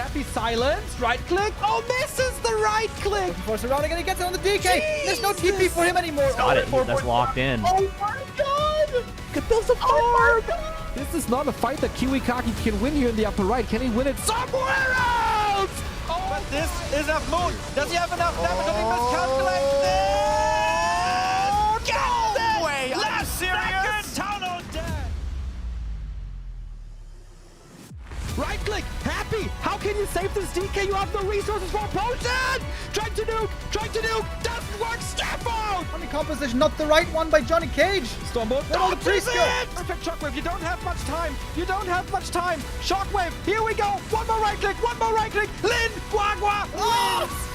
Happy silence. Right click. Oh, misses the right click. Looking for surrounding, and he gets it on the DK. There's no TP for him anymore. He's got it. That's locked in. Oh my god. Could build some farm. This is not a fight that Kiwikaki can win here in the upper right. Can he win it somewhere else? Oh, but this is enough moon. Does he have enough damage? Did he miscalculate this? No way! Are you serious? Tunnel dead. Right click, Happy. How can you save this DK? You have no resources for a potion. Trying to nuke. Doesn't work. Step out. Funny composition, not the right one by Johnny Cage. Stormbolt. Where all the priests go? Perfect shockwave. You don't have much time. Shockwave. Here we go. One more right click. Lin. Guagua. Oh!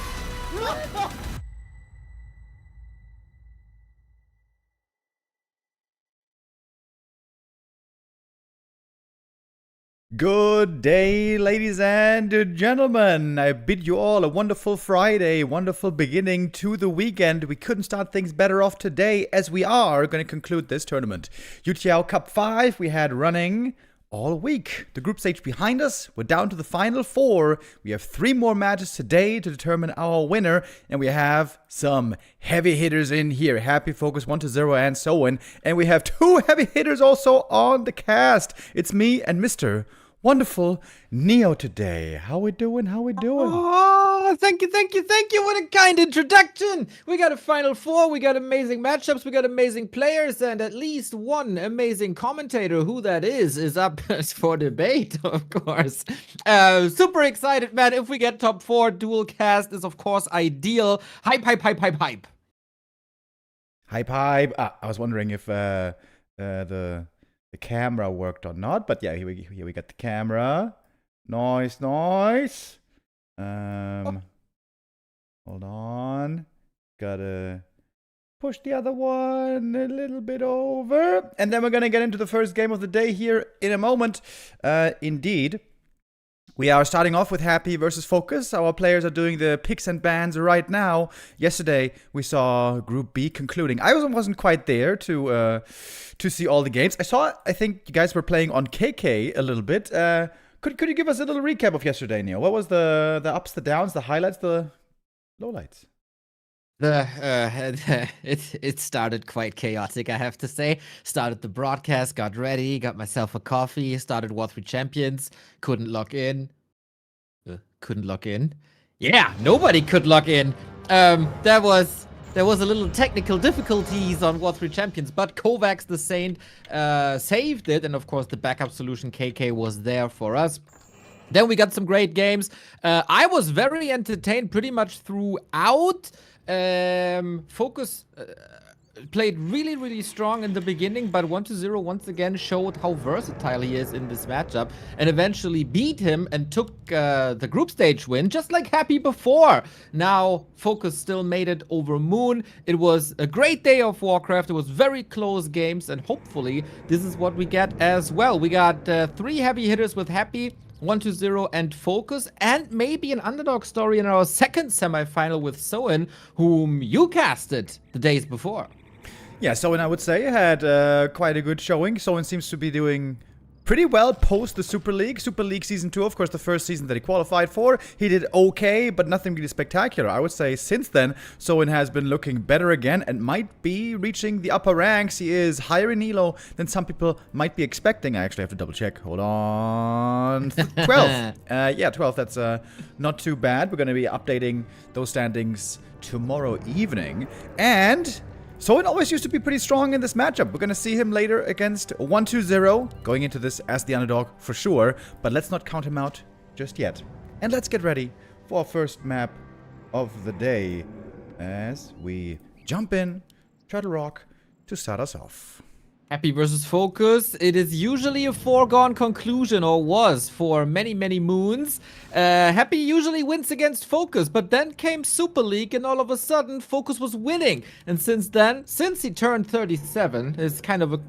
Good day, ladies and gentlemen. I bid you all a wonderful Friday, wonderful beginning to the weekend. We couldn't start things better off today, as we are going to conclude this tournament. YouTiao Cup 5 we had running all week. The group stage behind us. We're down to the final 4. We have 3 more matches today to determine our winner, and we have some heavy hitters in here. Happy, FoCuS, eer0, and Soin. And we have 2 heavy hitters also on the cast. It's me and Mr. Wonderful Neo today. How we doing? Oh, thank you. What a kind introduction. We got a Final 4. We got amazing matchups. We got amazing players. And at least one amazing commentator. Who that is up for debate, of course. Super excited, man. If we get top 4, dual cast is, of course, ideal. Hype. Hype. I was wondering if the camera worked or not, but yeah, here we got the camera. Nice. Hold on. Gotta push the other one a little bit over. And then we're gonna get into the first game of the day here in a moment. Indeed. We are starting off with Happy versus FoCuS. Our players are doing the picks and bans right now. Yesterday, we saw Group B concluding. I wasn't quite there to see all the games. I think you guys were playing on KK a little bit. Could you give us a little recap of yesterday, Neo? What was the ups, the downs, the highlights, the lowlights? It started quite chaotic, I have to say. Started the broadcast, got ready, got myself a coffee, started Warcraft III Champions, couldn't log in. Yeah, nobody could log in. There was a little technical difficulties on Warcraft III Champions, but Kovacs the Saint saved it, and of course the backup solution KK was there for us. Then we got some great games. I was very entertained pretty much throughout. FoCuS played really strong in the beginning, but eer0 once again showed how versatile he is in this matchup and eventually beat him and took the group stage win, just like Happy before. Now FoCuS still made it over Moon. It was a great day of Warcraft. It was very close games, and hopefully this is what we get as well. We got 3 heavy hitters with Happy, eer0, and FoCuS, and maybe an underdog story in our second semifinal with Soin, whom you casted the days before. Yeah, Soin, I would say, had quite a good showing. Soin seems to be doing pretty well post the Super League. Super League Season 2, of course, the first season that he qualified for. He did okay, but nothing really spectacular. I would say since then, Soin has been looking better again and might be reaching the upper ranks. He is higher in Elo than some people might be expecting. I actually have to double check. Hold on. 12. Yeah, 12. That's not too bad. We're going to be updating those standings tomorrow evening. And Soin always used to be pretty strong in this matchup. We're going to see him later against eer0, going into this as the underdog for sure. But let's not count him out just yet. And let's get ready for our first map of the day as we jump in, try to rock to start us off. Happy versus FoCuS. It is usually a foregone conclusion, or was for many moons. Happy usually wins against FoCuS, but then came Super League, and all of a sudden FoCuS was winning. And since then, since he turned 37, it's kind of a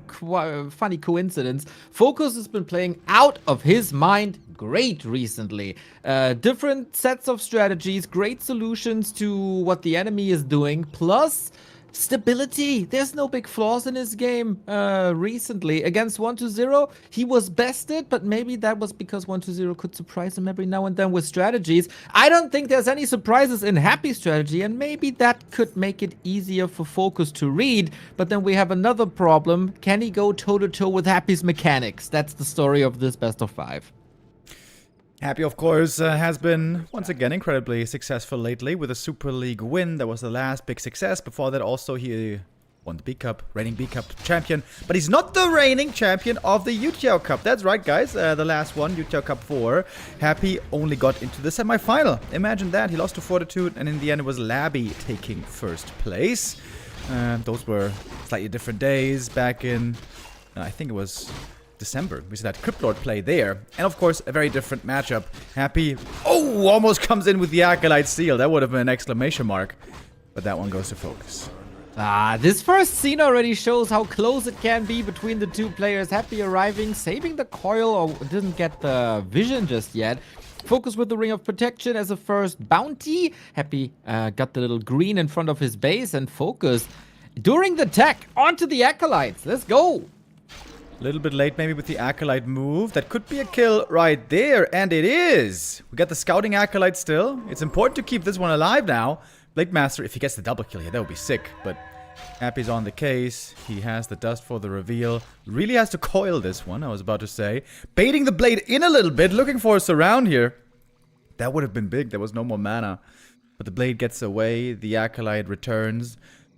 funny coincidence, FoCuS has been playing out of his mind great recently. Different sets of strategies, great solutions to what the enemy is doing, plus stability. There's no big flaws in his game recently. Against 1-0, he was bested, but maybe that was because 1-0 could surprise him every now and then with strategies. I don't think there's any surprises in Happy's strategy, and maybe that could make it easier for FoCuS to read. But then we have another problem. Can he go toe-to-toe with Happy's mechanics? That's the story of this best of 5. Happy, of course, has been, once again, incredibly successful lately with a Super League win. That was the last big success. Before that, also, he won the B Cup, reigning B Cup champion. But he's not the reigning champion of the YouTiao Cup. That's right, guys. The last one, YouTiao Cup 4. Happy only got into the semifinal. Imagine that. He lost to Fortitude, and in the end, it was Labby taking first place. Those were slightly different days back in, I think it was December. We saw that Cryptlord play there. And of course, a very different matchup. Happy, almost comes in with the Acolyte Seal. That would have been an exclamation mark. But that one goes to FoCuS. This first scene already shows how close it can be between the two players. Happy arriving, saving the coil, or didn't get the vision just yet. FoCuS with the Ring of Protection as a first bounty. Happy got the little green in front of his base, and FoCuS during the tech onto the Acolytes. Let's go. A little bit late maybe with the Acolyte move. That could be a kill right there, and it is. We got the Scouting Acolyte still. It's important to keep this one alive now. Blade Master, if he gets the double kill here, that would be sick. But Happy's on the case. He has the dust for the reveal. Really has to coil this one, I was about to say. Baiting the Blade in a little bit, looking for a surround here. That would have been big. There was no more mana. But the Blade gets away. The Acolyte returns.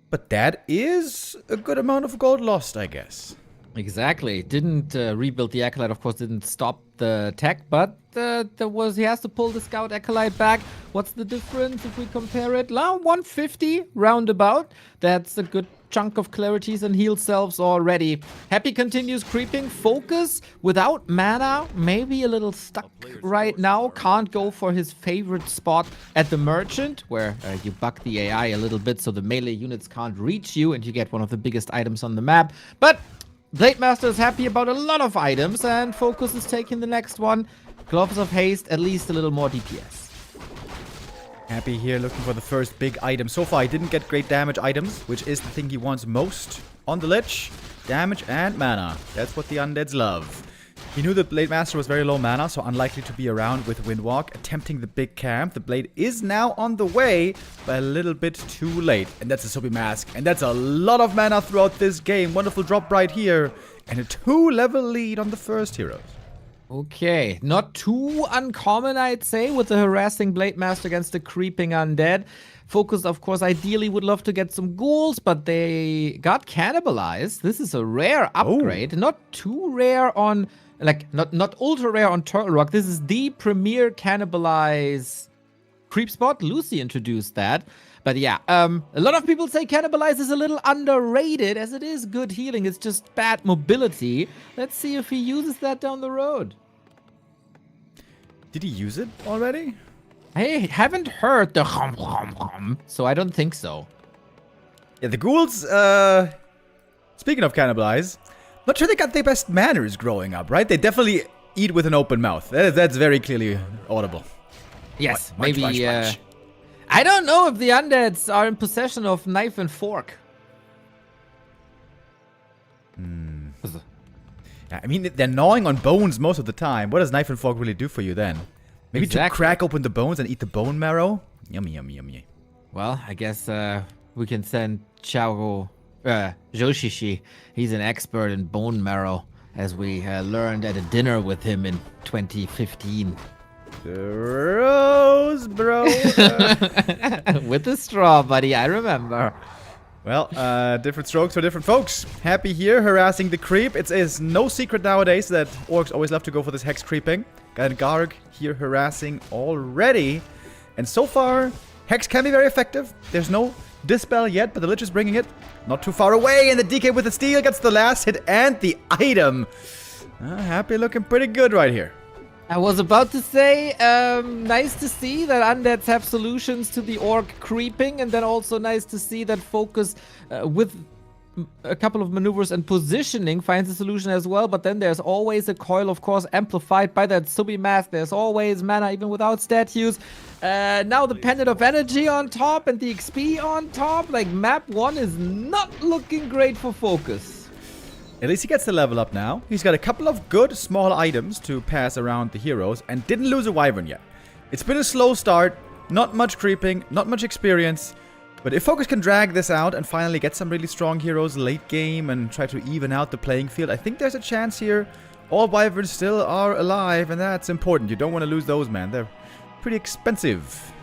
But that is a good amount of gold lost, I guess. Exactly. Didn't rebuild the Acolyte, of course, didn't stop the tech, but he has to pull the Scout Acolyte back. What's the difference if we compare it? 150 roundabout. That's a good chunk of clarities and heal selves already. Happy continues creeping. FoCuS without mana, maybe a little stuck right now. Can't go for his favorite spot at the Merchant, where you bug the AI a little bit so the melee units can't reach you and you get one of the biggest items on the map. But Blade Master is happy about a lot of items, and FoCuS is taking the next one. Gloves of Haste, at least a little more DPS. Happy here looking for the first big item. So far, he didn't get great damage items, which is the thing he wants most on the Lich. Damage and mana. That's what the undeads love. He knew the Blade Master was very low mana, so unlikely to be around with Windwalk, attempting the big camp. The Blade is now on the way, but a little bit too late. And that's a Sobi Mask, and that's a lot of mana throughout this game. Wonderful drop right here, and a 2-level lead on the first heroes. Okay, not too uncommon, I'd say, with the harassing Blade Master against the creeping undead. FoCuS, of course, ideally would love to get some ghouls, but they got cannibalized. This is a rare upgrade. Not too rare on, like, not ultra rare on Turtle Rock. This is the premier cannibalize creep spot. Lucy introduced that. But yeah, a lot of people say Cannibalize is a little underrated, as it is good healing. It's just bad mobility. Let's see if he uses that down the road. Did he use it already? I haven't heard the hum hum hum, so I don't think so. Yeah, the ghouls, speaking of Cannibalize, not sure they got their best manners growing up, right? They definitely eat with an open mouth. That's very clearly audible. Yes, Munch, maybe, munch, munch. I don't know if the undeads are in possession of knife and fork. Yeah, I mean, they're gnawing on bones most of the time. What does knife and fork really do for you then? Maybe to crack open the bones and eat the bone marrow? Yummy, yummy, yummy. Well, I guess we can send Joshishi. He's an expert in bone marrow, as we learned at a dinner with him in 2015. Gross, bro. With the straw, buddy, I remember. Well, different strokes for different folks. Happy here, harassing the creep. It is no secret nowadays that orcs always love to go for this hex creeping. Got Garg here harassing already. And so far, hex can be very effective. There's no dispel yet, but the Lich is bringing it. Not too far away, and the DK with the steel gets the last hit and the item. Happy looking pretty good right here. I was about to say, nice to see that undeads have solutions to the orc creeping, and then also nice to see that FoCuS with a couple of maneuvers and positioning finds a solution as well, but then there's always a coil, of course, amplified by that Subi-Math. There's always mana, even without statues. Now the Pendant of Energy on top and the XP on top. Like, map 1 is not looking great for FoCuS. At least he gets the level up now. He's got a couple of good small items to pass around the heroes and didn't lose a Wyvern yet. It's been a slow start, not much creeping, not much experience. But if FoCuS can drag this out and finally get some really strong heroes late game and try to even out the playing field, I think there's a chance here. All Wyverns still are alive, and that's important. You don't want to lose those, man. They're pretty expensive.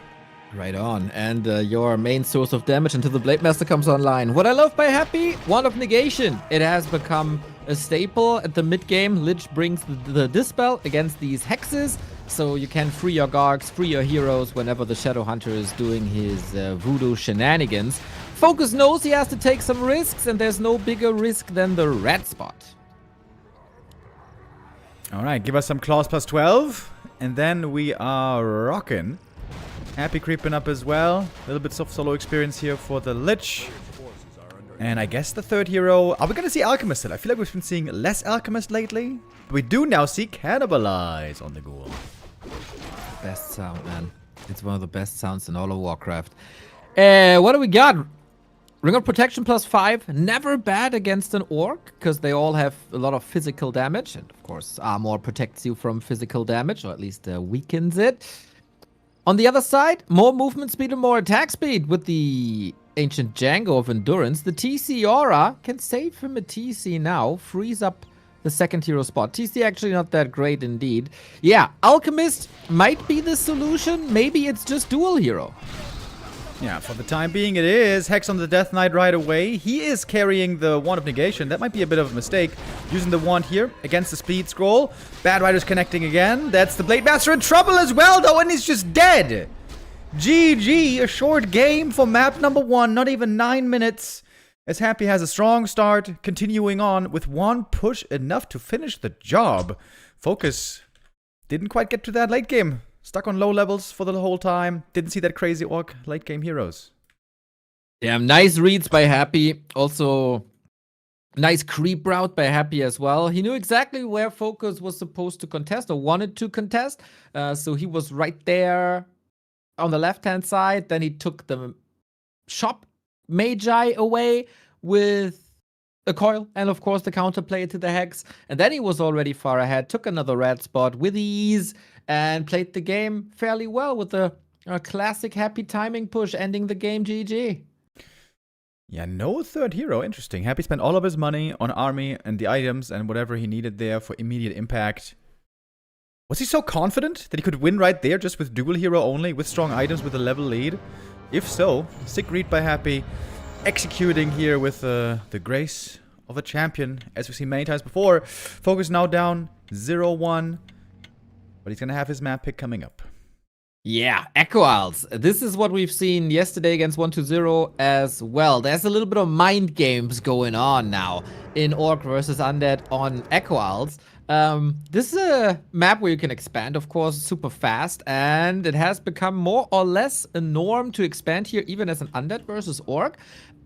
Right on. And your main source of damage until the Blade Master comes online. What I love by Happy, Wand of Negation. It has become a staple at the mid-game. Lich brings the Dispel against these hexes, so you can free your Gargs, free your heroes whenever the Shadow Hunter is doing his voodoo shenanigans. FoCuS knows he has to take some risks, and there's no bigger risk than the red spot. Alright, give us some claws plus 12, and then we are rocking. Happy creeping up as well. A little bit of solo experience here for the Lich. And I guess the third hero... Are we going to see Alchemist still? I feel like we've been seeing less Alchemist lately. But we do now see Cannibalize on the Ghoul. Best sound, man. It's one of the best sounds in all of Warcraft. What do we got? Ring of Protection plus 5. Never bad against an Orc, because they all have a lot of physical damage. And of course, Armor protects you from physical damage, or at least weakens it. On the other side, more movement speed and more attack speed with the Ancient Django of Endurance. The TC Aura can save him a TC now, frees up the second hero spot. TC actually not that great indeed. Yeah, Alchemist might be the solution. Maybe it's just dual hero. Yeah, for the time being it is. Hex on the Death Knight right away. He is carrying the Wand of Negation. That might be a bit of a mistake. Using the wand here against the Speed Scroll. Bad Rider's connecting again. That's the Blade Master in trouble as well, though, and he's just dead. GG, a short game for map number 1. Not even 9 minutes. As Happy has a strong start, continuing on with one push enough to finish the job. FoCuS didn't quite get to that late game. Stuck on low levels for the whole time. Didn't see that crazy Orc late game heroes. Damn, nice reads by Happy. Also, nice creep route by Happy as well. He knew exactly where FoCuS was supposed to contest or wanted to contest. So he was right there on the left-hand side. Then he took the shop Magi away with a coil and, of course, the counterplay to the Hex. And then he was already far ahead. Took another red spot with ease. And played the game fairly well with a classic Happy timing push, ending the game GG. Yeah, no third hero. Interesting. Happy spent all of his money on army and the items and whatever he needed there for immediate impact. Was he so confident that he could win right there just with dual hero only, with strong items, with a level lead? If so, sick read by Happy. Executing here with the grace of a champion, as we've seen many times before. FoCuS now down 0-1. But he's going to have his map pick coming up. Yeah, equalizes. This is what we've seen yesterday against 1-2-0 as well. There's a little bit of mind games going on now in Orc versus Undead on equalizes. This is a map where you can expand, of course, super fast. And it has become more or less a norm to expand here, even as an Undead versus Orc.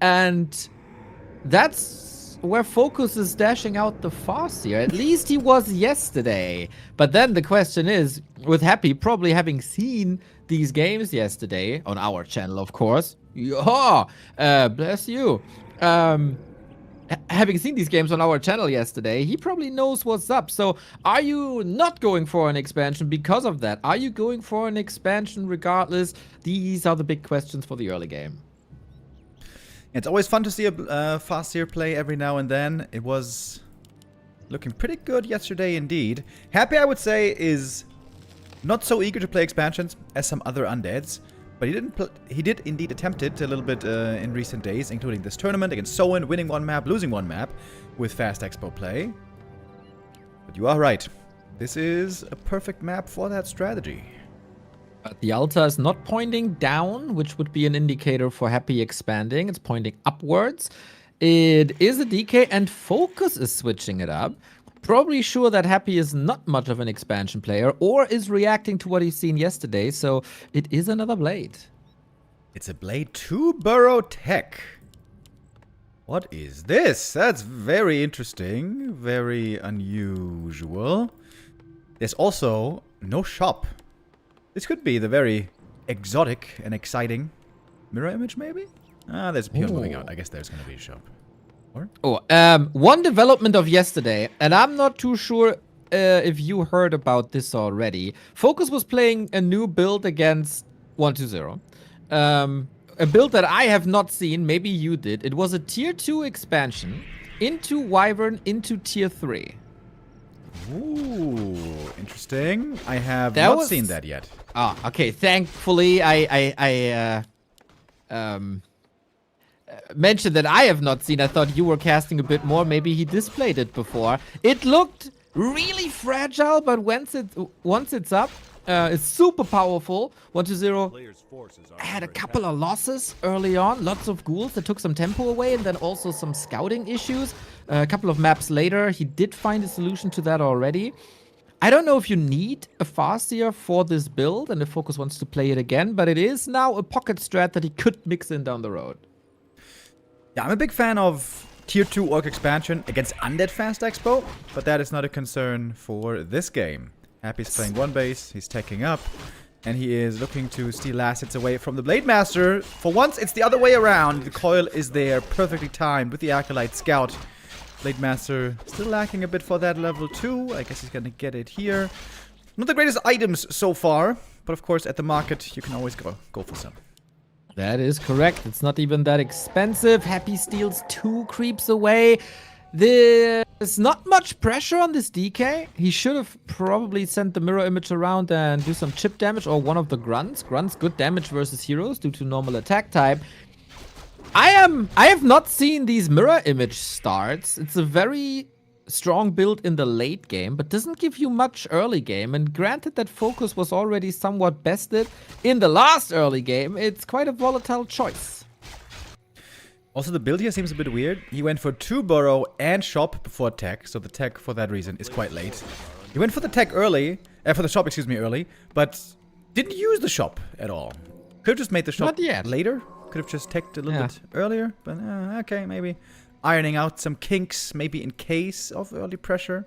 And that's where FoCuS is dashing out the fast here. At least he was yesterday. But then the question is, with Happy probably having seen these games yesterday, on our channel, of course. Yeah, bless you. Having seen these games on our channel yesterday, he probably knows what's up. So are you not going for an expansion because of that? Are you going for an expansion regardless? These are the big questions for the early game. It's always fun to see a fast tier play every now and then. It was looking pretty good yesterday indeed. Happy, I would say, is not so eager to play expansions as some other undeads. But he did indeed attempt it a little bit in recent days, including this tournament against Soin, winning one map, losing one map with fast expo play. But you are right. This is a perfect map for that strategy. But the altar is not pointing down, which would be an indicator for Happy expanding. It's pointing upwards. It is a DK, and FoCuS is switching it up. Probably sure that Happy is not much of an expansion player or is reacting to what he's seen yesterday, so it is another Blade. It's a Blade 2 Burrow Tech. What is this? That's very interesting. Very unusual. There's also no shop. This could be the very exotic and exciting mirror image, maybe? Ah, there's people moving out. I guess there's going to be a shop. Or? Oh, one development of yesterday, and I'm not too sure if you heard about this already. FoCuS was playing a new build against 120. A build that I have not seen. Maybe you did. It was a tier 2 expansion into Wyvern into tier 3. Ooh, interesting. I have not seen that yet. Ah, okay. Thankfully, I mentioned that I have not seen. I thought you were casting a bit more. Maybe he displayed it before. It looked really fragile, but once it's up, it's super powerful. 120 had a couple of losses early on. Lots of ghouls that took some tempo away, and then also some scouting issues. A couple of maps later, he did find a solution to that already. I don't know if you need a Farseer for this build, and if FoCuS wants to play it again, but it is now a pocket strat that he could mix in down the road. Yeah, I'm a big fan of tier 2 Orc expansion against Undead Fast Expo, but that is not a concern for this game. Happy's playing one base, he's teching up, and he is looking to steal assets away from the Blade Master. For once, it's the other way around. The coil is there, perfectly timed with the Acolyte Scout. Blade Master still lacking a bit for that level 2. I guess he's gonna get it here. Not the greatest items so far, but of course at the market you can always go for some. That is correct. It's not even that expensive. Happy steals 2 creeps away. There's not much pressure on this DK. He should have probably sent the mirror image around and do some chip damage, or one of the grunts. Grunts good damage versus heroes due to normal attack type. I have not seen these mirror image starts. It's a very strong build in the late game, but doesn't give you much early game. And granted that FoCuS was already somewhat bested in the last early game, it's quite a volatile choice. Also, the build here seems a bit weird. He went for 2 burrow and shop before tech, so the tech for that reason is quite late. He went for the tech early, for the shop, excuse me, early, but didn't use the shop at all. Could have just made the shop later. Could have just teched a little bit earlier, but okay, maybe ironing out some kinks, maybe in case of early pressure.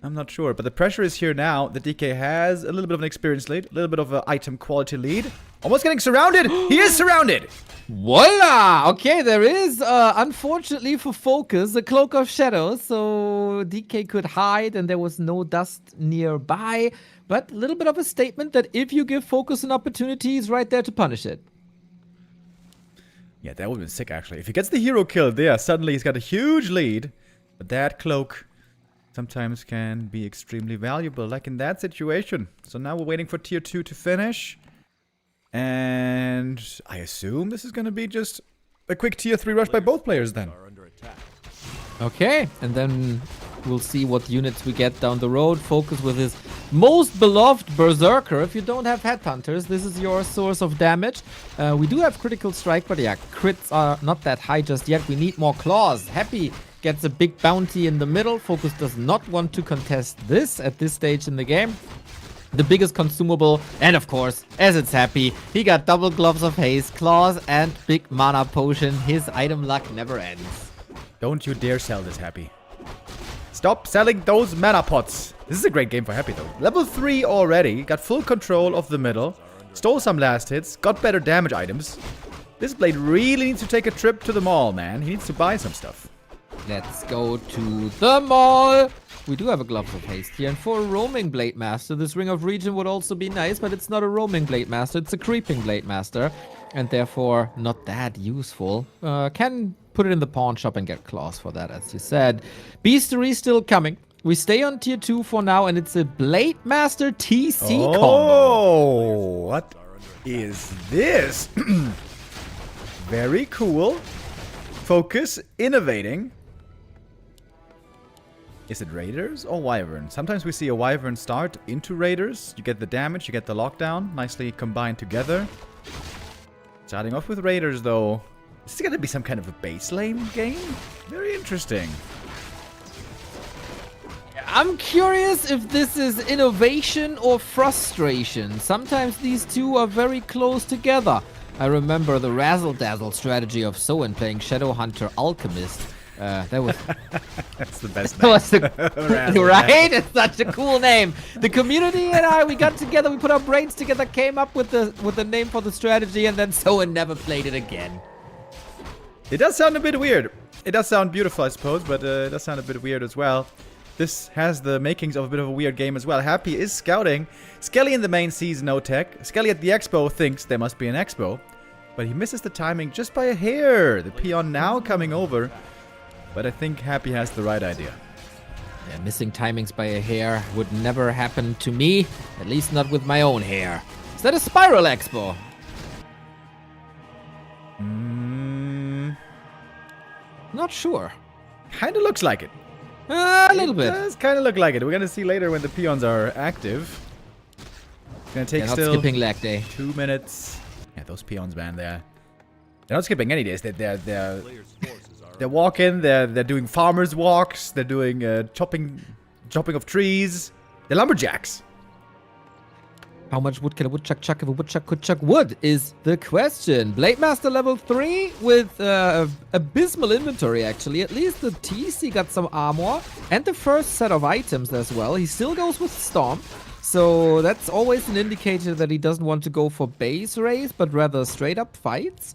I'm not sure, but the pressure is here now. The DK has a little bit of an experience lead, a little bit of an item quality lead. Almost getting surrounded. He is surrounded. Voila! Okay, there is, unfortunately for FoCuS, a Cloak of Shadows, so DK could hide and there was no dust nearby. But a little bit of a statement that if you give FoCuS an opportunity, he's right there to punish it. Yeah, that would have been sick, actually. If he gets the hero kill there, suddenly he's got a huge lead. But that cloak sometimes can be extremely valuable, like in that situation. So now we're waiting for tier 2 to finish. And I assume this is going to be just a quick tier 3 rush by both players then. Okay, and then we'll see what units we get down the road. FoCuS with his most beloved Berserker. If you don't have Headhunters, this is your source of damage. We do have Critical Strike, but yeah, crits are not that high just yet. We need more claws. Happy gets a big bounty in the middle. FoCuS does not want to contest this at this stage in the game. The biggest consumable, and of course, as it's Happy, he got double gloves of haste, claws, and big mana potion. His item luck never ends. Don't you dare sell this, Happy. Stop selling those mana pots. This is a great game for Happy, though. Level 3 already, got full control of the middle, stole some last hits, got better damage items. This Blade really needs to take a trip to the mall, man. He needs to buy some stuff. Let's go to the mall. We do have a Gloves of Haste here, and for a roaming Blade Master, this Ring of Regen would also be nice, but it's not a roaming Blade Master, it's a creeping Blade Master, and therefore not that useful. Can put it in the pawn shop and get claws for that, as you said. Beastery still coming. We stay on tier 2 for now, and it's a Blade Master TC combo. Oh, what is this? Very cool. FoCuS innovating. Is it Raiders or Wyvern? Sometimes we see a Wyvern start into Raiders. You get the damage, you get the lockdown, nicely combined together. Starting off with Raiders, though. This is going to be some kind of a base lane game? Very interesting. I'm curious if this is innovation or frustration. Sometimes these two are very close together. I remember the razzle-dazzle strategy of Soin playing Shadow Hunter Alchemist. That was That's the best that name. was right? It's such a cool name. The community and I, we got together, we put our brains together, came up with the name for the strategy, and then Soin never played it again. It does sound a bit weird. It does sound beautiful, I suppose, but it does sound a bit weird as well. This has the makings of a bit of a weird game as well. Happy is scouting. Skelly in the main sees no tech. Skelly at the expo thinks there must be an expo, but he misses the timing just by a hair. The peon now coming over, but I think Happy has the right idea. Yeah, missing timings by a hair would never happen to me, at least not with my own hair. Is that a spiral expo? Not sure. Kinda looks like it. A little bit. It does kind of look like it. We're gonna see later when the peons are active. It's gonna take They're not still skipping lag day. 2 minutes. Yeah, those peons, man, they're not skipping any days. They're walking. They're doing farmers walks. They're doing chopping of trees. They're lumberjacks. How much wood can a woodchuck chuck if a woodchuck could chuck wood is the question. Blade Master level 3 with abysmal inventory, actually. At least the TC got some armor and the first set of items as well. He still goes with Storm, so that's always an indicator that he doesn't want to go for base race, but rather straight up fights.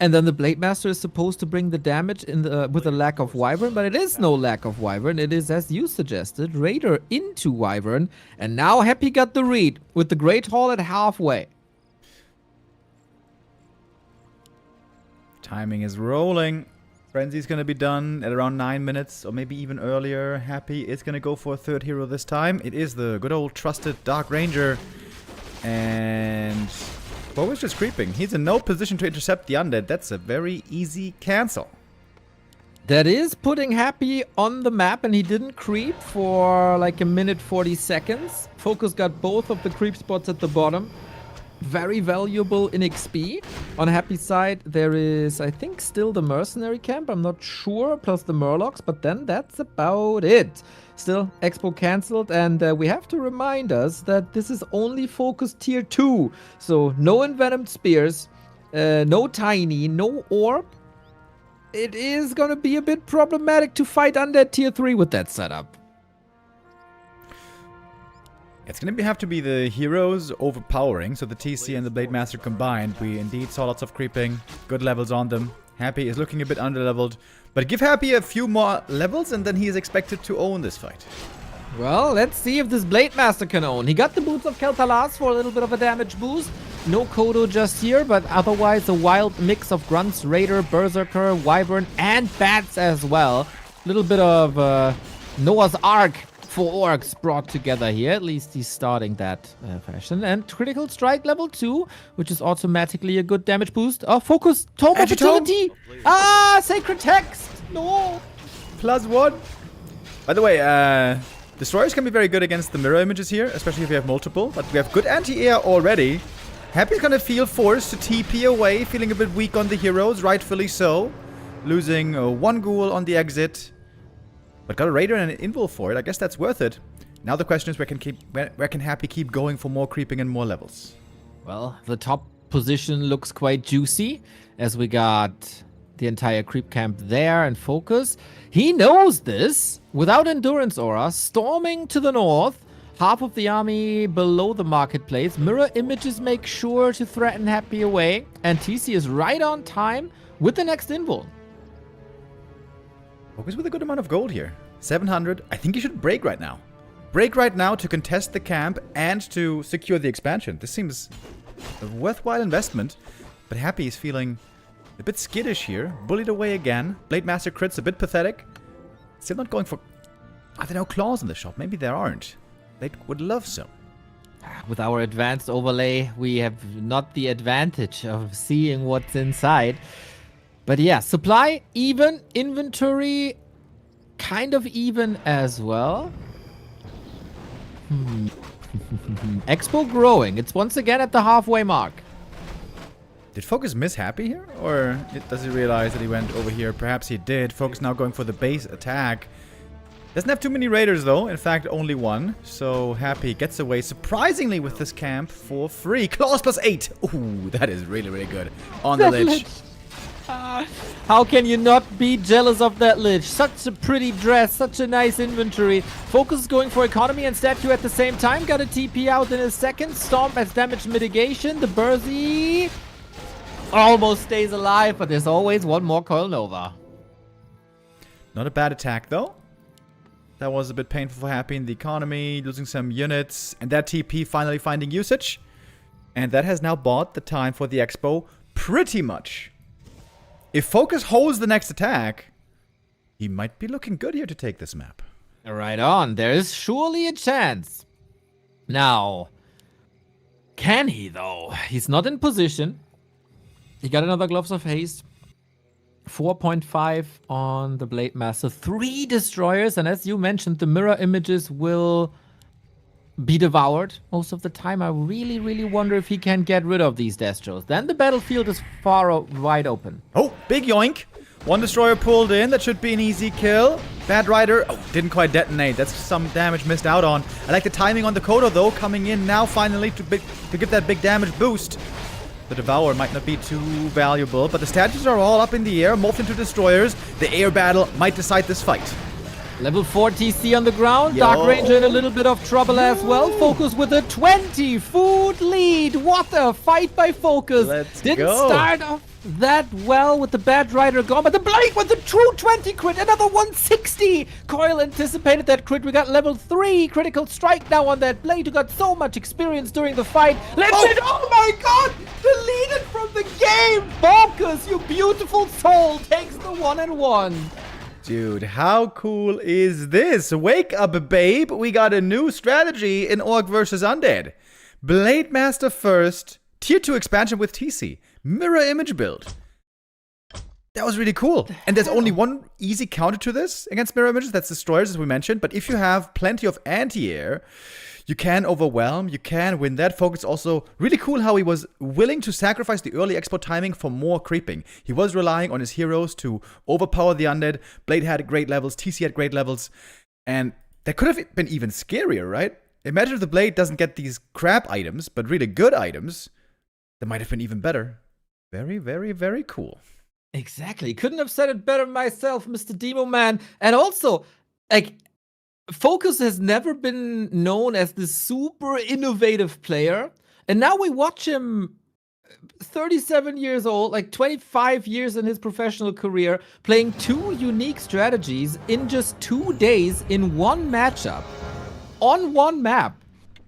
And then the Blade Master is supposed to bring the damage in with a lack of Wyvern, but it is no lack of Wyvern. It is, as you suggested, Raider into Wyvern. And now Happy got the read with the Great Hall at halfway. Timing is rolling. Frenzy's gonna be done at around 9 minutes, or maybe even earlier. Happy is gonna go for a third hero this time. It is the good old trusted Dark Ranger. And FoCuS just creeping. He's in no position to intercept the undead. That's a very easy cancel. That is putting Happy on the map, and he didn't creep for like a minute 40 seconds. FoCuS got both of the creep spots at the bottom. Very valuable in XP. On Happy's side, there is, I think, still the mercenary camp. I'm not sure, plus the Murlocs, but then that's about it. Still, Expo cancelled, and we have to remind us that this is only FoCuS tier 2. So, no Envenomed Spears, no Tiny, no Orb. It is gonna be a bit problematic to fight Undead tier 3 with that setup. It's going to have to be the heroes overpowering, so the TC and the Blade Master combined. We indeed saw lots of creeping, good levels on them. Happy is looking a bit underleveled, but give Happy a few more levels and then he is expected to own this fight. Well, let's see if this Blade Master can own. He got the Boots of Kel'Thuzad for a little bit of a damage boost. No Kodo just here, but otherwise a wild mix of Grunts, Raider, Berserker, Wyvern, and Bats as well. Little bit of Noah's Ark for orcs brought together here. At least he's starting that fashion. And Critical Strike level 2, which is automatically a good damage boost. Oh, FoCuS, Tome of Fertility! Ah, Sacred Text! No! +1. By the way, Destroyers can be very good against the mirror images here, especially if you have multiple. But we have good anti-air already. Happy's gonna feel forced to TP away, feeling a bit weak on the heroes, rightfully so. Losing 1 ghoul on the exit. But got a Raider and an Invul for it. I guess that's worth it. Now the question is where can Happy keep going for more creeping and more levels? Well, the top position looks quite juicy, as we got the entire creep camp there and FoCuS. He knows this. Without Endurance Aura, storming to the north, half of the army below the marketplace. Mirror images make sure to threaten Happy away, and TC is right on time with the next Invul. FoCuS with a good amount of gold here. 700. I think you should break right now. Break right now to contest the camp and to secure the expansion. This seems a worthwhile investment. But Happy is feeling a bit skittish here. Bullied away again. Blade Master crits a bit pathetic. Still not going for... Are there no claws in the shop? Maybe there aren't. They would love some. With our advanced overlay, we have not the advantage of seeing what's inside. But yeah, supply even, inventory kind of even as well. Expo growing. It's once again at the halfway mark. Did FoCuS miss Happy here? Or does he realize that he went over here? Perhaps he did. FoCuS now going for the base attack. Doesn't have too many raiders though, in fact only one. So Happy gets away surprisingly with this camp for free. Claws +8. Ooh, that is really, really good. On the Lich. How can you not be jealous of that Lich? Such a pretty dress, such a nice inventory. FoCuS is going for economy and statue at the same time. Got a TP out in a second. Stomp as damage mitigation. The Bursey almost stays alive, but there's always one more Coil Nova. Not a bad attack though. That was a bit painful for Happy in the economy, losing some units, and that TP finally finding usage. And that has now bought the time for the Expo pretty much. If FoCuS holds the next attack, he might be looking good here to take this map. Right on. There is surely a chance. Now, can he though? He's not in position. He got another Gloves of Haste. 4.5 on the Blade Master. 3 destroyers, and as you mentioned, the mirror images will be devoured most of the time. I really, really wonder if he can get rid of these Destros. Then the battlefield is far wide open. Oh, big yoink. One destroyer pulled in. That should be an easy kill. Bad Rider. Oh, didn't quite detonate. That's some damage missed out on. I like the timing on the Kodo, though, coming in now finally to give that big damage boost. The Devour might not be too valuable, but the statues are all up in the air, morphed into destroyers. The air battle might decide this fight. Level 4 TC on the ground. Yo. Dark Ranger in a little bit of trouble as well. FoCuS with a 20 food lead. What a fight by FoCuS. Let's Didn't go. start off that well with the Bad Rider gone, but the Blade with the true 20 crit. Another 160. Coil anticipated that crit. We got level 3 critical strike now on that Blade who got so much experience during the fight. Oh my god! Deleted from the game! FoCuS, you beautiful soul, takes the 1-1. Dude, how cool is this? Wake up, babe. We got a new strategy in Orc versus Undead. Blade Master first, tier 2 expansion with TC. Mirror image build. That was really cool. And there's only one easy counter to this against mirror images. That's destroyers, as we mentioned. But if you have plenty of anti-air, you can overwhelm, you can win that. FoCuS also really cool how he was willing to sacrifice the early expo timing for more creeping. He was relying on his heroes to overpower the undead. Blade had great levels, TC had great levels, and that could have been even scarier, right? Imagine if the Blade doesn't get these crap items, but really good items. That might have been even better. Very, very, very cool. Exactly. Couldn't have said it better myself, Mr. Demo Man. And also, like, FoCuS has never been known as this super innovative player. And now we watch him 37 years old, like 25 years in his professional career, playing 2 unique strategies in just 2 days in one matchup on one map.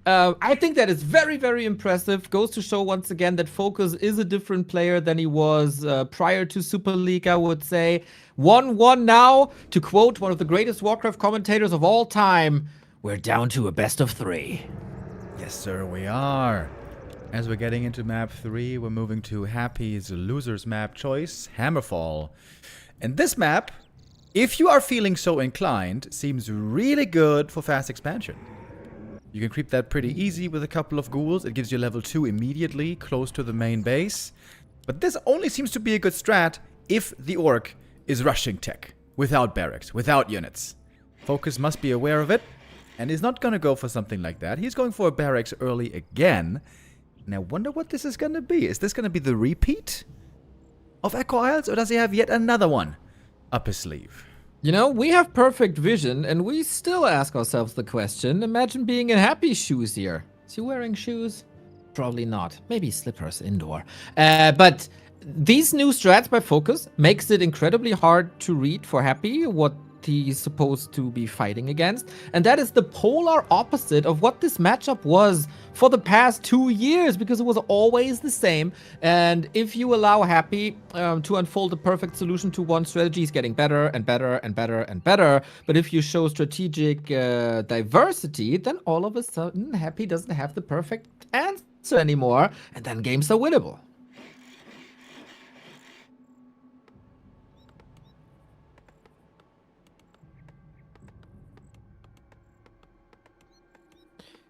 I think that is very, very impressive. Goes to show once again that FoCuS is a different player than he was prior to Super League, I would say. 1-1 now. To quote one of the greatest Warcraft commentators of all time, we're down to a best of 3. Yes, sir, we are. As we're getting into map 3, we're moving to Happy's loser's map choice, Hammerfall. And this map, if you are feeling so inclined, seems really good for fast expansion. You can creep that pretty easy with a couple of ghouls. It gives you level 2 immediately, close to the main base. But this only seems to be a good strat if the orc is rushing tech, without barracks, without units. FoCuS must be aware of it, and he's not going to go for something like that. He's going for a barracks early again. And I wonder what this is going to be. Is this going to be the repeat of Echo Isles, or does he have yet another one up his sleeve? You know, we have perfect vision, and we still ask ourselves the question, imagine being in Happy's shoes here. Is he wearing shoes? Probably not. Maybe slippers indoor. But these new strats by FoCuS makes it incredibly hard to read for Happy what he's supposed to be fighting against. And that is the polar opposite of what this matchup was for the past 2 years, because it was always the same. And if you allow Happy to unfold the perfect solution to one strategy, he's getting better and better and better and better. But if you show strategic diversity, then all of a sudden Happy doesn't have the perfect answer anymore, and then games are winnable.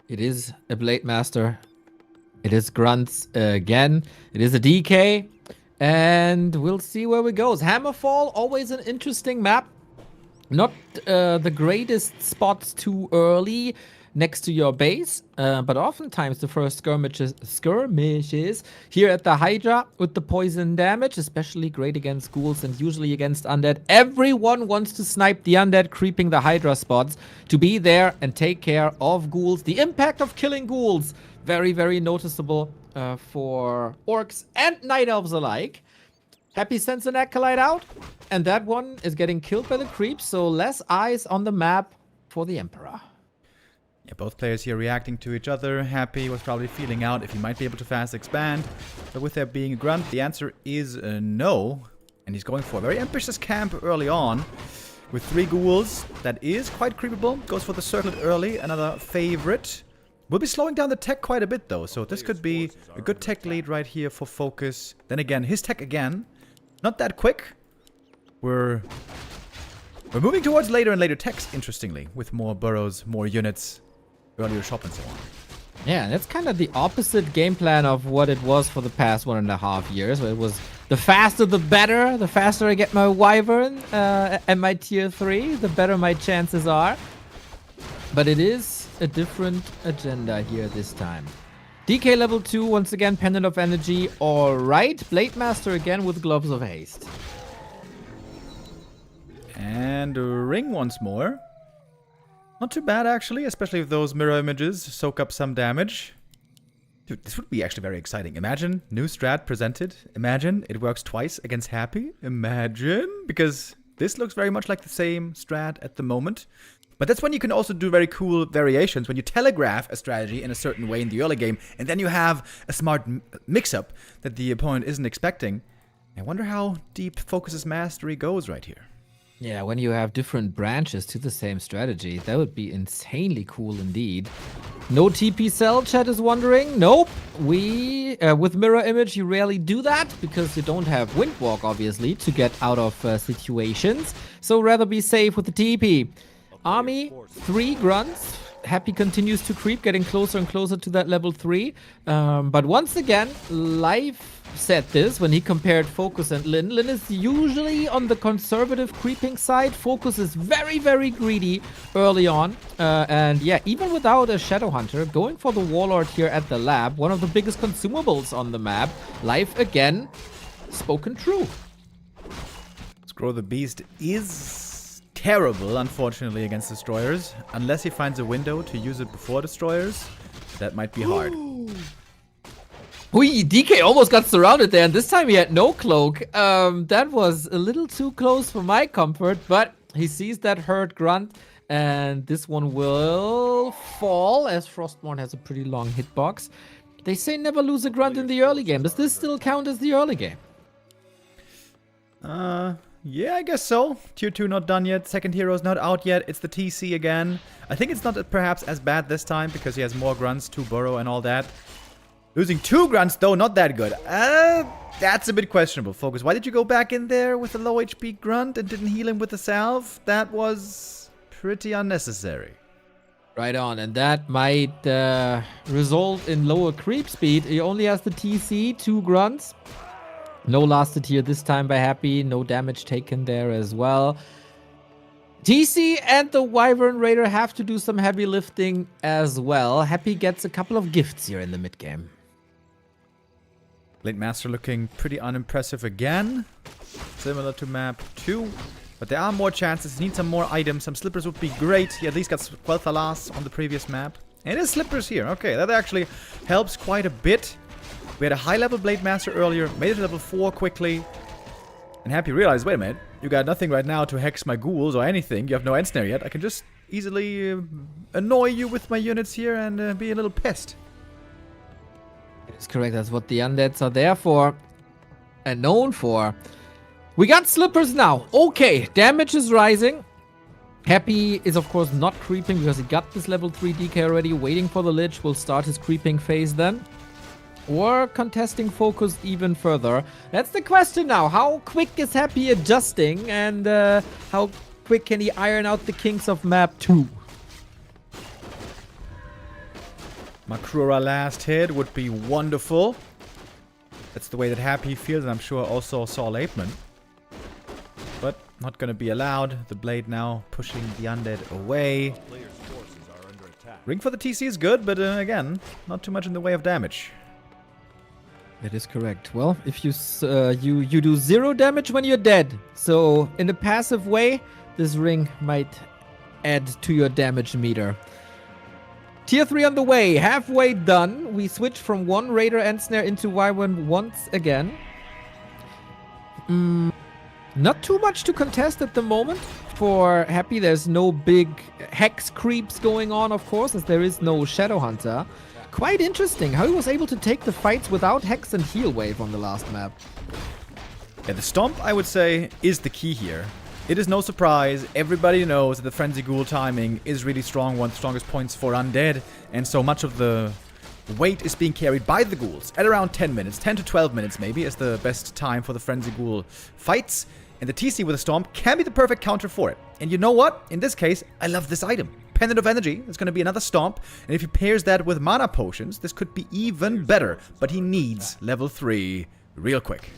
It is a Blade Master. It is Grunts again. It is a DK. And we'll see where we goes. Hammerfall, always an interesting map. Not the greatest spots too early next to your base, but oftentimes the first skirmishes here at the Hydra with the poison damage, especially great against ghouls and usually against undead. Everyone wants to snipe the undead creeping the Hydra spots to be there and take care of ghouls. The impact of killing ghouls, very, very noticeable for orcs and night elves alike. Happy sends an acolyte out, and that one is getting killed by the creeps, so less eyes on the map for the Emperor. Yeah, both players here reacting to each other. Happy was probably feeling out if he might be able to fast expand. But with there being a grunt, the answer is no. And he's going for a very ambitious camp early on. With 3 ghouls, that is quite creepable. Goes for the circlet early, another favorite. We'll be slowing down the tech quite a bit though, so this could be a good tech lead right here for FoCuS. Then again, his tech again. Not that quick. We're moving towards later and later techs, interestingly, with more burrows, more units, earlier shop and so on. Yeah, that's kind of the opposite game plan of what it was for the past 1.5 years, where it was the faster the better. The faster I get my Wyvern and my tier 3, the better my chances are. But it is a different agenda here this time. DK level 2, once again, Pendant of Energy. Alright, Blade Master again with Gloves of Haste. And a ring once more. Not too bad, actually, especially if those mirror images soak up some damage. Dude, this would be actually very exciting. Imagine, new strat presented. Imagine it works twice against Happy. Imagine, because this looks very much like the same strat at the moment. But that's when you can also do very cool variations, when you telegraph a strategy in a certain way in the early game, and then you have a smart mix-up that the opponent isn't expecting. I wonder how deep FoCuS's mastery goes right here. Yeah, when you have different branches to the same strategy, that would be insanely cool indeed. No TP cell, chat is wondering. Nope. With mirror image, you rarely do that because you don't have Windwalk, obviously, to get out of situations. So rather be safe with the TP. Army, 3 grunts. Happy continues to creep, getting closer and closer to that level 3. But once again, Life said this when he compared FoCuS and Lin. Lin is usually on the conservative creeping side. FoCuS is very, very greedy early on. And yeah, even without a Shadow Hunter, going for the Warlord here at the lab, one of the biggest consumables on the map. Life again, spoken true. Scroll the Beast is terrible, unfortunately, against Destroyers. Unless he finds a window to use it before Destroyers, that might be hard. Ui, DK almost got surrounded there, and this time he had no cloak. That was a little too close for my comfort, but he sees that hurt grunt, and this one will fall, as Frostmourne has a pretty long hitbox. They say never lose a grunt in the early game. Does this still count as the early game? Yeah, I guess so. Tier 2 not done yet. Second hero's not out yet. It's the TC again. I think it's not perhaps as bad this time because he has more grunts, 2 burrow and all that. Losing 2 grunts, though, not that good. That's a bit questionable, FoCuS. Why did you go back in there with a low HP grunt and didn't heal him with the salve? That was pretty unnecessary. Right on, and that might result in lower creep speed. He only has the TC, 2 grunts. No lasted here this time by Happy. No damage taken there as well. TC and the Wyvern Raider have to do some heavy lifting as well. Happy gets a couple of gifts here in the mid game. Blade Master looking pretty unimpressive again. Similar to map 2. But there are more chances. He needs some more items. Some slippers would be great. He at least got Quel'Thalas on the previous map. And his slippers here. Okay, that actually helps quite a bit. We had a high-level Blade Master earlier, made it to level 4 quickly. And Happy realized, wait a minute, you got nothing right now to hex my ghouls or anything. You have no ensnare yet. I can just easily annoy you with my units here and be a little pissed. It's correct. That's what the undeads are there for and known for. We got slippers now. Okay, damage is rising. Happy is, of course, not creeping because he got this level 3 DK already. Waiting for the Lich. Will start his creeping phase then. Or contesting FoCuS even further. That's the question now. How quick is Happy adjusting? And how quick can he iron out the kinks of map 2? Makrura last hit would be wonderful. That's the way that Happy feels, and I'm sure also Saul Apeman. But not gonna be allowed. The blade now pushing the undead away. Ring for the TC is good, but again, not too much in the way of damage. That is correct. Well, if you you do 0 damage when you're dead, so in a passive way, this ring might add to your damage meter. Tier 3 on the way, halfway done. We switch from 1 Raider End Snare into Wyvern once again. Not too much to contest at the moment. For Happy, there's no big hex creeps going on, of course, as there is no Shadow Hunter. Quite interesting how he was able to take the fights without Hex and Heal Wave on the last map. Yeah, the Stomp, I would say, is the key here. It is no surprise. Everybody knows that the Frenzy Ghoul timing is really strong, one of the strongest points for Undead. And so much of the weight is being carried by the Ghouls at around 10 minutes. 10 to 12 minutes, maybe, is the best time for the Frenzy Ghoul fights. And the TC with a Stomp can be the perfect counter for it. And you know what? In this case, I love this item. Pendant of Energy, it's going to be another Stomp, and if he pairs that with Mana Potions, this could be even better, but he needs level 3 real quick.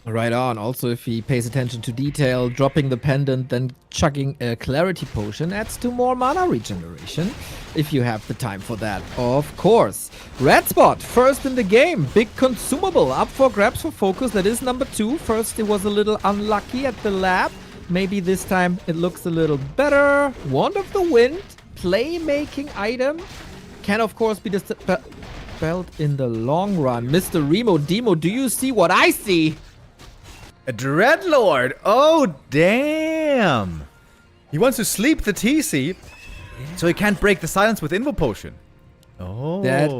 Right on. Also, if he pays attention to detail, dropping the Pendant, then chugging a Clarity Potion adds to more mana regeneration, if you have the time for that, of course. Red Spot, first in the game, big consumable, up for grabs for FoCuS, that is number 2. First, it was a little unlucky at the lab. Maybe this time it looks a little better. Wand of the Wind. Playmaking item can of course be dispelled in the long run. Mr. Remo Demo, do you see what I see? A Dreadlord! Oh, damn! He wants to sleep the TC, so he can't break the silence with Invo Potion. Oh. That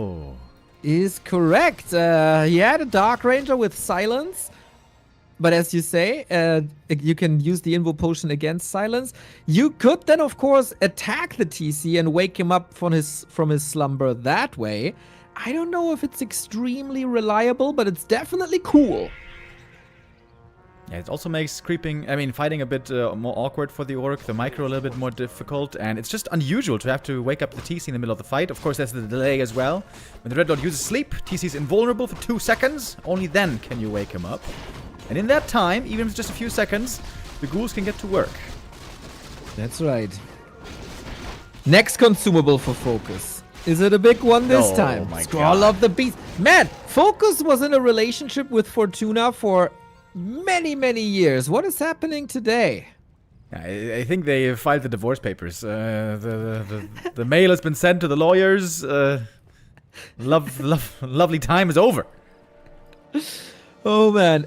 is correct. He had a Dark Ranger with silence. But as you say, you can use the Invo Potion against silence. You could then, of course, attack the TC and wake him up from his slumber that way. I don't know if it's extremely reliable, but it's definitely cool. Yeah, it also makes fighting a bit more awkward for the Orc, the micro a little bit more difficult, and it's just unusual to have to wake up the TC in the middle of the fight. Of course, there's the delay as well. When the Red Lord uses sleep, TC's invulnerable for 2 seconds. Only then can you wake him up. And in that time, even if it's just a few seconds, the Ghouls can get to work. That's right. Next consumable for FoCuS. Is it a big one this time? Scroll of the Beast. Man, FoCuS was in a relationship with Fortuna for many, many years. What is happening today? I think they filed the divorce papers. The mail has been sent to the lawyers. Lovely time is over. Oh man,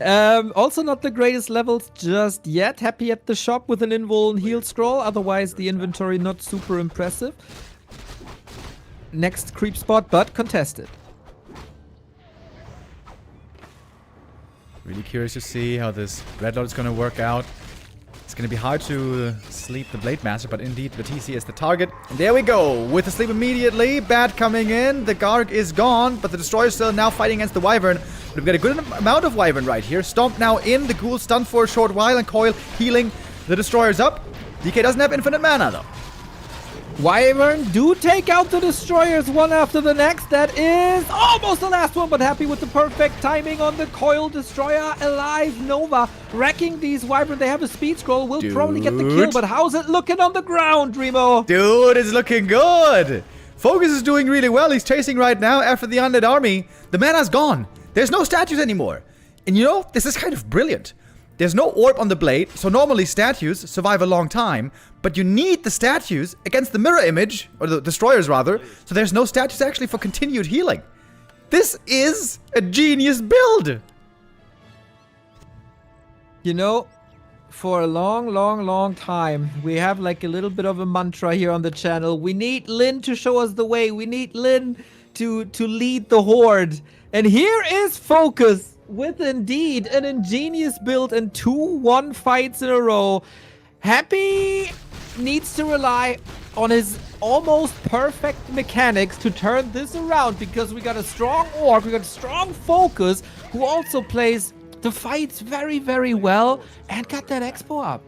also not the greatest levels just yet. Happy at the shop with an invul and heal scroll, otherwise the inventory not super impressive. Next creep spot, but contested. Really curious to see how this Dreadlord is going to work out. It's going to be hard to sleep the Blade Master, but indeed the TC is the target. And there we go, with the sleep immediately. Bat coming in, the Garg is gone, but the Destroyer is still now fighting against the Wyvern. But we've got a good amount of Wyvern right here. Stomp now in, the Ghoul stunned for a short while, and Coil healing the Destroyers up. DK doesn't have infinite mana though. Wyvern do take out the Destroyers one after the next. That is almost the last one, but Happy with the perfect timing on the Coil Destroyer. Alive Nova wrecking these Wyvern. They have a speed scroll. Will probably get the kill, but how's it looking on the ground, Remo? Dude, it's looking good. FoCuS is doing really well. He's chasing right now after the undead army. The mana's gone. There's no statues anymore. And you know, this is kind of brilliant. There's no orb on the blade, so normally statues survive a long time, but you need the statues against the mirror image, or the destroyers rather, so there's no statues actually for continued healing. This is a genius build! You know, for a long time, we have like a little bit of a mantra here on the channel. We need Lin to show us the way. We need Lin to lead the horde. And here is FoCuS. With indeed an ingenious build and 2-1 fights in a row. Happy needs to rely on his almost perfect mechanics to turn this around, because we got a strong Orc, we got a strong FoCuS, who also plays the fights very, very well and got that expo up.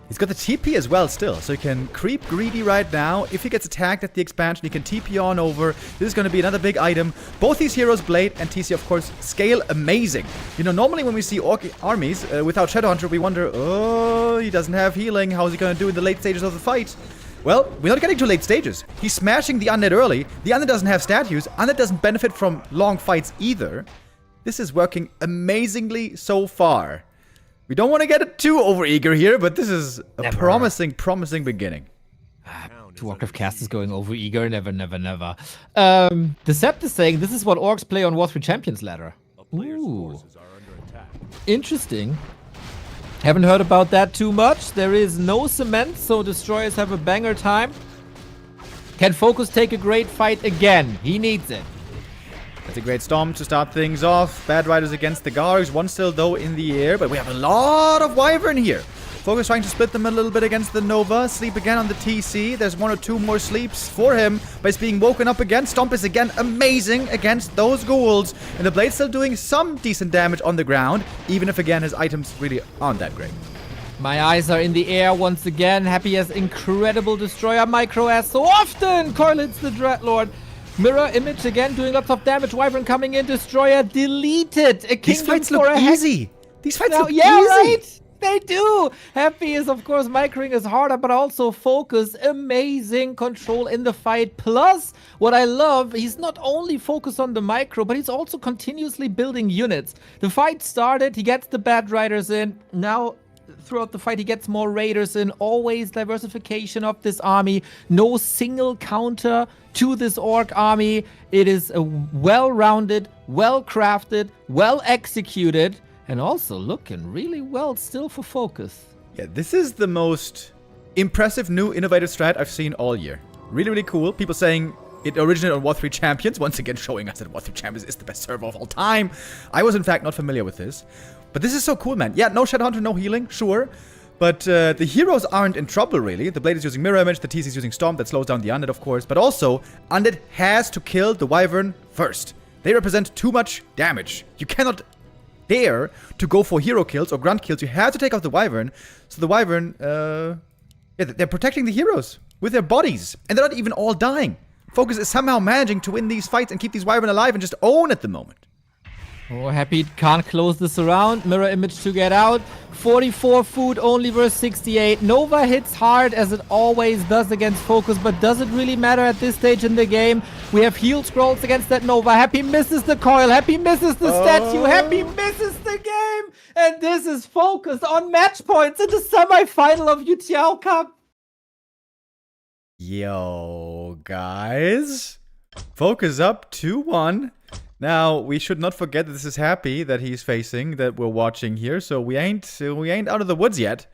He's got the TP as well still, so he can creep greedy right now. If he gets attacked at the expansion, he can TP on over. This is going to be another big item. Both these heroes, Blade and TC, of course, scale amazing. You know, normally when we see Orc armies without Shadowhunter, we wonder, oh, he doesn't have healing. How's he going to do in the late stages of the fight? Well, we're not getting to late stages. He's smashing the Undead early. The Undead doesn't have statues. Undead doesn't benefit from long fights either. This is working amazingly so far. We don't want to get it too over-eager here, but this is a promising beginning. Warcraft cast is going over-eager. Never. Decept is saying this is what orcs play on Warcraft Champions ladder. Ooh. Interesting. Haven't heard about that too much. There is no cement, so destroyers have a banger time. Can FoCuS take a great fight again? He needs it. That's a great storm to start things off. Bad Riders against the Gargs. One still, though, in the air. But we have a lot of Wyvern here. FoCuS trying to split them a little bit against the Nova. Sleep again on the TC. There's 1 or 2 more sleeps for him. But he's being woken up again. Stomp is again amazing against those ghouls. And the Blade's still doing some decent damage on the ground. Even if, again, his items really aren't that great. My eyes are in the air once again. Happy as incredible destroyer micro as so often. Coil hits the Dreadlord. Mirror image again, doing lots of damage. Wyvern coming in, destroyer deleted. A These fights look easy. These fights look easy. Right? They do. Happy is, of course, microing is harder, but also FoCuS. Amazing control in the fight. Plus, what I love, he's not only focused on the micro, but he's also continuously building units. The fight started, he gets the Bad Riders in. Now, throughout the fight, he gets more raiders in. Always diversification of this army. No single counter to this orc army. It is a well-rounded, well-crafted, well-executed, and also looking really well still for FoCuS. Yeah, this is the most impressive new innovative strat I've seen all year. Really, really cool. People saying it originated on Warcraft III Champions. Once again, showing us that Warcraft III Champions is the best server of all time. I was, in fact, not familiar with this. But this is so cool, man. Yeah, no Shadowhunter, no healing, sure. But the heroes aren't in trouble, really. The Blade is using Mirror Image, the TC is using Stomp, that slows down the Undead, of course. But also, Undead has to kill the Wyvern first. They represent too much damage. You cannot dare to go for hero kills or grunt kills. You have to take out the Wyvern. So the Wyvern, yeah, they're protecting the heroes with their bodies. And they're not even all dying. FoCuS is somehow managing to win these fights and keep these Wyvern alive and just own at the moment. Oh, Happy can't close this around. Mirror image to get out. 44 food only versus 68. Nova hits hard as it always does against FoCuS, but does it really matter at this stage in the game? We have heal scrolls against that Nova. Happy misses the coil. Happy misses the statue. Happy misses the game. And this is FoCuS on match points in the semifinal of YouTiao Cup. Yo, guys. FoCuS up 2-1. Now, we should not forget that this is Happy that he's facing, that we're watching here, so we ain't out of the woods yet.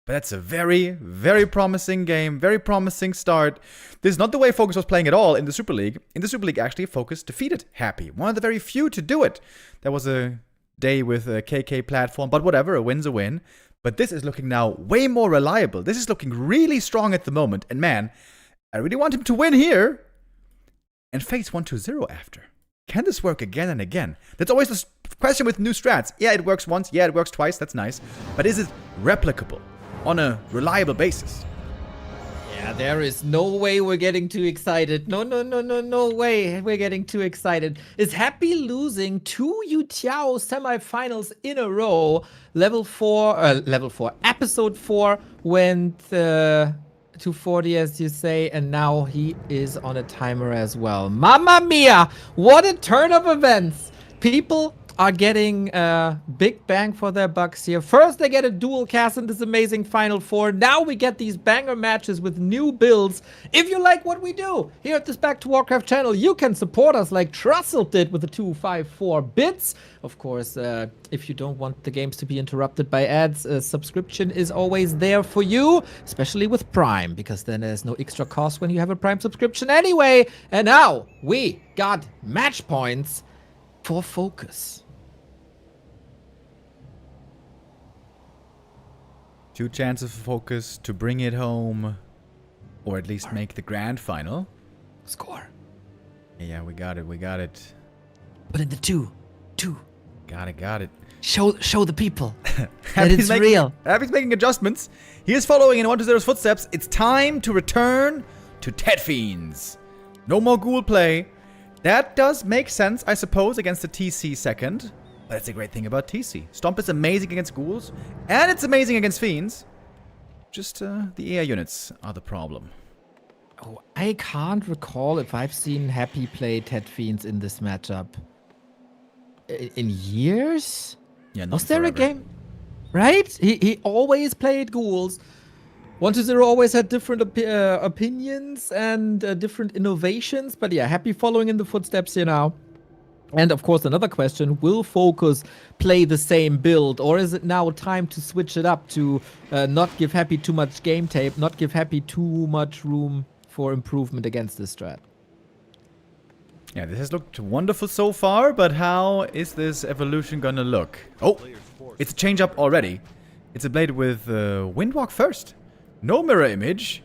But that's a very, very promising game, very promising start. This is not the way FoCuS was playing at all in the Super League. In the Super League, actually, FoCuS defeated Happy. One of the very few to do it. There was a day with a KK platform, but whatever, a win's a win. But this is looking now way more reliable. This is looking really strong at the moment. And man, I really want him to win here and face 1-2-0 after. Can this work again and again? That's always the question with new strats. Yeah, it works once. Yeah, it works twice. That's nice. But is it replicable on a reliable basis? Yeah, there is no way we're getting too excited. No way we're getting too excited. Is Happy losing 2 YouTiao semifinals in a row? Level 4, episode 4 went 240, as you say, and now he is on a timer as well. Mamma mia! What a turn of events! People are getting big bang for their bucks here. First, they get a dual cast in this amazing Final Four. Now we get these banger matches with new builds. If you like what we do here at this Back to Warcraft channel, you can support us like Trussell did with the 254 bits. Of course, if you don't want the games to be interrupted by ads, a subscription is always there for you, especially with Prime, because then there's no extra cost when you have a Prime subscription anyway. And now we got match points for FoCuS. 2 chances for FoCuS to bring it home, or at least make the grand final. Score. Yeah, we got it. But in the 2, Got it. Show the people that Happy's it's real. Happy's making adjustments. He is following in 120's footsteps. It's time to return to Tet Fiends. No more ghoul play. That does make sense, I suppose, against the TC second. But that's a great thing about TC. Stomp is amazing against ghouls, and it's amazing against fiends. Just the air units are the problem. Oh, I can't recall if I've seen Happy play Tet Fiends in this matchup. In years? Yeah, Was there a game? Right? He always played ghouls. 120 always had different opinions and different innovations. But yeah, Happy following in the footsteps here now. And of course, another question, will FoCuS play the same build? Or is it now time to switch it up to not give Happy too much game tape, not give Happy too much room for improvement against this strat? Yeah, this has looked wonderful so far, but how is this evolution gonna look? Oh, it's a change up already. It's a blade with Windwalk first. No mirror image.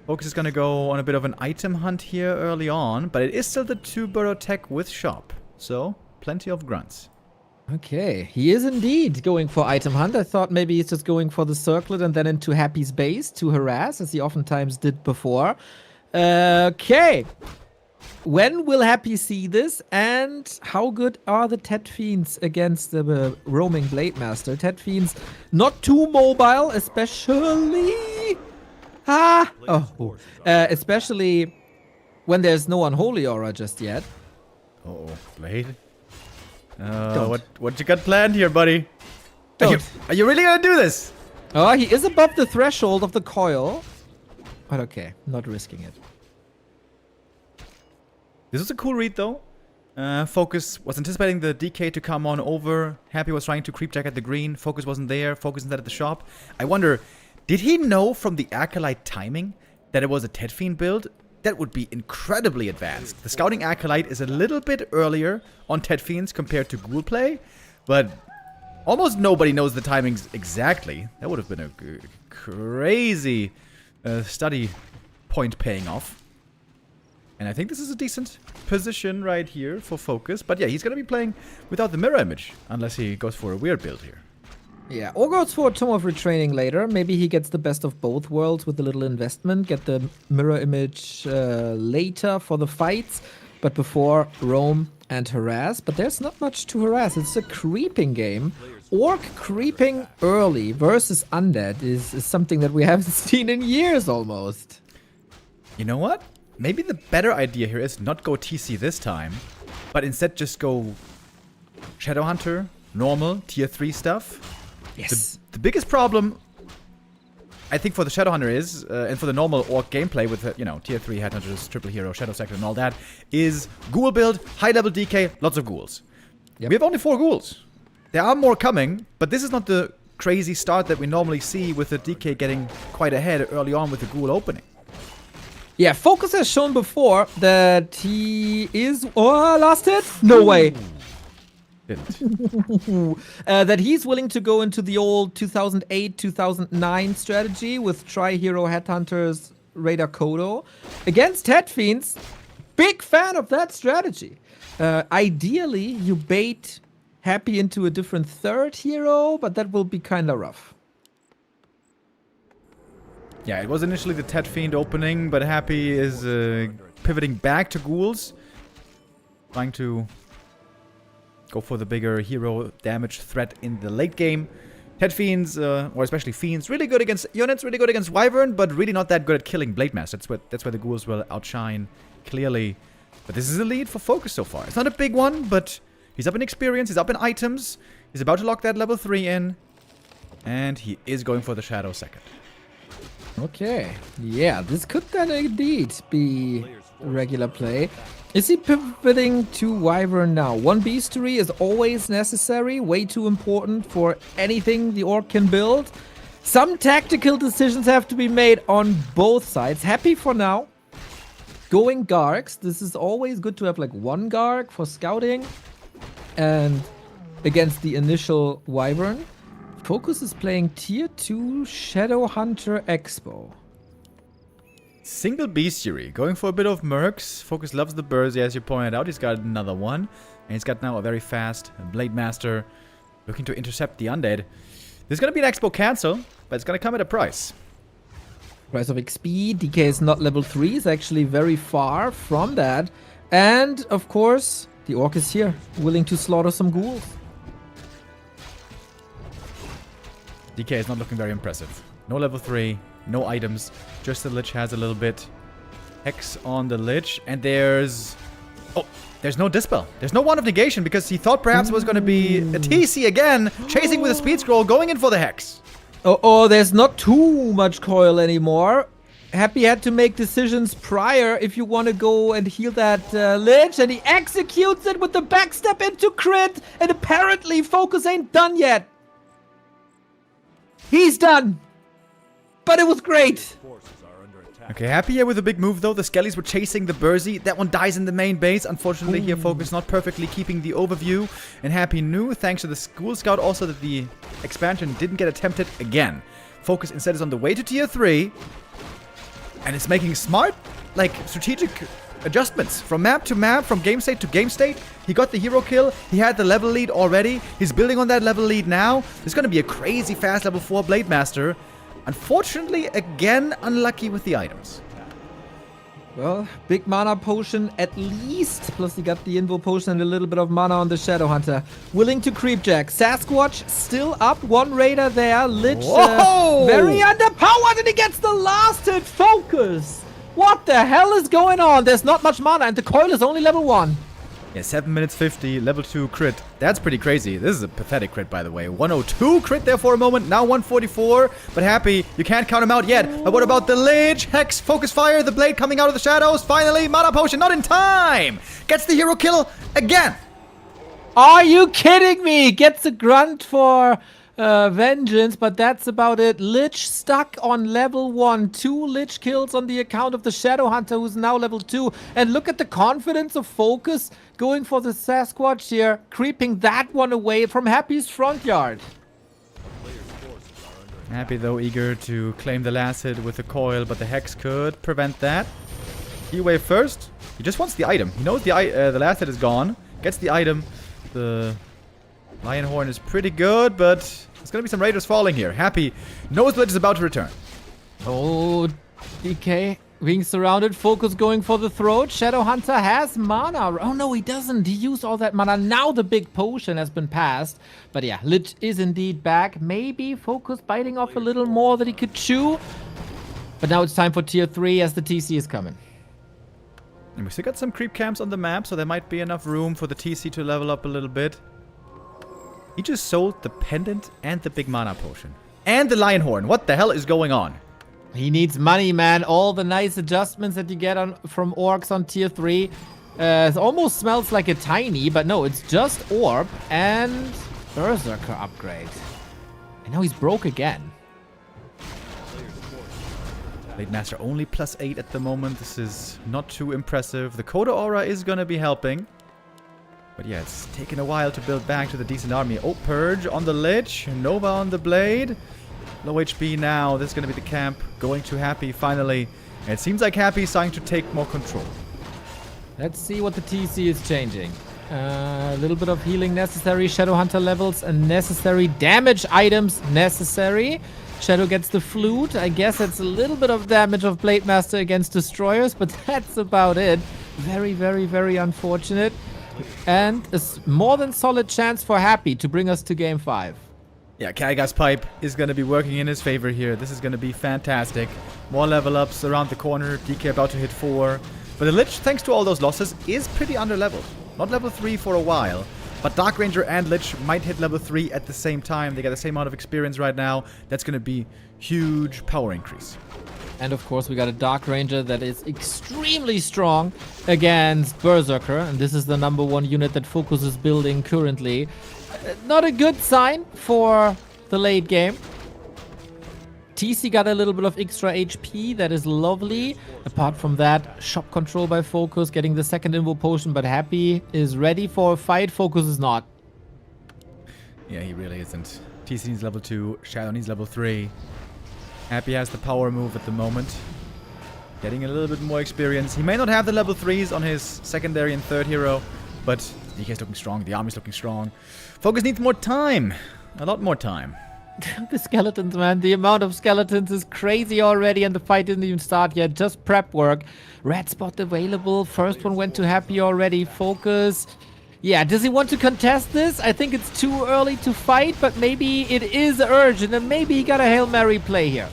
FoCuS is gonna go on a bit of an item hunt here early on, but it is still the 2-burrow tech with shop. So, plenty of grunts. Okay, he is indeed going for item hunt. I thought maybe he's just going for the circlet and then into Happy's base to harass, as he oftentimes did before. Okay. When will Happy see this, and how good are the Tet Fiends against the roaming Blade Master? Tet Fiends not too mobile, especially... especially when there's no Unholy Aura just yet. Uh-oh, Blade? What you got planned here, buddy? Are you really gonna do this? Oh, he is above the threshold of the coil. But okay, not risking it. This was a cool read, though. FoCuS was anticipating the DK to come on over. Happy was trying to creep jack at the green. FoCuS wasn't there. FoCuS instead at the shop. I wonder, did he know from the Acolyte timing that it was a Tet Fiend build? That would be incredibly advanced. The Scouting Acolyte is a little bit earlier on Tet Fiends compared to Ghoul play, but almost nobody knows the timings exactly. That would have been a crazy study point paying off. And I think this is a decent position right here for FoCuS. But yeah, he's going to be playing without the mirror image, unless he goes for a weird build here. Yeah, or goes for a Tome of Retraining later. Maybe he gets the best of both worlds with a little investment. Get the mirror image later for the fights, but before roam and harass. But there's not much to harass. It's a creeping game. Orc creeping early versus undead is something that we haven't seen in years almost. You know what? Maybe the better idea here is not go TC this time, but instead just go Shadowhunter, normal, tier 3 stuff. Yes. The biggest problem, I think, for the Shadowhunter is, and for the normal Orc gameplay with, tier 3 Headhunters, Triple Hero, Shadow Sector and all that, is Ghoul build, high level DK, lots of ghouls. Yep. We have only 4 ghouls. There are more coming, but this is not the crazy start that we normally see with the DK getting quite ahead early on with the Ghoul opening. Yeah, FoCuS has shown before that he is... Oh, last hit? No way. Didn't. That he's willing to go into the old 2008-2009 strategy with Tri-Hero Headhunters, Raider Kodo. Against Tet Fiends, big fan of that strategy. Ideally, you bait Happy into a different third hero, but that will be kind of rough. Yeah, it was initially the Tet Fiend opening, but Happy is pivoting back to ghouls. Trying to go for the bigger hero damage threat in the late game. Tet Fiends, or especially Fiends, really good against units, really good against Wyvern, but really not that good at killing Blade Master. That's where the ghouls will outshine clearly. But this is a lead for FoCuS so far. It's not a big one, but he's up in experience, he's up in items. He's about to lock that level 3 in. And he is going for the Shadow second. Okay, yeah, this could then indeed be regular play. Is he pivoting to Wyvern now? One Beastery is always necessary, way too important for anything the Orc can build. Some tactical decisions have to be made on both sides. Happy for now. Going Gargs, this is always good to have like one Garg for scouting. And against the initial Wyvern. FoCuS is playing tier 2 Shadowhunter Expo. Single bestiary. Going for a bit of mercs. FoCuS loves the Burzy, as you pointed out. He's got another one. And he's got now a very fast Blade Master looking to intercept the undead. There's going to be an expo cancel, but it's going to come at a price. Price of XP. DK is not level 3. Is actually very far from that. And, of course, the Orc is here, willing to slaughter some ghouls. DK is not looking very impressive. No level 3, no items. Just the Lich has a little bit. Hex on the Lich, and there's... Oh, there's no Dispel. There's no Wand of Negation, because he thought perhaps it was going to be a TC again, chasing with a Speed Scroll, going in for the Hex. Oh, there's not too much coil anymore. Happy had to make decisions prior if you want to go and heal that Lich, and he executes it with the backstep into crit, and apparently FoCuS ain't done yet. He's done. But it was great. Okay, Happy here with a big move though. The Skellies were chasing the Burzy. That one dies in the main base. Unfortunately, here FoCuS not perfectly keeping the overview. And Happy knew, thanks to the School Scout, also that the expansion didn't get attempted again. FoCuS instead is on the way to tier 3. And it's making smart, like, strategic adjustments. From map to map, from game state to game state. He got the hero kill. He had the level lead already. He's building on that level lead now. There's going to be a crazy fast level 4 Blade Master. Unfortunately, again, unlucky with the items. Well, big mana potion at least. Plus he got the Invo potion and a little bit of mana on the Shadow Hunter. Willing to creepjack. Sasquatch still up. One raider there. Lich very underpowered, and he gets the last hit. FoCuS. What the hell is going on? There's not much mana, and the coil is only level 1. Yeah, 7 minutes 50, level 2 crit. That's pretty crazy. This is a pathetic crit, by the way. 102 crit there for a moment, now 144. But Happy, you can't count him out yet. But what about the Lich? Hex, FoCuS fire, the blade coming out of the shadows. Finally, mana potion, not in time. Gets the hero kill again. Are you kidding me? Gets a grunt for vengeance, but that's about it. Lich stuck on level 1. 2 Lich kills on the account of the Shadow Hunter, who's now level 2. And look at the confidence of FoCuS going for the Sasquatch here, creeping that one away from Happy's front yard. Happy, though, eager to claim the last hit with the coil, but the Hex could prevent that. Heal wave first. He just wants the item. He knows the last hit is gone. Gets the item. The Lion Horn is pretty good, but there's going to be some raiders falling here. Happy knows the Lich is about to return. Oh, DK being surrounded. FoCuS going for the throat. Shadow Hunter has mana. Oh, no, he doesn't. He used all that mana. Now the big potion has been passed. But yeah, Lich is indeed back. Maybe FoCuS biting off a little more that he could chew. But now it's time for tier 3 as the TC is coming. And we still got some creep camps on the map, so there might be enough room for the TC to level up a little bit. He just sold the pendant and the big mana potion. And the Lion Horn. What the hell is going on? He needs money, man. All the nice adjustments that you get from orcs on tier 3. It almost smells like a tiny, but no, it's just orb and berserker upgrade. And now he's broke again. Blade Master only +8 at the moment. This is not too impressive. The Coda Aura is going to be helping. But yeah, it's taken a while to build back to the decent army. Oh, Purge on the Lich. Nova on the Blade. Low HP now. This is going to be the camp. Going to Happy finally. And it seems like Happy is starting to take more control. Let's see what the TC is changing. A little bit of healing necessary. Shadow Hunter levels and necessary. Damage items necessary. Shadow gets the flute. I guess it's a little bit of damage of Blade Master against destroyers, but that's about it. Very, very, very unfortunate. And a more than solid chance for Happy to bring us to game 5. Yeah, Kaiga's Pipe is going to be working in his favor here. This is going to be fantastic. More level ups around the corner. DK about to hit 4. But the Lich, thanks to all those losses, is pretty under-leveled. Not level 3 for a while. But Dark Ranger and Lich might hit level 3 at the same time. They got the same amount of experience right now. That's going to be huge power increase. And of course we got a Dark Ranger that is extremely strong against Berserker. And this is the #1 unit that FoCuS is building currently. Not a good sign for the late game. TC got a little bit of extra HP. That is lovely. Apart from that, shop control by FoCuS, getting the second Invo potion. But Happy is ready for a fight. FoCuS is not. Yeah, he really isn't. TC needs level 2. Shadow needs level 3. Happy has the power move at the moment. Getting a little bit more experience. He may not have the level 3s on his secondary and third hero, but DK's looking strong. The army's looking strong. FoCuS needs more time. A lot more time. The skeletons, man. The amount of skeletons is crazy already, and the fight didn't even start yet. Just prep work. Red spot available. First one went to Happy already. FoCuS. Yeah, does he want to contest this? I think it's too early to fight, but maybe it is urgent, and maybe he got a Hail Mary play here.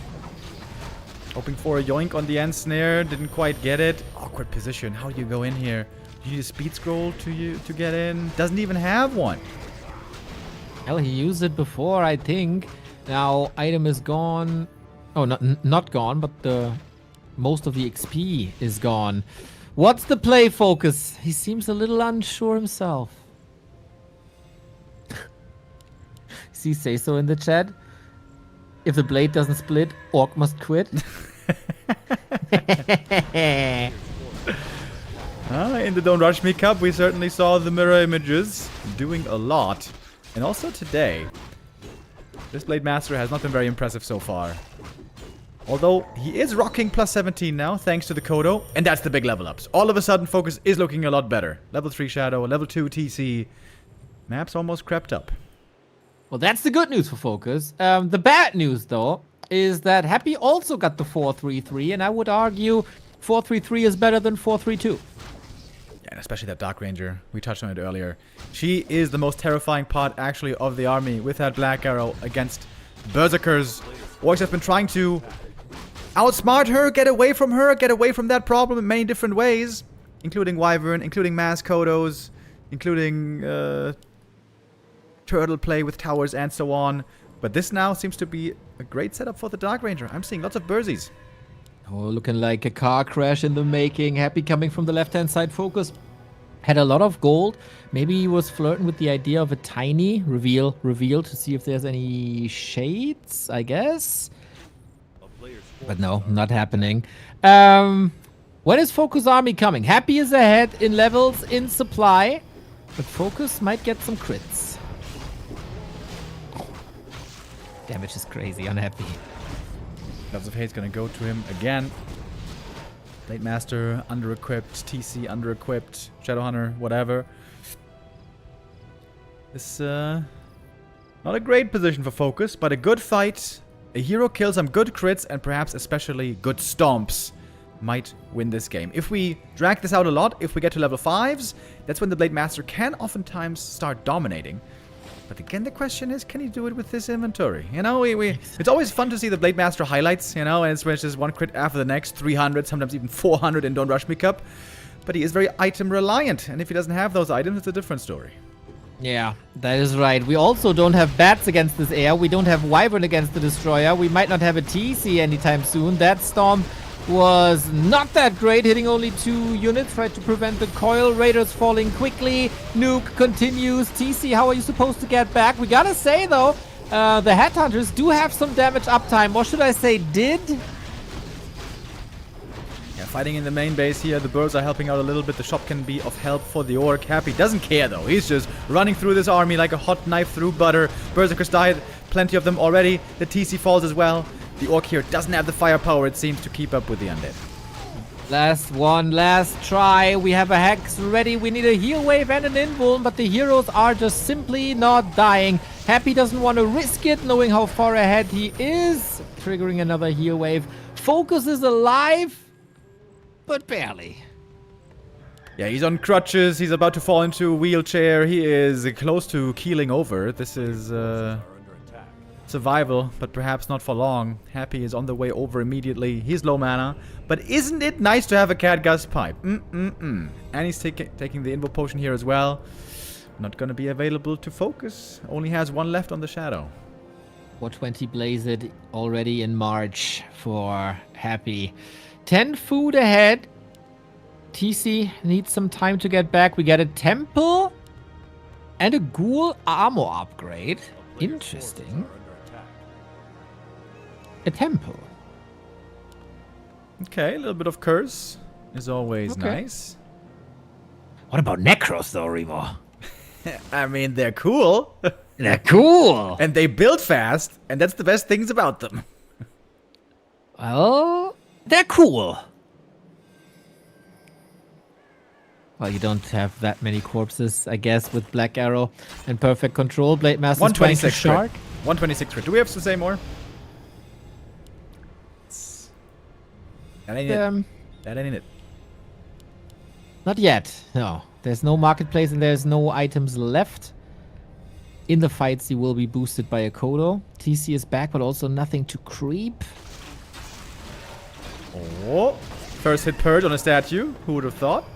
Hoping for a yoink on the end snare. Didn't quite get it. Awkward position. How do you go in here? You need a speed scroll to get in. Doesn't even have one. Hell, he used it before, I think. Now, item is gone. Oh, not gone, but most of the XP is gone. What's the play, FoCuS? He seems a little unsure himself. See, say so in the chat. If the blade doesn't split, Orc must quit. In the Don't Rush Me Cup, we certainly saw the mirror images doing a lot. And also today, this Blade Master has not been very impressive so far. Although, he is rocking plus 17 now, thanks to the Kodo. And that's the big level ups. All of a sudden, FoCuS is looking a lot better. Level 3 Shadow, level 2 TC. Map's almost crept up. Well, that's the good news for FoCuS. The bad news, though, is that Happy also got the 4-3-3, and I would argue 4-3-3 is better than 4-3-2. Yeah, and especially that Dark Ranger. We touched on it earlier. She is the most terrifying part, actually, of the army with that Black Arrow against Berserkers. Orcs have been trying to outsmart her, get away from that problem in many different ways, including Wyvern, including mass Kodos, including turtle play with towers and so on. But this now seems to be a great setup for the Dark Ranger. I'm seeing lots of Burzies. Oh, looking like a car crash in the making. Happy coming from the left-hand side. FoCuS had a lot of gold. Maybe he was flirting with the idea of a tiny reveal to see if there's any shades, I guess. But no, not happening. When is FoCuS army coming? Happy is ahead in levels, in supply. But FoCuS might get some crits. Damage is crazy, unhappy. Gloves of Hate's gonna go to him again. Blade Master under-equipped, TC under-equipped, Shadowhunter, whatever. This, not a great position for FoCuS, but a good fight. A hero kills some good crits and perhaps especially good stomps might win this game. If we drag this out a lot, if we get to level 5s, that's when the Blade Master can oftentimes start dominating. But again, the question is, can he do it with this inventory? You know, it's always fun to see the Blade Master highlights, you know, and it's just one crit after the next, 300, sometimes even 400 in Don't Rush Me Cup. But he is very item reliant, and if he doesn't have those items, it's a different story. Yeah, that is right. We also don't have bats against this air. We don't have Wyvern against the Destroyer. We might not have a TC anytime soon. That Storm was not that great, hitting only 2 units, tried to prevent the coil. Raiders falling quickly. Nuke continues. TC, how are you supposed to get back? We gotta say, though, the Headhunters do have some damage uptime. Or should I say did? Yeah, fighting in the main base here. The birds are helping out a little bit. The shop can be of help for the Orc. Happy doesn't care, though. He's just running through this army like a hot knife through butter. Berserkers died. Plenty of them already. The TC falls as well. The Orc here doesn't have the firepower, it seems, to keep up with the undead. Last one, last try. We have a Hex ready. We need a heal wave and an invuln, but the heroes are just simply not dying. Happy doesn't want to risk it, knowing how far ahead he is. Triggering another heal wave. FoCuS is alive, but barely. Yeah, he's on crutches. He's about to fall into a wheelchair. He is close to keeling over. This is survival, but perhaps not for long. Happy is on the way over immediately. He's low mana, but isn't it nice to have a Catgust pipe? And he's taking the Invo potion here as well. Not gonna be available to FoCuS. Only has 1 left on the Shadow. 420 Blazed already in March for Happy. 10 food ahead. TC needs some time to get back. We get a Temple and a Ghoul armor upgrade. Interesting. A Temple. Okay, a little bit of Curse is always nice. What about Necros though, Remo? I mean, they're cool. They're cool. And they build fast, and that's the best things about them. Well, they're cool. Well, you don't have that many corpses, I guess, with Black Arrow and perfect control. Blade Master 126 Shark. 126 crit. Do we have to say more? That ain't it. That ain't it. Not yet. No. There's no marketplace and there's no items left. In the fights, you will be boosted by a Kodo. TC is back, but also nothing to creep. Oh. First hit purge on a statue. Who would have thought?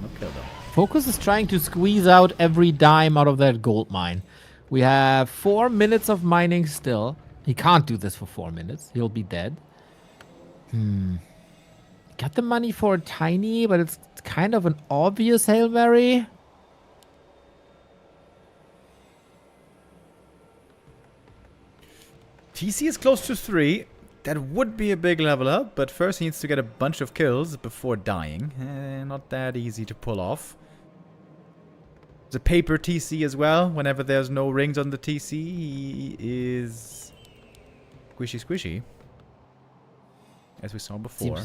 No kill though. FoCuS is trying to squeeze out every dime out of that gold mine. We have 4 minutes of mining still. He can't do this for 4 minutes. He'll be dead. Got the money for a tiny, but it's kind of an obvious Hail Mary. TC is close to 3. That would be a big level up, but first he needs to get a bunch of kills before dying. Not that easy to pull off. There's a paper TC as well. Whenever there's no rings on the TC, he is squishy squishy. As we saw before.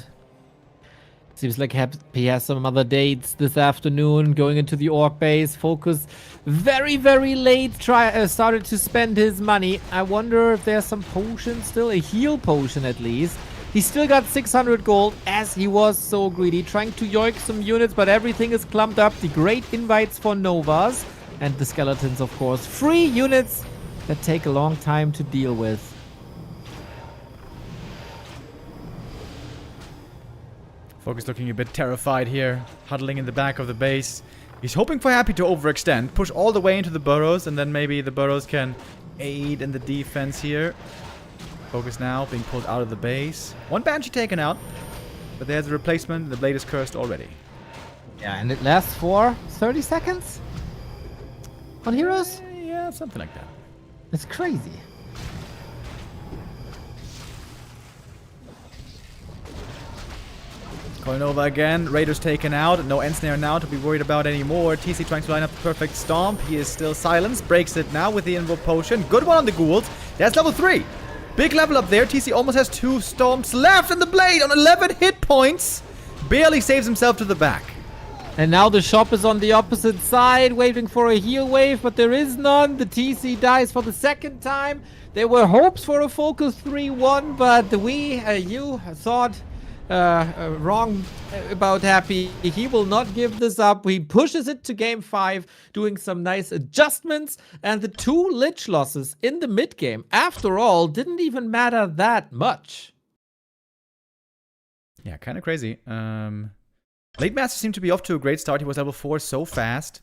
Seems like he has some other dates this afternoon going into the orc base. FoCuS very, very late started to spend his money. I wonder if there's some potion still, a heal potion at least. He still got 600 gold as he was so greedy, trying to yoink some units, but everything is clumped up. The great invites for Novas and the skeletons, of course. Free units that take a long time to deal with. FoCuS looking a bit terrified here, huddling in the back of the base. He's hoping for Happy to overextend, push all the way into the burrows, and then maybe the burrows can aid in the defense here. FoCuS now being pulled out of the base. One Banshee taken out, but there's a replacement. The blade is cursed already. Yeah, and it lasts for 30 seconds on heroes? Yeah, something like that. It's crazy. Going over again. Raiders taken out. No Ensnare now to be worried about anymore. TC trying to line up the perfect stomp. He is still silenced. Breaks it now with the invoke potion. Good one on the ghouls. That's level 3. Big level up there. TC almost has 2 stomps left. And the blade on 11 hit points. Barely saves himself to the back. And now the shop is on the opposite side, waiting for a heal wave, but there is none. The TC dies for the second time. There were hopes for a FoCuS 3-1, but you thought wrong about Happy. He will not give this up. He pushes it to game 5, doing some nice adjustments, and the 2 Lich losses in the mid game, after all, didn't even matter that much. Yeah, kind of crazy. Blade Master seemed to be off to a great start. He was level 4 so fast.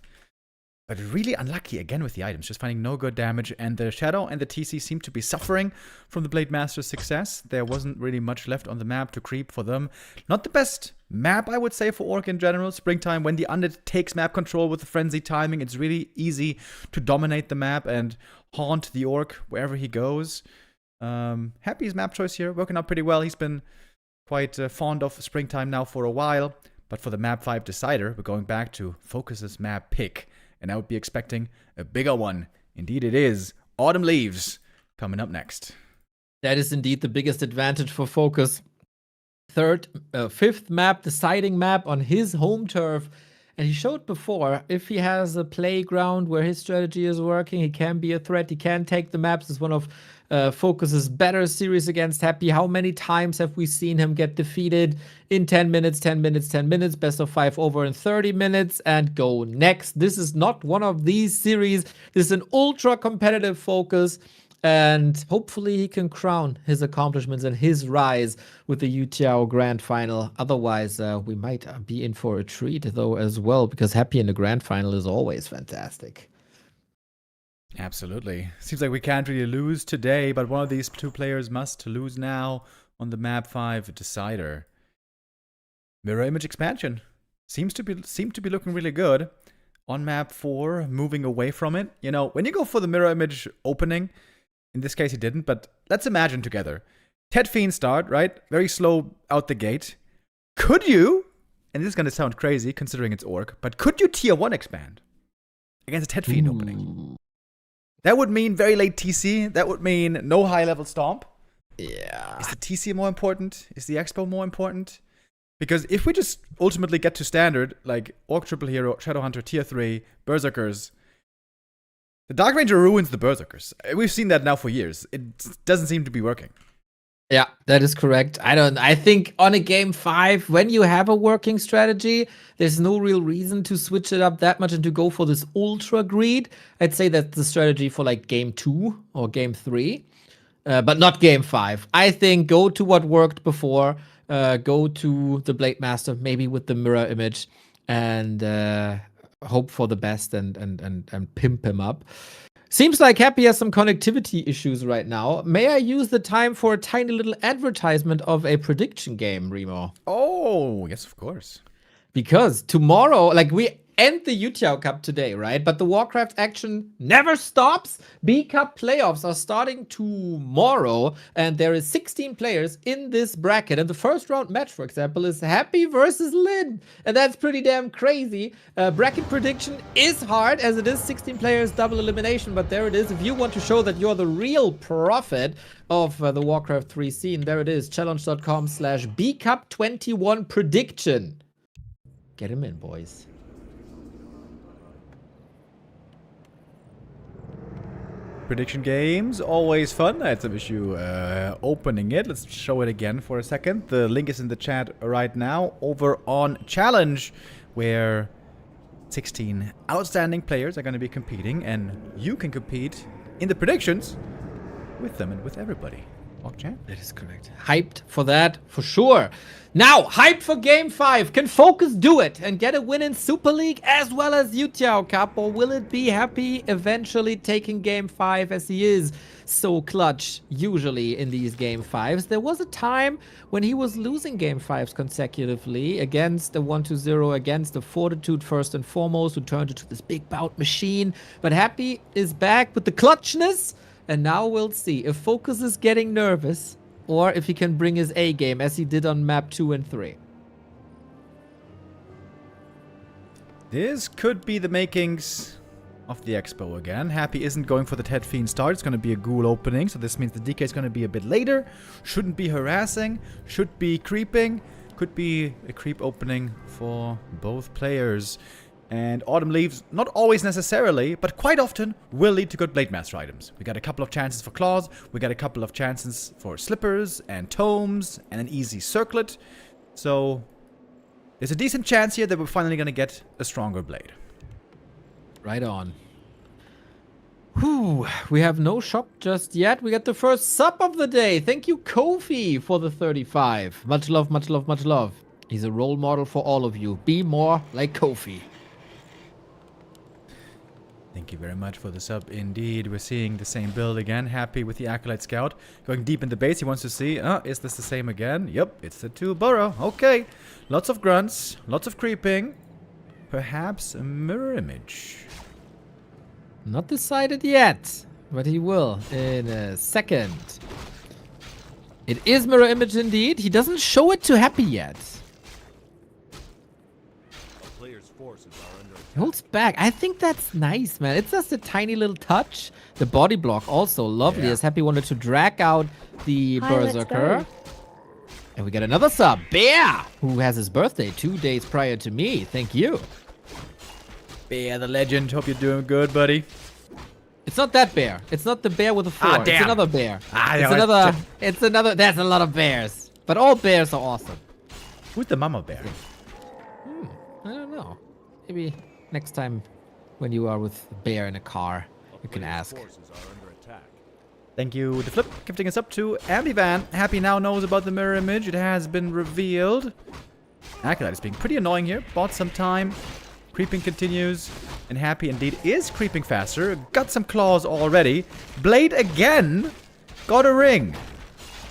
But really unlucky again with the items, just finding no good damage. And the Shadow and the TC seem to be suffering from the Blade Master's success. There wasn't really much left on the map to creep for them. Not the best map, I would say, for Orc in general. Springtime, when the Undead takes map control with the frenzy timing, it's really easy to dominate the map and haunt the Orc wherever he goes. Happy's map choice here, working out pretty well. He's been quite fond of Springtime now for a while. But for the map 5 decider, we're going back to FoCuS's map pick. And I would be expecting a bigger one. Indeed it is. Autumn Leaves coming up next. That is indeed the biggest advantage for FoCuS. Fifth map, deciding map on his home turf. And he showed before, if he has a playground where his strategy is working, he can be a threat. He can take the maps. It's one of FoCuS's better series against Happy. How many times have we seen him get defeated in 10 minutes, 10 minutes, 10 minutes, best of 5 over in 30 minutes, and go next? This is not one of these series. This is an ultra competitive FoCuS, and hopefully he can crown his accomplishments and his rise with the YouTiao Grand Final. Otherwise, we might be in for a treat, though, as well, because Happy in the Grand Final is always fantastic. Absolutely. Seems like we can't really lose today, but one of these 2 players must lose now on the map 5 decider. Mirror image expansion seem to be looking really good. On map 4, moving away from it. You know, when you go for the mirror image opening, in this case he didn't, but let's imagine together. Ted Fiend start, right? Very slow out the gate. Could you, and this is going to sound crazy considering it's Orc, but could you tier 1 expand against a Ted Fiend opening? That would mean very late TC. That would mean no high-level stomp. Yeah. Is the TC more important? Is the Expo more important? Because if we just ultimately get to standard, like Orc Triple Hero, Shadowhunter, Tier 3, Berserkers, the Dark Ranger ruins the Berserkers. We've seen that now for years. It doesn't seem to be working. Yeah, that is correct. I think on a game 5, when you have a working strategy, there's no real reason to switch it up that much and to go for this ultra greed. I'd say that's the strategy for like game 2 or game 3, but not game 5. I think go to what worked before. Go to the Blade Master, maybe with the mirror image, and hope for the best and pimp him up. Seems like Happy has some connectivity issues right now. May I use the time for a tiny little advertisement of a prediction game, Remo? Oh, yes, of course. Because tomorrow, like we end the YouTiao Cup today, right? But the Warcraft action never stops. B Cup playoffs are starting tomorrow, and there is 16 players in this bracket. And the first round match, for example, is Happy versus Lin. And that's pretty damn crazy. Bracket prediction is hard, as it is 16 players, double elimination. But there it is. If you want to show that you're the real prophet of the Warcraft 3 scene, there it is. Challenge.com/BCup21 prediction. Get him in, boys. Prediction games, always fun. I had some issue opening it. Let's show it again for a second. The link is in the chat right now over on Challenge, where 16 outstanding players are going to be competing, and you can compete in the predictions with them and with everybody. Champ. That is correct. Hyped for that, for sure. Now, hyped for Game 5. Can FoCuS do it and get a win in Super League as well as YouTiao Cup? Or will it be Happy eventually taking Game 5, as he is so clutch usually in these Game 5s? There was a time when he was losing Game 5s consecutively against the 1-0, against the Fortitude first and foremost, who turned into this big bout machine. But Happy is back with the clutchness. And now we'll see if FoCuS is getting nervous or if he can bring his A game as he did on map 2 and 3. This could be the makings of the Expo again. Happy isn't going for the Ted Fiend start. It's going to be a ghoul opening, so this means the DK is going to be a bit later. Shouldn't be harassing, should be creeping. Could be a creep opening for both players. And Autumn Leaves, not always necessarily, but quite often, will lead to good Blade Master items. We got a couple of chances for Claws, we got a couple of chances for Slippers and Tomes, and an easy Circlet. So, there's a decent chance here that we're finally going to get a stronger Blade. Right on. Whew, we have no shop just yet. We got the first sub of the day. Thank you, Kofi, for the 35. Much love, much love, much love. He's a role model for all of you. Be more like Kofi. Thank you very much for the sub. Indeed, we're seeing the same build again. Happy with the Acolyte Scout. Going deep in the base, he wants to see, is this the same again? Yep, it's the 2 burrow. Okay. Lots of grunts, lots of creeping. Perhaps a mirror image. Not decided yet, but he will in a second. It is mirror image indeed. He doesn't show it to Happy yet. He holds back. I think that's nice, man. It's just a tiny little touch. The body block also lovely, as Happy wanted to drag out the Berserker. And we got another sub, Bear, who has his birthday 2 days prior to me. Thank you. Bear the legend. Hope you're doing good, buddy. It's not that bear. It's not the bear with a 4. It's another bear. It's another. There's a lot of bears. But all bears are awesome. Who's the mama bear? I don't know. Maybe next time when you are with a bear in a car, you can ask. Thank you, The Flip, gifting us up to Ambivan. Happy now knows about the mirror image. It has been revealed. Acolyte is being pretty annoying here. Bought some time. Creeping continues. And Happy indeed is creeping faster. Got some claws already. Blade again. Got a ring.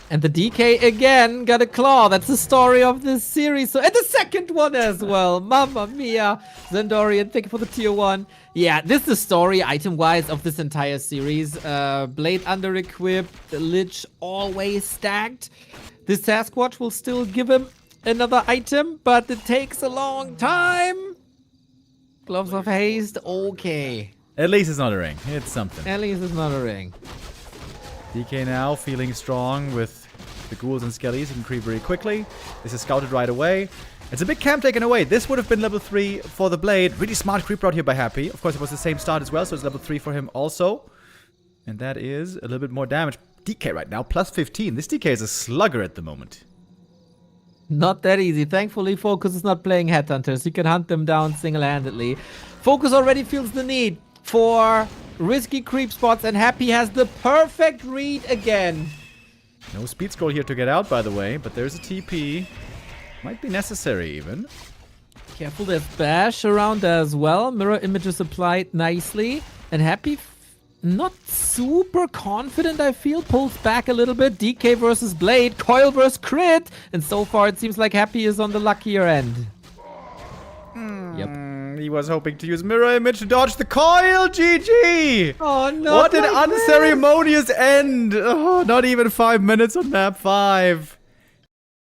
And the DK again got a claw. That's the story of this series. So, and the second one as well. Mamma mia. Zendorian, thank you for the tier 1. Yeah, this is the story item-wise of this entire series. Blade under-equipped. Lich always stacked. This Sasquatch will still give him another item, but it takes a long time. Gloves of Haste, okay. At least it's not a ring. It's something. At least it's not a ring. DK now feeling strong with the ghouls and skellies. He can creep very quickly. This is scouted right away. It's a big camp taken away. This would have been level 3 for the Blade. Really smart creep route here by Happy. Of course, it was the same start as well, so it's level 3 for him also. And that is a little bit more damage. DK right now, plus 15. This DK is a slugger at the moment. Not that easy. Thankfully, FoCuS is not playing Headhunters. You can hunt them down single-handedly. FoCuS already feels the need for risky creep spots, and Happy has the perfect read again. No speed scroll here to get out, by the way, but there's a TP. Might be necessary, even. Careful, there's Bash around as well. Mirror images applied nicely. And Happy, not super confident, I feel. Pulls back a little bit. DK versus Blade. Coil versus Crit. And so far, it seems like Happy is on the luckier end. Yep. He was hoping to use mirror image to dodge the coil. GG! Oh, no. What an unceremonious end! Oh, not even 5 minutes on map 5.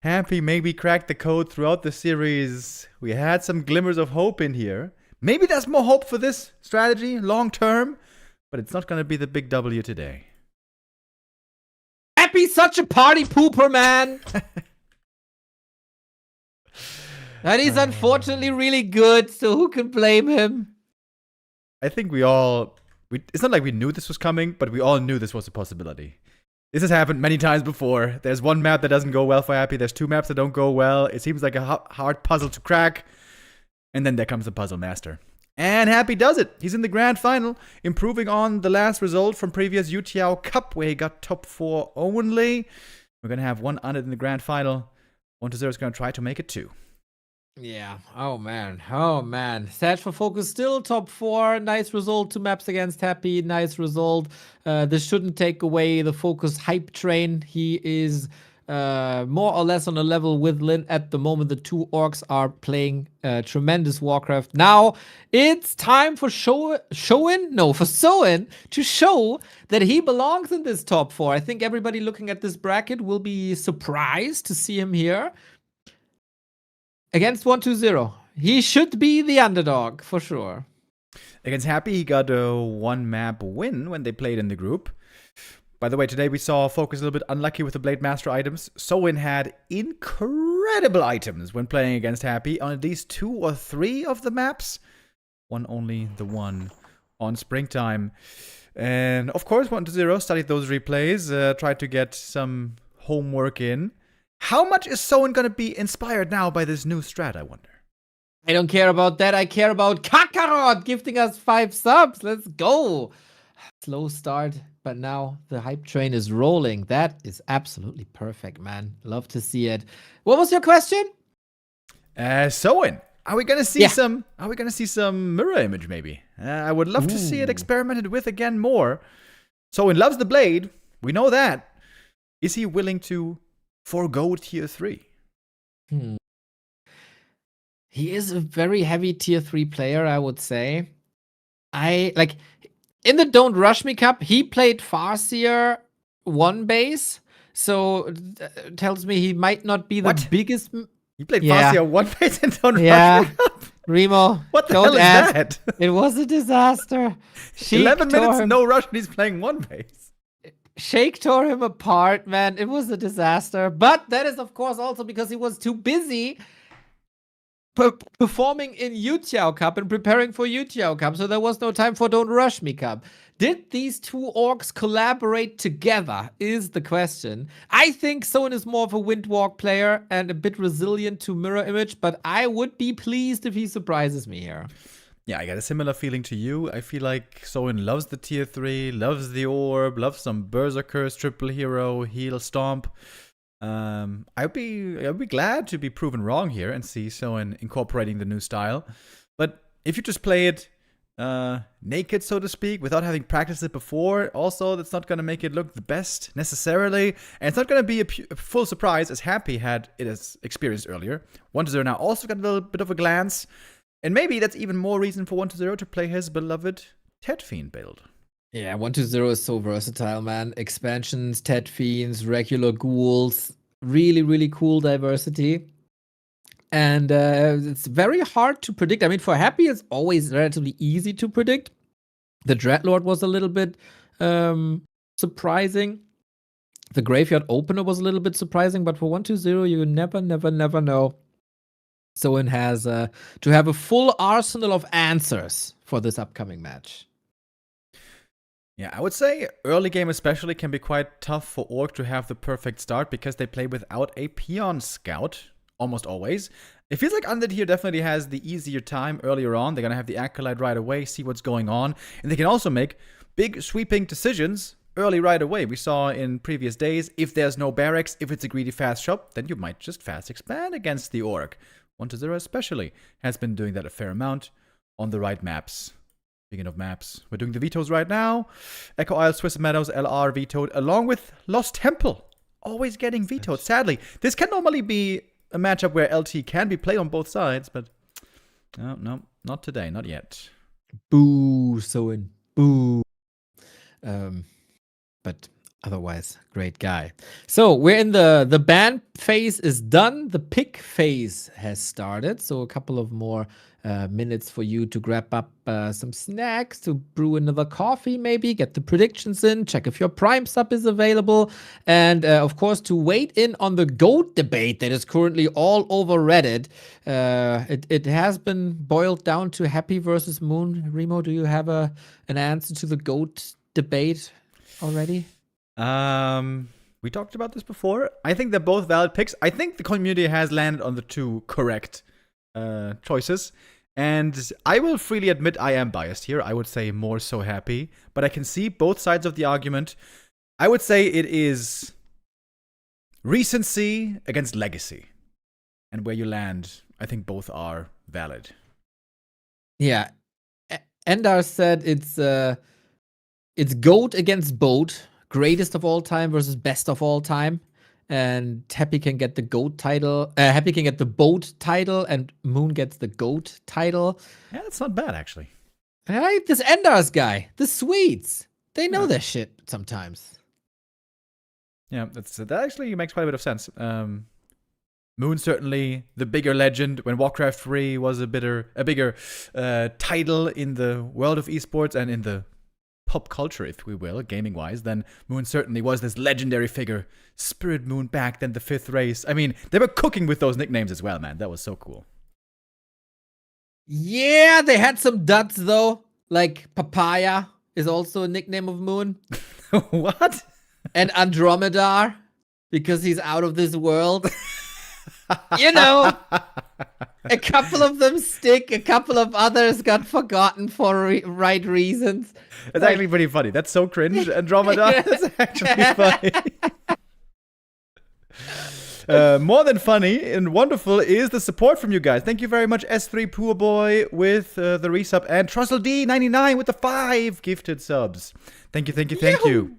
Happy maybe cracked the code throughout the series. We had some glimmers of hope in here. Maybe there's more hope for this strategy long term, but it's not going to be the big W today. Happy's such a party pooper, man. And he's unfortunately really good, so who can blame him? I think it's not like we knew this was coming, but we all knew this was a possibility. This has happened many times before. There's one map that doesn't go well for Happy. There's 2 maps that don't go well. It seems like a hard puzzle to crack. And then there comes the puzzle master. And Happy does it. He's in the grand final, improving on the last result from previous YouTiao Cup, where he got top 4 only. We're going to have 1 under in the grand final. 1-0 is going to try to make it 2. Yeah. Oh, man. Oh, man. Sad for FoCuS. Still top 4. Nice result. 2 maps against Happy. Nice result. This shouldn't take away the FoCuS hype train. He is more or less on a level with Lin at the moment. The 2 orcs are playing tremendous Warcraft. Now, it's time for Soin to show that he belongs in this top 4. I think everybody looking at this bracket will be surprised to see him here. Against 1-2-0. He should be the underdog, for sure. Against Happy, he got a 1-map win when they played in the group. By the way, today we saw FoCuS a little bit unlucky with the Blade Master items. Soin had incredible items when playing against Happy on at least 2 or 3 of the maps. Only the one on Springtime. And of course, 1-0 studied those replays, tried to get some homework in. How much is Soin going to be inspired now by this new strat, I wonder? I don't care about that. I care about Kakarot gifting us 5 subs. Let's go. Slow start, but now the hype train is rolling. That is absolutely perfect, man. Love to see it. What was your question? Soin, are we going to see some? Are we going to see some mirror image? Maybe. I would love to see it experimented with again more. Soin loves the blade. We know that. Is he willing to forgo tier 3? He is a very heavy tier 3 player, I would say. In the Don't Rush Me Cup, he played Farseer 1 base, so tells me he might not be the biggest. He played Farseer 1 base and Don't Rush Me Cup? Remo, what the hell is that? It was a disaster. 11 minutes, no rush, and he's playing 1 base. Shake tore him apart, man. It was a disaster. But that is, of course, also because he was too busy performing in YouTiao Cup and preparing for YouTiao Cup. So there was no time for Don't Rush Me Cup. Did these 2 orcs collaborate together is the question. I think Soin is more of a Windwalk player and a bit resilient to mirror image, but I would be pleased if he surprises me here. Yeah, I got a similar feeling to you. I feel like Soin loves the tier 3, loves the orb, loves some Berserkers, triple hero, heal stomp. I'd be glad to be proven wrong here and see Soin incorporating the new style. But if you just play it naked, so to speak, without having practiced it before, also that's not going to make it look the best necessarily. And it's not going to be a full surprise as Happy had it as experienced earlier. 1-0 now also got a little bit of a glance. And maybe that's even more reason for 1-0 to play his beloved Tet Fiend build. Yeah, 1-0 is so versatile, man. Expansions, Tet Fiends, regular ghouls. Really, really cool diversity. And it's very hard to predict. I mean, for Happy, it's always relatively easy to predict. The Dreadlord was a little bit surprising. The graveyard opener was a little bit surprising, but for 1-2-0, you never know. Soin has to have a full arsenal of answers for this upcoming match. Yeah, I would say early game especially can be quite tough for Orc to have the perfect start because they play without a Peon Scout, almost always. It feels like Undead here definitely has the easier time earlier on. They're going to have the Acolyte right away, see what's going on. And they can also make big sweeping decisions early right away. We saw in previous days, if there's no barracks, if it's a greedy fast shop, then you might just fast expand against the Orc. 1-0 especially has been doing that a fair amount on the right maps. Speaking of maps, we're doing the vetoes right now. Echo Isle, Swiss Meadows, LR vetoed, along with Lost Temple. Always getting vetoed, sadly. This can normally be a matchup where LT can be played on both sides, but no, not today, not yet. Boo, Soin. Boo. But otherwise, great guy. So we're in the ban phase is done. The pick phase has started. So a couple of more minutes for you to grab up some snacks, to brew another coffee, maybe get the predictions in, check if your Prime sub is available, and of course to wait in on the GOAT debate that is currently all over Reddit. It has been boiled down to Happy versus Moon. Remo, do you have an answer to the GOAT debate already? We talked about this before. I think they're both valid picks. I think the community has landed on the two correct choices. And I will freely admit I am biased here. I would say more so Happy. But I can see both sides of the argument. I would say it is recency against legacy. And where you land, I think both are valid. Yeah. Endar said it's GOAT against Boat. Greatest of all time versus best of all time. And Happy can get the GOAT title. Happy can get the Boat title, and Moon gets the GOAT title. Yeah, that's not bad, actually. Right? This Endar's guy, the Swedes, they know their shit sometimes. Yeah, that actually makes quite a bit of sense. Moon certainly the bigger legend. When Warcraft 3 was a bigger title in the world of esports and in the pop culture, if we will, gaming-wise, then Moon certainly was this legendary figure. Spirit Moon back, then the fifth race. I mean, they were cooking with those nicknames as well, man. That was so cool. Yeah, they had some duds, though. Like Papaya is also a nickname of Moon. What? And Andromedar, because he's out of this world. You know, a couple of them stick, a couple of others got forgotten for right reasons. It's actually pretty funny. That's so cringe, Andromeda. That's actually funny. More than funny and wonderful is the support from you guys. Thank you very much, S3 Poor Boy with the resub, and Trussell D99 with the 5 gifted subs. Thank you.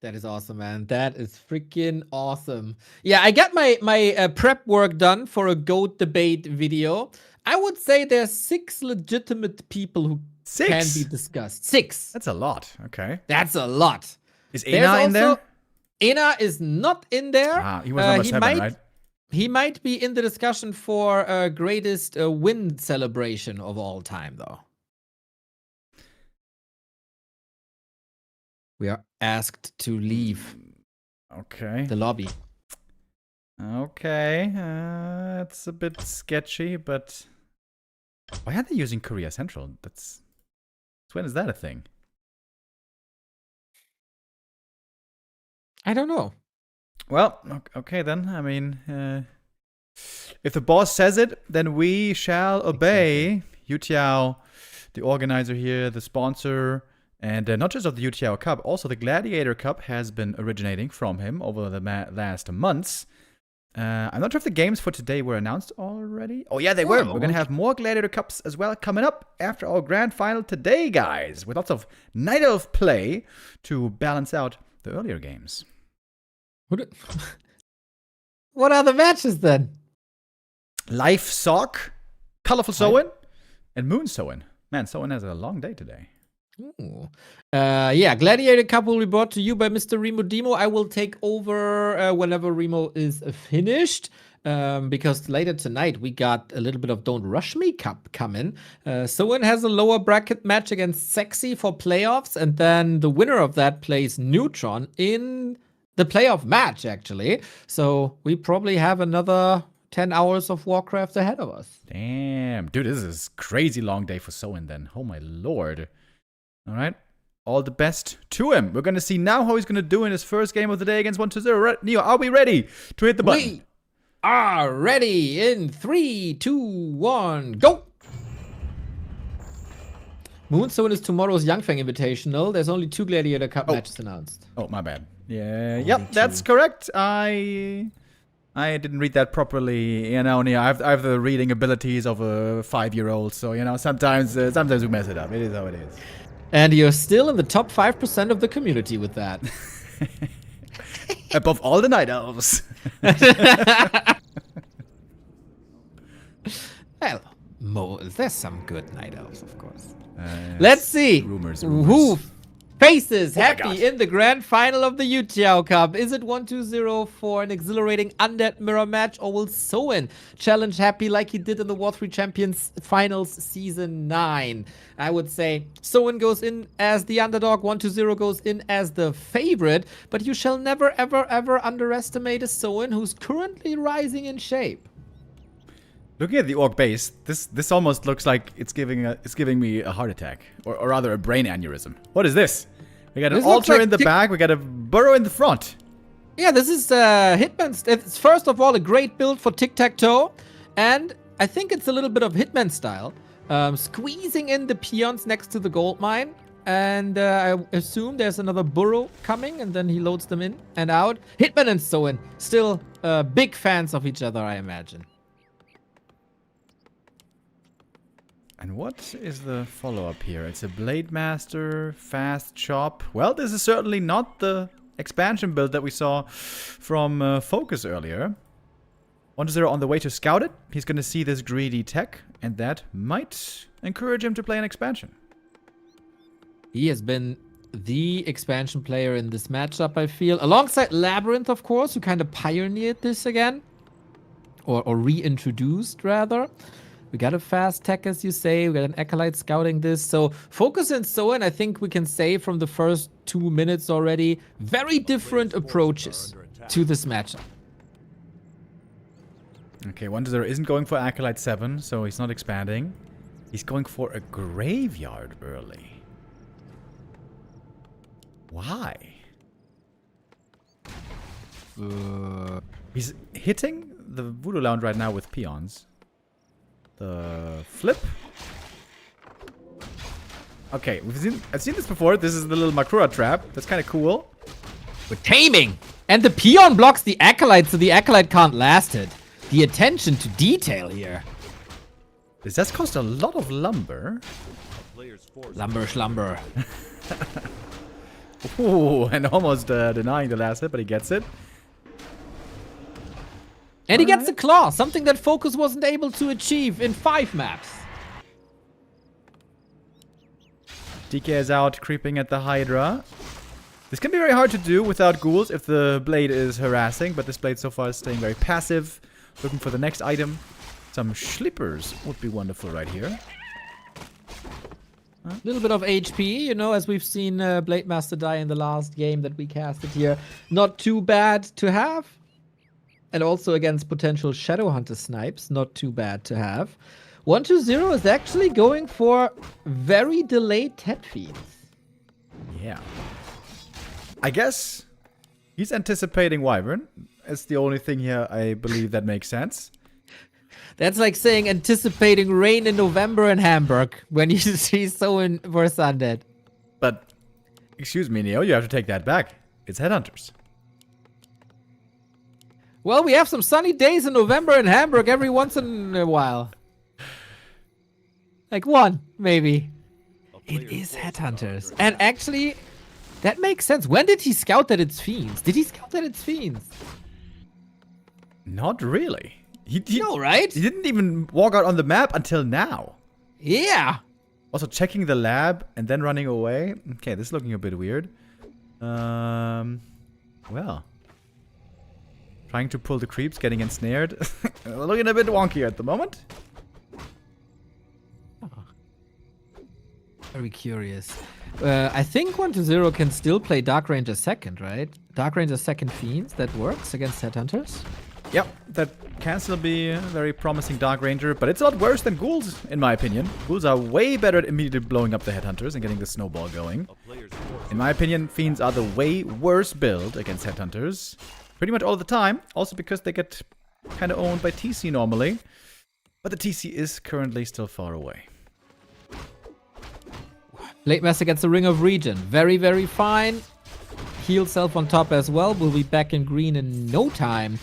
That is awesome, man. That is freaking awesome. Yeah, I got my prep work done for a GOAT debate video. I would say there's 6 legitimate people who can be discussed. 6. That's a lot. Okay. That's a lot. Is Ena in there? Ena is not in there. He was number 7, right? He might be in the discussion for greatest win celebration of all time, though. We are asked to leave the lobby. Okay, it's a bit sketchy, but why are they using Korea Central? When is that a thing? I don't know. Well, okay then. I mean, if the boss says it, then we shall obey. YouTiao, the organizer here, the sponsor. And not just of the YouTiao Cup, also the Gladiator Cup has been originating from him over the last months. I'm not sure if the games for today were announced already. Oh yeah, they were. We're going to have more Gladiator Cups as well coming up after our grand final today, guys. With lots of Night Elf play to balance out the earlier games. What are the matches then? Life Sock, Colorful Soin, and Moon Soin. Man, Soin has a long day today. Ooh. Yeah, Gladiator Cup will be brought to you by Mr. Remo Demo. I will take over whenever Remo is finished. because later tonight we got a little bit of Don't Rush Me Cup coming. Soin has a lower bracket match against Sexy for playoffs, and then the winner of that plays Neutron in the playoff match, actually. So we probably have another 10 hours of Warcraft ahead of us. Damn. Dude, this is a crazy long day for Soin then. Oh my lord. All right. All the best to him. We're going to see now how he's going to do in his first game of the day against 1-0. Neo, are we ready to hit the button? We are ready in 3, 2, 1, go! Moonstone is tomorrow's Yangfeng Invitational. There's only 2 Gladiator Cup matches announced. Oh, my bad. Yeah, yep, that's correct. I didn't read that properly. You know, I have the reading abilities of a 5-year-old, so you know sometimes we mess it up. It is how it is. And you're still in the top 5% of the community with that. Above all the night elves. Well, there's some good night elves, of course. Let's see rumors. who faces God. happy in the grand final of the YouTiao Cup. Is it 1-2-0 for an exhilarating undead mirror match, or will Soin challenge Happy like he did in the War 3 Champions Finals Season 9? I would say Soin goes in as the underdog, 1-0 goes in as the favorite, but you shall never, ever, ever underestimate a Soin who's currently rising in shape. Looking at the orc base, this almost looks like it's giving me a heart attack, or rather a brain aneurysm. What is this? We got an altar in the back. We got a burrow in the front. Yeah, this is Hitman. It's first of all a great build for tic-tac-toe, and I think it's a little bit of Hitman style, squeezing in the peons next to the gold mine. And I assume there's another burrow coming, and then he loads them in and out. Hitman and Soin still big fans of each other, I imagine. And what is the follow-up here? It's a Blade Master, Fast Chop. Well, this is certainly not the expansion build that we saw from FoCuS earlier. 1-0 on the way to scout it. He's going to see this greedy tech, and that might encourage him to play an expansion. He has been the expansion player in this matchup, I feel. Alongside Labyrinth, of course, who kind of pioneered this again. Or reintroduced, rather. We got a fast tech, as you say. We got an Acolyte scouting this. So FoCuS and Soin, I think we can say from the first 2 minutes already, very different approaches to this matchup. Okay, 1-0 isn't going for Acolyte 7, so he's not expanding. He's going for a Graveyard early. Why? He's hitting the Voodoo Lounge right now with peons. The flip. Okay, I've seen this before. This is the little Makura trap. That's kind of cool. We're taming! And the peon blocks the Acolyte, so the Acolyte can't last it. The attention to detail here. This does cost a lot of lumber. Lumber schlumber. Ooh, and almost denying the last hit, but he gets it. And he gets a claw, something that FoCuS wasn't able to achieve in 5 maps. DK is out, creeping at the Hydra. This can be very hard to do without ghouls if the blade is harassing, but this blade so far is staying very passive. Looking for the next item. Some Schlippers would be wonderful right here. A little bit of HP, you know, as we've seen Blade Master die in the last game that we casted here. Not too bad to have. And also against potential Shadowhunter snipes, not too bad to have. 1-2-0 is actually going for very delayed Tet Fiends. Yeah. I guess he's anticipating Wyvern. It's the only thing here I believe that makes sense. That's like saying anticipating rain in November in Hamburg when you see Soin versus Undead. But, excuse me, Neo, you have to take that back. It's Headhunters. Well, we have some sunny days in November in Hamburg every once in a while. Like one, maybe. It is Headhunters. And actually, that makes sense. When did he scout that it's Fiends? Did he scout that it's Fiends? Not really. No, right? He didn't even walk out on the map until now. Yeah. Also checking the lab and then running away. Okay, this is looking a bit weird. Well. Trying to pull the creeps, getting ensnared. Looking a bit wonky at the moment. Very curious. I think 1-0 can still play Dark Ranger second, right? Dark Ranger second Fiends, that works against Headhunters? Yep, that can still be a very promising Dark Ranger, but it's a lot worse than Ghouls, in my opinion. Ghouls are way better at immediately blowing up the Headhunters and getting the snowball going. In my opinion, Fiends are the way worse build against Headhunters. Pretty much all the time, also because they get kind of owned by TC normally. But the TC is currently still far away. Blade Master gets the Ring of Regen. Very, very fine. Heal self on top as well. We'll be back in green in no time.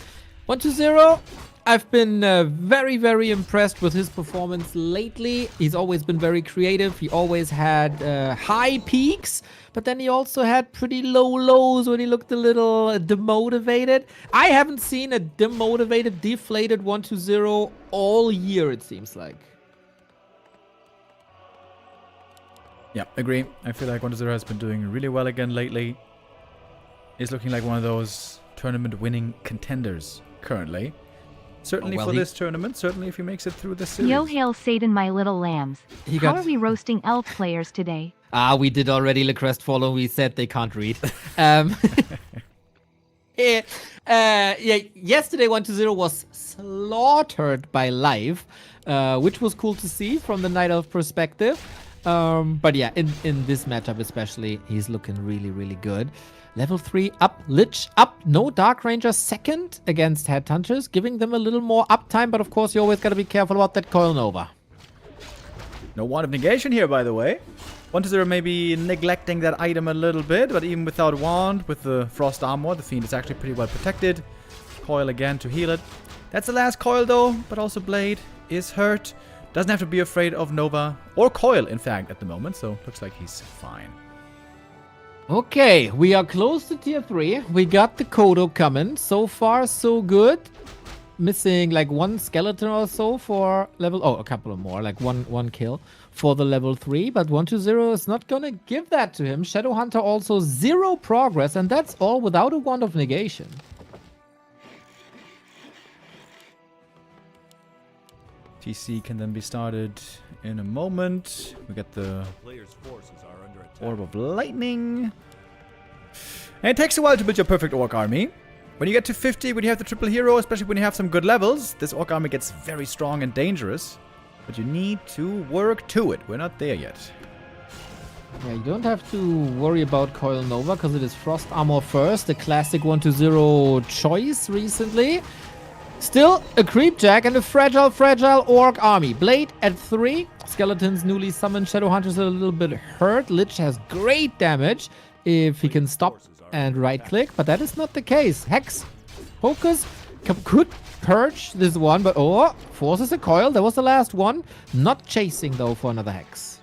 1-0. I've been very, very impressed with his performance lately. He's always been very creative. He always had high peaks, but then he also had pretty low lows when he looked a little demotivated. I haven't seen a demotivated, deflated 1-0 all year, it seems like. Yeah, agree. I feel like 1-0 has been doing really well again lately. He's looking like one of those tournament-winning contenders currently. Certainly for this tournament, certainly if he makes it through this series. Yo, hail Satan, my little lambs. How are we roasting elf players today? We did already, Le Crestfallen. We said they can't read. Yesterday 1-0 was slaughtered by Live, which was cool to see from the Night Elf perspective. But yeah, in this matchup especially, he's looking really, really good. Level 3 up, Lich up, no Dark Ranger second against Headhunters, giving them a little more uptime, but of course you always gotta be careful about that Coil Nova. No Wand of Negation here, by the way. 1-0 maybe neglecting that item a little bit, but even without Wand, with the Frost Armor, the Fiend is actually pretty well protected. Coil again to heal it. That's the last Coil though, but also Blade is hurt. Doesn't have to be afraid of Nova, or Coil in fact at the moment, so looks like he's fine. Okay, we are close to tier 3. We got the Kodo coming. So far, so good. Missing like one skeleton or so for level... Oh, a couple of more. Like one kill for the level 3. But 1-0 is not going to give that to him. Shadowhunter also 0 progress. And that's all without a Wand of Negation. TC can then be started in a moment. We get the Orb of Lightning. And it takes a while to build your perfect Orc army. When you get to 50, when you have the triple hero, especially when you have some good levels, this Orc army gets very strong and dangerous. But you need to work to it. We're not there yet. Yeah, you don't have to worry about Coil Nova because it is Frost Armor first, the classic 1-0 choice recently. Still, a Creepjack and a fragile Orc army. Blade at 3. Skeletons newly summoned. Shadowhunters a little bit hurt. Lich has great damage if he can stop and right-click, but that is not the case. Hex, FoCuS could purge this one, but forces a coil. That was the last one. Not chasing, though, for another Hex.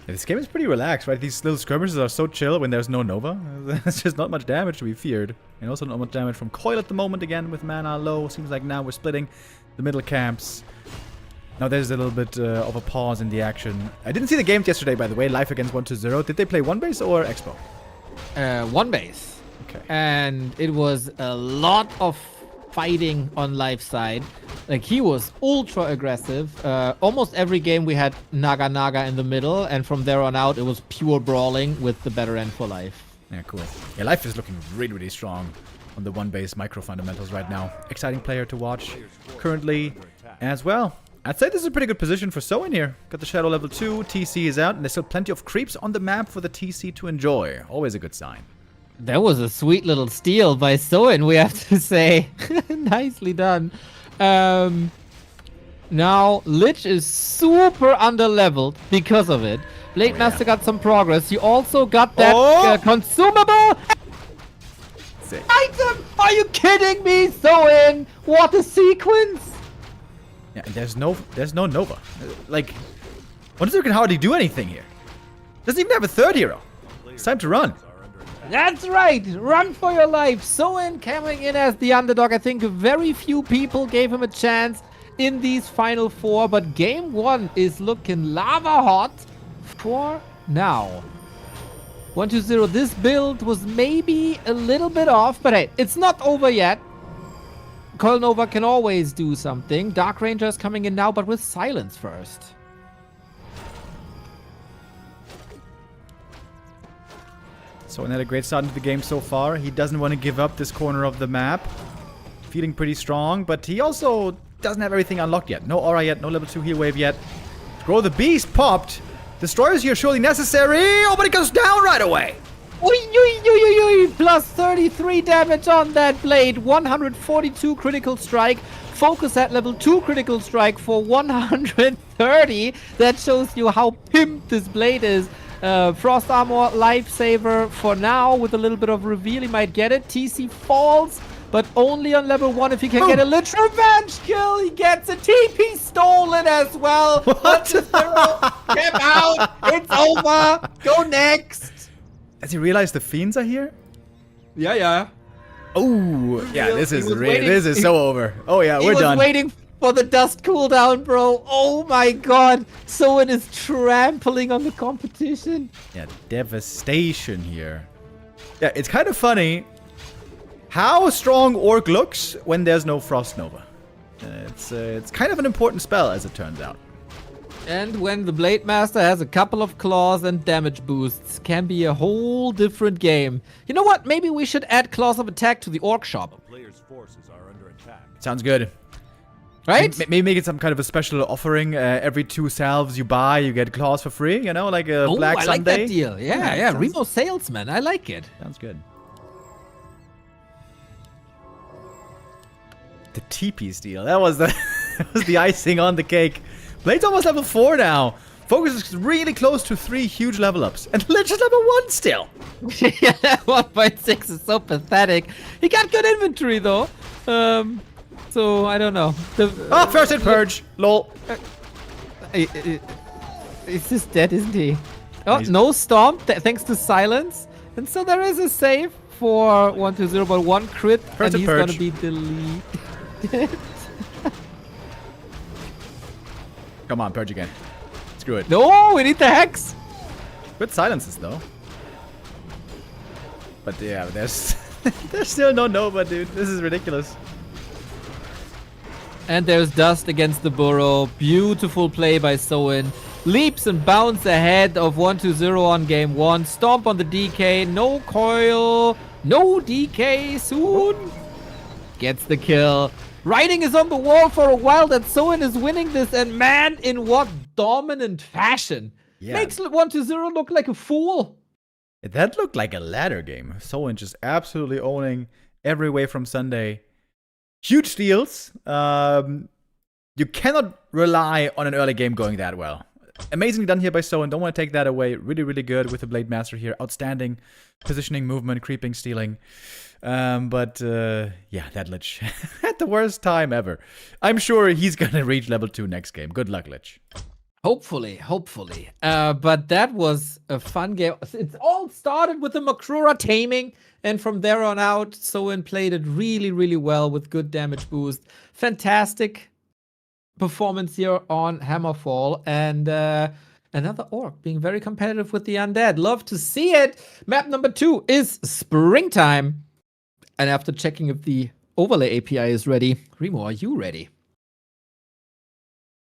Yeah, this game is pretty relaxed, right? These little skirmishes are so chill when there's no Nova. There's just not much damage to be feared. And also not much damage from Coil at the moment, again, with mana low. Seems like now we're splitting the middle camps. Now there's a little bit of a pause in the action. I didn't see the games yesterday, by the way, live against 1-0. Did they play one base or Expo? One base. Okay. And it was a lot of fighting on Live side. Like, he was ultra aggressive. Almost every game we had Naga in the middle, and from there on out, it was pure brawling with the better end for Live. Yeah, cool. Yeah, Life is looking really, really strong on the one-base micro fundamentals right now. Exciting player to watch currently as well. I'd say this is a pretty good position for Soin here. Got the Shadow level 2, TC is out, and there's still plenty of creeps on the map for the TC to enjoy. Always a good sign. That was a sweet little steal by Soin, we have to say. Nicely done. Now, Lich is super under-leveled because of it. Blade Master got some progress. He also got that consumable Sick. item! Are you kidding me, Soin? What a sequence! Yeah, and there's no Nova. Like, 1-0 can hardly do anything here. Doesn't even have a third hero. It's time to run. That's right! Run for your life! Soin coming in as the underdog. I think very few people gave him a chance in these final 4, but game 1 is looking lava hot for now. 1-2-0, this build was maybe a little bit off, but hey, it's not over yet. Coil Nova can always do something. Dark Ranger is coming in now, but with silence first. Soin had a great start into the game so far. He doesn't want to give up this corner of the map. Feeling pretty strong, but he also doesn't have everything unlocked yet. No aura yet, no level 2 heal wave yet. Grow the Beast popped. Destroyers here surely necessary. Oh, but it goes down right away. Plus 33 damage on that blade. 142 critical strike. FoCuS at level 2 critical strike for 130. That shows you how pimped this blade is. Frost Armor, Lifesaver for now. With a little bit of reveal, he might get it. TC falls, but only on level 1 if he can get a lit revenge kill. He gets a TP stolen as well. What? Get out. It's over. Go next. Has he realized the fiends are here? Yeah. Oh, yeah, this is waiting. so over. Oh yeah, we're done. He was waiting for the dust cooldown, bro. Oh my god. Soin is trampling on the competition. Yeah, devastation here. Yeah, it's kind of funny how strong Orc looks when there's no Frost Nova. It's kind of an important spell, as it turns out. And when the Blade Master has a couple of claws and damage boosts, can be a whole different game. You know what? Maybe we should add claws of attack to the Orc shop. The player's forces are under attack. Sounds good. Right? Maybe make it some kind of a special offering. Every 2 salves you buy, you get claws for free. You know, like a Black I Sunday. like that deal. Yeah. Remo salesman. I like it. Sounds good. The TP deal. That was the icing on the cake. Blade's almost level 4 now. FoCuS is really close to 3 huge level ups. And Lich is level 1 still. Yeah, 1.6 is so pathetic. He got good inventory though. So I don't know. First hit purge. Lol. He's just dead, isn't he? Oh, no stomp thanks to silence. And so there is a save for 1-2-0, but 1 crit, First and he's purge. gonna be deleted. Come on, purge again. Screw it. No, we need the hex. Good silences though. But yeah, there's still no Nova, dude. This is ridiculous. And there's dust against the burrow. Beautiful play by Soin. Leaps and bounds ahead of 1-2-0 on game 1. Stomp on the DK. No coil. No DK soon. Gets the kill. Writing is on the wall for a while that Soin is winning this. And man, in what dominant fashion. Yeah. Makes 1-2-0 look like a fool. That looked like a ladder game. Soin just absolutely owning every way from Sunday. Huge steals. You cannot rely on an early game going that well. Amazingly done here by Soin. Don't want to take that away. Really, really good with the Blade Master here. Outstanding positioning, movement, creeping, stealing. But yeah, that Lich had the worst time ever. I'm sure he's going to reach level 2 next game. Good luck, Lich. Hopefully. But that was a fun game. It all started with the Makrura taming, and from there on out, Soin played it really, really well with good damage boost. Fantastic performance here on Hammerfall, and another Orc being very competitive with the Undead. Love to see it. Map number 2 is Springtime. And after checking if the overlay API is ready, Remo, are you ready?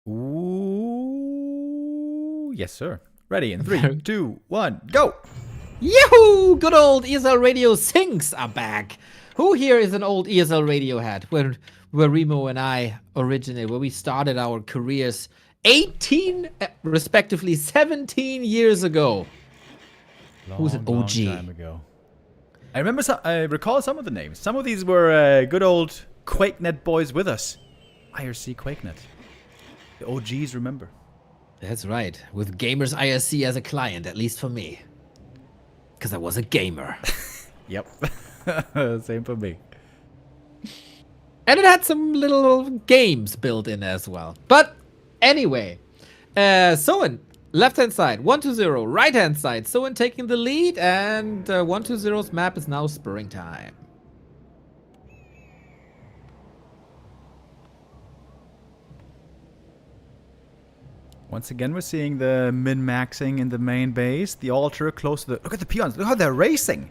Ooh, yes, sir. Ready in 3, 2, 1, go! Yahoo! Good old ESL Radio syncs are back. Who here is an old ESL Radio head? Where Remo and I originated, where we started our careers 18, respectively 17 years ago. Who's an OG? Long time ago. I recall some of the names. Some of these were good old QuakeNet boys with us. IRC QuakeNet. The OGs remember. That's right. With Gamers IRC as a client, at least for me. Because I was a gamer. Yep. Same for me. And it had some little games built in as well. But anyway, Soin, left-hand side, 1-2-0. Right-hand side, Soin taking the lead. And 1-2-0's map is now Springtime. Once again, we're seeing the min-maxing in the main base. The altar close to the... Look at the peons. Look how they're racing.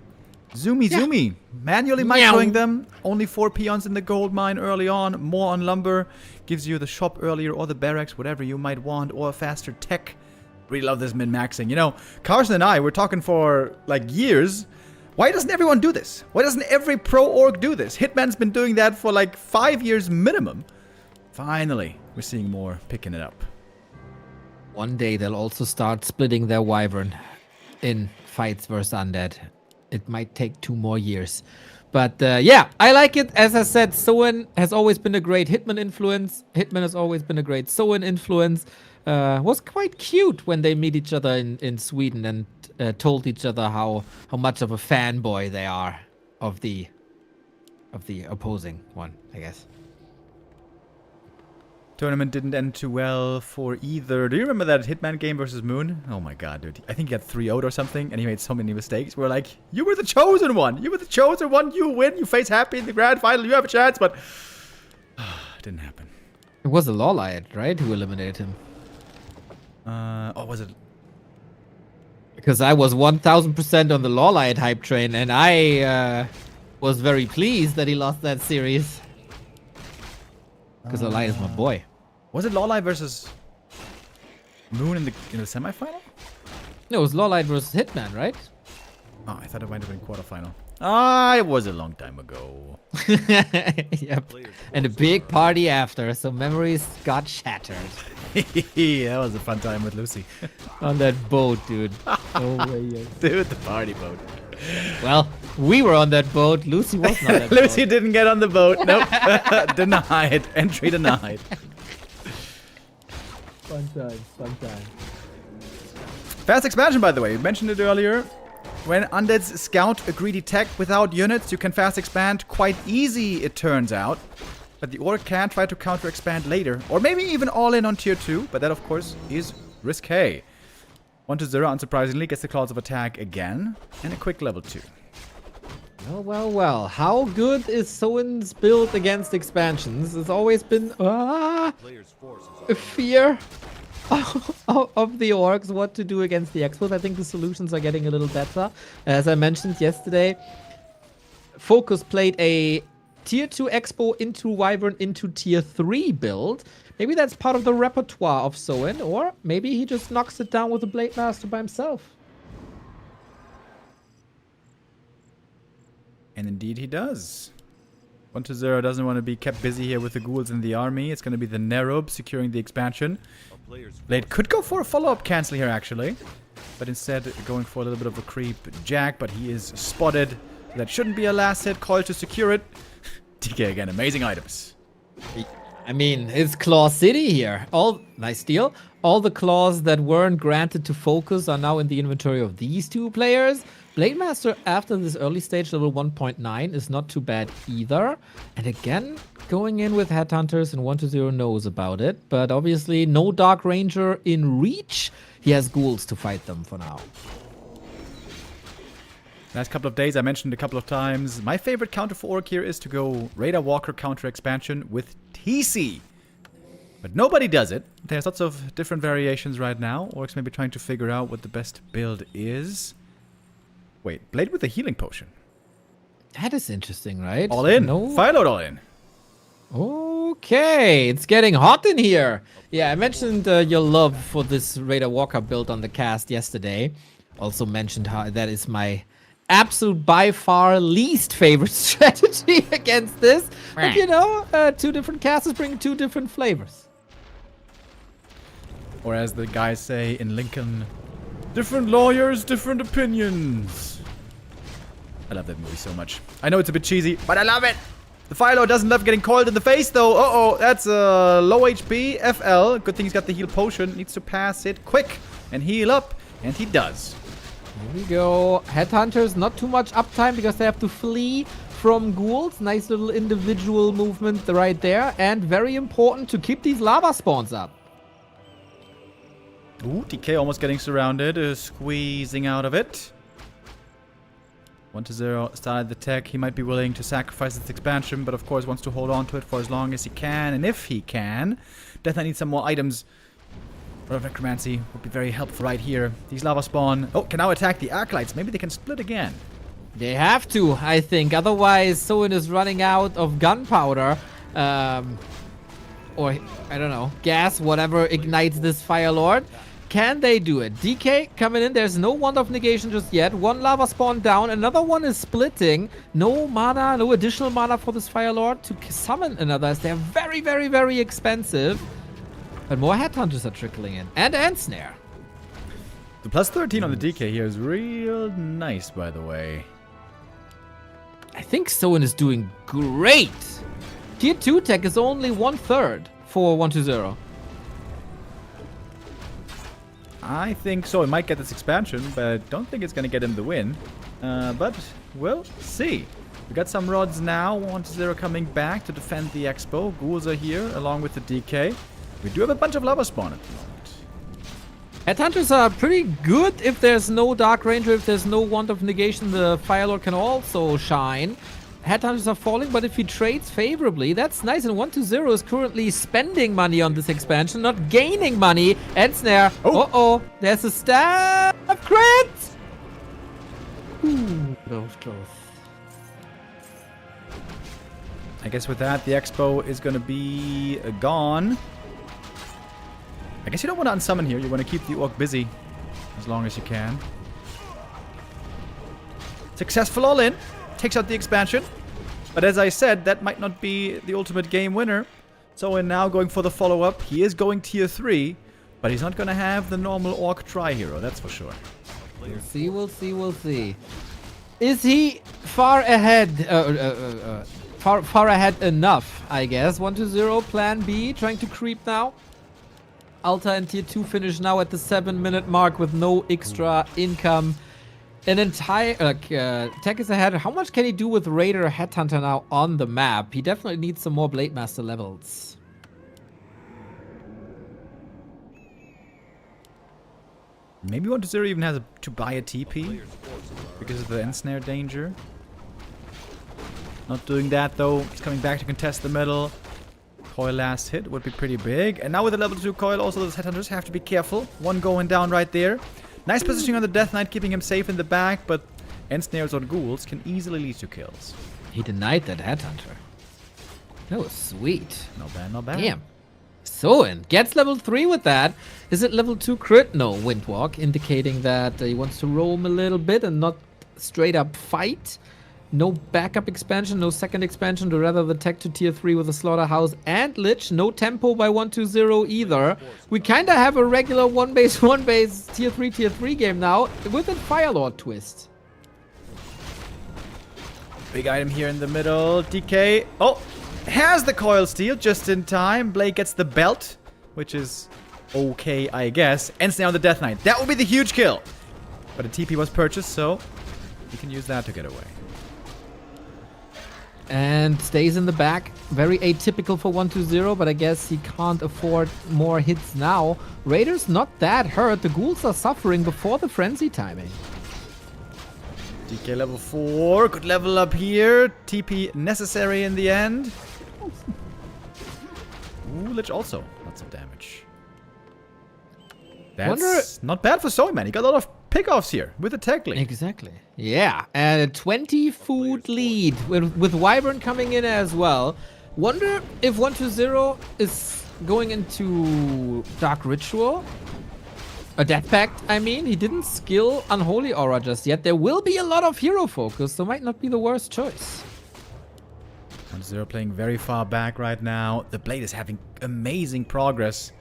Zoomy. Manually microing them. Only 4 peons in the gold mine early on. More on lumber. Gives you the shop earlier or the barracks, whatever you might want. Or a faster tech. Really love this min-maxing. You know, Carson and I were talking for, like, years. Why doesn't everyone do this? Why doesn't every pro org do this? Hitman's been doing that for, like, 5 years minimum. Finally, we're seeing more picking it up. One day they'll also start splitting their wyvern in fights versus undead. It might take 2 more years. But yeah, I like it. As I said, Soin has always been a great Hitman influence. Hitman has always been a great Soin influence. Was quite cute when they meet each other in Sweden and told each other how much of a fanboy they are of the opposing one, I guess. Tournament didn't end too well for either. Do you remember that Hitman game versus Moon? Oh my god, dude. I think he got 3-0'd or something, and he made so many mistakes. We're like, you were the chosen one. You were the chosen one. You win. You face happy in the grand final. You have a chance, but... didn't happen. It was a Lawlight, right, who eliminated him? Oh, was it? Because I was 1000% on the Lawlight hype train, and I was very pleased that he lost that series. Because Lawlight is my boy. Was it Lawlight versus Moon in the semifinal? No, it was Lawlight versus Hitman, right? Oh, I thought it might have been quarterfinal. Ah, it was a long time ago. Yep. And a big party after, so memories got shattered. That was a fun time with Lucy. On that boat, dude. Oh, yeah. Dude, the party boat. Well, we were on that boat. Lucy was not on that Lucy boat. didn't get on the boat. Nope. Denied. Entry denied. Fun time, fun time. Fast expansion, by the way. You mentioned it earlier. When undeads scout a greedy tech without units, you can fast expand quite easy, it turns out. But the orc can try to counter expand later. Or maybe even all in on tier 2. But that, of course, is risque. 1-0, unsurprisingly, gets the claws of attack again. And a quick level 2. Well. How good is Soin's build against expansions? It's always been a fear of the orcs what to do against the expos. I think the solutions are getting a little better. As I mentioned yesterday, FoCuS played a tier 2 expo into wyvern into tier 3 build. Maybe that's part of the repertoire of Soin, or maybe he just knocks it down with a Blade Master by himself. And indeed he does. 1-0 doesn't want to be kept busy here with the ghouls in the army. It's going to be the Nerub securing the expansion. Blade could go for a follow-up cancel here, actually. But instead going for a little bit of a creep jack, but he is spotted. That shouldn't be a last hit. Coil to secure it. TK again, amazing items. I mean, it's Claw City here. Nice deal. All the claws that weren't granted to FoCuS are now in the inventory of these 2 players. Blade Master, after this early stage, level 1.9, is not too bad either. And again, going in with Headhunters, and 1-0 knows about it. But obviously, no Dark Ranger in reach. He has ghouls to fight them for now. Last couple of days, I mentioned a couple of times, my favorite counter for Orc here is to go Radar Walker counter expansion with TC. But nobody does it. There's lots of different variations right now. Orcs may be trying to figure out what the best build is. Wait, Blade with a healing potion. That is interesting, right? All in. No. Fireload all in. Okay, it's getting hot in here. Yeah, I mentioned your love for this Radar Walker build on the cast yesterday. Also mentioned how that is my absolute by far least favorite strategy against this. But you know, 2 different casters bring 2 different flavors. Or as the guys say in Lincoln, different lawyers, different opinions. I love that movie so much. I know it's a bit cheesy, but I love it. The Firelord doesn't love getting coiled in the face, though. Uh-oh, that's a low HP FL. Good thing he's got the heal potion. Needs to pass it quick and heal up, and he does. Here we go. Headhunters, not too much uptime because they have to flee from ghouls. Nice little individual movement right there. And very important to keep these lava spawns up. Ooh, TK almost getting surrounded. Squeezing out of it. 1-0 started the tech. He might be willing to sacrifice this expansion, but of course wants to hold on to it for as long as he can. And if he can, definitely needs some more items. Road of Necromancy would be very helpful right here. These lava spawn. Oh, can now attack the Acolytes. Maybe they can split again. They have to, I think. Otherwise, Soin is running out of gunpowder. Or, I don't know, gas, whatever ignites this Fire Lord. Can they do it? DK coming in. There's no Wand of Negation just yet. One lava spawn down. Another one is splitting. No mana, no additional mana for this Fire Lord to summon another, as they're very, very, very expensive. But more Headhunters are trickling in. And Ensnare. The plus 13 on the DK here is real nice, by the way. I think Soin is doing great. Tier 2 tech is only 1/3 for 120. I think so. It might get this expansion, but I don't think it's going to get him the win. But we'll see. We got some rods now. 120 coming back to defend the expo. Ghouls are here along with the DK. We do have a bunch of lava spawn at the moment. Headhunters are pretty good if there's no Dark Ranger, if there's no Wand of Negation, the Fire Lord can also shine. Headhunters are falling, but if he trades favorably, that's nice. And 120 is currently spending money on this expansion, not gaining money. Ensnare. Uh-oh. There's a stab. Crit! Ooh, that was close. I guess with that, the expo is going to be gone. I guess you don't want to unsummon here. You want to keep the orc busy as long as you can. Successful all in. Takes out the expansion. But as I said, that might not be the ultimate game winner. So we're now going for the follow-up. He is going tier 3, but he's not going to have the normal orc tri-hero, that's for sure. We'll see, we'll see, we'll see. Is he far ahead? Far ahead enough, I guess. 120, plan B, trying to creep now. Alta and tier 2 finish now at the 7-minute mark with no extra income. An entire tech is ahead. How much can he do with Raider Headhunter now on the map? He definitely needs some more Blade Master levels. Maybe 120 even has to buy a TP because of the Ensnare danger. Not doing that though. He's coming back to contest the middle. Coil last hit would be pretty big. And now with the level 2 coil, also those Headhunters have to be careful. One going down right there. Nice positioning on the Death Knight, keeping him safe in the back, but Ensnares on Ghouls can easily lead to kills. He denied that Headhunter. That was sweet. Not bad, not bad. Damn. Soin gets level 3 with that. Is it level 2 crit? No, Windwalk, indicating that he wants to roam a little bit and not straight up fight. No backup expansion, no second expansion, to rather the tech to tier 3 with a Slaughterhouse and Lich. No tempo by 120 either. We kind of have a regular one base tier 3 game now with a Fire Lord twist. Big item here in the middle. DK. Oh, has the coil steal just in time. Blade gets the belt, which is okay, I guess. Ends now the Death Knight. That would be the huge kill. But a TP was purchased, so you can use that to get away. And stays in the back. Very atypical for 120, but I guess he can't afford more hits now. Raiders not that hurt. The Ghouls are suffering before the frenzy timing. DK level 4. Good level up here. TP necessary in the end. Ooh, Lich also. Lots of damage. That's not bad for Soin, man. He got a lot of pickoffs here with the tech link. Exactly. Yeah, and a 20 food lead with Wyvern coming in as well. Wonder if 120 is going into Dark Ritual. A Death Pact, I mean. He didn't skill Unholy Aura just yet. There will be a lot of hero focus, so might not be the worst choice. 120 playing very far back right now. The Blade is having amazing progress.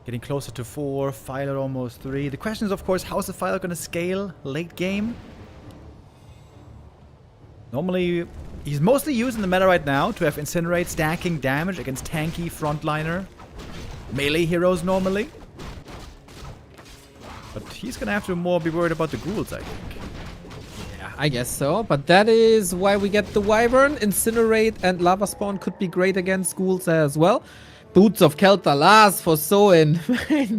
Getting closer to 4, Filer almost 3. The question is, of course, how is the Filer going to scale late game? Normally, he's mostly used in the meta right now to have Incinerate stacking damage against tanky frontliner melee heroes normally. But he's going to have to more be worried about the Ghouls, I think. Yeah, I guess so. But that is why we get the Wyvern. Incinerate and Lava Spawn could be great against Ghouls as well. Boots of Kel'Thuzad for Soin.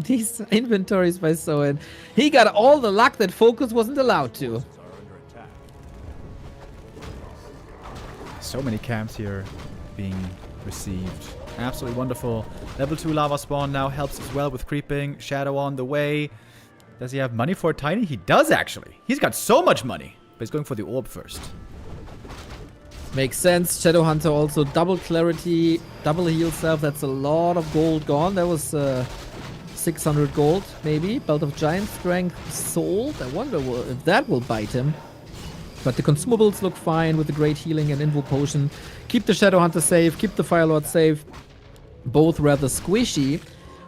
These inventories by Soin. He got all the luck that FoCuS wasn't allowed to. So many camps here being received. Absolutely wonderful. Level 2 lava spawn now helps as well with creeping. Shadow on the way. Does he have money for a tiny? He does, actually. He's got so much money. But he's going for the orb first. Makes sense. Shadow Hunter also double clarity, double heal self. That's a lot of gold gone. That was 600 gold, maybe. Belt of Giant Strength sold. I wonder if that will bite him. But the consumables look fine with the great healing and invo potion. Keep the Shadow Hunter safe. Keep the Fire Lord safe. Both rather squishy.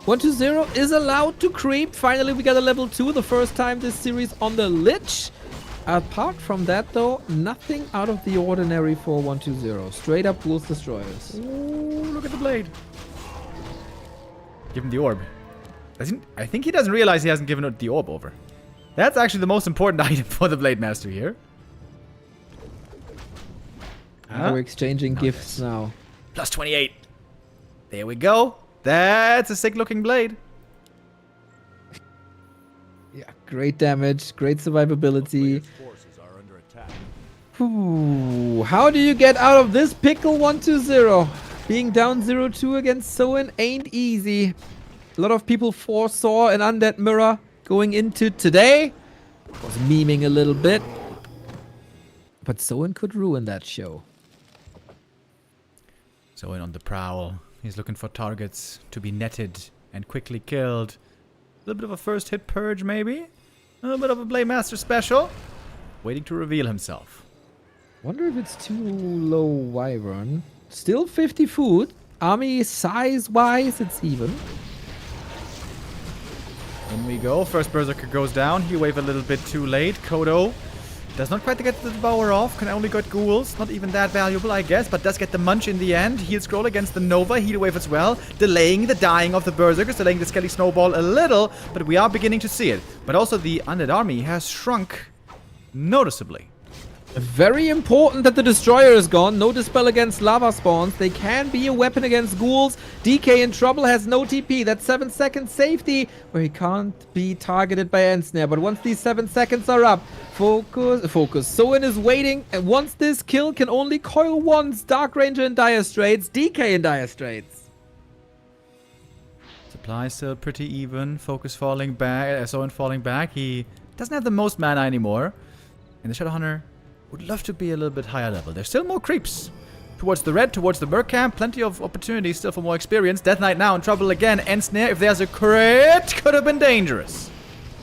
120 is allowed to creep. Finally, we got a level 2. The first time this series on the Lich. Apart from that, though, nothing out of the ordinary for 120. Straight up Ghouls Destroyers. Ooh, look at the blade. Give him the orb. I think he doesn't realize he hasn't given the orb over. That's actually the most important item for the Blade Master here. We're exchanging gifts now. Plus 28. There we go. That's a sick looking blade. Yeah, great damage, great survivability. Forces are under attack. Ooh, how do you get out of this pickle 120? Being down 0-2 against Soin ain't easy. A lot of people foresaw an undead mirror going into today. Was memeing a little bit. But Soin could ruin that show. Soin on the prowl. He's looking for targets to be netted and quickly killed. A little bit of a first hit purge, maybe? A little bit of a Blade Master special. Waiting to reveal himself. Wonder if it's too low Wyvern. Still 50 food. Army size-wise, it's even. In we go. First Berserker goes down. He wave a little bit too late. Kodo does not quite get the Devourer off. Can only get Ghouls. Not even that valuable, I guess. But does get the Munch in the end. Heal Scroll against the Nova. Heal Wave as well. Delaying the dying of the Berserkers. Delaying the Skelly Snowball a little. But we are beginning to see it. But also the Undead Army has shrunk noticeably. Very important that the Destroyer is gone. No Dispel against lava spawns. They can be a weapon against ghouls. DK in trouble, has no TP. That's 7 seconds safety where he can't be targeted by Ensnare. But once these 7 seconds are up, FoCuS. Soin is waiting, and once this kill can only coil once. Dark Ranger in dire straits. DK in dire straits. Supply still pretty even. FoCuS falling back. Soin falling back. He doesn't have the most mana anymore. And the Shadowhunter would love to be a little bit higher level. There's still more creeps. Towards the red, towards the Merc camp. Plenty of opportunities still for more experience. Death Knight now in trouble again. Ensnare, if there's a crit, could have been dangerous.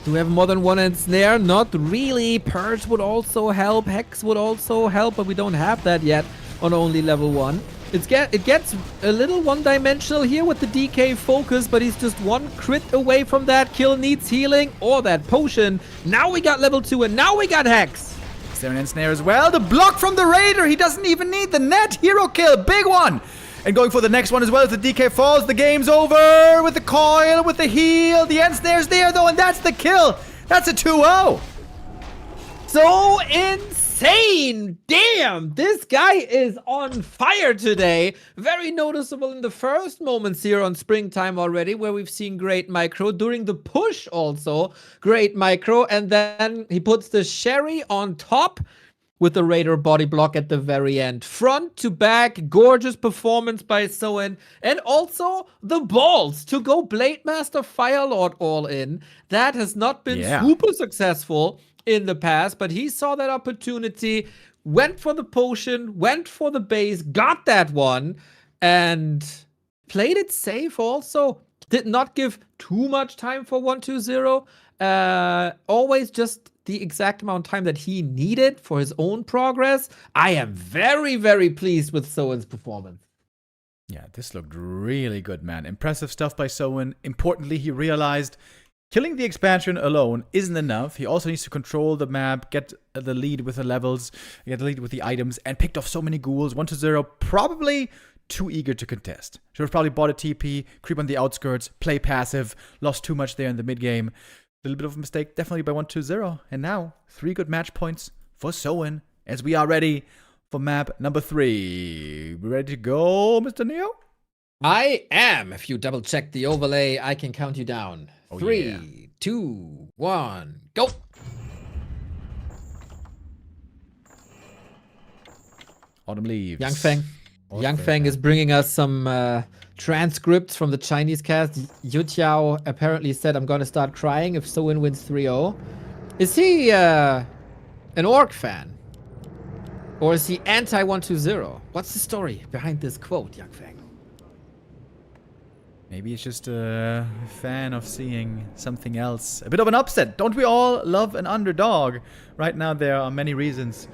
Do we have more than one Ensnare? Not really. Purge would also help. Hex would also help, but we don't have that yet on only level 1. It gets a little one-dimensional here with the DK FoCuS, but he's just one crit away from that. Kill needs healing or that potion. Now we got level 2 and now we got Hex. Is there an Ensnare as well? The block from the Raider. He doesn't even need the net. Hero kill. Big one. And going for the next one as well as the DK falls. The game's over with the coil, with the heal. The Ensnare's there though, and that's the kill. That's a 2-0. So insane! Damn! This guy is on fire today. Very noticeable in the first moments here on Springtime already, where we've seen great micro. During the push also, great micro. And then he puts the Sherry on top with the Raider body block at the very end. Front to back, gorgeous performance by Soin. And also the balls to go Blade Master Firelord all in. That has not been super successful in the past, but he saw that opportunity, went for the potion, went for the base, got that one, and played it safe also. Did not give too much time for 120. Always just the exact amount of time that he needed for his own progress. I am very, very pleased with Soin's performance. Yeah, this looked really good, man. Impressive stuff by Soin. Importantly, he realized killing the expansion alone isn't enough. He also needs to control the map, get the lead with the levels, get the lead with the items, and picked off so many ghouls. 120, probably too eager to contest. Should have probably bought a TP, creep on the outskirts, play passive, lost too much there in the mid-game. A little bit of a mistake, definitely by 120. And now, 3 good match points for Soin, as we are ready for map number 3. We ready to go, Mr. Neo? I am. If you double check the overlay, I can count you down. 3, 2, 1, go. Autumn leaves. Yang Feng is bringing us some transcripts from the Chinese cast. YouTiao apparently said, I'm gonna start crying if Soin wins 3-0. Is he an Orc fan? Or is he anti-120? What's the story behind this quote, Yakfeng? Maybe it's just a fan of seeing something else. A bit of an upset. Don't we all love an underdog? Right now there are many reasons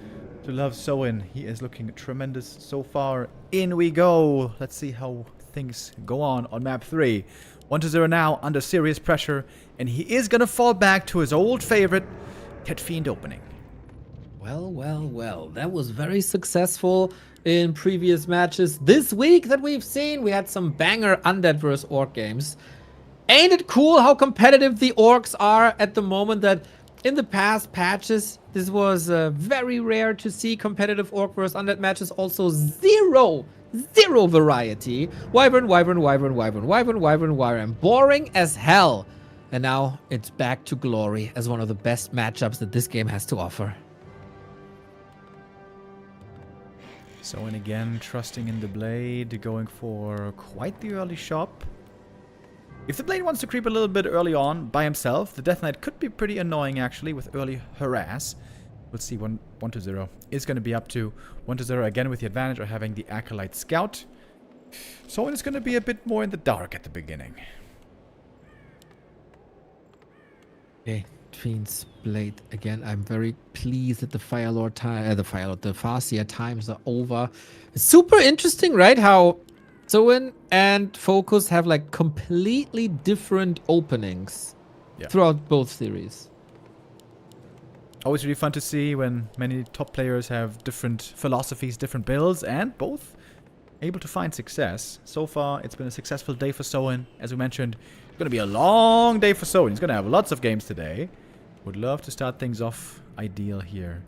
to love Soin. He is looking tremendous so far. In we go. Let's see how things go on map 3. 1-0 now, under serious pressure. And he is going to fall back to his old favorite, Tet Fiend opening. Well, well, well. That was very successful in previous matches. This week that we've seen, we had some banger Undead vs. Orc games. Ain't it cool how competitive the Orcs are at the moment that in the past patches, this was very rare to see competitive Orc vs. Undead matches. Also zero variety. Wyvern, Wyvern, Wyvern, Wyvern, Wyvern, Wyvern, Wyvern. Boring as hell. And now it's back to glory as one of the best matchups that this game has to offer. Soin again, trusting in the Blade, going for quite the early shop. If the Blade wants to creep a little bit early on by himself, the Death Knight could be pretty annoying actually with early harass. We'll see 1-0 is going to be up to 1-0 again with the advantage of having the Acolyte Scout. Soin is going to be a bit more in the dark at the beginning. Okay, Fiend's Blade again. I'm very pleased that the the Farseer times are over. It's super interesting, right? How Soin and FoCuS have like completely different openings throughout both series. Always really fun to see when many top players have different philosophies, different builds, and both able to find success. So far, it's been a successful day for Soin. As we mentioned, it's going to be a long day for Soin. He's going to have lots of games today. Would love to start things off ideal here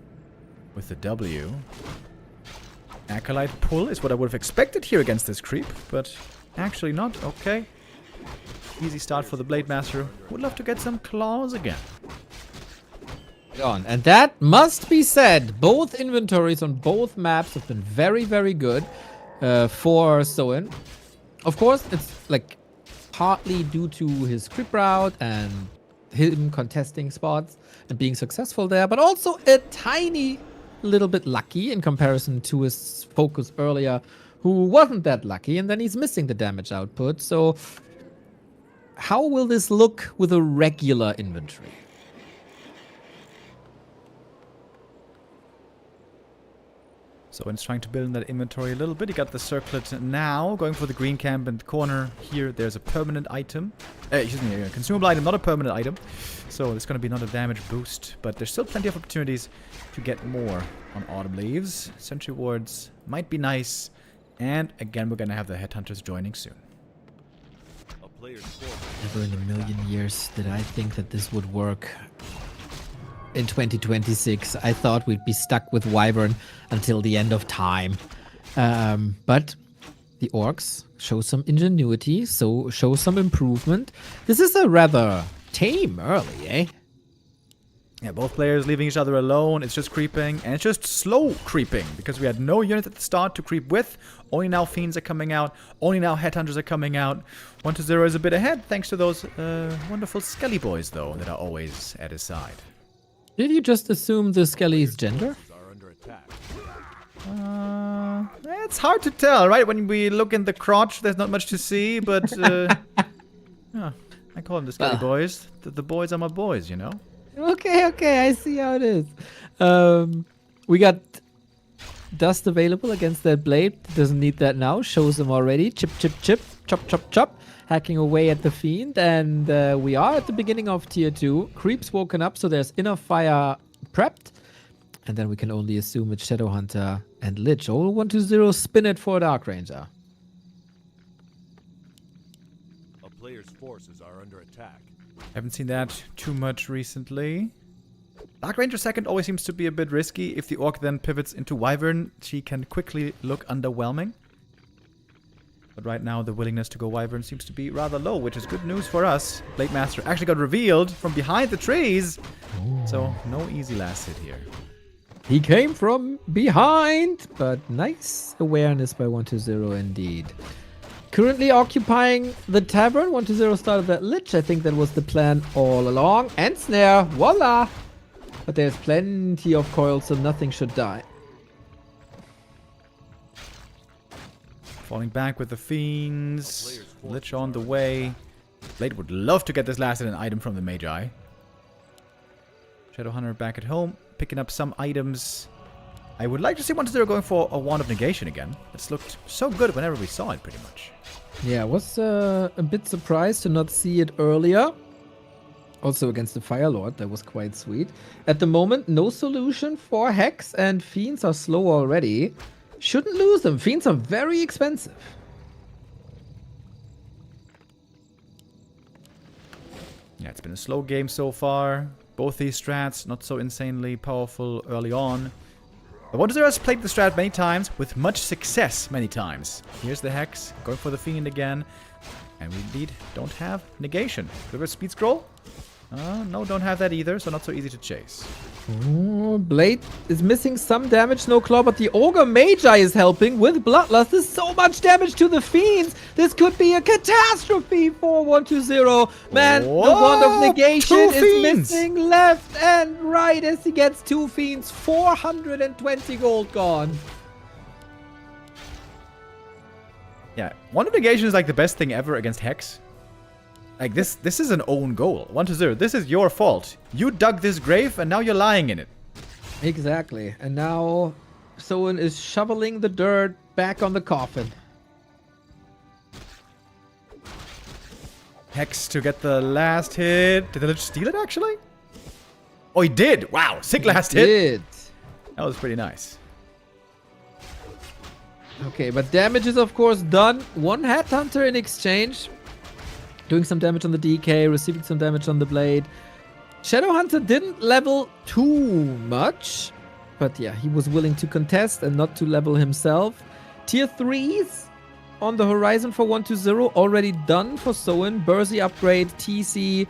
with the W. Acolyte pull is what I would have expected here against this creep, but actually not. Okay. Easy start for the Blade Master. Would love to get some claws again. And that must be said. Both inventories on both maps have been very, very good for Soin. Of course, it's like partly due to his creep route and him contesting spots and being successful there, but also a tiny little bit lucky in comparison to his FoCuS earlier, who wasn't that lucky, and then he's missing the damage output. So how will this look with a regular inventory? Soin's trying to build in that inventory a little bit. He got the circlet now, going for the green camp in the corner. Here, there's a permanent item. Excuse me, a consumable item, not a permanent item. So it's going to be not a damage boost, but there's still plenty of opportunities to get more on Autumn Leaves. Sentry wards might be nice. And again, we're going to have the Headhunters joining soon. Never in a million years did I think that this would work. In 2026, I thought we'd be stuck with Wyvern until the end of time. But the Orcs show some ingenuity, so show some improvement. This is a rather tame early, eh? Yeah, both players leaving each other alone. It's just creeping, and it's just slow creeping, because we had no unit at the start to creep with. Only now Fiends are coming out. Only now Headhunters are coming out. 1-0 is a bit ahead, thanks to those wonderful Skelly boys, though, that are always at his side. Did you just assume the Skelly's gender? It's hard to tell, right? When we look in the crotch, there's not much to see, but yeah, I call them the Skelly boys. The boys are my boys, you know? Okay, I see how it is. We got dust available against that blade. Doesn't need that now. Shows them already. Chip, chip, chip. Chop, chop, chop. Hacking away at the Fiend. And we are at the beginning of Tier 2. Creeps woken up, so there's Inner Fire prepped. And then we can only assume it's Shadowhunter and Lich. Oh, 1-0 spin it for Dark Ranger. A player's forces are under attack. Haven't seen that too much recently. Dark Ranger second always seems to be a bit risky. If the Orc then pivots into Wyvern, she can quickly look underwhelming. But right now, the willingness to go Wyvern seems to be rather low, which is good news for us. Blade Master actually got revealed from behind the trees. Ooh. So, no easy last hit here. He came from behind, but nice awareness by 1-0 indeed. currently occupying the tavern. 120 started that lich. I think that was the plan all along. And snare. Voila! But there's plenty of coils, so nothing should die. Falling back with the fiends. Lich on the way. Blade would love to get this last hidden item from the Magi. Shadowhunter back at home, picking up some items. I would like to see 120 going for a Wand of Negation again. It's looked so good whenever we saw it, pretty much. Yeah, I was a bit surprised to not see it earlier. Also against the Fire Lord, that was quite sweet. At the moment, no solution for Hex, and Fiends are slow already. Shouldn't lose them. Fiends are very expensive. Yeah, it's been a slow game so far. Both these strats not so insanely powerful early on. But 120 has played the strat many times with much success many times. Here's the Hex, going for the Fiend again. And we indeed don't have negation. River Speed Scroll? No, don't have that either, so not so easy to chase. Ooh, Blade is missing some damage, no claw, but the Ogre Magi is helping with Bloodlust. There's so much damage to the Fiends. This could be a catastrophe for 120. Man, the Wand of Negation is missing left and right as he gets 2 Fiends. 420 gold gone. Yeah, Wand of Negation is like the best thing ever against Hex. Like, this is an own goal. 120, this is your fault. You dug this grave, and now you're lying in it. Exactly. And now Soin is shoveling the dirt back on the coffin. Hex to get the last hit. Did the Lich steal it, actually? Oh, he did! Wow, sick last hit. That was pretty nice. Okay, but damage is, of course, done. 1 Headhunter in exchange. Doing some damage on the DK, receiving some damage on the blade. Shadowhunter didn't level too much. But yeah, he was willing to contest and not to level himself. Tier 3s on the horizon for 120. Already done for Soin. Bursey upgrade, TC.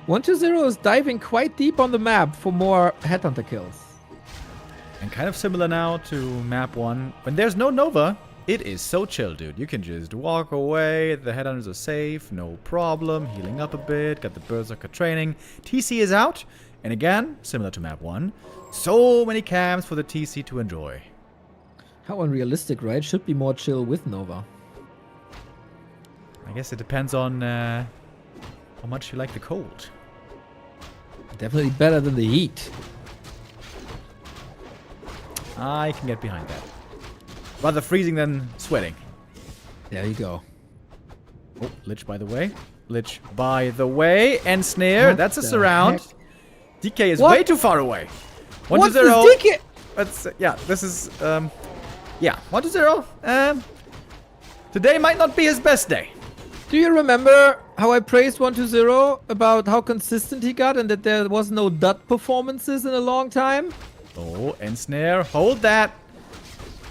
120 is diving quite deep on the map for more Headhunter kills. And kind of similar now to map 1. When there's no Nova, it is so chill, dude. You can just walk away. The Headhunters are safe. No problem. Healing up a bit. Got the Berserker training. TC is out. And again, similar to map 1. So many camps for the TC to enjoy. How unrealistic, right? Should be more chill with Nova. I guess it depends on how much you like the cold. Definitely better than the heat. I can get behind that. Rather freezing than sweating. There you go. Oh, Lich by the way. Lich by the way. And Snare. What That's a the surround. heck? DK is What? way too far away. What's 120. this DK? Let's, yeah, this is, yeah, 120. Today might not be his best day. Do you remember how I praised 120 about how consistent he got and that there was no dud performances in a long time? Oh, and Snare. Hold that.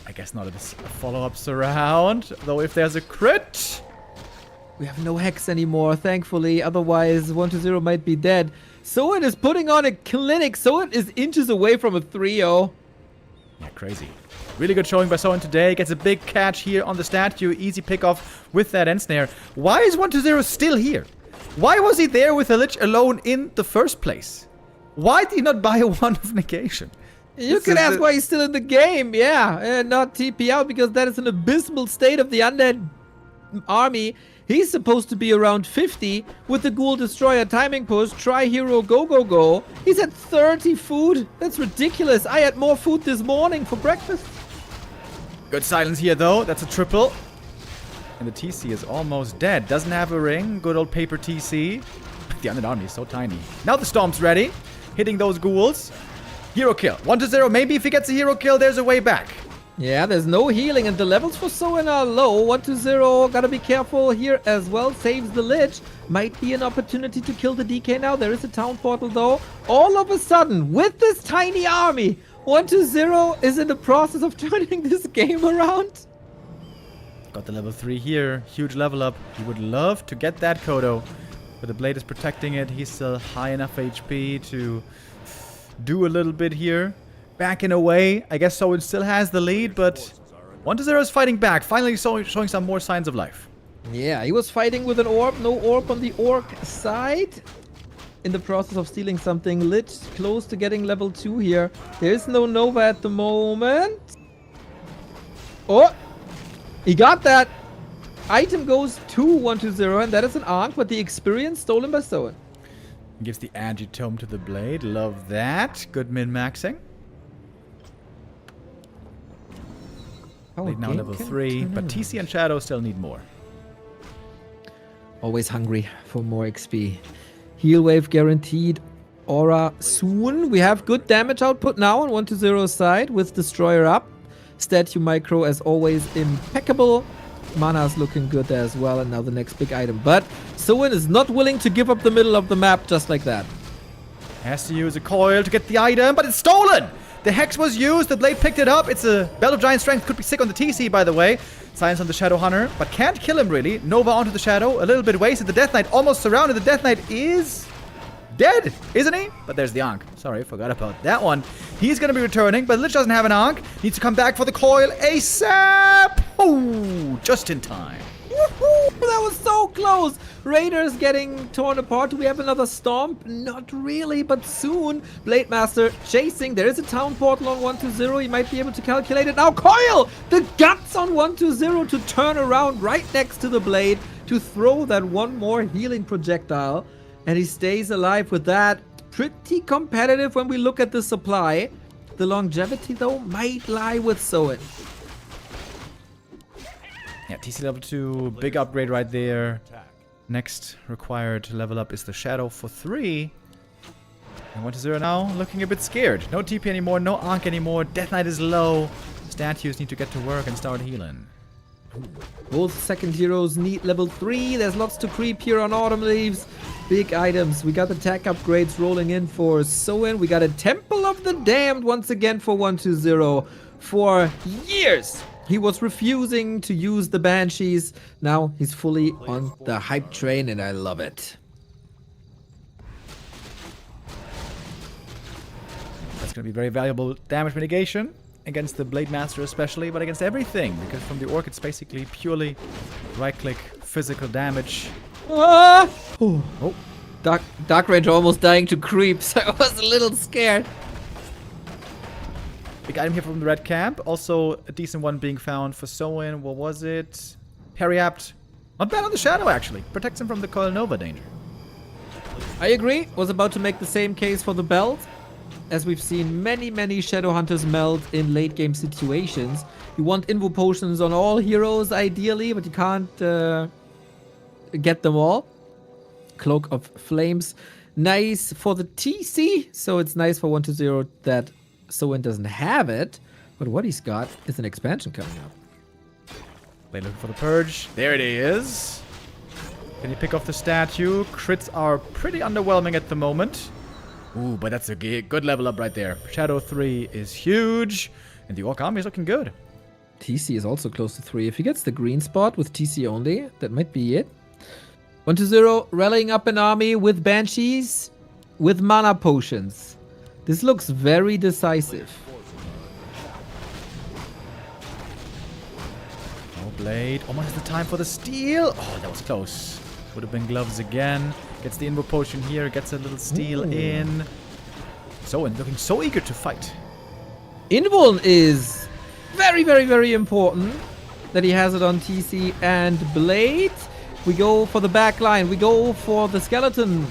I guess not a follow-up surround. Though if there's a crit. We have no Hex anymore, thankfully. Otherwise, 120 might be dead. Soin is putting on a clinic. Soin is inches away from a 3-0. Yeah, crazy. Really good showing by Soin today. Gets a big catch here on the statue. Easy pickoff with that end snare. Why is 120 still here? Why was he there with a Lich alone in the first place? Why did he not buy a Wand of Negation? You can ask why he's still in the game, yeah. And not TP out, because that is an abysmal state of the undead army. He's supposed to be around 50 with the Ghoul Destroyer timing push. Try hero, go, go, go. He's at 30 food. That's ridiculous. I had more food this morning for breakfast. Good silence here, though. That's a triple. And the TC is almost dead. Doesn't have a ring. Good old paper TC. The undead army is so tiny. Now the Stomp's ready. Hitting those ghouls. Hero kill. 120. Maybe if he gets a hero kill, there's a way back. Yeah, there's no healing, and the levels for Soin are low. 120, gotta be careful here as well. Saves the Lich. Might be an opportunity to kill the DK now. There is a town portal, though. All of a sudden, with this tiny army, 120 is in the process of turning this game around. Got the level 3 here. Huge level up. He would love to get that Kodo. But the blade is protecting it. He's still high enough HP to do a little bit here. Backing away. I guess Soin still has the lead, but 120 is fighting back. Finally showing some more signs of life. Yeah, he was fighting with an orb. No orb on the orc side. In the process of stealing something. Lich close to getting level 2 here. There's no Nova at the moment. Oh! He got that! Item goes to 120, and that is an Ankh, but the experience stolen by Soin. Gives the Agitome to the blade. Love that. Good min-maxing. Blade now level 3, but TC and Shadow still need more. Always hungry for more XP. Heal wave guaranteed. Aura soon. We have good damage output now on 120 side with Destroyer up. Statue micro as always impeccable. Mana's looking good there as well, and now the next big item. But Soin is not willing to give up the middle of the map just like that. Has to use a coil to get the item, but it's stolen! The Hex was used, the blade picked it up. It's a Belt of Giant Strength, could be sick on the TC, by the way. Silence on the Shadow Hunter, but can't kill him really. Nova onto the Shadow, a little bit wasted. The Death Knight almost surrounded. The Death Knight is dead, isn't he? But there's the Ankh. Sorry, forgot about that one. He's going to be returning, but Lich doesn't have an Ankh. Needs to come back for the coil ASAP! Oh, just in time. Woohoo! That was so close! Raiders getting torn apart. Do we have another stomp? Not really, but soon. Blade Master chasing. There is a town portal on 120. He might be able to calculate it now. Coil! The guts on 120 to turn around right next to the blade to throw that one more healing projectile. And he stays alive with that. Pretty competitive when we look at the supply. The longevity, though, might lie with Soin. Yeah, TC level 2, big upgrade right there. Next required level up is the Shadow for 3. And 120 now, looking a bit scared. No TP anymore, no Ankh anymore. Death Knight is low. Statues need to get to work and start healing. Both second heroes need level 3. There's lots to creep here on Autumn Leaves. Big items. We got the tech upgrades rolling in for Soin. We got a Temple of the Damned once again for 120. For years, he was refusing to use the Banshees. Now he's fully on the hype train, and I love it. That's going to be very valuable damage mitigation. Against the Blade Master especially, but against everything. Because from the Orc it's basically purely right-click physical damage. Ah! Oh. Dark Ranger almost dying to creep, so I was a little scared. Big item here from the red camp. Also a decent one being found for Soin. What was it? Periapt. Not bad on the Shadow actually. Protects him from the Coil Nova danger. I agree. Was about to make the same case for the belt. As we've seen many Shadow Hunters melt in late game situations. You want Invo Potions on all heroes ideally, but you can't get them all. Cloak of Flames. Nice for the TC. So it's nice for 120 that Soin doesn't have it. But what he's got is an expansion coming up. They're looking for the Purge. There it is. Can you pick off the statue? Crits are pretty underwhelming at the moment. Ooh, but that's a good level up right there. Shadow 3 is huge. And the Orc army is looking good. TC is also close to 3. If he gets the green spot with TC only, that might be it. 120 rallying up an army with Banshees, with mana potions. This looks very decisive. Oh, Blade. Almost has the time for the steal. Oh, that was close. Would have been gloves again. Gets the Invo Potion here. Gets a little steal in. Soin looking so eager to fight. Invuln is very important that he has it on TC and Blade. We go for the back line. We go for the skeleton.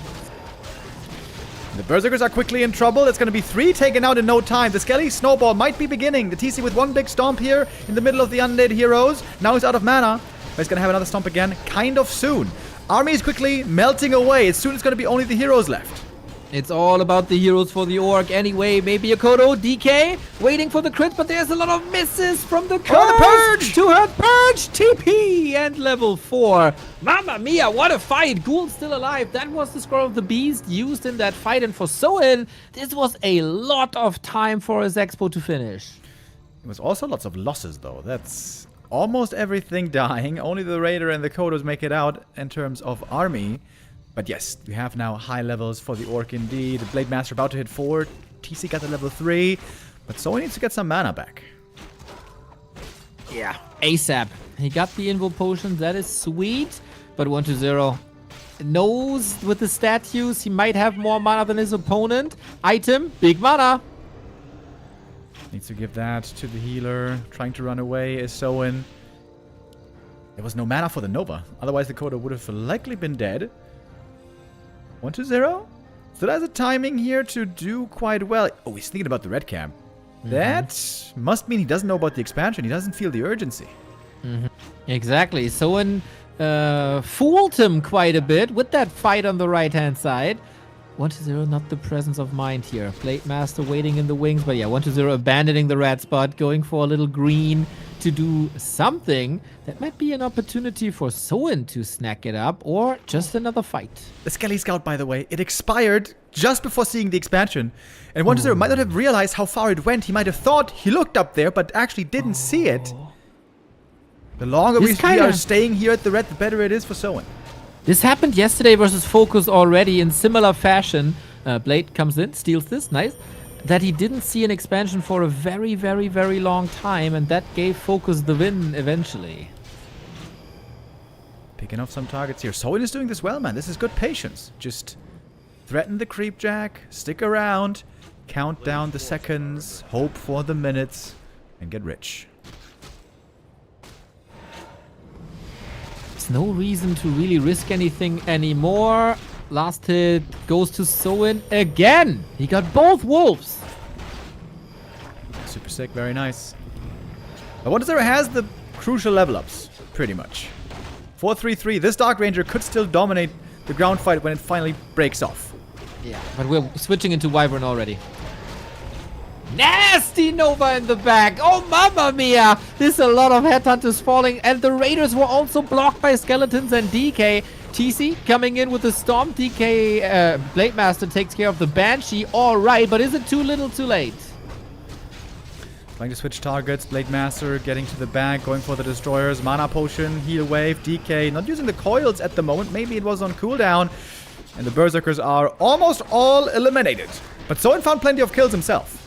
The Berserkers are quickly in trouble. It's going to be 3 taken out in no time. The Skelly Snowball might be beginning. The TC with one big stomp here in the middle of the Undead Heroes. Now he's out of mana. But he's going to have another stomp again kind of soon. Army is quickly melting away. Soon it's going to be only the heroes left. It's all about the heroes for the Orc anyway. Maybe a Kodo, DK, waiting for the crit, but there's a lot of misses from the curse. Oh, the Purge! To her Purge, TP, and level 4. Mamma mia, what a fight. Ghoul's still alive. That was the Scroll of the Beast used in that fight, and for Soin, this was a lot of time for his expo to finish. It was also lots of losses, though. That's almost everything dying. Only the Raider and the Kodos make it out in terms of army. But yes, we have now high levels for the Orc indeed. The Blade Master about to hit 4. TC got the level 3. But Soin needs to get some mana back. Yeah, ASAP. He got the Invo Potion. That is sweet. But 1-0 knows with the statues he might have more mana than his opponent. Item, big mana. Needs to give that to the healer. Trying to run away is Soin. There was no mana for the Nova. Otherwise, the Coda would have likely been dead. 1-0. Still has a timing here to do quite well. Oh, he's thinking about the red camp. That must mean he doesn't know about the expansion. He doesn't feel the urgency. Exactly. Soin fooled him quite a bit with that fight on the right-hand side. 1-0, not the presence of mind here. Blade Master waiting in the wings, but yeah, 1-0 abandoning the red spot, going for a little green to do something. That might be an opportunity for Soin to snack it up, or just another fight. The Skelly Scout, by the way, it expired just before seeing the expansion. And 1-0 might not have realized how far it went. He might have thought he looked up there, but actually didn't see it. The longer we are staying here at the red, the better it is for Soin. This happened yesterday versus FoCuS already in similar fashion. Blade comes in, steals this, nice. That he didn't see an expansion for a very, very, very long time, and that gave FoCuS the win eventually. Picking off some targets here. Soin is doing this well, man. This is good patience. Just threaten the creepjack, stick around, count down the seconds, hope for the minutes, and get rich. No reason to really risk anything anymore. Last hit goes to Soin again. He got both wolves. Super sick, very nice. But 1-0 has the crucial level ups, pretty much. 4-3-3. This Dark Ranger could still dominate the ground fight when it finally breaks off. Yeah, but we're switching into Wyvern already. Nasty Nova in the back. Oh, mamma mia. There's a lot of headhunters falling. And the Raiders were also blocked by Skeletons and DK. TC coming in with the Storm. DK Blade Master takes care of the Banshee. All right, but is it too little too late? Trying to switch targets. Blade Master getting to the back. Going for the Destroyers. Mana Potion. Heal Wave. DK not using the coils at the moment. Maybe it was on cooldown. And the Berserkers are almost all eliminated. But Soin found plenty of kills himself.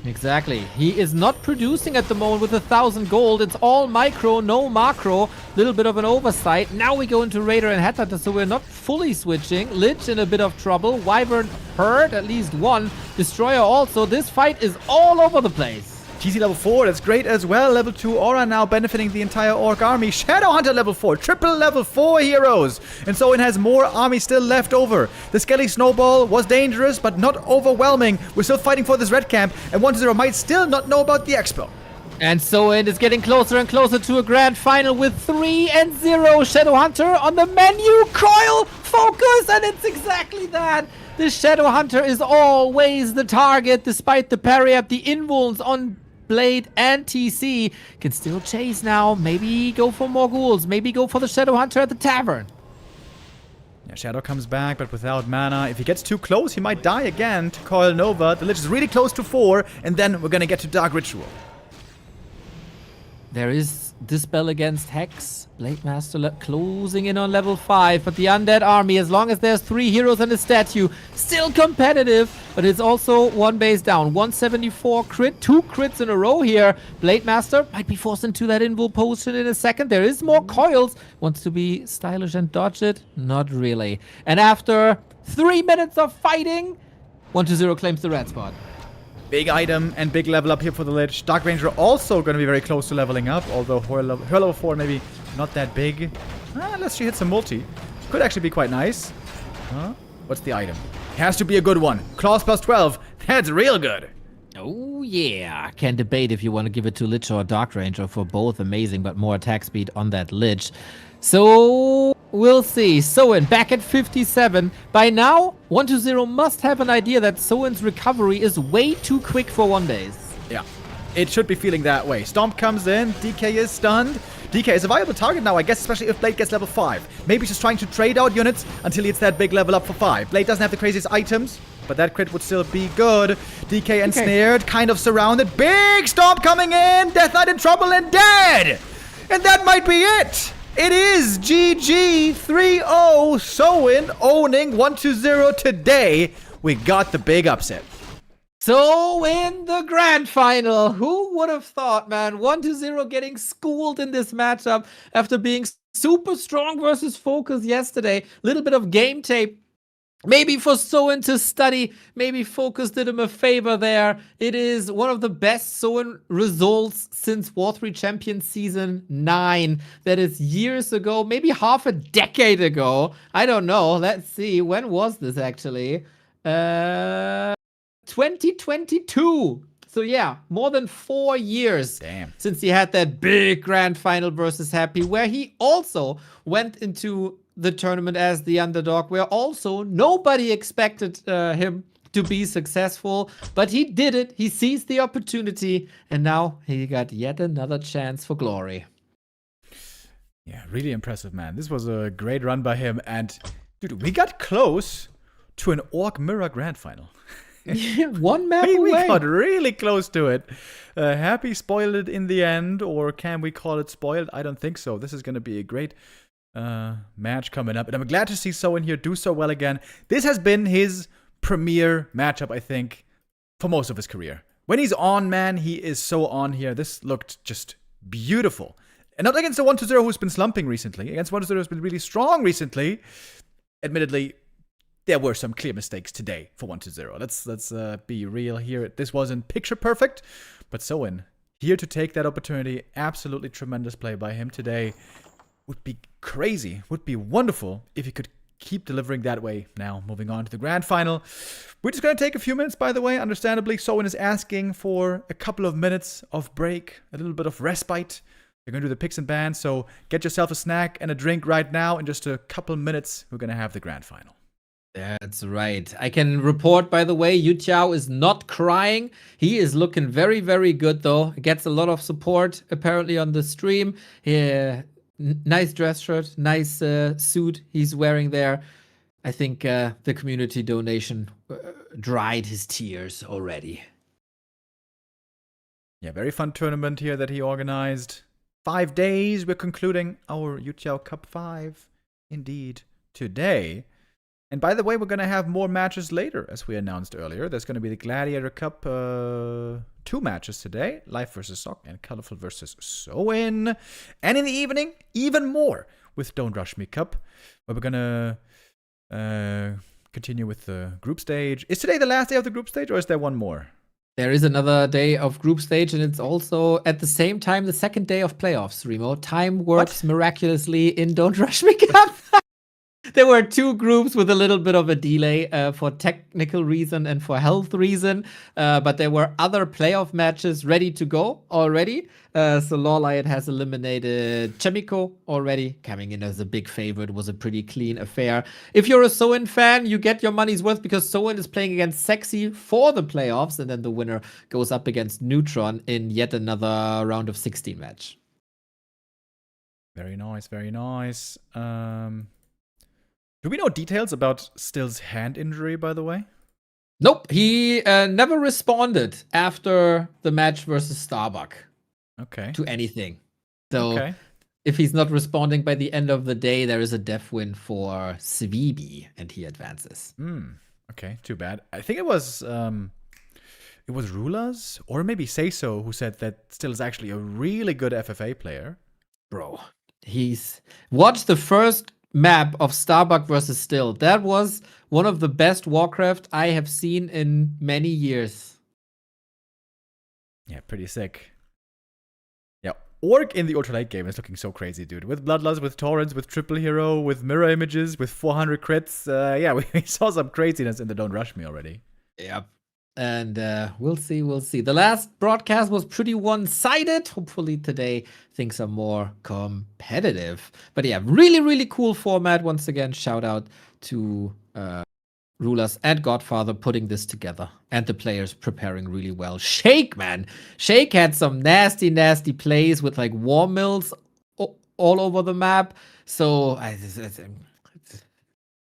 Exactly. He is not producing at the moment with 1,000 gold. It's all micro, no macro. Little bit of an oversight. Now we go into Raider and Headhunter, so we're not fully switching. Lich in a bit of trouble. Wyvern hurt, at least one. Destroyer also. This fight is all over the place. TC level 4, that's great as well. Level 2 Aura now benefiting the entire Orc army. Shadowhunter level 4, triple level 4 heroes. And so it has more army still left over. The Skelly Snowball was dangerous, but not overwhelming. We're still fighting for this red camp, and 1-0 might still not know about the Expo. And Soin is getting closer and closer to a grand final with 3-0. Shadowhunter on the menu. Coil, FoCuS, and it's exactly that. The Shadowhunter is always the target, despite the parry up. The invulns on Blade and TC can still chase now. Maybe go for more ghouls. Maybe go for the Shadowhunter at the tavern. Yeah, Shadow comes back, but without mana. If he gets too close, he might die again to Coil Nova. The Lich is really close to 4, and then we're gonna get to Dark Ritual. There is Dispel against Hex. Blade Master closing in on level 5, but the Undead army, as long as there's 3 heroes and a statue, still competitive, but it's also one base down. 174 crit, 2 crits in a row here. Blade Master might be forced into that invul potion in a second. There is more coils. Wants to be stylish and dodge it? Not really. And after 3 minutes of fighting, 1-0 claims the red spot. Big item and big level up here for the Lich. Dark Ranger also going to be very close to leveling up, although her level 4 maybe not that big. Unless she hits a multi. Could actually be quite nice. What's the item? It has to be a good one. Claws plus 12. That's real good. Oh yeah, can't debate if you want to give it to Lich or Dark Ranger, for both amazing, but more attack speed on that Lich. So we'll see. Soin back at 57. By now, 1-0 must have an idea that Soin's recovery is way too quick for 1 days. Yeah, it should be feeling that way. Stomp comes in. DK is stunned. DK is a viable target now, I guess, especially if Blade gets level 5. Maybe she's trying to trade out units until he hits that big level up for 5. Blade doesn't have the craziest items, but that crit would still be good. DK ensnared, kind of surrounded. Big Stomp coming in. Death Knight in trouble and dead. And that might be it. It is GG 3-0. Soin owning 1-0 today. We got the big upset. So in the grand final, who would have thought, man? 1-0 getting schooled in this matchup after being super strong versus FoCuS yesterday. Little bit of game tape. Maybe for Soin to study, maybe FoCuS did him a favor there. It is one of the best Soin results since War 3 Champions Season 9. That is years ago, maybe half a decade ago. I don't know. Let's see. When was this actually? 2022. So yeah, more than 4 years since he had that big grand final versus Happy, where he also went into the tournament as the underdog, where also nobody expected him to be successful, but he did it. He seized the opportunity, and now he got yet another chance for glory. Yeah, really impressive, man. This was a great run by him, and dude, we got close to an Orc Mirror grand final. Yeah, one map we away. got really close to it. Happy spoiled it in the end, or can we call it spoiled? I don't think so. This is going to be a great match coming up, and I'm glad to see Soin here do so well again. This has been his premier matchup, I think, for most of his career. When he's on, man, he is so on here. This looked just beautiful. And not against the 1-0 who's been slumping recently. Against 1-0 who's been really strong recently. Admittedly, there were some clear mistakes today for 1-0. Let's be real here. This wasn't picture perfect, but Soin here to take that opportunity. Absolutely tremendous play by him today. Would be crazy. Would be wonderful if he could keep delivering that way. Now, moving on to the grand final. We're just going to take a few minutes, by the way. Understandably, Soin is asking for a couple of minutes of break, a little bit of respite. They're going to do the picks and bans, so get yourself a snack and a drink right now. In just a couple of minutes, we're going to have the grand final. That's right. I can report, by the way, YouTiao is not crying. He is looking very, very good, though. He gets a lot of support, apparently, on the stream. Nice dress shirt, nice suit he's wearing there. I think the community donation dried his tears already. Yeah, very fun tournament here that he organized. 5 days, we're concluding our YouTiao Cup 5, indeed, today. And by the way, we're going to have more matches later, as we announced earlier. There's going to be the Gladiator Cup 2 matches today. Life versus Sock and Colorful versus Soin. And in the evening, even more with Don't Rush Me Cup, where we're going to continue with the group stage. Is today the last day of the group stage, or is there one more? There is another day of group stage, and it's also at the same time the second day of playoffs, Remo. Time works miraculously in Don't Rush Me Cup. There were 2 groups with a little bit of a delay for technical reason and for health reason, but there were other playoff matches ready to go already. So Lawlight has eliminated Chemico already, coming in as a big favorite. It was a pretty clean affair. If you're a Soin fan, you get your money's worth because Soin is playing against Sexy for the playoffs, and then the winner goes up against Neutron in yet another round of 16 match. Very nice, very nice. Do we know details about Still's hand injury, by the way? Nope, he never responded after the match versus Starbuck. Okay. To anything. So if he's not responding by the end of the day, there is a def win for Svibi, and he advances. Okay, too bad. I think it was Rulas or maybe Say So who said that Still is actually a really good FFA player. Bro, watch the first map of Starbuck versus Still. That was one of the best Warcraft I have seen in many years. Yeah, pretty sick. Yeah, Orc in the ultra late game is looking so crazy, dude. With Bloodlust, with Torrents, with Triple Hero, with Mirror Images, with 400 crits. Yeah, we saw some craziness in the Don't Rush Me already. Yep. And we'll see. The last broadcast was pretty one-sided. Hopefully today things are more competitive. But yeah, really, really cool format. Once again, shout out to Rulers and Godfather putting this together. And the players preparing really well. Shake, man. Shake had some nasty, nasty plays with like war mills all over the map. So it's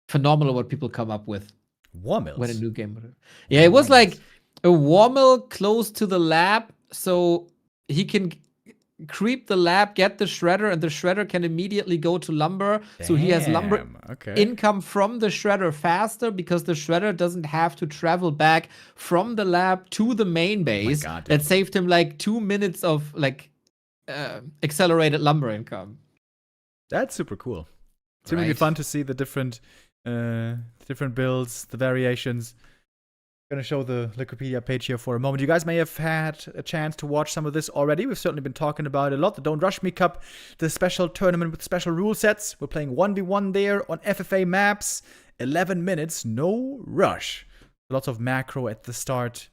phenomenal what people come up with. War mills. When a new game. Yeah, it was like a war mill close to the lab, so he can creep the lab, get the shredder, and the shredder can immediately go to lumber. So he has lumber income from the shredder faster because the shredder doesn't have to travel back from the lab to the main base. That saved him like 2 minutes of like accelerated lumber income. That's super cool. It's really fun to see the different builds, the variations. I'm going to show the Wikipedia page here for a moment. You guys may have had a chance to watch some of this already. We've certainly been talking about it a lot. The Don't Rush Me Cup, the special tournament with special rule sets. We're playing 1v1 there on FFA maps. 11 minutes, no rush. Lots of macro at the start.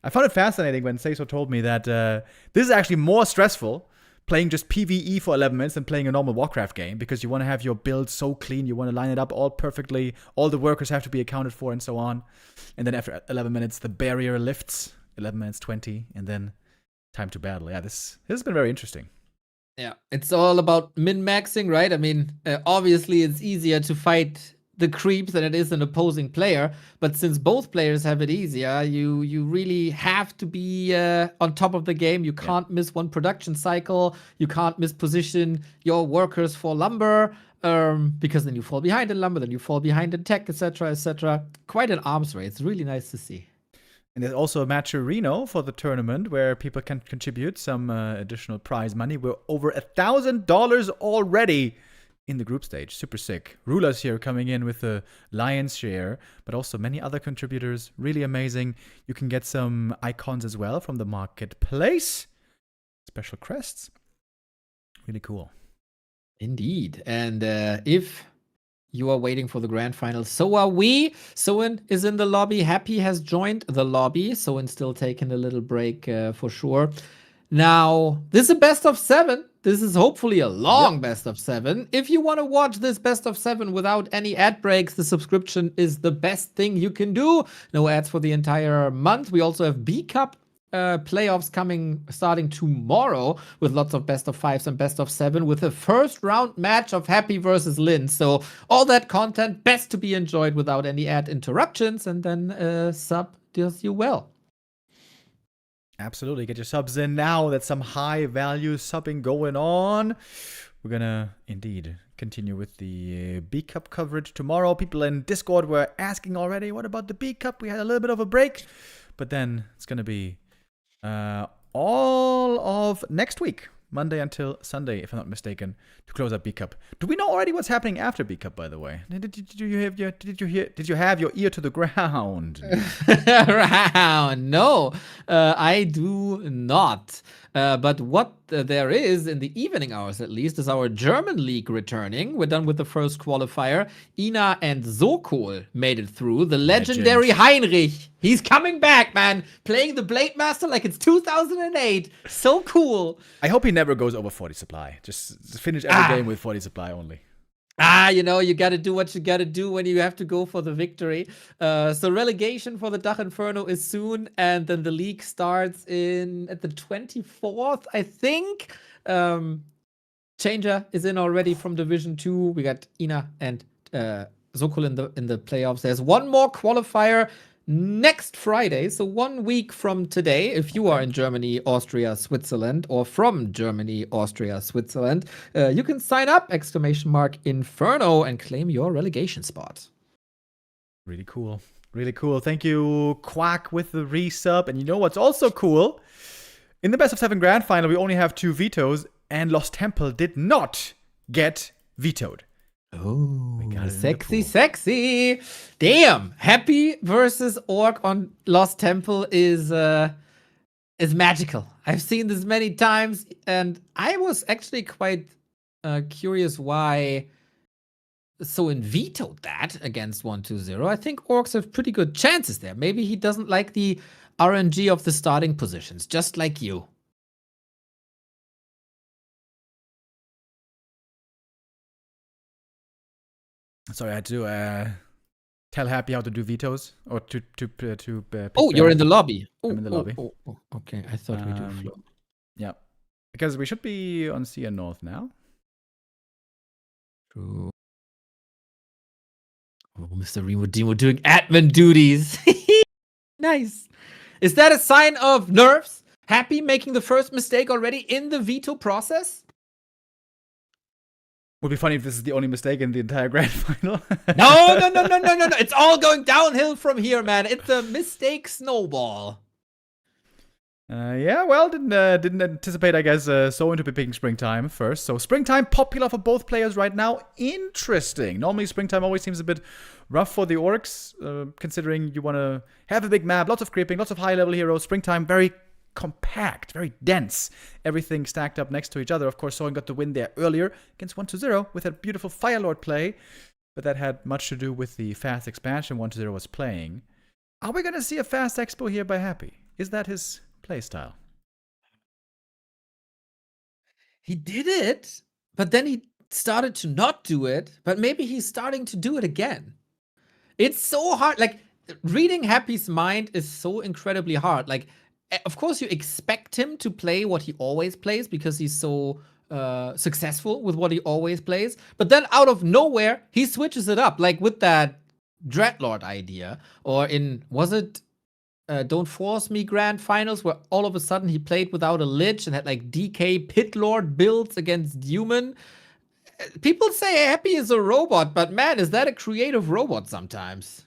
I found it fascinating when Seiso told me that this is actually more stressful playing just PvE for 11 minutes than playing a normal Warcraft game, because you want to have your build so clean, you want to line it up all perfectly, all the workers have to be accounted for and so on. And then after 11 minutes, the barrier lifts, 11 minutes 20, and then time to battle. Yeah, this has been very interesting. Yeah, it's all about min-maxing, right? I mean, obviously it's easier to fight the creeps than it is an opposing player, but since both players have it easier, you really have to be on top of the game. You can't miss one production cycle. You can't misposition your workers for lumber, because then you fall behind in lumber, then you fall behind in tech, etc., etc. Quite an arms race. It's really nice to see. And there's also a match arena for the tournament where people can contribute some additional prize money. We're over $1,000 already in the group stage. Super sick. Rulers here coming in with a lion's share, but also many other contributors. Really amazing. You can get some icons as well from the marketplace. Special crests. Really cool. Indeed. And if you are waiting for the grand final, so are we. Soin is in the lobby. Happy has joined the lobby. Soin still taking a little break for sure. Now, this is a best of 7. This is hopefully a long best of 7. If you want to watch this best of 7 without any ad breaks, the subscription is the best thing you can do. No ads for the entire month. We also have B Cup playoffs starting tomorrow with lots of best of 5s and best of 7 with a first round match of Happy versus Lin. So all that content best to be enjoyed without any ad interruptions, and then sub does you well. Absolutely. Get your subs in now. That's some high value subbing going on. We're going to indeed continue with the B Cup coverage tomorrow. People in Discord were asking already, what about the B Cup? We had a little bit of a break, but then it's going to be all of next week, Monday until Sunday, if I'm not mistaken, to close up B Cup. Do we know already what's happening after B Cup, by the way? Did you have your ear to the ground? No, I do not. But what there is in the evening hours, at least, is our German league returning. We're done with the first qualifier. Ina and Sokol made it through. The legendary Heinrich. He's coming back, man. Playing the Blade Master like it's 2008. So cool. I hope he never goes over 40 supply. Just finish every game with 40 supply only. You gotta do what you gotta do when you have to go for the victory. So relegation for the Dach Inferno is soon, and then the league starts at the 24th, I think. Changer is in already from Division 2. We got Ina and Sokol in the playoffs. There's one more qualifier next Friday, so 1 week from today, if you are in Germany, Austria, Switzerland, or from Germany, Austria, Switzerland, you can sign up, !Inferno, and claim your relegation spot. Really cool. Really cool. Thank you, Quack, with the resub. And you know what's also cool? In the best of 7 grand final, we only have 2 vetoes, and Lost Temple did not get vetoed. Oh, sexy. Damn. Happy versus Orc on Lost Temple is magical. I've seen this many times, and I was actually quite curious why Soin vetoed that against 1-2-0. I think Orcs have pretty good chances there. Maybe he doesn't like the RNG of the starting positions, just like you. Sorry, I had to tell Happy how to do vetoes or to oh, you're in the lobby. I'm in the lobby. Okay, I thought we do flow. Yeah, because we should be on CN North now. True. Oh, Mr. Remo Demo doing admin duties. Nice. Is that a sign of nerfs? Happy making the first mistake already in the veto process? Would be funny if this is the only mistake in the entire grand final. No. It's all going downhill from here, man. It's a mistake snowball. Yeah, well, didn't anticipate, I guess, Soin to be picking Springtime first. So Springtime popular for both players right now. Interesting. Normally Springtime always seems a bit rough for the orcs, considering you want to have a big map, lots of creeping, lots of high-level heroes. Springtime, very compact, very dense. Everything stacked up next to each other. Of course, Soin got the win there earlier against 1-0 with a beautiful Firelord play. But that had much to do with the fast expansion 1-0 was playing. Are we going to see a fast expo here by Happy? Is that his playstyle? He did it, but then he started to not do it, but maybe he's starting to do it again. It's so hard. Like, reading Happy's mind is so incredibly hard. Like, of course, you expect him to play what he always plays because he's so successful with what he always plays. But then out of nowhere, he switches it up. Like with that Dreadlord idea, or in, was it Don't Force Me Grand Finals, where all of a sudden he played without a Lich and had like DK Pit Lord builds against human. People say Happy is a robot, but man, is that a creative robot sometimes.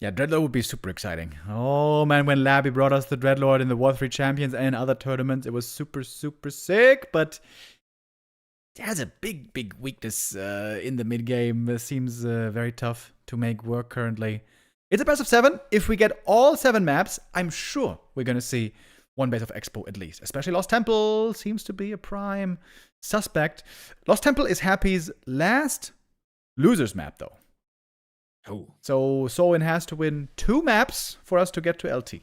Yeah, Dreadlord would be super exciting. Oh man, when Labby brought us the Dreadlord in the Warcraft III Champions and in other tournaments, it was super sick, but it has a big weakness in the mid-game. It seems very tough to make work currently. It's a best of 7. If we get all 7 maps, I'm sure we're going to see one base of Expo at least. Especially Lost Temple seems to be a prime suspect. Lost Temple is Happy's last losers map, though. Oh. So Soin has to win 2 maps for us to get to LT.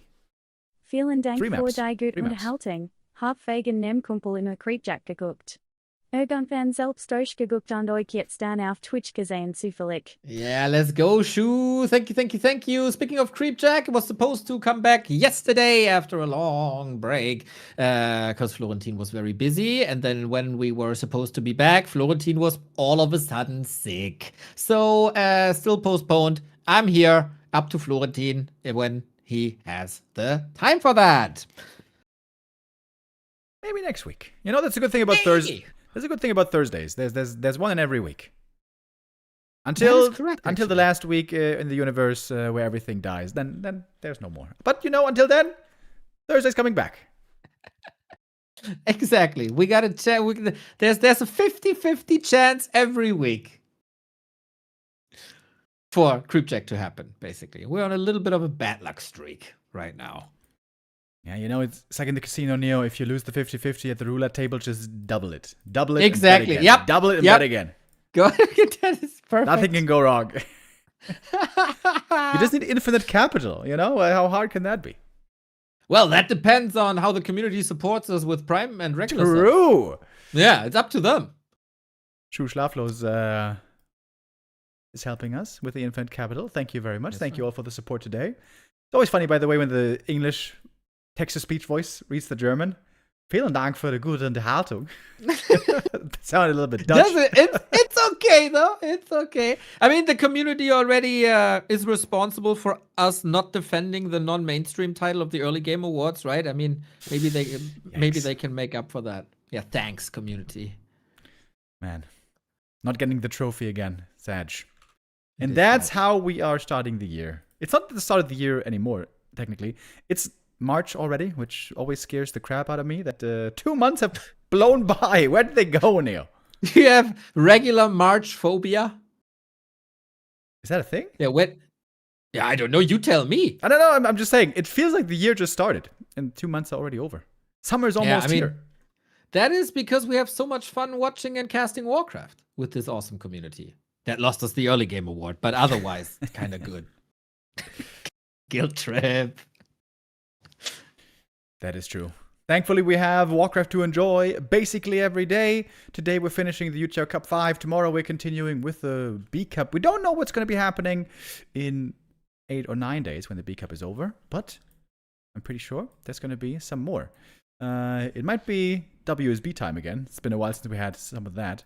Vielen Dank 3 für maps. die 3 gute maps. Unterhaltung. Hab wegen nem Kumpel in der Creepjack geguckt. Irgendwann selbst durchgeguckt und euch jetzt dann auf Twitch gesehen zufällig. Yeah, let's go, Shu. Thank you. Speaking of Creepjack, it was supposed to come back yesterday after a long break because Florentin was very busy. And then when we were supposed to be back, Florentin was all of a sudden sick. So, still postponed. I'm here, up to Florentin when he has the time for that. Maybe next week. You know, that's a good thing about Thursday. There's a good thing about Thursdays. There's one in every week. Until the last week in the universe where everything dies. Then there's no more. But, you know, until then, Thursday's coming back. Exactly. We got to check. There's a 50-50 chance every week for Creepjack to happen, basically. We're on a little bit of a bad luck streak right now. Yeah, you know, it's like in the casino, Neo. If you lose the 50-50 at the roulette table, just double it. Double it. Exactly. And bet again. Yep. Double it and bet again. Go ahead. That is perfect. Nothing can go wrong. You just need infinite capital, you know? How hard can that be? Well, that depends on how the community supports us with Prime and regular subs. True. Yeah, it's up to them. Shu Schlaflos is helping us with the infinite capital. Thank you very much. Thank you all for the support today. It's always funny, by the way, when the English text-to-speech voice reads the German. Vielen Dank für die gute Unterhaltung. That sounded a little bit Dutch. It's okay, though. It's okay. I mean, the community already is responsible for us not defending the non-mainstream title of the early game awards, right? I mean, maybe they can make up for that. Yeah, thanks, community. Man, not getting the trophy again. Sad. And that's how we are starting the year. It's not the start of the year anymore, technically. It's March already, which always scares the crap out of me, that 2 months have blown by. Where did they go, Neil? You have regular March phobia? Is that a thing? Yeah, I don't know. You tell me. I don't know. I'm just saying. It feels like the year just started, and 2 months are already over. Summer's almost here. That is because we have so much fun watching and casting Warcraft with this awesome community. That lost us the early game award, but otherwise, kind of good. Guilt trip. That is true. Thankfully, we have Warcraft to enjoy basically every day. Today, we're finishing the YouTiao Cup 5. Tomorrow, we're continuing with the B Cup. We don't know what's going to be happening in 8 or 9 days when the B Cup is over, but I'm pretty sure there's going to be some more. It might be WSB time again. It's been a while since we had some of that,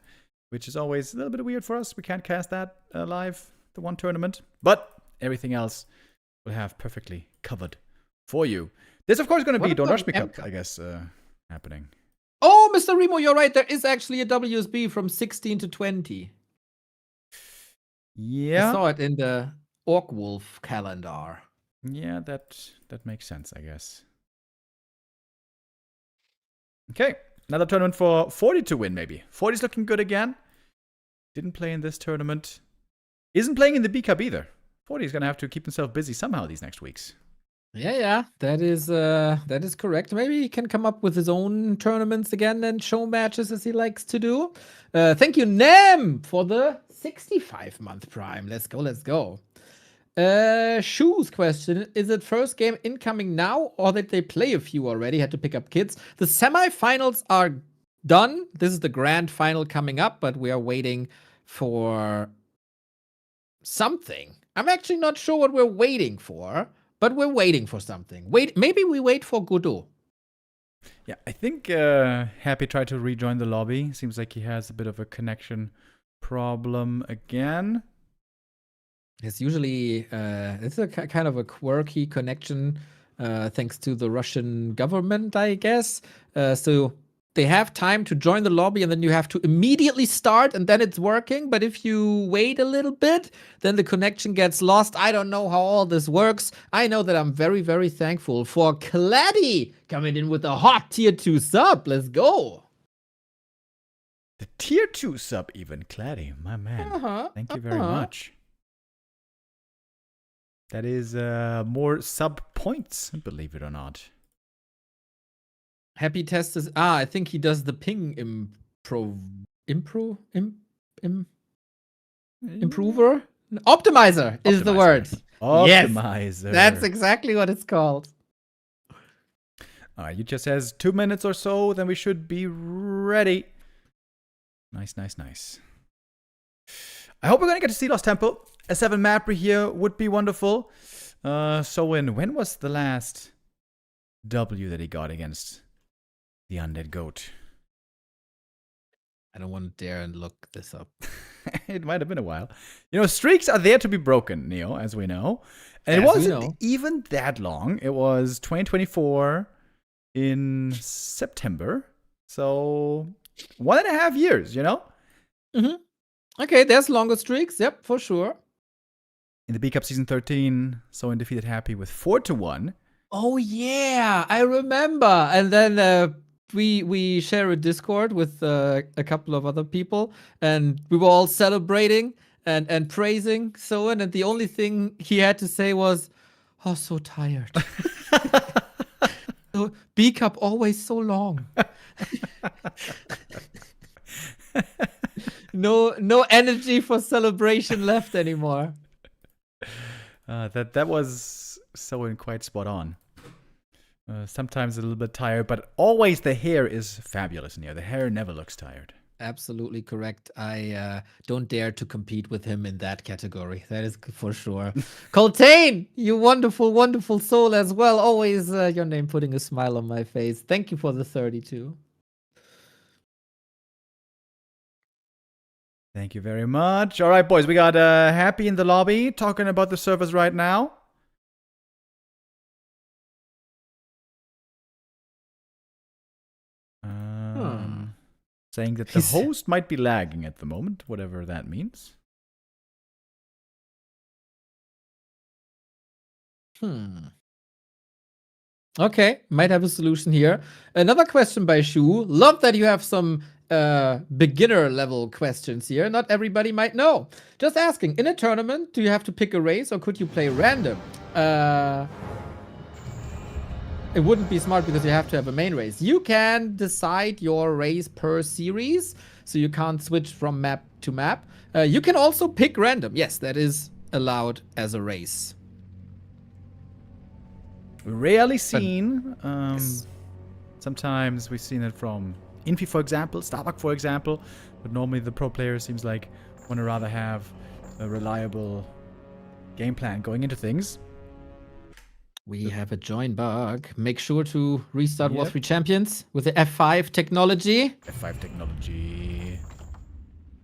which is always a little bit weird for us. We can't cast that live, the one tournament, but everything else we'll have perfectly covered for you. There's of course going to What be Don't about Rush Me Cup, M-Cup? I guess, happening. Oh, Mr. Remo, you're right. There is actually a WSB from 16 to 20. Yeah. I saw it in the Orc Wolf calendar. Yeah, that makes sense, I guess. Okay, another tournament for 40 to win, maybe. 40's looking good again. Didn't play in this tournament. Isn't playing in the B Cup either. 40 is going to have to keep himself busy somehow these next weeks. Yeah, that is correct. Maybe he can come up with his own tournaments again and show matches as he likes to do. Thank you, Nem, for the 65-month prime. Let's go. Shoes question. Is it first game incoming now, or did they play a few already? Had to pick up kids. The semifinals are done. This is the grand final coming up, but we are waiting for something. I'm actually not sure what we're waiting for, but we're waiting for something. Maybe we wait for Godot. Yeah, I think Happy tried to rejoin the lobby. Seems like he has a bit of a connection problem again. It's usually it's a kind of a quirky connection thanks to the Russian government, I guess. So they have time to join the lobby and then you have to immediately start and then it's working. But if you wait a little bit, then the connection gets lost. I don't know how all this works. I know that I'm very, very thankful for Claddy coming in with a hot tier 2 sub. Let's go. The tier 2 sub even, Claddy, my man. Thank you very much. That is more sub points, believe it or not. Happy test is I think he does the ping improver. Optimizer is the word. Optimizer. Yes, that's exactly what it's called. All right, YouTiao says 2 minutes or so, then we should be ready. Nice. I hope we're gonna get to see Lost Temple. A 7 mapper here would be wonderful. Soin, when was the last W that he got against the Undead Goat? I don't want to dare and look this up. It might have been a while. You know, streaks are there to be broken, Neo, as we know. And it wasn't even that long. It was 2024 in September. So 1.5 years, you know? Okay, there's longer streaks. Yep, for sure. In the B Cup Season 13, Soin defeated Happy with 4-1. Oh, yeah, I remember. And then we share a Discord with a couple of other people, and we were all celebrating and praising Soin, and the only thing he had to say was, "Oh, so tired." So, B Cup always so long. No energy for celebration left anymore. That was Soin quite spot on. Sometimes a little bit tired, but always the hair is fabulous, Neo. The hair never looks tired. Absolutely correct. I don't dare to compete with him in that category. That is for sure. Coltain, you wonderful, wonderful soul as well. Always your name putting a smile on my face. Thank you for the 32. Thank you very much. All right, boys, we got Happy in the lobby talking about the servers right now. Saying that the host might be lagging at the moment, whatever that means. Okay, might have a solution here. Another question by Shu. Love that you have some beginner level questions here. Not everybody might know. Just asking, in a tournament, do you have to pick a race or could you play random? It wouldn't be smart because you have to have a main race. You can decide your race per series, so you can't switch from map to map. You can also pick random. Yes, that is allowed as a race. Rarely seen. Sometimes we've seen it from Infi, for example, Starbuck, for example. But normally the pro player seems like want to rather have a reliable game plan going into things. We have a join bug. Make sure to restart War 3 Champions with the F5 technology. F5 technology.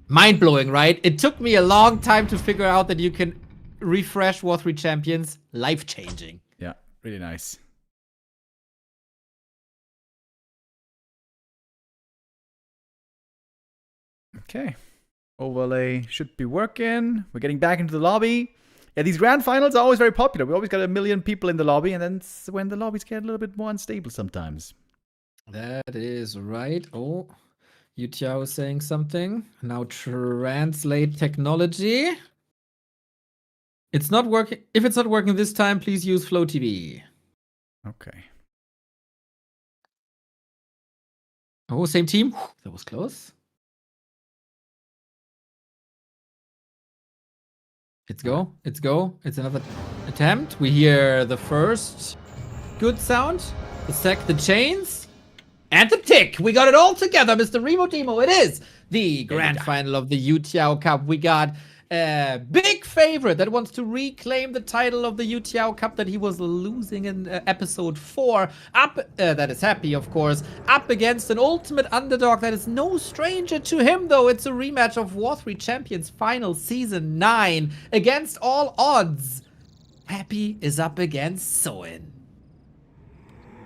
Mind-blowing, right? It took me a long time to figure out that you can refresh War 3 Champions. Life-changing. Yeah, really nice. Okay. Overlay should be working. We're getting back into the lobby. Yeah, these grand finals are always very popular. We always got 1 million people in the lobby, and then it's when the lobbies get a little bit more unstable sometimes. That is right. Oh, YouTiao is saying something. Now translate technology. It's not working. If it's not working this time, please use Flow TV. Okay. Oh, same team. That was close. It's go. It's go. It's another attempt. We hear the first good sound. The chains. And the tick. We got it all together, Mr. Remo Demo. It is the grand final of the YouTiao Cup. We got a big favorite that wants to reclaim the title of the YouTiao Cup that he was losing in episode 4. That is Happy, of course. Up against an ultimate underdog that is no stranger to him, though. It's a rematch of Warcraft III Champions Final Season 9. Against all odds, Happy is up against Soin.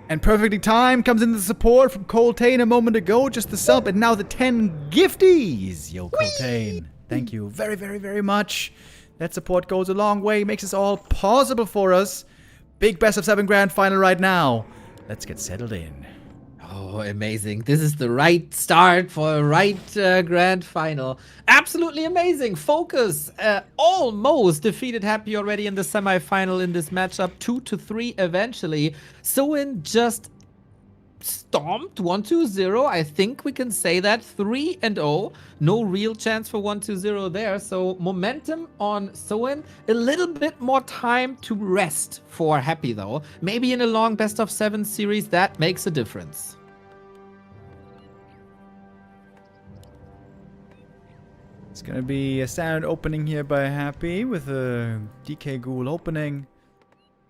And perfectly timed comes in the support from Coltane a moment ago. Just the sub, and now the 10 gifties. Yo, Coltane. Thank you very, very, very much. That support goes a long way, makes this all possible for us. Big best of 7 grand final right now. Let's get settled in. Oh, amazing. This is the right start for a right grand final. Absolutely amazing. FoCuS almost defeated Happy already in the semifinal in this matchup. 2-3 eventually. Soin just stomped 1-0. I think we can say that. 3-0. No real chance for 1-0 there. So momentum on Soin. A little bit more time to rest for Happy though. Maybe in a long best of 7 series that makes a difference. It's gonna be a standard opening here by Happy with a DK Ghoul opening.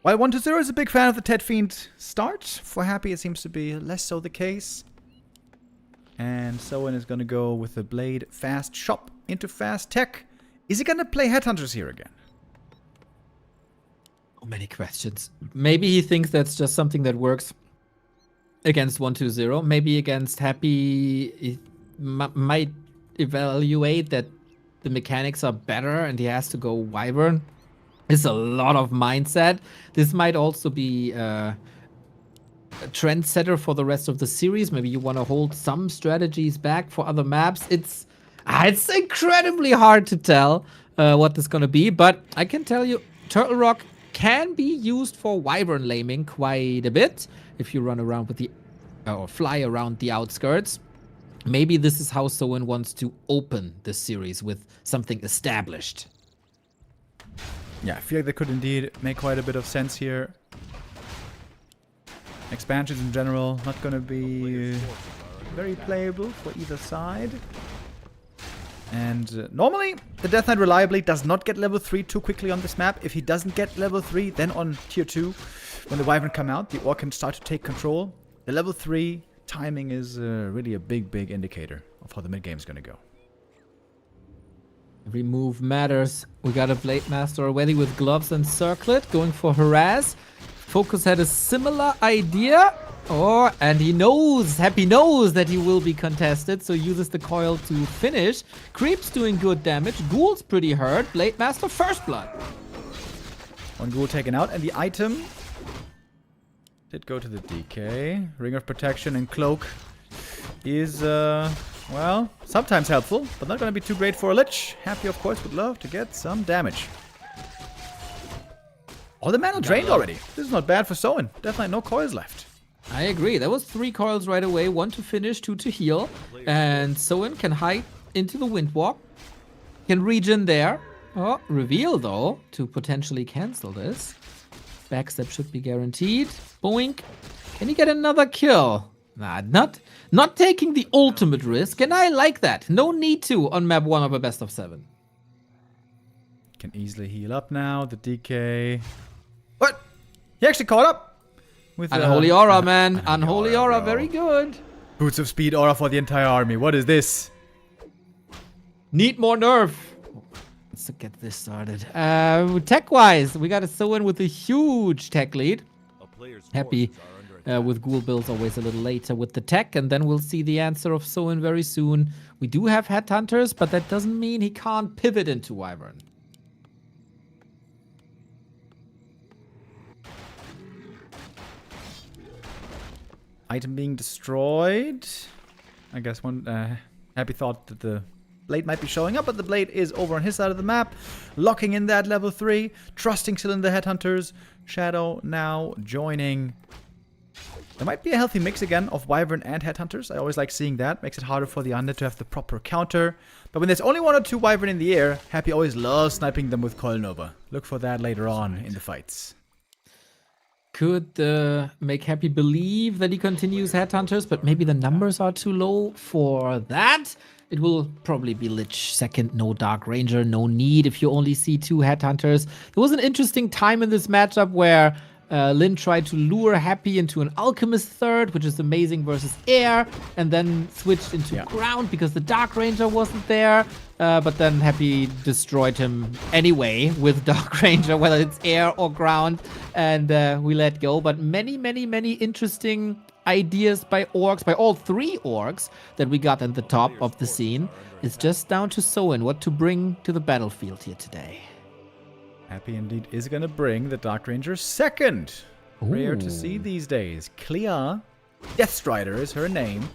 While 1-0 is a big fan of the Ted Fiend start, for Happy it seems to be less so the case. And Soin is gonna go with the Blade Fast Shop into Fast Tech. Is he gonna play Headhunters here again? Oh, many questions. Maybe he thinks that's just something that works against 1-2-0. Maybe against Happy he might evaluate that the mechanics are better and he has to go Wyvern. It's a lot of mindset. This might also be a trendsetter for the rest of the series. Maybe you want to hold some strategies back for other maps. It's incredibly hard to tell what this is going to be, but I can tell you Turtle Rock can be used for Wyvern laming quite a bit if you run around with the or fly around the outskirts. Maybe this is how Soin wants to open this series, with something established. Yeah, I feel like that could indeed make quite a bit of sense here. Expansions in general, not going to be very playable for either side. And normally, the Death Knight reliably does not get level 3 too quickly on this map. If he doesn't get level 3, then on tier 2, when the Wyvern come out, the Orc can start to take control. The level 3 timing is really a big, big indicator of how the mid-game is going to go. Every move matters. We got a Blade Master already with gloves and circlet, going for harass. FoCuS had a similar idea. And he knows, Happy knows that he will be contested, so uses the coil to finish. Creep's doing good damage. Ghoul's pretty hurt. Blade Master, first blood. One Ghoul taken out, and the item did go to the DK. Ring of Protection and Cloak is, well, sometimes helpful, but not going to be too great for a Lich. Happy, of course, would love to get some damage. Oh, the mana drained already. This is not bad for Soin. Definitely no coils left. I agree. There was 3 coils right away. 1 to finish, 2 to heal. And Soin can hide into the Windwalk. Can regen there. Oh, reveal, though, to potentially cancel this. Backstep should be guaranteed. Boink. Can he get another kill? Nah, not taking the ultimate risk, and I like that. No need to on map 1 of a best of 7. Can easily heal up now. The DK. What? He actually caught up. With Unholy Aura, man. Unholy Aura, very good. Boots of Speed Aura for the entire army. What is this? Need more nerf. Let's get this started. Tech-wise, we got a Soin with a huge tech lead. Happy with ghoul builds always a little later with the tech, and then we'll see the answer of Soin very soon. We do have headhunters, but that doesn't mean he can't pivot into Wyvern. Item being destroyed. I guess one Happy thought that the blade might be showing up, but the blade is over on his side of the map, locking in that level 3, trusting still in the headhunters. Shadow now joining. There might be a healthy mix again of Wyvern and headhunters. I always like seeing that. Makes it harder for the undead to have the proper counter. But when there's only 1 or 2 Wyvern in the air, Happy always loves sniping them with Coil Nova. Look for that later on in the fights. Could make Happy believe that he continues headhunters, but maybe the numbers are too low for that. It will probably be Lich second, no Dark Ranger, no need if you only see 2 headhunters. There was an interesting time in this matchup where Lin tried to lure Happy into an Alchemist third, which is amazing versus air, and then switched into ground because the Dark Ranger wasn't there. But then Happy destroyed him anyway with Dark Ranger, whether it's air or ground, and we let go. But many, many, many interesting ideas by orcs, by all 3 orcs that we got at the top of the scene. It's just down to Soin what to bring to the battlefield here today. Happy indeed is going to bring the Dark Ranger second. Rare to see these days. Clea Deathstrider is her name.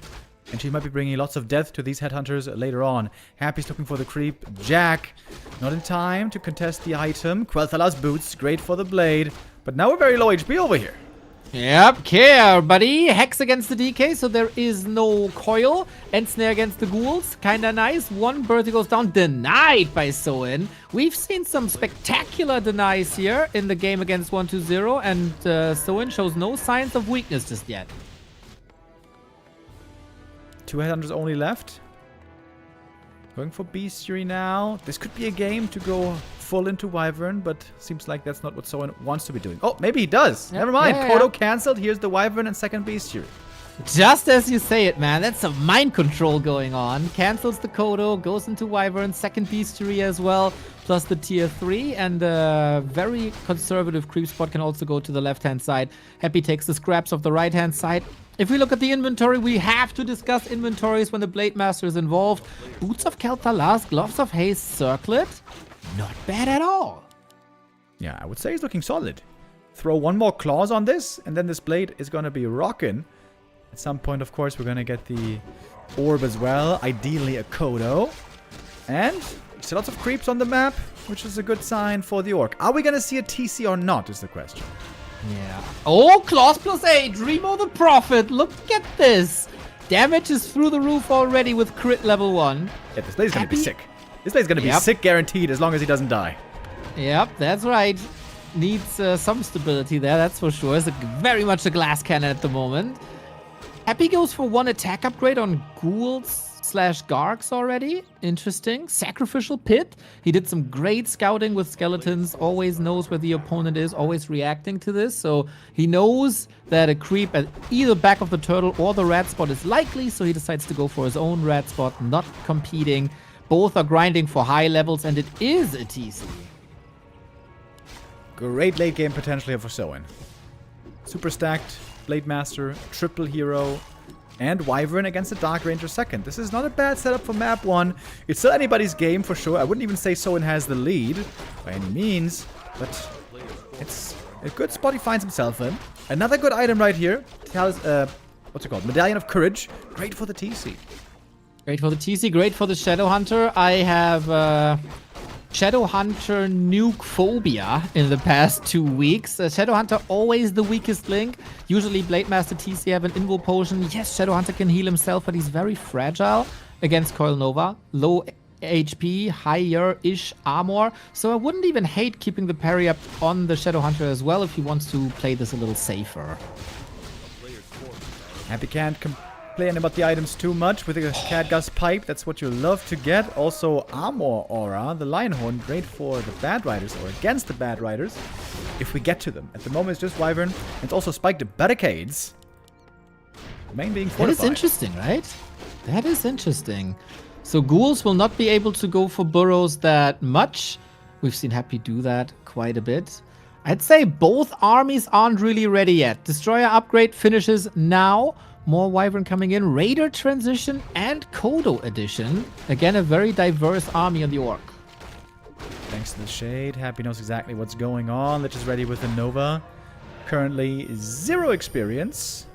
And she might be bringing lots of death to these headhunters later on. Happy's looking for the creep. Jack, not in time to contest the item. Quel'Thala's boots, great for the blade. But now we're very low HP over here. Yep, care, buddy. Hex against the DK, so there is no coil. And snare against the ghouls. Kinda nice. 1 birthday goes down, denied by Soin. We've seen some spectacular denies here in the game against 1-2-0, and Soin shows no signs of weakness just yet. 2 headhunters only left. Going for Bestiary now. This could be a game to go full into Wyvern, but seems like that's not what Soin wants to be doing. Oh, maybe he does. Never mind. Kodo cancelled. Here's the Wyvern and second Bestiary. Just as you say it, man. That's some mind control going on. Cancels the Kodo, goes into Wyvern, second Bestiary as well, plus the tier 3, and very conservative creep spot can also go to the left-hand side. Happy takes the scraps of the right-hand side. If we look at the inventory, we have to discuss inventories when the Blade Master is involved. Boots of Quel'Thalas, Gloves of Haste, Circlet. Not bad at all. Yeah, I would say he's looking solid. Throw 1 more claws on this, and then this blade is going to be rocking. At some point, of course, we're going to get the orb as well. Ideally, a Kodo. And still lots of creeps on the map, which is a good sign for the orc. Are we going to see a TC or not, is the question. Yeah. Oh, claws +8. Remo the Prophet. Look at this. Damage is through the roof already with crit level 1. Yeah, this blade's going to be sick. This blade's going to be sick guaranteed as long as he doesn't die. Yep, that's right. Needs some stability there, that's for sure. It's very much a glass cannon at the moment. Happy goes for 1 attack upgrade on ghouls / gargs already. Interesting. Sacrificial Pit. He did some great scouting with skeletons. Always knows where the opponent is. Always reacting to this. So he knows that a creep at either back of the turtle or the rat spot is likely. So he decides to go for his own rat spot. Not competing. Both are grinding for high levels. And it is a TC. Great late game potential here for Soin. Super stacked. Blade Master. Triple hero. And Wyvern against the Dark Ranger second. This is not a bad setup for map 1. It's still anybody's game for sure. I wouldn't even say Soin has the lead by any means. But it's a good spot he finds himself in. Another good item right here. What's it called? Medallion of Courage. Great for the TC. Great for the TC. Great for the Shadow Hunter. I have Shadow Hunter nuke phobia in the past 2 weeks. Shadow Hunter always the weakest link. Usually Blade Master TC have an invo potion. Yes, Shadow Hunter can heal himself, but he's very fragile against Coil Nova. Low HP, higher-ish armor. So I wouldn't even hate keeping the parry up on the Shadow Hunter as well if he wants to play this a little safer. Happy can't complain about the items too much with a Catgust Pipe. That's what you love to get. Also, Armor Aura, the Lion Horn, great for the Bad Riders or against the Bad Riders if we get to them. At the moment, it's just Wyvern. It's also Spiked Barricades. The main being fortified. That is interesting, right? That is interesting. So ghouls will not be able to go for burrows that much. We've seen Happy do that quite a bit. I'd say both armies aren't really ready yet. Destroyer upgrade finishes now. More Wyvern coming in. Raider transition and Kodo edition. Again, a very diverse army on the Orc. Thanks to the Shade. Happy knows exactly what's going on. Lich is ready with the Nova. Currently 0 experience.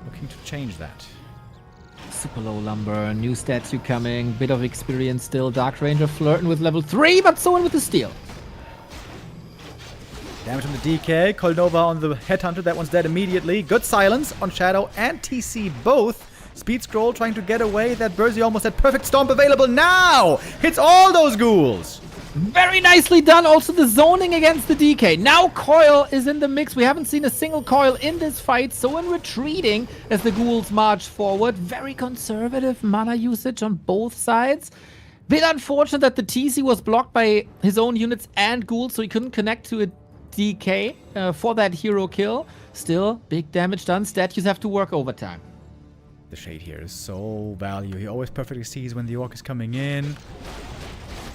Looking to change that. Super low lumber. New statue coming. Bit of experience still. Dark Ranger flirting with level 3, but Soin with the steal. Damage on the DK. Kolnova on the Headhunter. That one's dead immediately. Good silence on Shadow and TC both. Speed Scroll trying to get away. That Bursey almost had perfect stomp available now. Hits all those ghouls. Very nicely done. Also the zoning against the DK. Now Coil is in the mix. We haven't seen a single Coil in this fight. Soin retreating as the ghouls march forward. Very conservative mana usage on both sides. Bit unfortunate that the TC was blocked by his own units and ghouls, so he couldn't connect to a DK for that hero kill. Still, big damage done. Statues have to work overtime. The Shade here is so value. He always perfectly sees when the Orc is coming in.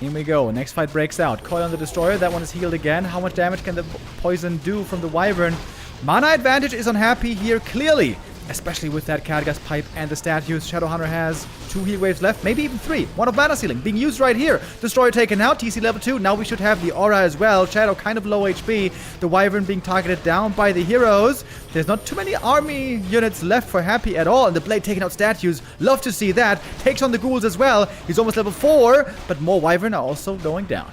In we go. Next fight breaks out. Coil on the Destroyer. That one is healed again. How much damage can the poison do from the Wyvern? Mana advantage is unhappy here, clearly. Especially with that Khadgas Pipe and the statues. Shadowhunter has 2 heal waves left, maybe even 3. One of Mana Sealing being used right here. Destroyer taken out, TC level 2. Now we should have the Aura as well. Shadow kind of low HP. The Wyvern being targeted down by the heroes. There's not too many army units left for Happy at all. And the Blade taking out statues. Love to see that. Takes on the ghouls as well. He's almost level 4, but more Wyvern are also going down.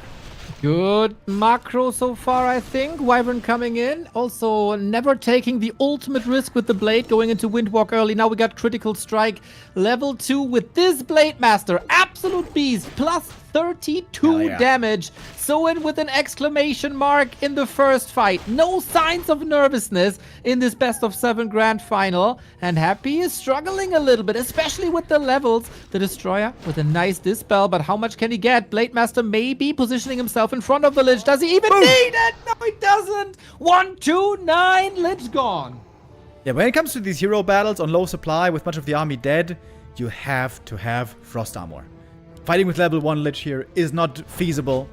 Good macro so far, I think. Wyvern coming in. Also, never taking the ultimate risk with the Blade, going into Windwalk early. Now we got Critical Strike level 2 with this Blade Master. Absolute beast. Plus 32 damage. Soin with an exclamation mark in the first fight. No signs of nervousness in this best of 7 grand final. And Happy is struggling a little bit, especially with the levels. The Destroyer with a nice dispel, but how much can he get? Blade Master may be positioning himself in front of the Lich. Does he even need it? No, he doesn't. 1, 2, 9. Lich gone. Yeah, when it comes to these hero battles on low supply with much of the army dead, you have to have Frost Armor. Fighting with level 1 Lich here is not feasible.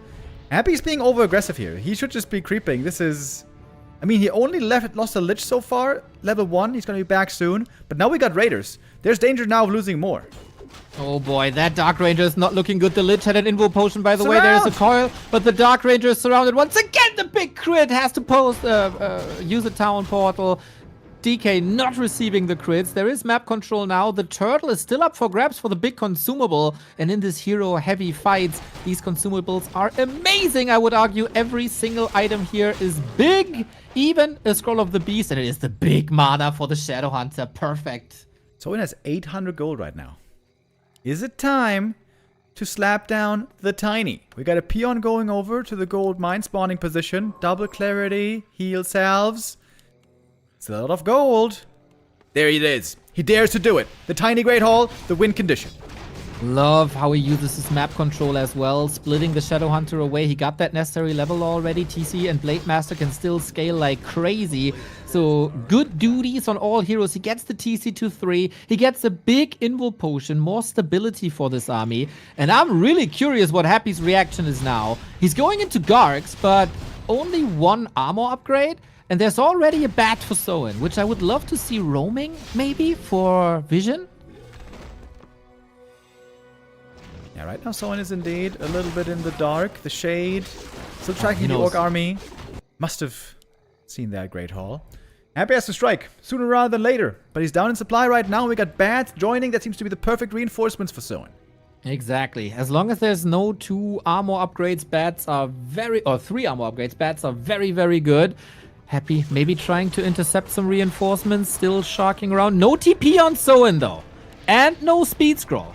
Happy's being over-aggressive here. He should just be creeping. This is... I mean, he only lost a Lich so far. Level 1, he's going to be back soon. But now we got Raiders. There's danger now of losing more. Oh boy, that Dark Ranger is not looking good. The Lich had an Invo Potion, by the way. There's a Coil, but the Dark Ranger is surrounded once again. The big crit has to use a Town Portal. DK not receiving the crits. There is map control now. The turtle is still up for grabs for the big consumable. And in this hero-heavy fights, these consumables are amazing. I would argue every single item here is big. Even a Scroll of the Beast. And it is the big mana for the Shadowhunter. Perfect. Soin has 800 gold right now. Is it time to slap down the Tiny? We got a peon going over to the gold mine spawning position. Double clarity, heal salves. It's a lot of gold. There it is. He dares to do it. The Tiny Great Hall, the win condition. Love how he uses his map control as well, splitting the Shadowhunter away. He got that necessary level already. TC and Blade Master can still scale like crazy. So good duties on all heroes. He gets the TC to 3. He gets a big Invo Potion, more stability for this army. And I'm really curious what Happy's reaction is now. He's going into Gargs, but only 1 armor upgrade. And there's already a bat for Soin, which I would love to see roaming, maybe, for Vision. Yeah, right now Soin is indeed a little bit in the dark. The Shade, still tracking the Orc army. Must have seen that Great Hall. Happy has to strike, sooner rather than later. But he's down in supply right now. We got bats joining. That seems to be the perfect reinforcements for Soin. Exactly. As long as there's no 2 armor upgrades, bats are very... Or 3 armor upgrades, bats are very, very good. Happy maybe trying to intercept some reinforcements, still sharking around. No TP on Soin though. And no speed scroll.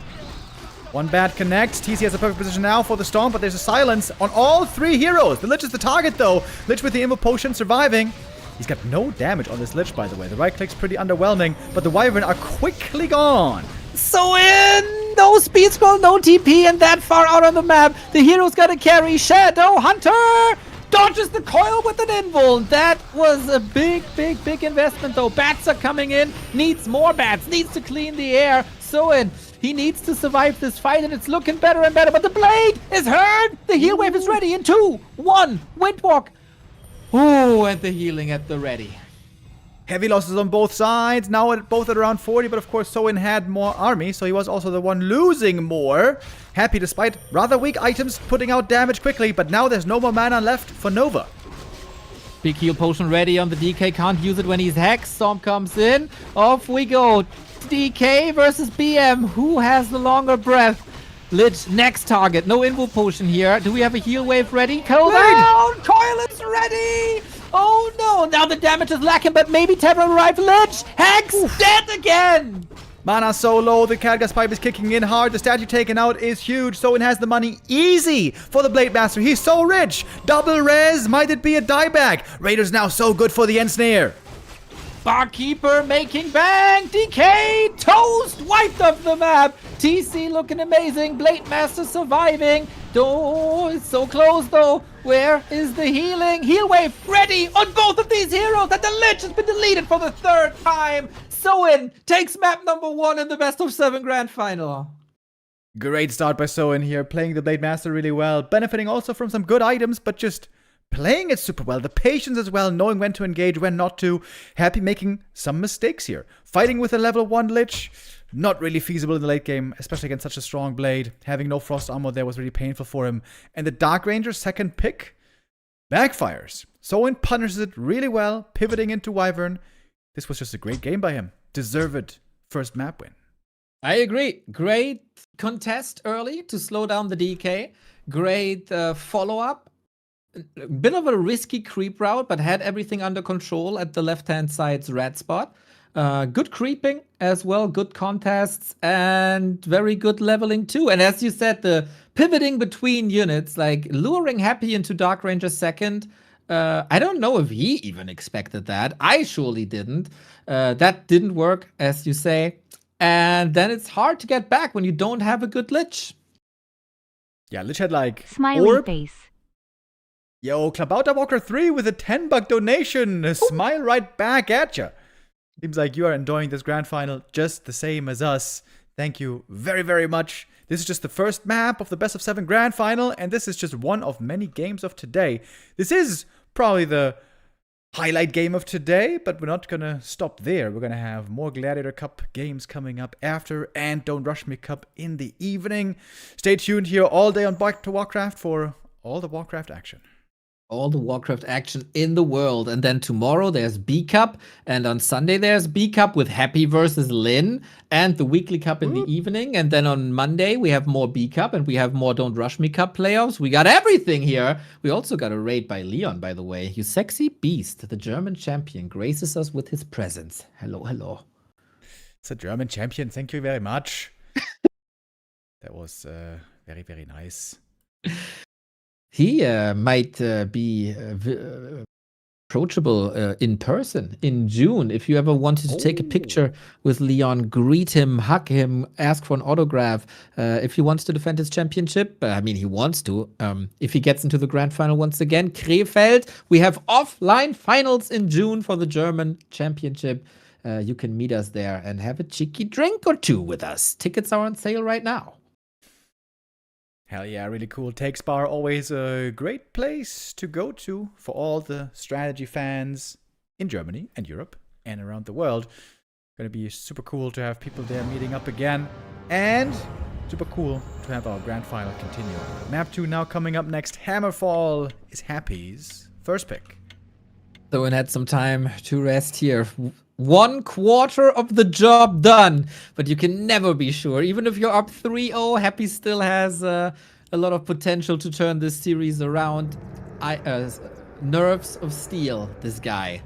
1 bat connects. TC has a perfect position now for the storm, but there's a silence on all 3 heroes. The Lich is the target though. Lich with the Invo Potion surviving. He's got no damage on this Lich, by the way. The right click's pretty underwhelming, but the Wyvern are quickly gone. Soin! No speed scroll, no TP, and that far out on the map. The hero's gotta carry Shadowhunter! Dodges the Coil with an invul. That was a big, big, big investment though. Bats are coming in. Needs more bats. Needs to clean the air. Soin, he needs to survive this fight and it's looking better and better. But the Blade is hurt. The heal wave is ready in 2, 1. Windwalk. Ooh, and the healing at the ready. Heavy losses on both sides, now both at around 40, but of course Soin had more army, so he was also the one losing more. Happy despite rather weak items putting out damage quickly, but now there's no more mana left for Nova. Big heal potion ready on the DK, can't use it when he's hexed. Storm comes in, off we go. DK versus BM, who has the longer breath? Lich, next target, no invo potion here. Do we have a heal wave ready? Coil down, Coil is ready! Oh no, now the damage is lacking, but maybe Terror arrive. Lich, Hex, dead again! Mana so low, the Khadgar's pipe is kicking in hard, the statue taken out is huge, Soin has the money easy for the Blade Master, he's so rich! Double res, might it be a dieback? Raider's now so good for the Ensnare. Barkeeper making bang! DK toast! Wiped off the map! TC looking amazing! Blade Master surviving! Oh, it's so close though! Where is the healing? Heal wave ready on both of these heroes! And the Lich has been deleted for the 3rd time! Soin takes map number 1 in the best of 7 grand final. Great start by Soin here, playing the Blade Master really well, benefiting also from some good items, but just playing it super well, the patience as well, knowing when to engage, when not to. Happy making some mistakes here. Fighting with a level 1 Lich, not really feasible in the late game, especially against such a strong blade. Having no frost armor there was really painful for him. And the Dark Ranger's second pick backfires. Soin punishes it really well, pivoting into Wyvern. This was just a great game by him. Deserved first map win. I agree. Great contest early to slow down the DK. Great follow-up. Bit of a risky creep route, but had everything under control at the left-hand side's red spot. Good creeping as well, good contests, and very good leveling too. And as you said, the pivoting between units, like luring Happy into Dark Ranger second, I don't know if he even expected that. I surely didn't. That didn't work, as you say. And then it's hard to get back when you don't have a good Lich. Yeah, Lich had like Smiley orb. face. Yo, Klabauter Warcraft 3 with a $10 donation. A smile right back at ya. Seems like you are enjoying this grand final just the same as us. Thank you very, very much. This is just the first map of the best of 7 grand final, and this is just one of many games of today. This is probably the highlight game of today, but we're not gonna stop there. We're gonna have more Gladiator Cup games coming up after, and Don't Rush Me Cup in the evening. Stay tuned here all day on Back to Warcraft for all the Warcraft action. All the Warcraft action in the world. And then tomorrow there's B Cup. And on Sunday there's B Cup with Happy versus Lin. And the weekly cup in the evening. And then on Monday we have more B Cup. And we have more Don't Rush Me Cup playoffs. We got everything here. We also got a raid by Leon, by the way. You sexy beast. The German champion graces us with his presence. Hello, hello. It's a German champion. Thank you very much. That was very, very nice. He might be approachable in person in June. If you ever wanted to take a picture with Leon, greet him, hug him, ask for an autograph. If he wants to defend his championship, I mean, he wants to. If he gets into the grand final once again, Krefeld, we have offline finals in June for the German championship. You can meet us there and have a cheeky drink or two with us. Tickets are on sale right now. Hell yeah, really cool. Takes Bar, always a great place to go to for all the strategy fans in Germany and Europe and around the world. Gonna be super cool to have people there meeting up again, and super cool to have our grand final continue. Map 2 now coming up next. Hammerfall is Happy's first pick. So and had some time to rest here. 1/4 of the job done, but you can never be sure. Even if you're up 3-0, Happy still has a lot of potential to turn this series around. Nerves of steel, this guy.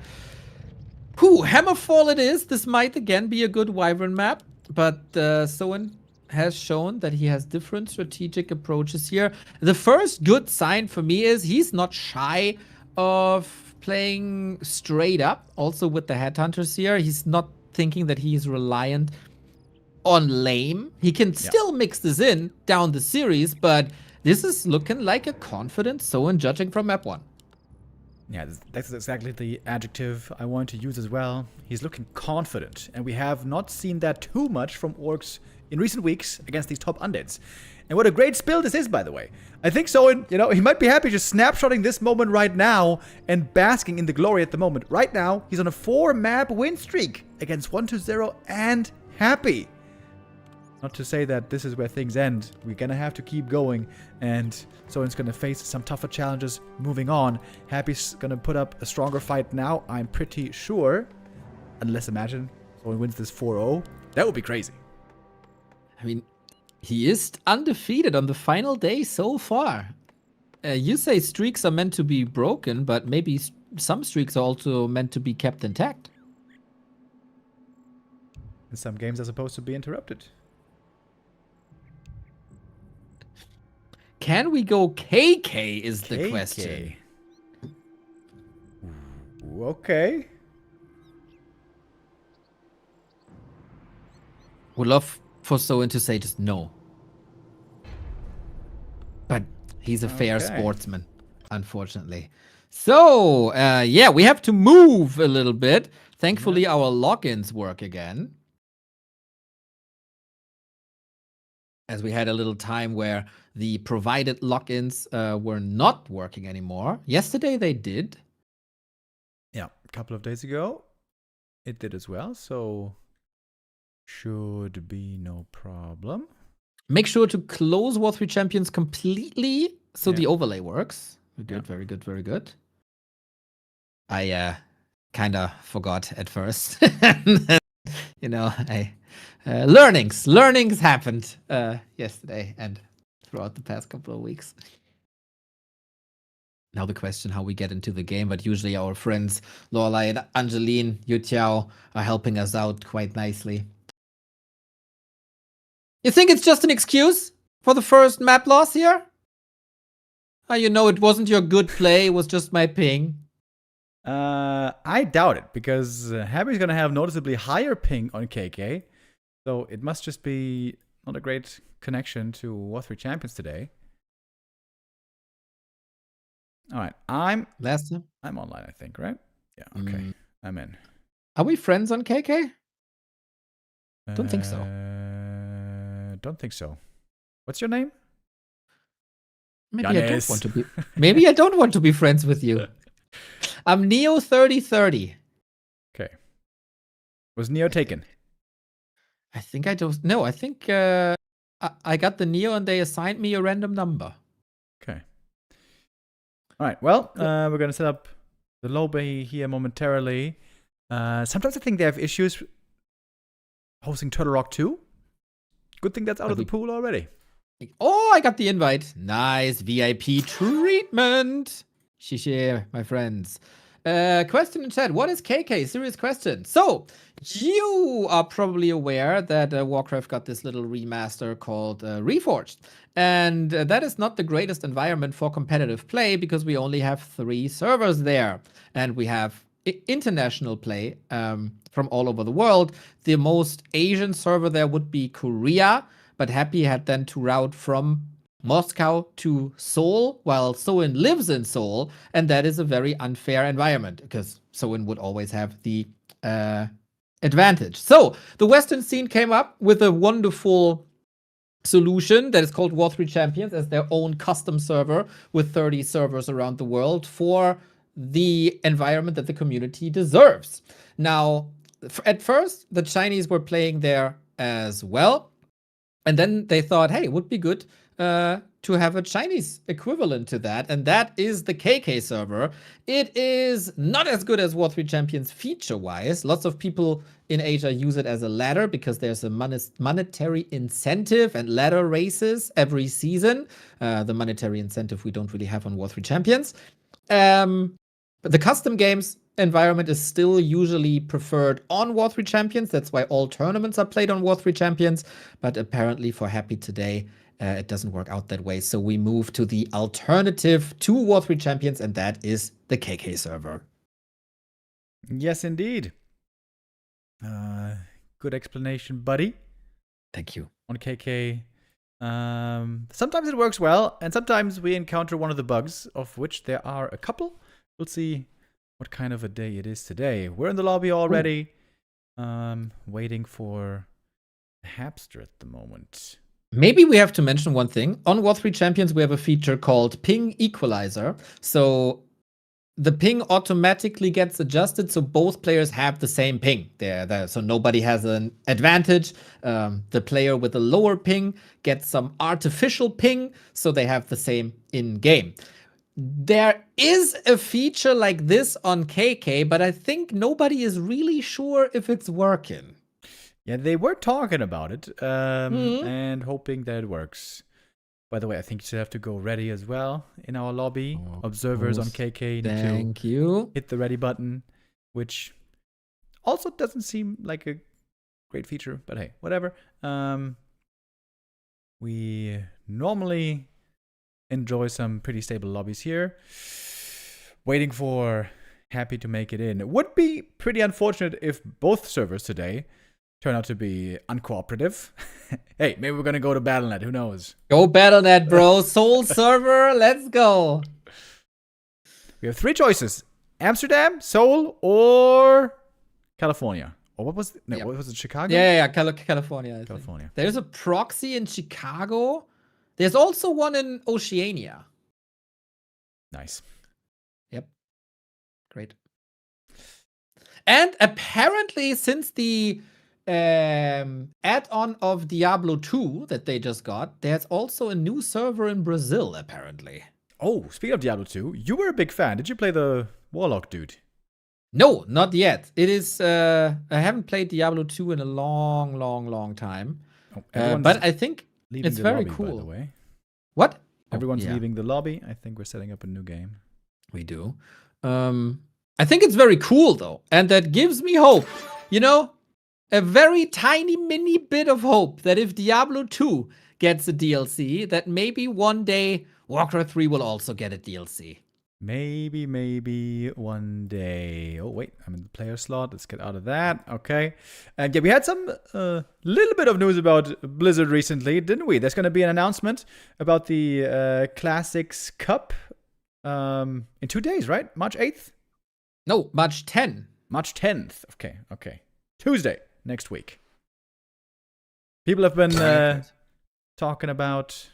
Hammerfall it is. This might again be a good Wyvern map, but Soin has shown that he has different strategic approaches here. The first good sign for me is he's not shy of playing straight up, also with the Headhunters here. He's not thinking that he's reliant on lame. He can still mix this in down the series, but this is looking like a confident Soin judging from map 1. Yeah, that's exactly the adjective I want to use as well. He's looking confident, and we have not seen that too much from Orcs in recent weeks against these top undeads. And what a great spill this is, by the way. I think Soin, he might be happy just snapshotting this moment right now and basking in the glory at the moment. Right now, he's on a 4-map win streak against 1-0 and happy. Not to say that this is where things end. We're going to have to keep going, and Soin's going to face some tougher challenges moving on. Happy's going to put up a stronger fight now, I'm pretty sure. Unless, imagine, Soin wins this 4-0. That would be crazy. I mean, he is undefeated on the final day so far. You say streaks are meant to be broken, but maybe some streaks are also meant to be kept intact. And some games are supposed to be interrupted. Can we go KK is the question. Okay. Would love for Soin to say just no. But he's a fair sportsman, unfortunately. So, yeah, we have to move a little bit. Thankfully, our logins work again. As we had a little time where the provided logins were not working anymore. Yesterday they did. Yeah, a couple of days ago it did as well, so should be no problem. Make sure to close War 3 Champions completely so the overlay works. Good, very good, very good. I kind of forgot at first. Learnings happened yesterday and throughout the past couple of weeks. Now the question how we get into the game, but usually our friends Lorelai and Angeline, YouTiao are helping us out quite nicely. You think it's just an excuse for the first map loss here? It wasn't your good play, it was just my ping. I doubt it, because Happy's going to have noticeably higher ping on KK. So it must just be not a great connection to War 3 Champions today. All right, I'm online, I think, right? Yeah, okay. I'm in. Are we friends on KK? Don't think so. Don't think so. What's your name? Maybe I don't want to be friends with you. I'm Neo3030. Okay. Was Neo taken? I think I don't know. I think I got the Neo and they assigned me a random number. Okay. All right. Well, we're going to set up the lobby here momentarily. Sometimes I think they have issues hosting Turtle Rock 2. Good thing that's out of the pool already. Oh, I got the invite. Nice VIP treatment. Shishi, my friends. Question in chat. What is KK? Serious question. So, you are probably aware that Warcraft got this little remaster called Reforged. And that is not the greatest environment for competitive play because we only have 3 servers there. And we have international play from all over the world. The most Asian server there would be Korea. But Happy had then to route from Moscow to Seoul, while Soin lives in Seoul, and that is a very unfair environment because Soin would always have the advantage. So the Western scene came up with a wonderful solution that is called War 3 Champions as their own custom server with 30 servers around the world for the environment that the community deserves. Now, at first, the Chinese were playing there as well. And then they thought, hey, it would be good to have a Chinese equivalent to that. And that is the KK server. It is not as good as War 3 Champions feature-wise. Lots of people in Asia use it as a ladder because there's a monetary incentive and ladder races every season. The monetary incentive we don't really have on War 3 Champions. But the custom games environment is still usually preferred on War 3 Champions. That's why all tournaments are played on War 3 Champions. But apparently for Happy today, it doesn't work out that way. So we move to the alternative to War 3 Champions, and that is the KK server. Yes, indeed. Good explanation, buddy. Thank you. On KK. Sometimes it works well, and sometimes we encounter one of the bugs, of which there are a couple. We'll see what kind of a day it is today. We're in the lobby already. Waiting for Hapster at the moment. Maybe we have to mention one thing. On War 3 Champions, we have a feature called ping equalizer. So the ping automatically gets adjusted so both players have the same ping. So nobody has an advantage. The player with a lower ping gets some artificial ping, so they have the same in-game. There is a feature like this on KK, but I think nobody is really sure if it's working. Yeah, they were talking about it and hoping that it works. By the way, I think you should have to go ready as well in our lobby. Observers on KK need to hit the ready button, which also doesn't seem like a great feature, but hey, whatever. We normally enjoy some pretty stable lobbies here. Waiting for Happy to make it in. It would be pretty unfortunate if both servers today turn out to be uncooperative. Hey, maybe we're gonna go to BattleNet. Who knows? Go BattleNet, bro. Seoul server. Let's go. We have 3 choices: Amsterdam, Seoul, or California. Or what was it? No, what was it? Chicago? Yeah. California. California. There's a proxy in Chicago. There's also one in Oceania. Nice. Yep. Great. And apparently, since the add-on of Diablo 2 that they just got, there's also a new server in Brazil, apparently. Oh, speaking of Diablo 2, you were a big fan. Did you play the Warlock dude? No, not yet. It is. I haven't played Diablo 2 in a long time. Oh, but I think it's very lobby, cool. By the way. What? Everyone's leaving the lobby. I think we're setting up a new game. We do. I think it's very cool, though. And that gives me hope. You know, a very tiny mini bit of hope that if Diablo 2 gets a DLC, that maybe one day Warcraft 3 will also get a DLC. Maybe one day. Oh, wait, I'm in the player slot. Let's get out of that. Okay. And yeah, we had some little bit of news about Blizzard recently, didn't we? There's going to be an announcement about the Classics Cup in 2 days, right? March 8th? No, March 10th. March 10th. Okay. Tuesday, next week. People have been talking about...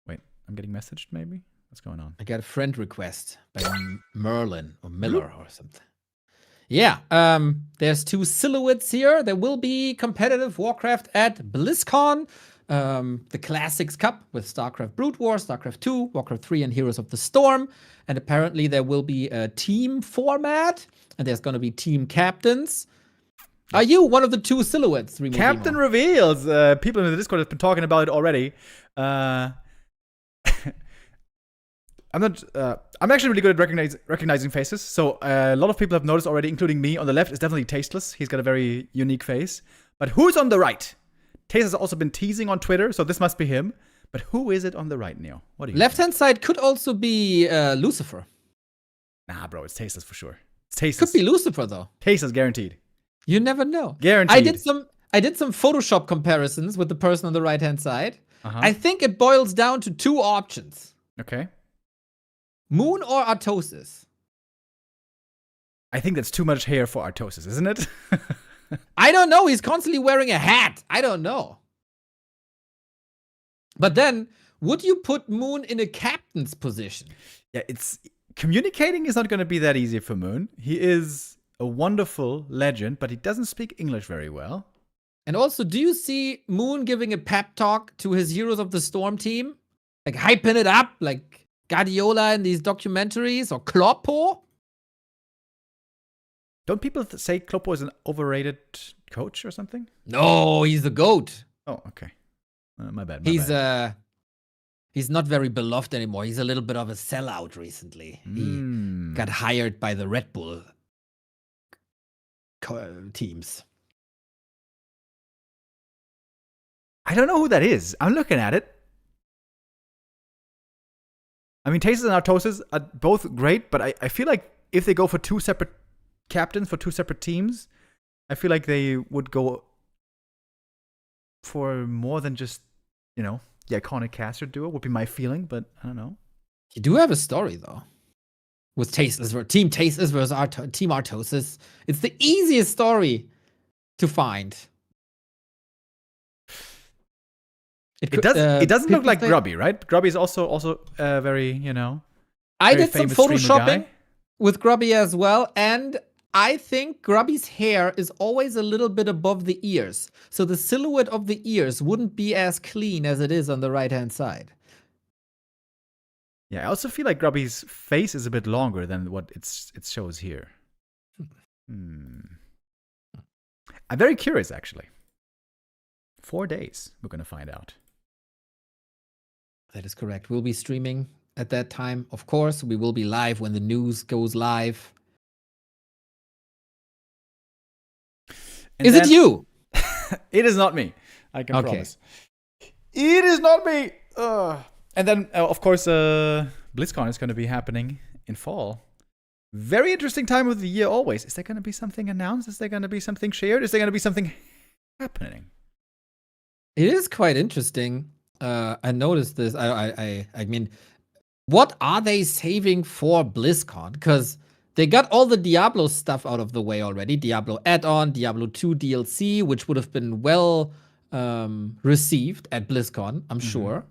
Wait, I'm getting messaged, maybe? What's going on? I got a friend request by Merlin or Miller or something. Yeah, there's 2 silhouettes here. There will be competitive Warcraft at BlizzCon. The Classics Cup with StarCraft Brood War, StarCraft 2, Warcraft 3, and Heroes of the Storm. And apparently there will be a team format, and there's going to be team captains. Are you one of the 2 silhouettes? Captain reveals. People in the Discord have been talking about it already. I'm actually really good at recognizing faces. So a lot of people have noticed already, including me. On the left is definitely Tasteless. He's got a very unique face. But who's on the right? Taste has also been teasing on Twitter, so this must be him. But who is it on the right, Neo? What do you Left-hand side could also be Lucifer. Nah, bro, it's Tasteless for sure. It's Tasteless. Could be Lucifer, though. Tasteless, guaranteed. You never know. Guaranteed. I did some Photoshop comparisons with the person on the right-hand side. I think it boils down to 2 options. Okay. Moon or Artosis? I think that's too much hair for Artosis, isn't it? I don't know. He's constantly wearing a hat. I don't know. But then, would you put Moon in a captain's position? Yeah, communicating is not going to be that easy for Moon. He is a wonderful legend, but he doesn't speak English very well. And also, do you see Moon giving a pep talk to his Heroes of the Storm team? Like, hyping it up, like Guardiola in these documentaries, or Kloppo? Don't people say Kloppo is an overrated coach or something? No, he's the GOAT. Oh, okay. My bad. He's not very beloved anymore. He's a little bit of a sellout recently. He got hired by the Red Bull teams. I don't know who that is. I'm looking at it. I mean, Tasteless and Artosis are both great, but I feel like if they go for 2 separate captains for 2 separate teams, I feel like they would go for more than just, the iconic caster duo would be my feeling, but I don't know. You do have a story, though. With Team Tasteless versus Team Artosis. It's the easiest story to find. It doesn't look like think- Grubby, right? Grubby is also very, I very did some famous streamer photoshopping guy. with Grubby as well, and I think Grubby's hair is always a little bit above the ears. So the silhouette of the ears wouldn't be as clean as it is on the right-hand side. Yeah, I also feel like Grubby's face is a bit longer than what it shows here. I'm very curious, actually. 4 days, we're gonna find out. That is correct. We'll be streaming at that time. Of course, we will be live when the news goes live. And Is it you? It is not me. I can promise. It is not me. And then, of course, BlizzCon is going to be happening in fall. Very interesting time of the year always. Is there going to be something announced? Is there going to be something shared? Is there going to be something happening? It is quite interesting. I noticed this. I mean, what are they saving for BlizzCon? Because they got all the Diablo stuff out of the way already. Diablo add-on, Diablo 2 DLC, which would have been well received at BlizzCon, I'm sure.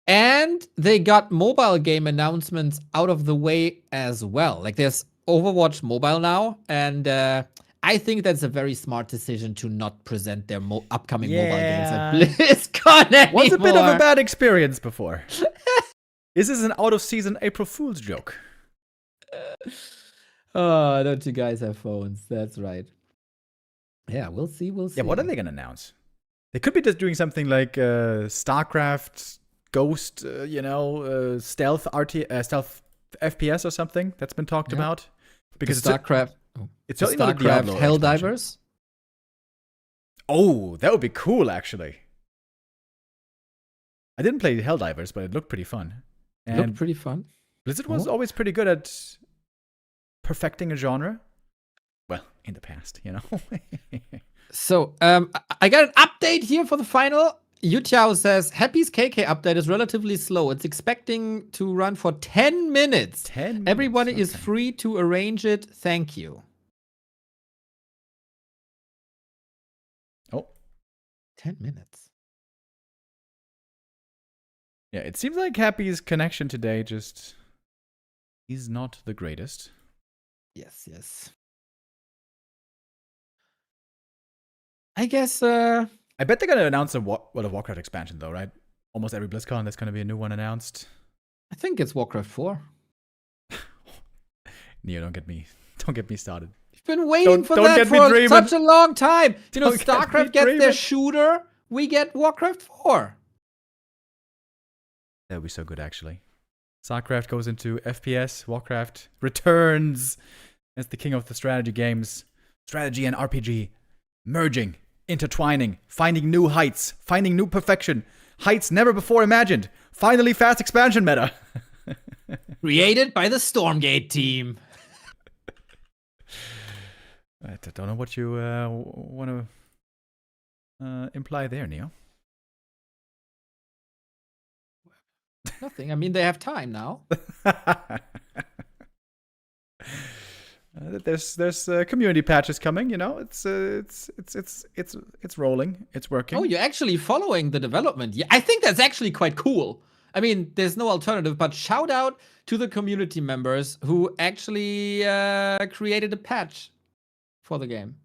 And they got mobile game announcements out of the way as well. Like there's Overwatch Mobile now, and I think that's a very smart decision to not present their upcoming mobile games at BlizzCon anymore. Was a bit of a bad experience before. Is this an out-of-season April Fool's joke? Oh, don't you guys have phones? That's right. Yeah, we'll see. We'll see. Yeah, what are they going to announce? They could be just doing something like StarCraft, Ghost, stealth stealth FPS or something that's been talked about. Because StarCraft. It's certainly not a Diablo Helldivers. Oh, that would be cool, actually. I didn't play Helldivers, but it looked pretty fun. It looked pretty fun. Blizzard was always pretty good at perfecting a genre. Well, in the past, So, I got an update here for the final. YouTiao says, Happy's KK update is relatively slow. It's expecting to run for 10 minutes. 10 minutes. Everyone is free to arrange it. Thank you. Oh. 10 minutes. Yeah, it seems like Happy's connection today just is not the greatest. Yes. I guess, I bet they're going to announce a Warcraft expansion, though, right? Almost every BlizzCon, there's going to be a new one announced. I think it's Warcraft 4. Neo, don't get me started. You've been waiting for that for such a long time. StarCraft gets their shooter, we get Warcraft 4. That would be so good, actually. StarCraft goes into FPS, Warcraft returns as the king of the strategy games. Strategy and RPG merging, intertwining, finding new heights, finding new perfection, heights never before imagined. Finally, fast expansion meta. Created by the Stormgate team. I don't know what you want to imply there, Neo. Nothing. I mean, they have time now. There's community patches coming. It's rolling. It's working. Oh, you're actually following the development. Yeah, I think that's actually quite cool. I mean, there's no alternative, but shout out to the community members who actually created a patch for the game.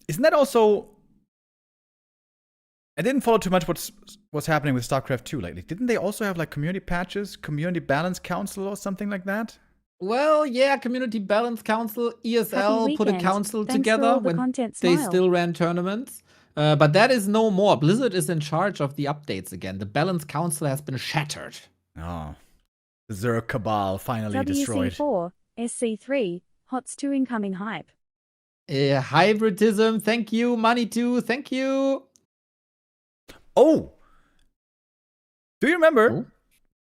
Isn't that also? I didn't follow too much what's happening with StarCraft II lately. Didn't they also have like community patches, community balance council or something like that? Well, yeah, Community Balance Council, eer0 put a council together when they still ran tournaments. But that is no more. Blizzard is in charge of the updates again. The Balance Council has been shattered. Oh. The Zerg Cabal finally destroyed. WC4, SC3, HOTS 2 incoming hype. Hybridism, thank you. Money too, thank you. Oh! Do you remember?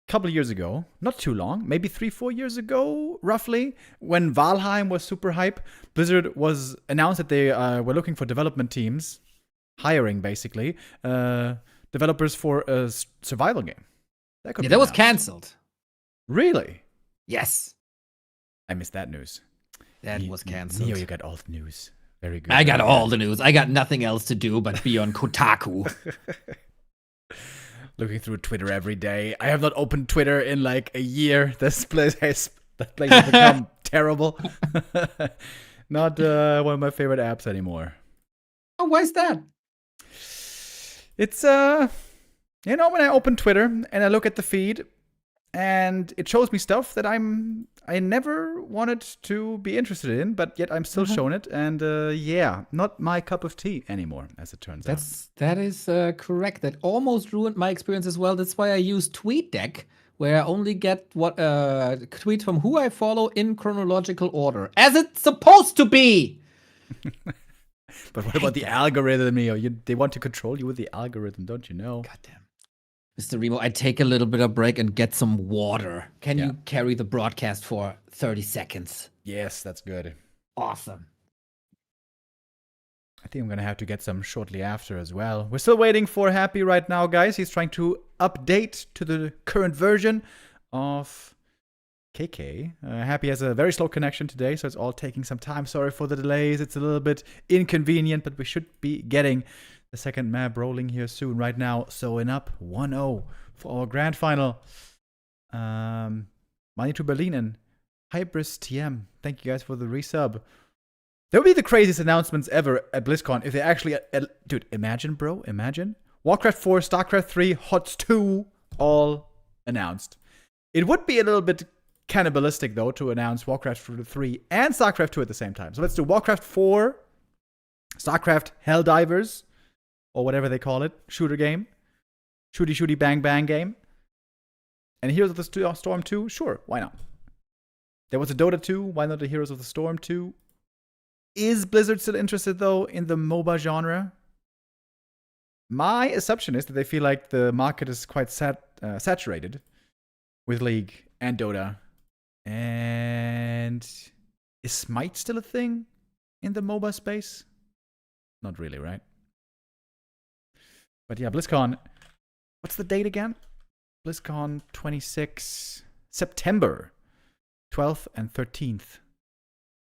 Couple of years ago, not too long, maybe 3-4 years ago, roughly, when Valheim was super hype, Blizzard was announced that they were looking for development teams, hiring basically, developers for a survival game. That was cancelled. Really? Yes. I missed that news. That was cancelled. Neo, you got all the news. Very good. I got all the news. I got nothing else to do but be on Kotaku. Looking through Twitter every day. I have not opened Twitter in like a year. That place has become terrible. Not one of my favorite apps anymore. Oh, why is that? It's when I open Twitter and I look at the feed, and it shows me stuff that I never wanted to be interested in, but yet I'm still shown it. And not my cup of tea anymore, as it turns out. That is correct. That almost ruined my experience as well. That's why I use TweetDeck, where I only get what tweets from who I follow in chronological order, as it's supposed to be. But what about the algorithm, Neo? They want to control you with the algorithm, don't you know? Goddamn. Mr. Remo, I take a little bit of break and get some water. Can you carry the broadcast for 30 seconds? Yes, that's good. Awesome. I think I'm going to have to get some shortly after as well. We're still waiting for Happy right now, guys. He's trying to update to the current version of KK. Happy has a very slow connection today, so it's all taking some time. Sorry for the delays. It's a little bit inconvenient, but we should be getting the second map rolling here soon. Right now, Soin up 1-0 for our grand final. Money to Berlin and Hybris TM. Thank you guys for the resub. That would be the craziest announcements ever at BlizzCon if they actually... dude, imagine, bro. Imagine. Warcraft 4, StarCraft 3, HOTS 2, all announced. It would be a little bit cannibalistic, though, to announce Warcraft 3 and StarCraft 2 at the same time. So let's do Warcraft 4, StarCraft Helldivers, or whatever they call it, shooter game. Shooty bang bang game. And Heroes of the Storm 2, sure, why not? There was a Dota 2, why not the Heroes of the Storm 2? Is Blizzard still interested, though, in the MOBA genre? My assumption is that they feel like the market is quite saturated with League and Dota. And is Smite still a thing in the MOBA space? Not really, right? But yeah, BlizzCon. What's the date again? BlizzCon 26 September. 12th and 13th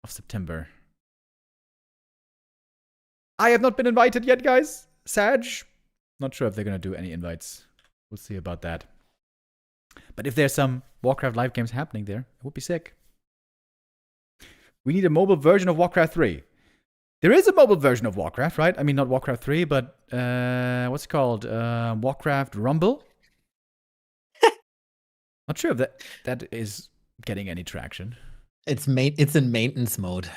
of September. I have not been invited yet, guys. Sag. Not sure if they're going to do any invites. We'll see about that. But if there's some Warcraft live games happening there, it would be sick. We need a mobile version of Warcraft 3. There is a mobile version of Warcraft, right? I mean, not Warcraft 3, but what's it called? Warcraft Rumble? Not sure if that is getting any traction. It's in maintenance mode.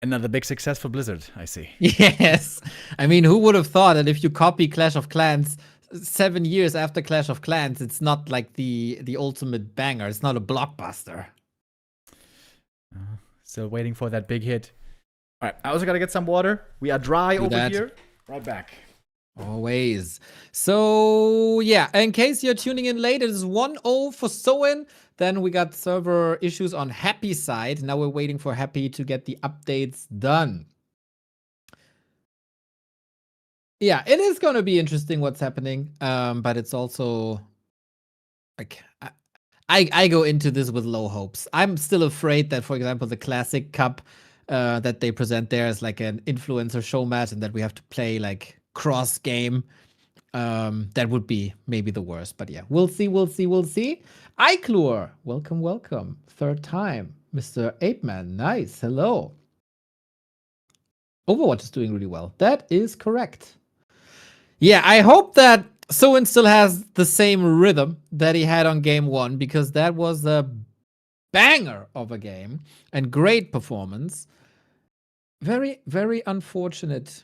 Another big success for Blizzard, I see. Yes. I mean, who would have thought that if you copy Clash of Clans 7 years after Clash of Clans, it's not like the ultimate banger. It's not a blockbuster. Still waiting for that big hit. All right, I also got to get some water. We are dry over here. Right back. Always. So, yeah, in case you're tuning in late, it is 1-0 for Soin. Then we got server issues on Happy side. Now we're waiting for Happy to get the updates done. Yeah, it is going to be interesting what's happening. But it's also like I go into this with low hopes. I'm still afraid that, for example, the Classic Cup that they present there is like an influencer show match, and that we have to play like cross game. That would be maybe the worst, but yeah, we'll see. Iclure, welcome. Third time. Mr. Apeman, nice, hello. Overwatch is doing really well. That is correct. Yeah, I hope that Soin still has the same rhythm that he had on game 1, because that was a banger of a game and great performance. Very, very unfortunate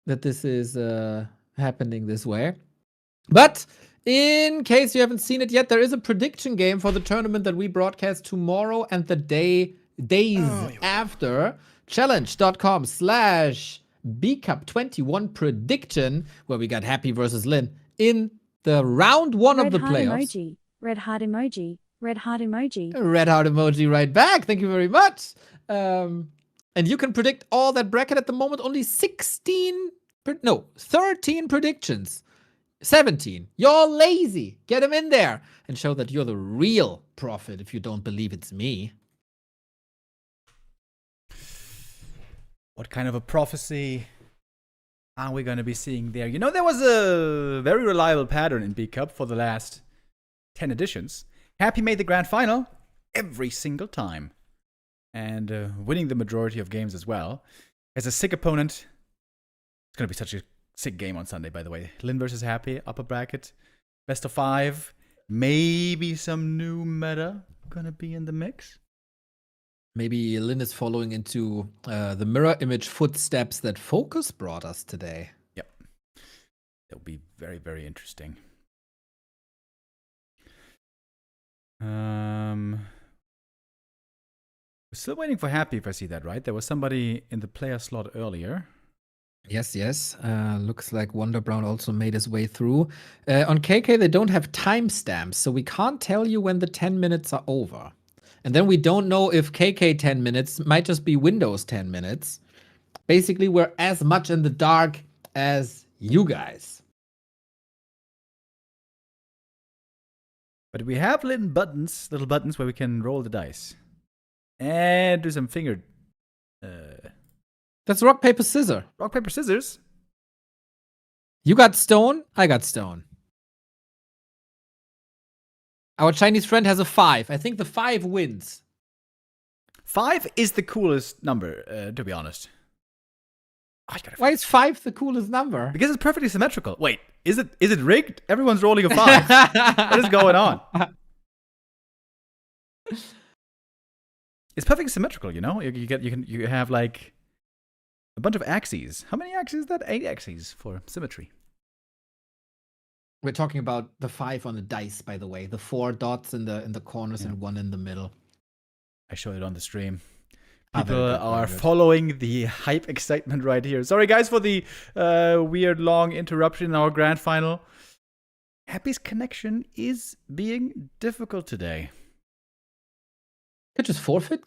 that this is happening this way. But in case you haven't seen it yet, there is a prediction game for the tournament that we broadcast tomorrow and the days after. Challenge.com/bcup21 prediction, where we got Happy versus Lin in the round 1 of the playoffs. Red heart emoji. Red heart emoji. Red heart emoji right back. Thank you very much. And you can predict all that bracket at the moment. Only 13 predictions. 17. You're lazy. Get them in there and show that you're the real prophet if you don't believe it's me. What kind of a prophecy are we going to be seeing there? You know, there was a very reliable pattern in B Cup for the last 10 editions. Happy made the grand final every single time. And winning the majority of games as well. As a sick opponent, it's going to be such a sick game on Sunday, by the way. Lin versus Happy, upper bracket, best of 5. Maybe some new meta going to be in the mix. Maybe Lin is following into the mirror image footsteps that FoCuS brought us today. Yep. That'll be very, very interesting. We're still waiting for Happy, if I see that right. There was somebody in the player slot earlier. Yes. Looks like Wonder Brown also made his way through. On KK, they don't have timestamps, so we can't tell you when the 10 minutes are over. And then we don't know if KK 10 minutes might just be Windows 10 minutes. Basically, we're as much in the dark as you guys. But we have little buttons where we can roll the dice. And do some finger. That's rock, paper, scissors. Rock, paper, scissors. You got stone, I got stone. Our Chinese friend has a 5. I think the 5 wins. 5 is the coolest number, to be honest. Why is 5 the coolest number? Because it's perfectly symmetrical. Wait, is it rigged? Everyone's rolling a 5. What is going on? It's perfectly symmetrical, you know? You have like a bunch of axes. How many axes is that? 8 axes for symmetry. We're talking about the 5 on the dice, by the way. The 4 dots in the corners and 1 in the middle. I showed it on the stream. People are following the hype excitement right here. Sorry, guys, for the weird long interruption in our grand final. Happy's connection is being difficult today. Could just forfeit?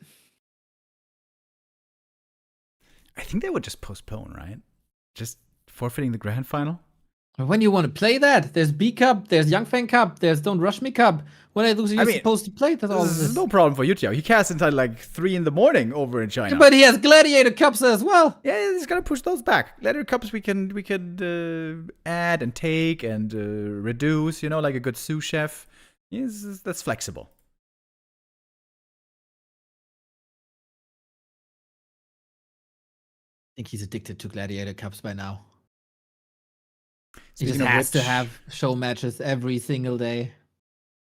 I think they would just postpone, right? Just forfeiting the grand final? When you want to play that, there's B Cup, there's Young Fang Cup, there's Don't Rush Me Cup. When are you supposed to play that? All This this is no problem for YouTiao. He casts until like 3 in the morning over in China. But he has Gladiator Cups as well. Yeah, he's gonna push those back. Gladiator Cups we can add and take and reduce. You know, like a good sous chef. That's flexible. I think he's addicted to Gladiator Cups by now. He Speaking just of has to which- have show matches every single day.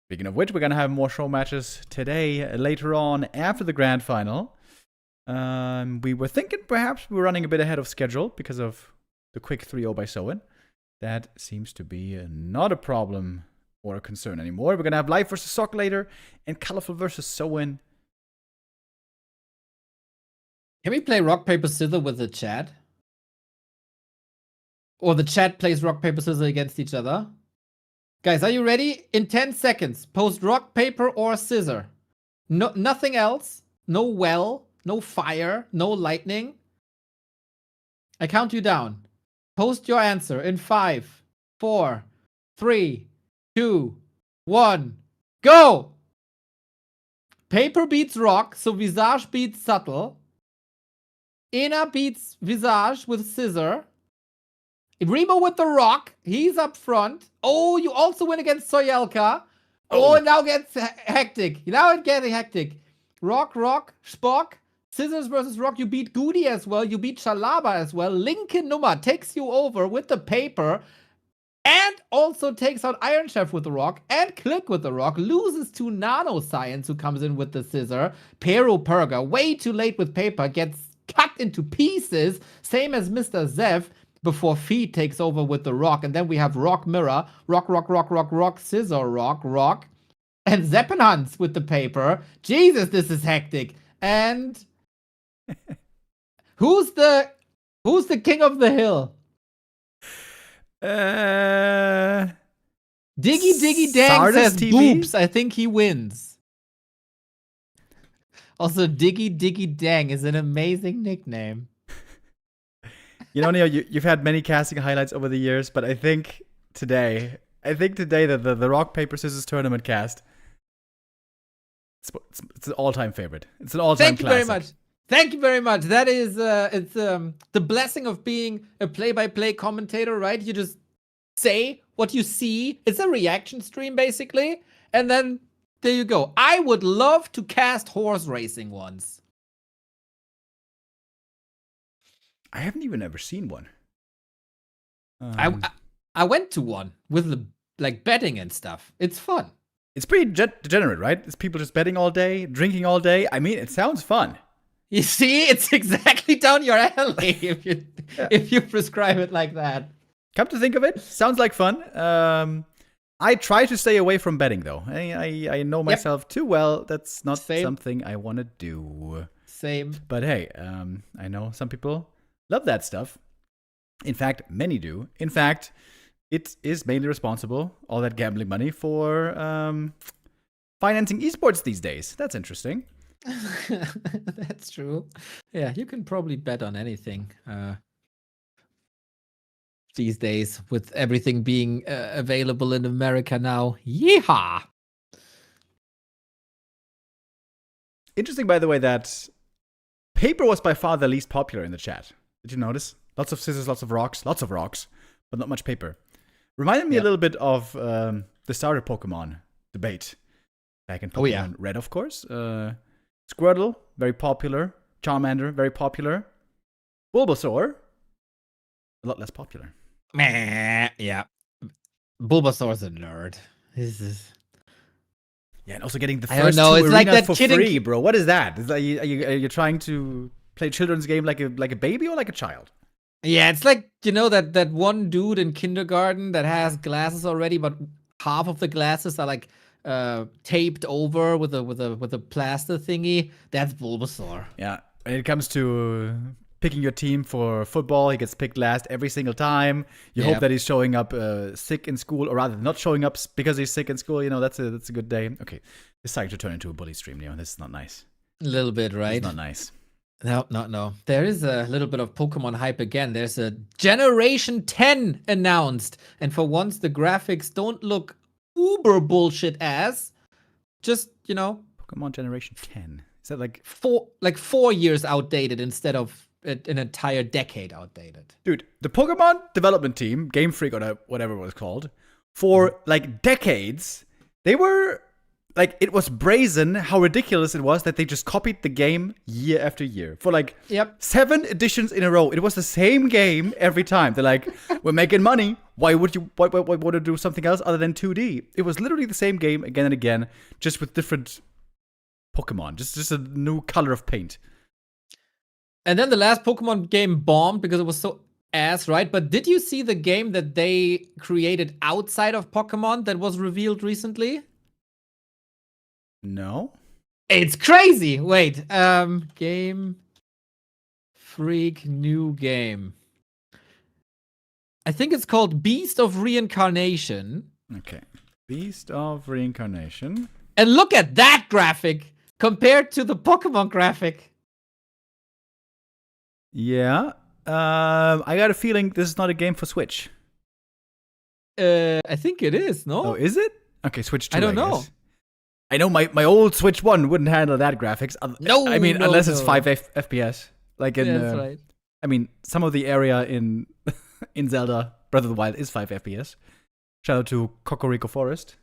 Speaking of which, we're going to have more show matches today, later on, after the grand final. We were thinking perhaps we were running a bit ahead of schedule because of the quick 3-0 by Soin. That seems to be not a problem or a concern anymore. We're going to have Life versus Sock later and Colorful versus Soin. Can we play rock, paper, scissors with the chat? Or the chat plays rock, paper, scissors against each other? Guys, are you ready? In 10 seconds, post rock, paper, or scissor. No, nothing else. No well, no fire, no lightning. I count you down. Post your answer in 5, 4, 3, 2, 1, go! Paper beats rock, so Visage beats subtle. Ina beats Visage with scissor. Remo with the rock. He's up front. Oh, you also win against Soyelka. Oh, it now gets hectic. Now it gets hectic. Rock, Spock. Scissors versus rock. You beat Goody as well. You beat Shalaba as well. Lincoln Nummer takes you over with the paper. And also takes out Iron Chef with the rock. And Click with the rock. Loses to Nano Science, who comes in with the scissor. Pero Purga, way too late with paper. Gets cut into pieces. Same as Mr. Zev. Before Feed takes over with the rock. And then we have Rock Mirror. Rock, Scissor, Rock. And Zeppenhans with the paper. Jesus, this is hectic. And who's the king of the hill? Diggy Dang Sardis says TV? Boops. I think he wins. Also, Diggy Dang is an amazing nickname. You know, Neo, you've had many casting highlights over the years, but I think today that the rock, paper, scissors tournament cast, it's an all-time favorite. It's an all-time classic. Thank you very much. Thank you very much. That is, it's the blessing of being a play-by-play commentator, right? You just say what you see. It's a reaction stream, basically. And then there you go. I would love to cast horse racing once. I haven't even ever seen one. I went to one with the like betting and stuff. It's fun. It's pretty degenerate, right? It's people just betting all day, drinking all day. I mean, it sounds fun. You see, it's exactly down your alley if you prescribe it like that. Come to think of it, sounds like fun. I try to stay away from betting, though. I know myself too well. That's not something I want to do. Same. But hey, I know some people love that stuff. In fact, many do. In fact, it is mainly responsible, all that gambling money, for financing esports these days. That's interesting. That's true. Yeah, you can probably bet on anything these days with everything being available in America now. Yeehaw! Interesting, by the way, that paper was by far the least popular in the chat. Did you notice? Lots of scissors, lots of rocks, but not much paper. Reminded me a little bit of the starter Pokemon debate back in Pokemon Red, of course. Squirtle, very popular. Charmander, very popular. Bulbasaur, a lot less popular. Meh, yeah. Bulbasaur's a nerd. This is... Yeah, and also getting the first two it's arenas like that for free, bro. What is that? Are you trying to play a children's game like a baby or like a child? Yeah, it's like, you know, that one dude in kindergarten that has glasses already, but half of the glasses are like taped over with a plaster thingy. That's Bulbasaur. Yeah, when it comes to picking your team for football, he gets picked last every single time. You hope that he's showing up sick in school, or rather not showing up because he's sick in school. You know, that's a good day. Okay, it's starting to turn into a bully stream, Leo. This is not nice. A little bit, right? It's not nice. No. There is a little bit of Pokemon hype again. There's a Generation 10 announced. And for once, the graphics don't look uber bullshit ass. Just, you know. Pokemon Generation 10. Is that like 4 years outdated instead of an entire decade outdated? Dude, the Pokemon development team, Game Freak or whatever it was called, for like decades, they were... Like, it was brazen how ridiculous it was that they just copied the game year after year. For like 7 editions in a row. It was the same game every time. They're like, we're making money. Why would you want to do something else other than 2D? It was literally the same game again and again, just with different Pokemon. Just a new color of paint. And then the last Pokemon game bombed because it was so ass, right? But did you see the game that they created outside of Pokemon that was revealed recently? No. It's crazy. Wait. Game Freak new game. I think it's called Beast of Reincarnation. Okay. Beast of Reincarnation. And look at that graphic compared to the Pokemon graphic. Yeah. I got a feeling this is not a game for Switch. I think it is, no? Oh, is it? Okay, Switch 2, I don't know. Guess. I know my old Switch 1 wouldn't handle that graphics. Unless it's 5 FPS. Like in, that's right. I mean, some of the area in Zelda Breath of the Wild is 5 FPS. Shout out to Cocorico Forest.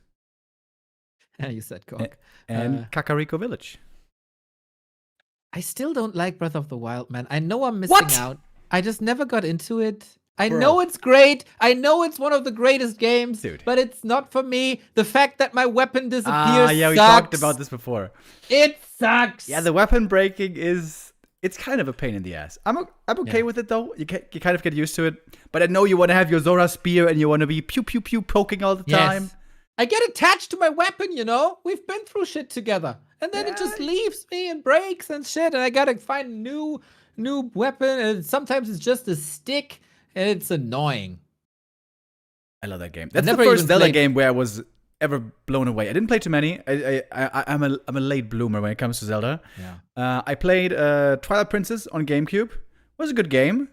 Yeah, you said Cock. And Kakariko Village. I still don't like Breath of the Wild, man. I know I'm missing out. I just never got into it. I know it's great. I know it's one of the greatest games, but it's not for me. The fact that my weapon disappears yeah, we sucks. talked about this before. It sucks. Yeah, the weapon breaking it's kind of a pain in the ass. I'm okay with it, though. You kind of get used to it. But I know you want to have your Zora spear and you want to be pew, pew, pew poking all the time. I get attached to my weapon, you know? We've been through shit together. And then it just leaves me and breaks and shit. And I gotta find a new weapon. And sometimes it's just a stick. And it's annoying. I love that game. That's the first Zelda game where I was ever blown away. I didn't play too many. I'm a late bloomer when it comes to Zelda. Yeah. I played Twilight Princess on GameCube. It was a good game.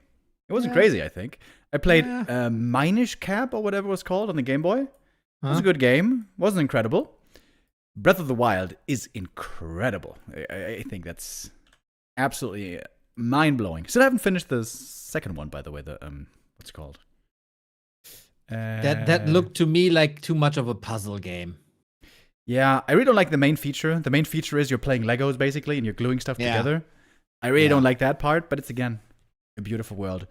It wasn't crazy, I think. I played Minish Cap or whatever it was called on the Game Boy. It was a good game. Wasn't incredible. Breath of the Wild is incredible. I think that's absolutely mind-blowing. Still haven't finished the second one, by the way. The what's it called? That looked to me like too much of a puzzle game. Yeah, I really don't like the main feature. The main feature is you're playing Legos, basically, and you're gluing stuff together. I really don't like that part, but it's, again, a beautiful world.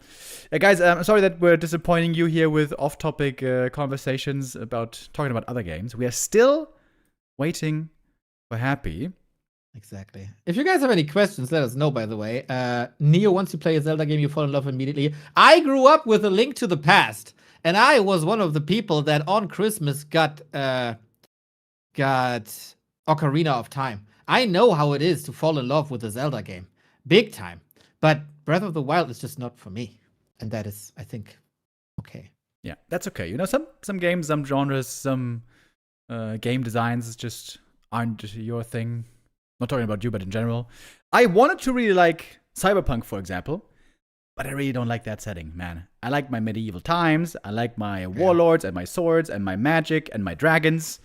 Guys, I'm sorry that we're disappointing you here with off-topic conversations about talking about other games. We are still waiting for Happy. Exactly. If you guys have any questions, let us know, by the way. Neo, once you play a Zelda game, you fall in love immediately. I grew up with A Link to the Past, and I was one of the people that on Christmas got Ocarina of Time. I know how it is to fall in love with a Zelda game. Big time. But Breath of the Wild is just not for me. And that is, I think, okay. Yeah, that's okay. You know, some games, some genres, some game designs just aren't your thing. Not talking about you, but in general. I wanted to really like Cyberpunk, for example, but I really don't like that setting, man. I like my medieval times. I like my warlords and my swords and my magic and my dragons.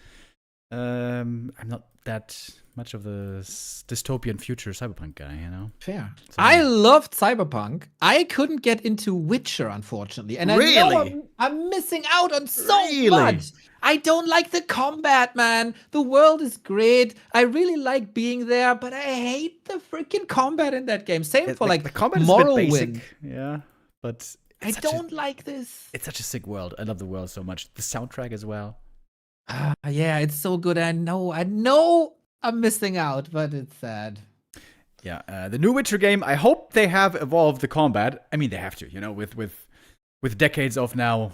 I'm not that much of the dystopian future Cyberpunk guy, you know? Fair. So, I loved Cyberpunk. I couldn't get into Witcher, unfortunately. And I know I'm missing out on so much. I don't like the combat, man. The world is great. I really like being there, but I hate the freaking combat in that game. Same for like the combat Morrowind. Is a bit basic, yeah, but I don't like this. It's such a sick world. I love the world so much. The soundtrack as well. Yeah, it's so good. I know I'm missing out, but it's sad. Yeah, the new Witcher game, I hope they have evolved the combat. I mean, they have to, you know, with decades of now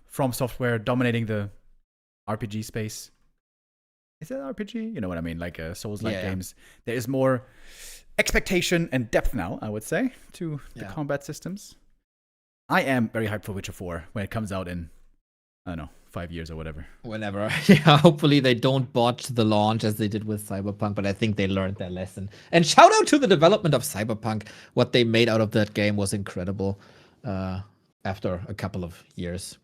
From Software dominating the RPG space. Is that RPG? You know what I mean, like Souls-like games. There is more expectation and depth now, I would say, to the combat systems. I am very hyped for Witcher 4 when it comes out in, I don't know, 5 years or whatever. Whenever. Yeah, hopefully they don't botch the launch as they did with Cyberpunk, but I think they learned their lesson. And shout out to the development of Cyberpunk. What they made out of that game was incredible after a couple of years.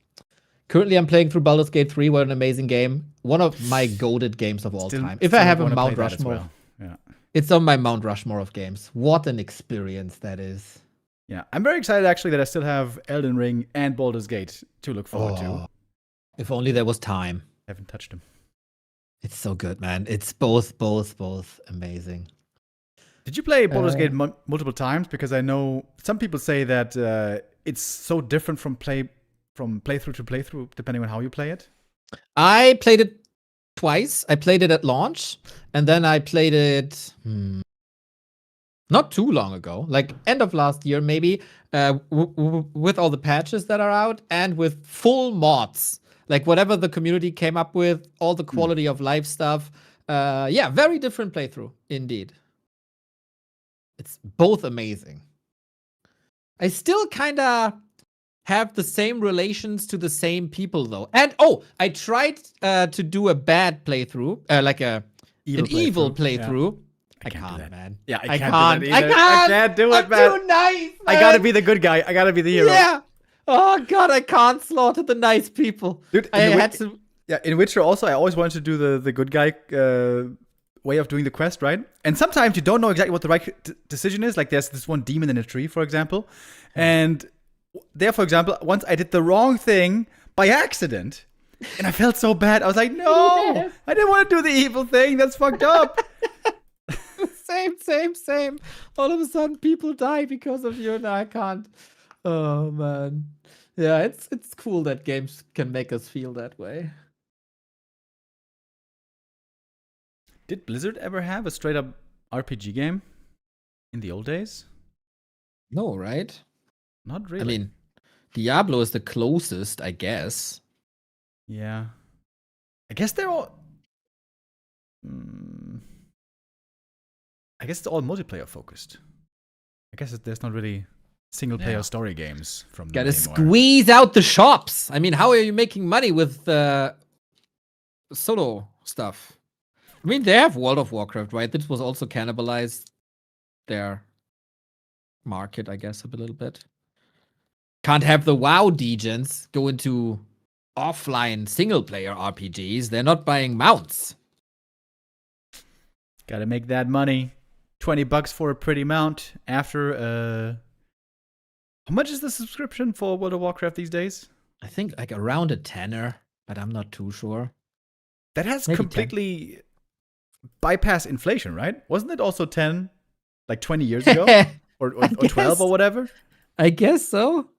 Currently, I'm playing through Baldur's Gate 3. What an amazing game. One of my goated games of all time. If I have a Mount Rushmore. Yeah. It's on my Mount Rushmore of games. What an experience that is. Yeah, I'm very excited actually that I still have Elden Ring and Baldur's Gate to look forward to. If only there was time. I haven't touched them. It's so good, man. It's both amazing. Did you play Baldur's Gate multiple times? Because I know some people say that it's so different from playthrough to playthrough, depending on how you play it. I played it twice. I played it at launch, and then I played it not too long ago, like end of last year, maybe, with all the patches that are out and with full mods. Like whatever the community came up with, all the quality of life stuff. Yeah, very different playthrough, indeed. It's both amazing. I still kind of have the same relations to the same people, though. And, I tried to do a bad playthrough, like an evil playthrough. Yeah. I can't, man. Yeah, I can't. I can't do it, man. I'm too nice, man. I gotta be the good guy. I gotta be the hero. Yeah. Oh, God, I can't slaughter the nice people. Dude, I had to... Yeah, in Witcher also, I always wanted to do the good guy way of doing the quest, right? And sometimes you don't know exactly what the right decision is. Like there's this one demon in a tree, for example. And there, for example, once I did the wrong thing by accident. And I felt so bad. I was like, no, I didn't want to do the evil thing. That's fucked up. Same. All of a sudden, people die because of you, and I can't. Oh, man. Yeah, it's cool that games can make us feel that way. Did Blizzard ever have a straight-up RPG game in the old days? No, right? Not really. I mean, Diablo is the closest, I guess. Yeah. I guess they're all... I guess it's all multiplayer focused. I guess there's not really single-player story games from them Gotta anymore. squeeze out the shops. I mean, how are you making money with solo stuff? I mean, they have World of Warcraft, right? This was also cannibalized their market, I guess, a little bit. Can't have the WoW degens go into offline single-player RPGs. They're not buying mounts. Gotta make that money. $20 for a pretty mount after how much is the subscription for World of Warcraft these days? I think like around a tenner, but I'm not too sure. That has Maybe completely bypassed inflation, right? Wasn't it also 10 like 20 years ago? or 12 or whatever? I guess so.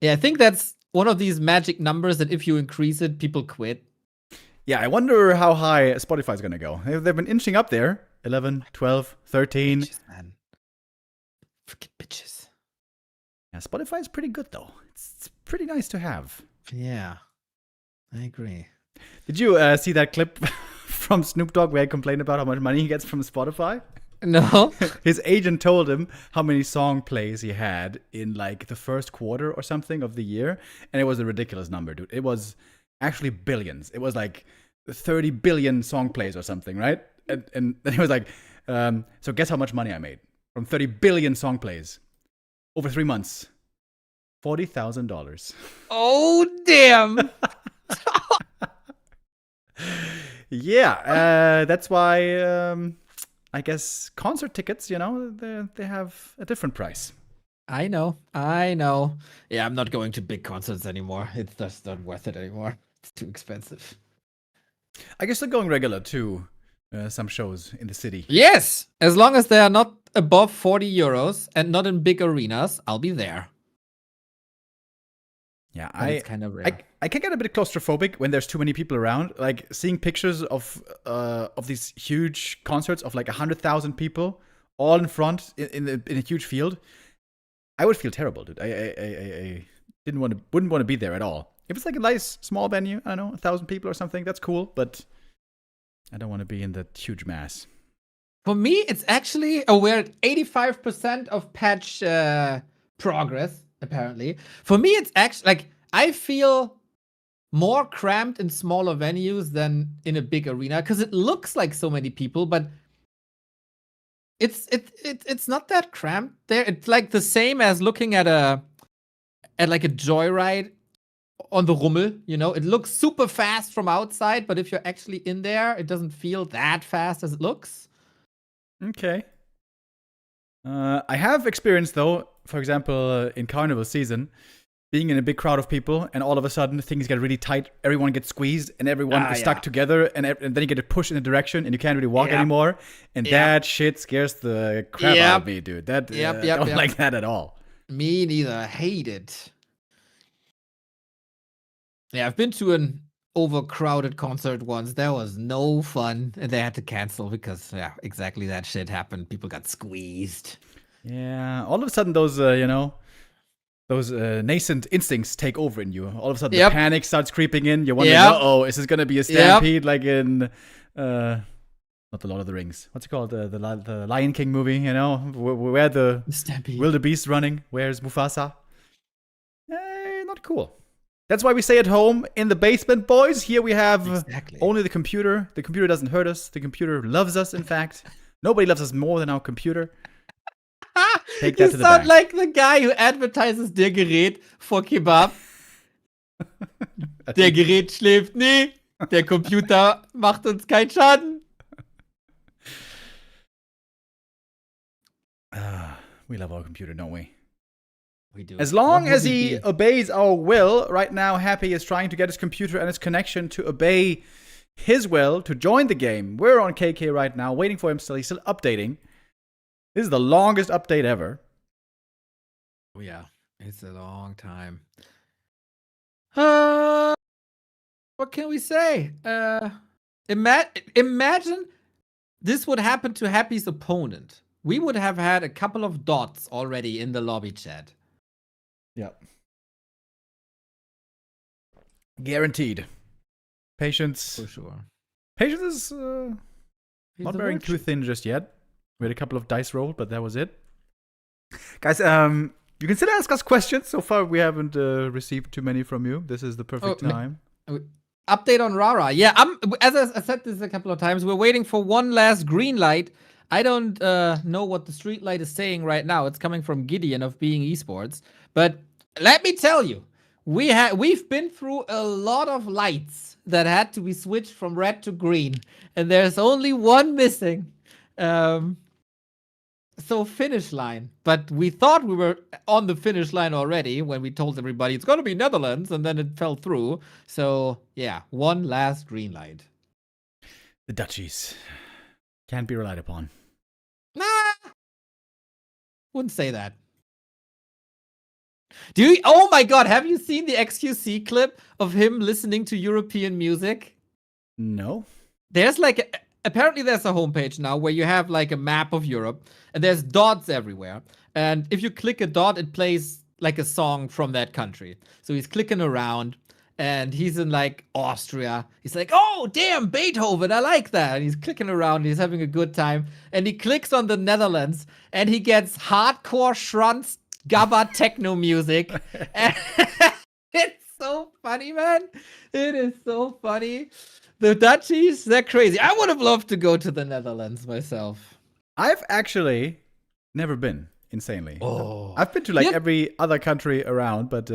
Yeah, I think that's one of these magic numbers that if you increase it, people quit. Yeah, I wonder how high Spotify's going to go. They've been inching up there. 11, 12, 13. Bitches, man. Freaking bitches. Yeah, Spotify's pretty good, though. It's pretty nice to have. Yeah, I agree. Did you see that clip from Snoop Dogg where he complained about how much money he gets from Spotify? No. His agent told him how many song plays he had in like the first quarter or something of the year. And it was a ridiculous number, dude. It was actually billions. It was like 30 billion song plays or something, right? And then he was like, so guess how much money I made from 30 billion song plays over 3 months? $40,000. Oh, damn. Yeah, that's why I guess concert tickets, you know, they have a different price. I know. Yeah, I'm not going to big concerts anymore. It's just not worth it anymore. It's too expensive. I guess they're going regular to some shows in the city. Yes, as long as they are not above 40 euros and not in big arenas, I'll be there. Yeah, it's kind of rare. I can get a bit claustrophobic when there's too many people around. Like seeing pictures of these huge concerts of like 100,000 people all in front in a huge field. I would feel terrible, dude. I wouldn't want to be there at all. If it's like a nice small venue, I don't know, 1,000 people or something, that's cool. But I don't want to be in that huge mass. For me, it's actually we're at 85% of patch progress. Apparently, for me, it's actually like I feel more cramped in smaller venues than in a big arena because it looks like so many people, but it's not that cramped there. It's like the same as looking at like a joyride on the Rummel. You know, it looks super fast from outside, but if you're actually in there, it doesn't feel that fast as it looks. Okay. I have experienced, though, for example, in carnival season, being in a big crowd of people, and all of a sudden things get really tight. Everyone gets squeezed, and everyone is stuck together, and then you get to push in a direction, and you can't really walk anymore. And that shit scares the crap out of me, dude. That I don't like that at all. Me neither. I hate it. Yeah, I've been to an overcrowded concert once. That was no fun, and they had to cancel because exactly that shit happened. People got squeezed. Yeah, all of a sudden those nascent instincts take over in you. All of a sudden the panic starts creeping in. You're wondering, uh-oh, is this gonna be a stampede like in not the Lord of the Rings? What's it called? The Lion King movie, you know, where the stampede. wildebeest running? Where's Mufasa? Not cool. That's why we stay at home in the basement, boys. Here we have only the computer. The computer doesn't hurt us. The computer loves us, in fact. Nobody loves us more than our computer. Take that to the bank. You sound like the guy who advertises der Gerät for Kebab. Der Gerät schläft nie. Der Computer macht uns keinen Schaden. We love our computer, don't we? We do. As long as he obeys our will, right now Happy is trying to get his computer and his connection to obey his will to join the game. We're on KK right now, waiting for him still. He's still updating. This is the longest update ever. Oh yeah, it's a long time. What can we say? Imagine this would happen to Happy's opponent. We would have had a couple of dots already in the lobby chat. Yep. Guaranteed. Patience. For sure. Patience is not wearing too thin just yet. We had a couple of dice rolled, but that was it. Guys, you can still ask us questions. So far, we haven't received too many from you. This is the perfect time. Update on Rara. Yeah, as I said this a couple of times, we're waiting for one last green light. I don't know what the street light is saying right now. It's coming from Gideon of Being Esports. But let me tell you, we've been through a lot of lights that had to be switched from red to green, and there's only one missing. So finish line. But we thought we were on the finish line already when we told everybody it's going to be Netherlands, and then it fell through. So yeah, one last green light. The Dutchies can't be relied upon. Nah, wouldn't say that. Oh my god, have you seen the XQC clip of him listening to European music? No. There's apparently there's a homepage now where you have like a map of Europe and there's dots everywhere. And if you click a dot, it plays like a song from that country. So he's clicking around and he's in like Austria. He's like, oh, damn, Beethoven, I like that. And he's clicking around, he's having a good time. And he clicks on the Netherlands and he gets hardcore Schrunz Gabba techno music. And it's so funny, man. It is so funny. The Dutchies, they're crazy. I would have loved to go to the Netherlands myself. I've actually never been, insanely. Oh. I've been to like every other country around, but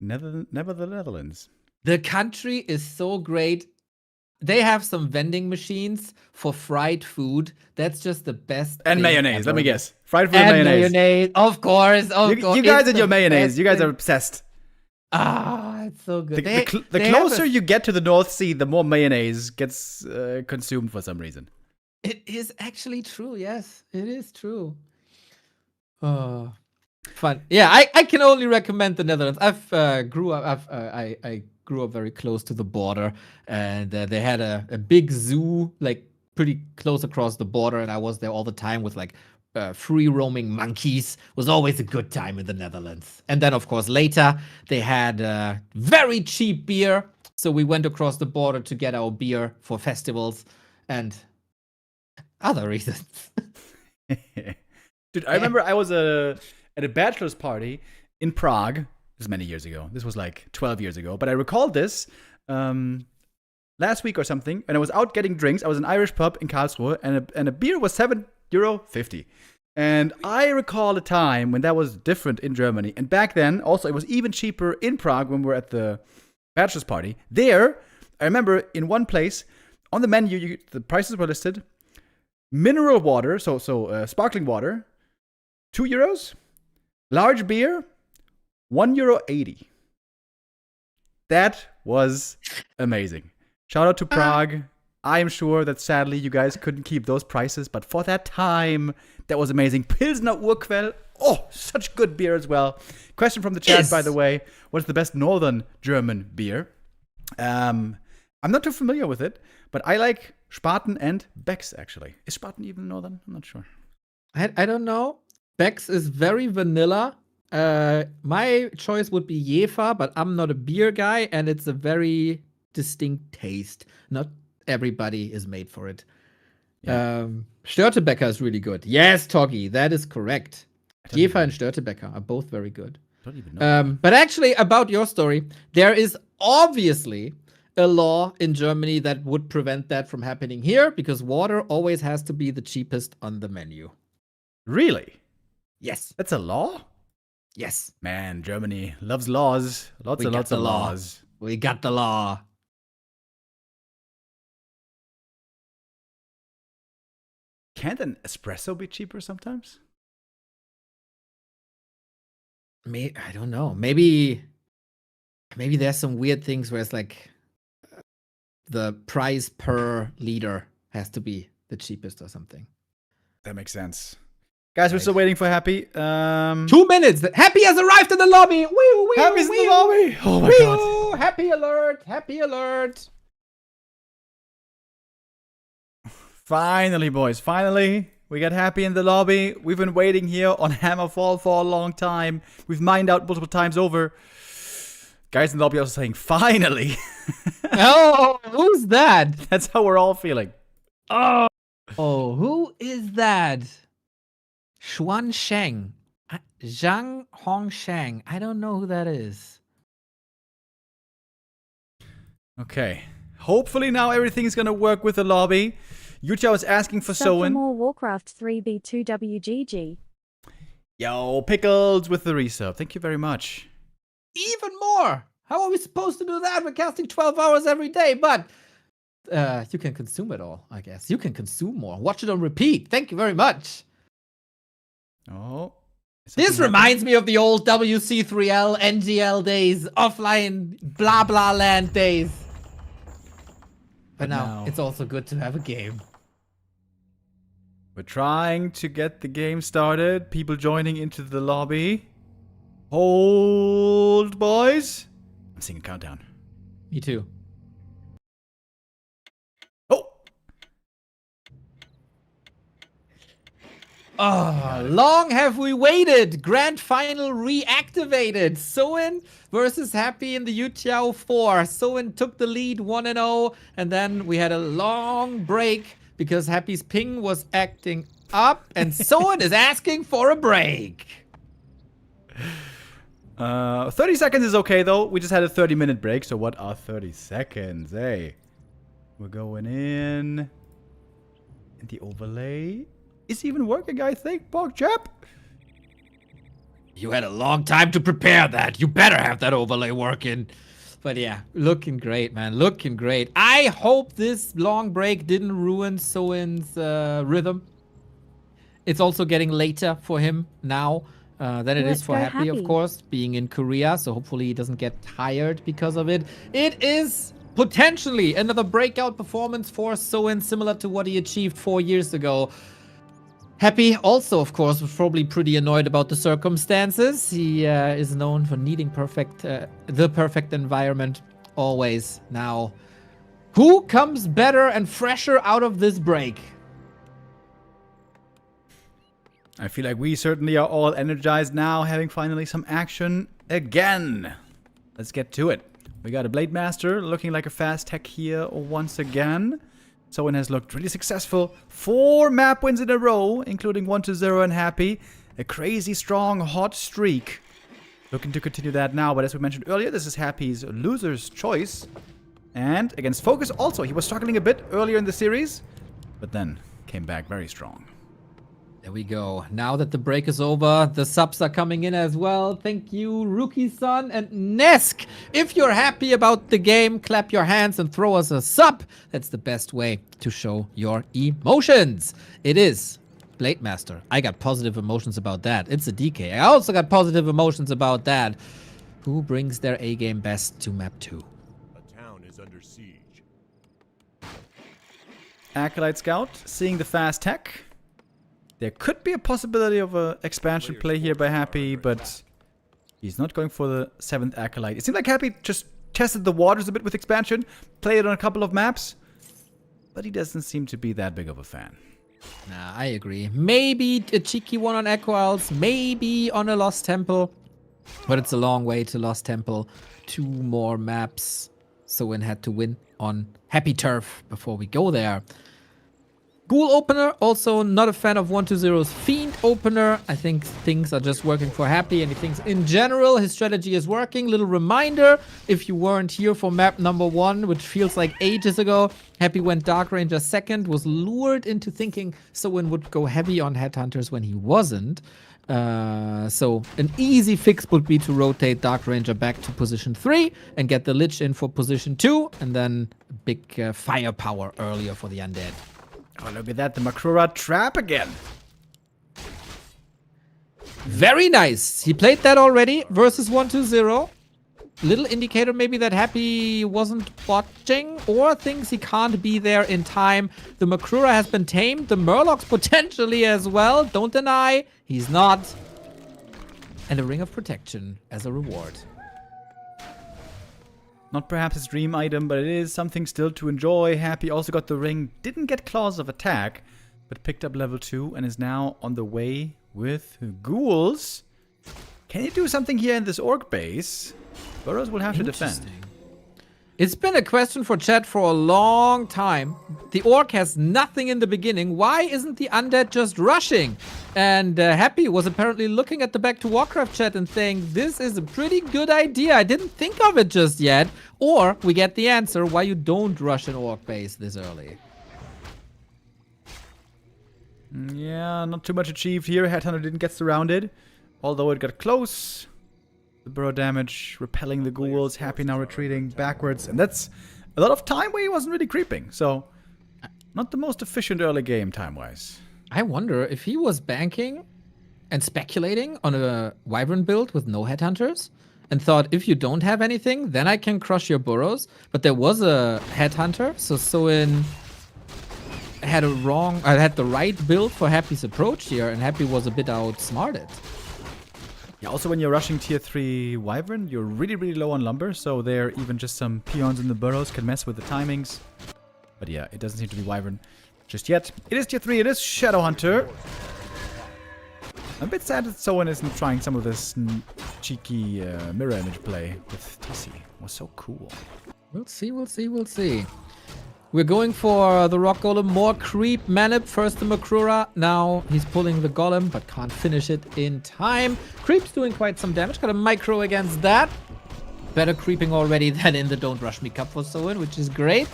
never the Netherlands. The country is so great. They have some vending machines for fried food. That's just the best. And thing mayonnaise, ever. let me guess. Fried food and mayonnaise. Of course. You guys and your mayonnaise. You guys are obsessed. Ah, it's so good. The closer you get to the North Sea, the more mayonnaise gets consumed for some reason. It is actually true. Yes, it is true. Oh, fun. Yeah, I can only recommend the Netherlands. I grew up very close to the border, and they had a big zoo, like pretty close across the border, and I was there all the time with like free roaming monkeys. It was always a good time in the Netherlands. And then, of course, later they had very cheap beer, so we went across the border to get our beer for festivals and other reasons. Dude, I remember I was at a bachelor's party in Prague. This was many years ago. This was like 12 years ago. But I recalled this last week or something, and I was out getting drinks. I was in an Irish pub in Karlsruhe, and a beer was €7.50. And I recall a time when that was different in Germany. And back then, also, it was even cheaper in Prague when we were at the bachelor's party. There, I remember in one place, on the menu, the prices were listed. Mineral water, so sparkling water, €2. Large beer, €1.80. That was amazing. Shout out to Prague. I am sure that sadly you guys couldn't keep those prices, but for that time, that was amazing. Pilsner Urquell. Oh, such good beer as well. Question from the chat, by the way. What is the best northern German beer? I'm not too familiar with it, but I like Spaten and Beck's, actually. Is Spaten even northern? I'm not sure. I don't know. Beck's is very vanilla. My choice would be Jefer, but I'm not a beer guy, and it's a very distinct taste. Not everybody is made for it. Yeah. Störtebeker is really good. Yes, Toggy, that is correct. Jefer and Störtebeker are both very good. I don't even know. But actually, about your story, there is obviously a law in Germany that would prevent that from happening here, because water always has to be the cheapest on the menu. Really? Yes. That's a law? Yes. Man, Germany loves laws. Lots of laws. We got the law. Can't an espresso be cheaper sometimes? I don't know. Maybe there's some weird things where it's like the price per liter has to be the cheapest or something. That makes sense. Guys, we're still waiting for Happy. 2 minutes. Happy has arrived in the lobby. Woo, Happy's in the lobby. Oh my god. Happy alert. Happy alert. Finally, boys. Finally. We got Happy in the lobby. We've been waiting here on Hammerfall for a long time. We've mined out multiple times over. Guys in the lobby also saying, finally. Oh, who's that? That's how we're all feeling. Oh, who is that? Xuan Sheng. Zhang Hong Sheng. I don't know who that is. Okay. Hopefully now everything's going to work with the lobby. YouTiao is asking for Soin. more Warcraft 3 B2WGG. Yo, Pickles with the resub. Thank you very much. Even more. How are we supposed to do that? We're casting 12 hours every day, but you can consume it all, I guess. You can consume more. Watch it on repeat. Thank you very much. Oh. This reminds me of the old WC3L, NGL days, offline, blah blah land days. But now it's also good to have a game. We're trying to get the game started. People joining into the lobby. Hold, boys. I'm seeing a countdown. Me too. Oh! Oh, long have we waited. Grand final reactivated. Soin versus Happy in the YouTiao 4. Soin took the lead 1-0, and then we had a long break because Happy's ping was acting up, and Soin is asking for a break. 30 seconds is okay, though. We just had a 30-minute break, so what are 30 seconds, eh? We're going in. And the overlay is even working, I think, PogChap. You had a long time to prepare that. You better have that overlay working. But yeah, looking great, man. Looking great. I hope this long break didn't ruin Soin's rhythm. It's also getting later for him now than it is for Happy, of course, being in Korea. So hopefully he doesn't get tired because of it. It is potentially another breakout performance for Soin, similar to what he achieved 4 years ago. Happy also, of course, was probably pretty annoyed about the circumstances. He is known for needing the perfect environment always. Now, who comes better and fresher out of this break? I feel like we certainly are all energized now, having finally some action again. Let's get to it. We got a Blade Master looking like a fast tech here once again. Soin has looked really successful. 4 map wins in a row, including 1-0 and Happy. A crazy strong hot streak. Looking to continue that now, but as we mentioned earlier, this is Happy's loser's choice. And against FoCuS also, he was struggling a bit earlier in the series, but then came back very strong. There we go. Now that the break is over, the subs are coming in as well. Thank you, Rookie-san and Nesk. If you're happy about the game, clap your hands and throw us a sub. That's the best way to show your emotions. It is Blade Master. I got positive emotions about that. It's a DK. I also got positive emotions about that. Who brings their A-game best to map 2? A town is under siege. Acolyte Scout, seeing the fast tech. There could be a possibility of an expansion play here by Happy, but he's not going for the 7th Acolyte. It seemed like Happy just tested the waters a bit with expansion, played it on a couple of maps, but he doesn't seem to be that big of a fan. Nah, I agree. Maybe a cheeky one on Equalizes, maybe on a Lost Temple, but it's a long way to Lost Temple. 2 more maps. Soin had to win on Happy Turf before we go there. Ghoul opener, also not a fan of 1-0's Fiend opener. I think things are just working for Happy, and he thinks in general his strategy is working. Little reminder, if you weren't here for map number 1, which feels like ages ago, Happy went Dark Ranger second, was lured into thinking Soin would go heavy on Headhunters when he wasn't. So an easy fix would be to rotate Dark Ranger back to position 3 and get the Lich in for position 2, and then big firepower earlier for the Undead. Oh, look at that. The Makrura trap again. Very nice. He played that already versus 1-0. Little indicator maybe that Happy wasn't watching or thinks he can't be there in time. The Makrura has been tamed. The Murlocs potentially as well. Don't deny. He's not. And a Ring of Protection as a reward. Not perhaps his dream item, but it is something still to enjoy. Happy also got the ring, didn't get Claws of Attack, but picked up level 2 and is now on the way with ghouls. Can he do something here in this orc base? Burrows will have to defend. It's been a question for chat for a long time. The orc has nothing in the beginning. Why isn't the undead just rushing? And Happy was apparently looking at the Back to Warcraft chat and saying, this is a pretty good idea. I didn't think of it just yet. Or we get the answer why you don't rush an orc base this early. Yeah, not too much achieved here. Headhunter didn't get surrounded, although it got close. the burrow damage, repelling the ghouls, Happy now retreating backwards. And that's a lot of time where he wasn't really creeping. So, not the most efficient early game time-wise. I wonder if he was banking and speculating on a Wyvern build with no headhunters and thought, if you don't have anything, then I can crush your burrows. But there was a headhunter, so Soin had the right build for Happy's approach here, and Happy was a bit outsmarted. Yeah, also when you're rushing tier 3 Wyvern, you're really, really low on lumber, so there even just some peons in the burrows can mess with the timings. But yeah, it doesn't seem to be Wyvern just yet. It is tier 3, it is Shadowhunter. I'm a bit sad that Soin isn't trying some of this cheeky mirror image play with TC. It was so cool. We'll see, we'll see, we'll see. We're going for the Rock Golem. More creep. Manip first the Makrura. Now he's pulling the Golem, but can't finish it in time. Creep's doing quite some damage. Got a micro against that. Better creeping already than in the Don't Rush Me Cup for Soin, which is great.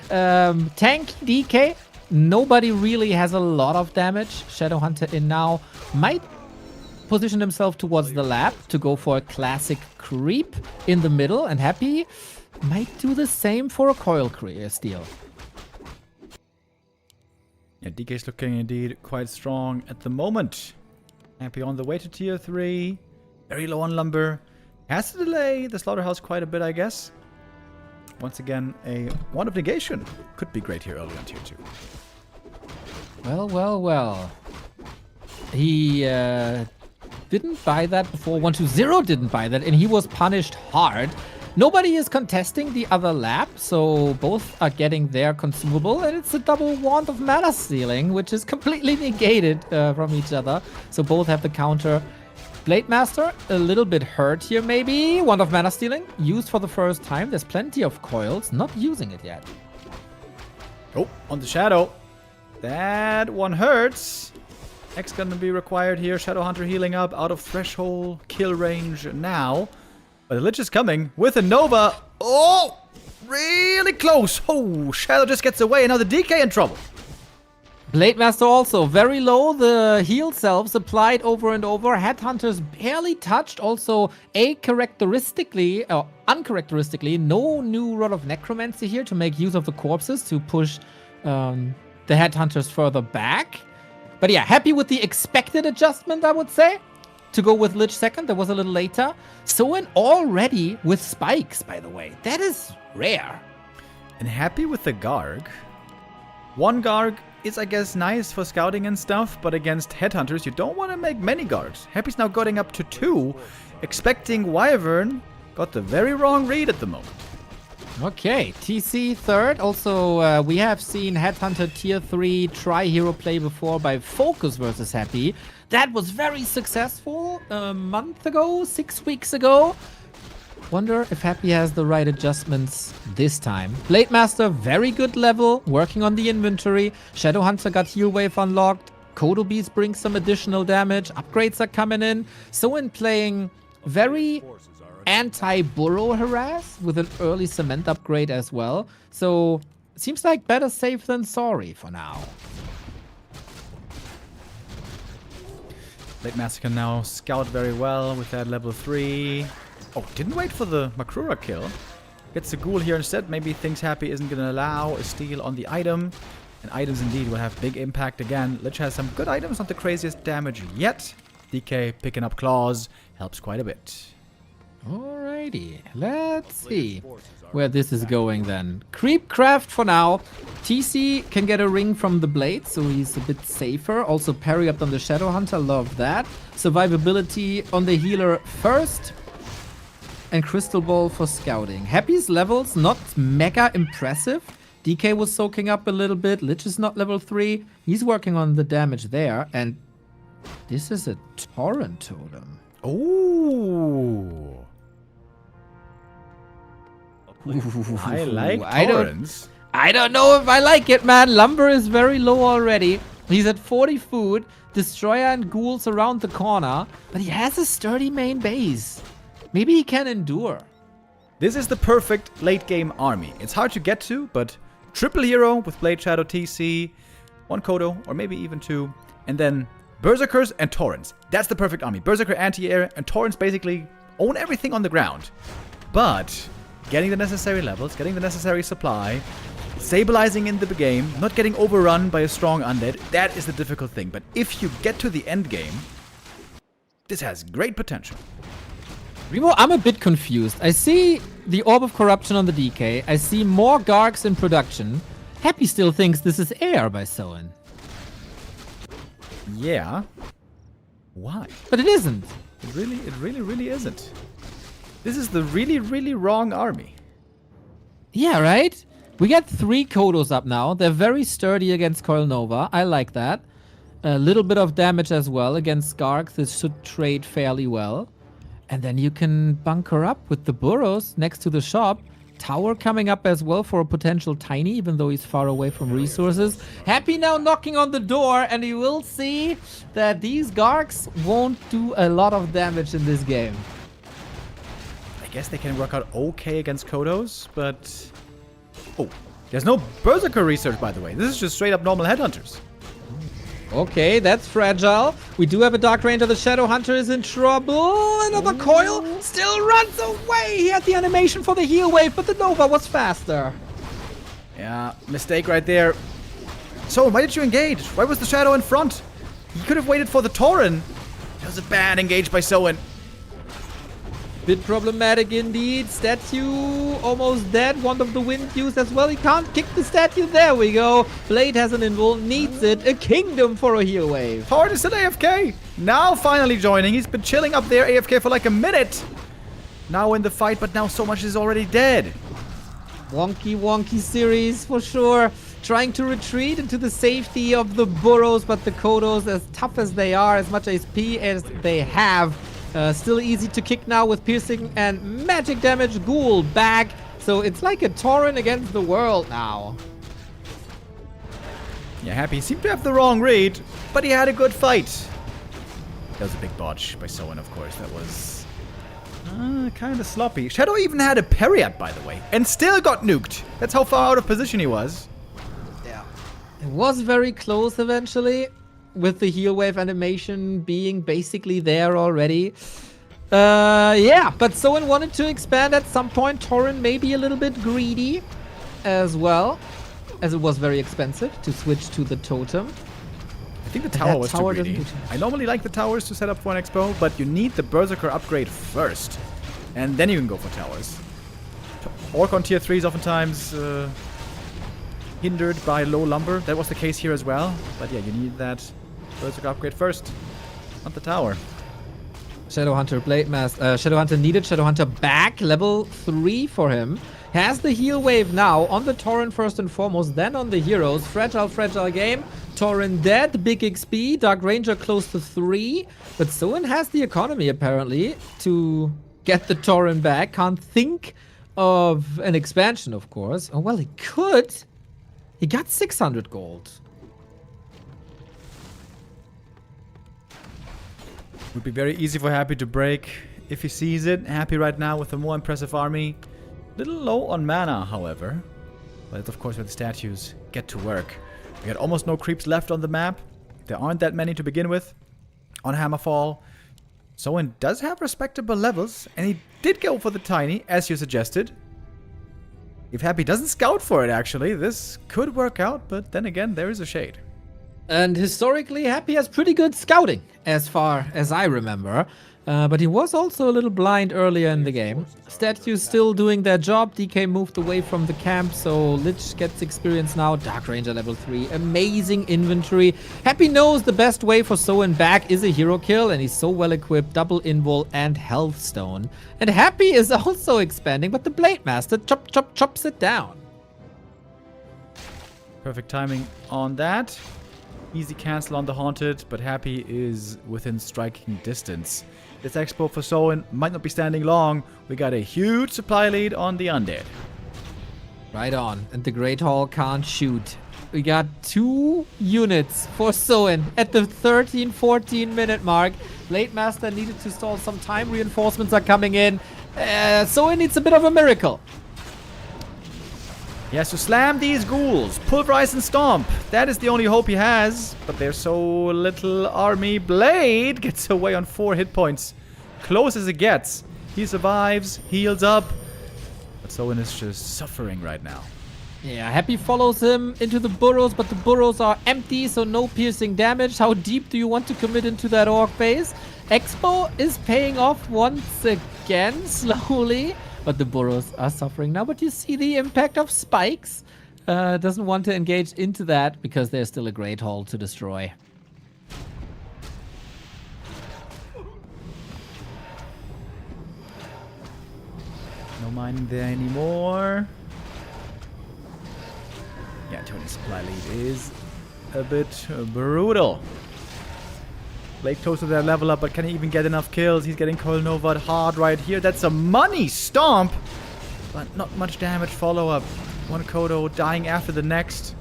Tank DK. Nobody really has a lot of damage. Shadowhunter in now. Might position himself towards the lab to go for a classic creep in the middle, and Happy might do the same for a coil steal. Yeah, DK's looking indeed quite strong at the moment. Happy on the way to tier 3. Very low on lumber. Has to delay the slaughterhouse quite a bit, I guess. Once again, a Wand of Negation. Could be great here early on tier 2. Well, well, well. He didn't buy that before. 120 didn't buy that, and he was punished hard. Nobody is contesting the other lap, so both are getting their consumable, and it's a double Wand of Mana Stealing, which is completely negated from each other. So both have the counter. Blade Master, a little bit hurt here maybe. Wand of Mana Stealing, used for the first time. There's plenty of coils, not using it yet. Oh, on the Shadow. That one hurts. X gonna be required here. Shadowhunter healing up, out of threshold, kill range now. But the Lich is coming with a Nova. Oh, really close. Oh, Shadow just gets away, and now the DK in trouble. Blade Master also very low. The heal selves applied over and over. Headhunters barely touched. Also, uncharacteristically, no new Rod of Necromancy here to make use of the corpses to push the Headhunters further back. But yeah, happy with the expected adjustment, I would say. To go with Lich second, that was a little later. Soin already with spikes, by the way. That is rare. And happy with the Garg. One Garg is, I guess, nice for scouting and stuff, but against Headhunters, you don't want to make many Gargs. Happy's now getting up to 2. Expecting Wyvern. Got the very wrong read at the moment. Okay, TC third. Also, we have seen Headhunter tier 3 tri-hero play before by FoCuS versus Happy. That was very successful a month ago, 6 weeks ago. Wonder if Happy has the right adjustments this time. Blade Master, very good level, working on the inventory. Shadowhunter got heal wave unlocked. Kodo Beast brings some additional damage. Upgrades are coming in. Soin playing very anti-burrow harass with an early cement upgrade as well. So, seems like better safe than sorry for now. Blade Master can now scout very well with that level 3. Oh, didn't wait for the Makrura kill. Gets the ghoul here instead. Maybe thinks Happy isn't going to allow a steal on the item. And items indeed will have big impact again. Lich has some good items, not the craziest damage yet. DK picking up claws helps quite a bit. Alrighty, let's see where this is going then. Creepcraft for now. TC can get a ring from the blade, so he's a bit safer. Also parry up on the Shadowhunter, love that. Survivability on the healer first. And Crystal Ball for scouting. Happy's levels not mega impressive. DK was soaking up a little bit. Lich is not level 3. He's working on the damage there. And this is a Torrent Totem. Ooh. I like torrents. I don't know if I like it, man. Lumber is very low already. He's at 40 food. Destroyer and ghouls around the corner. But he has a sturdy main base. Maybe he can endure. This is the perfect late game army. It's hard to get to, but triple hero with Blade Shadow TC, 1 Kodo, or maybe even 2, and then Berserkers and Torrents. That's the perfect army. Berserker anti-air and Torrents basically own everything on the ground. But getting the necessary levels, getting the necessary supply, stabilizing in the game, not getting overrun by a strong undead, that is the difficult thing. But if you get to the end game, this has great potential. Remo, I'm a bit confused. I see the Orb of Corruption on the DK. I see more Gargs in production. Happy still thinks this is air by Soin. Yeah. Why? But it isn't. It really isn't. This is the really wrong army. Yeah, right? We get 3 Kodos up now. They're very sturdy against Coil Nova. I like that. A little bit of damage as well against Garg. This should trade fairly well. And then you can bunker up with the burrows next to the shop. Tower coming up as well for a potential Tiny, even though he's far away from resources. Happy now knocking on the door, and you will see that these Gargs won't do a lot of damage in this game. I guess they can work out okay against Kodos, but... Oh, there's no Berserker research, by the way. This is just straight up normal Headhunters. Okay, that's fragile. We do have a Dark Ranger. The Shadow Hunter is in trouble. Another Coil still runs away. He had the animation for the heal wave, but the Nova was faster. Yeah, mistake right there. So, why did you engage? Why was the Shadow in front? You could have waited for the Tauren. That was a bad engage by Soin. Bit problematic indeed. Statue almost dead. Wand of the Wind used as well. He can't kick the statue. There we go. Blade has an invul. Needs it. A kingdom for a heal wave. Tauren is still AFK. Now finally joining. He's been chilling up there AFK for like a minute. Now in the fight, but now so much is already dead. Wonky series for sure. Trying to retreat into the safety of the burrows, but the Kodos, as tough as they are, as much HP as they have, still easy to kick now with piercing and magic damage. Ghoul back. So it's like a Tauren against the world now. Yeah, Happy seemed to have the wrong read, but he had a good fight. That was a big botch by Soin, of course. That was kind of sloppy. Shadow even had a Periat, by the way, and still got nuked. That's how far out of position he was. Yeah. It was very close eventually, with the heal wave animation being basically there already. Yeah, but Soin wanted to expand at some point. Tauren may be a little bit greedy as well, as it was very expensive to switch to the totem. I think the tower was too greedy. I normally like the towers to set up for an expo, but you need the Berserker upgrade first, and then you can go for towers. Orc on tier 3 is oftentimes hindered by low lumber. That was the case here as well, but yeah, you need that Berserker upgrade first, not the tower. Shadowhunter Blade Master. Shadowhunter needed. Shadowhunter back. Level 3 for him. Has the heal wave now on the Tauren first and foremost, then on the heroes. Fragile game. Tauren dead. Big XP. Dark Ranger close to 3. But Soin has the economy apparently to get the Tauren back. Can't think of an expansion, of course. Oh, well, he could. He got 600 gold. Would be very easy for Happy to break if he sees it. Happy right now with a more impressive army. Little low on mana, however. But of course, where the statues get to work. We got almost no creeps left on the map. There aren't that many to begin with. On Hammerfall. Soin does have respectable levels. And he did go for the Tiny, as you suggested. If Happy doesn't scout for it, actually, this could work out. But then again, there is a shade. And historically, Happy has pretty good scouting, as far as I remember. But he was also a little blind earlier in the game. Statues still doing their job. DK moved away from the camp, so Lich gets experience now. Dark Ranger level 3. Amazing inventory. Happy knows the best way for Soin back is a hero kill, and he's so well equipped. Double invul and health stone. And Happy is also expanding, but the Blade Master chops it down. Perfect timing on that. Easy cancel on the Haunted, but Happy is within striking distance. This expo for Soin might not be standing long. We got a huge supply lead on the Undead. Right on. And the Great Hall can't shoot. We got 2 units for Soin at the 13-14 minute mark. Blade Master needed to stall some time. Reinforcements are coming in. Soin needs a bit of a miracle. He has to slam these ghouls, pulverize and stomp. That is the only hope he has. But there's so little army. Blade gets away on 4 hit points. Close as it gets. He survives, heals up. But Soin is just suffering right now. Yeah, Happy follows him into the burrows, but the burrows are empty, so no piercing damage. How deep do you want to commit into that orc base? Expo is paying off once again, slowly. But the burrows are suffering now. But you see the impact of spikes. Doesn't want to engage into that because there's still a great hole to destroy. No mining there anymore. Yeah, Tony's supply lead is a bit brutal. Blade close to their level up, but can he even get enough kills? He's getting Coil Nova'd hard right here. That's a money stomp, but not much damage follow-up. One Kodo dying after the next.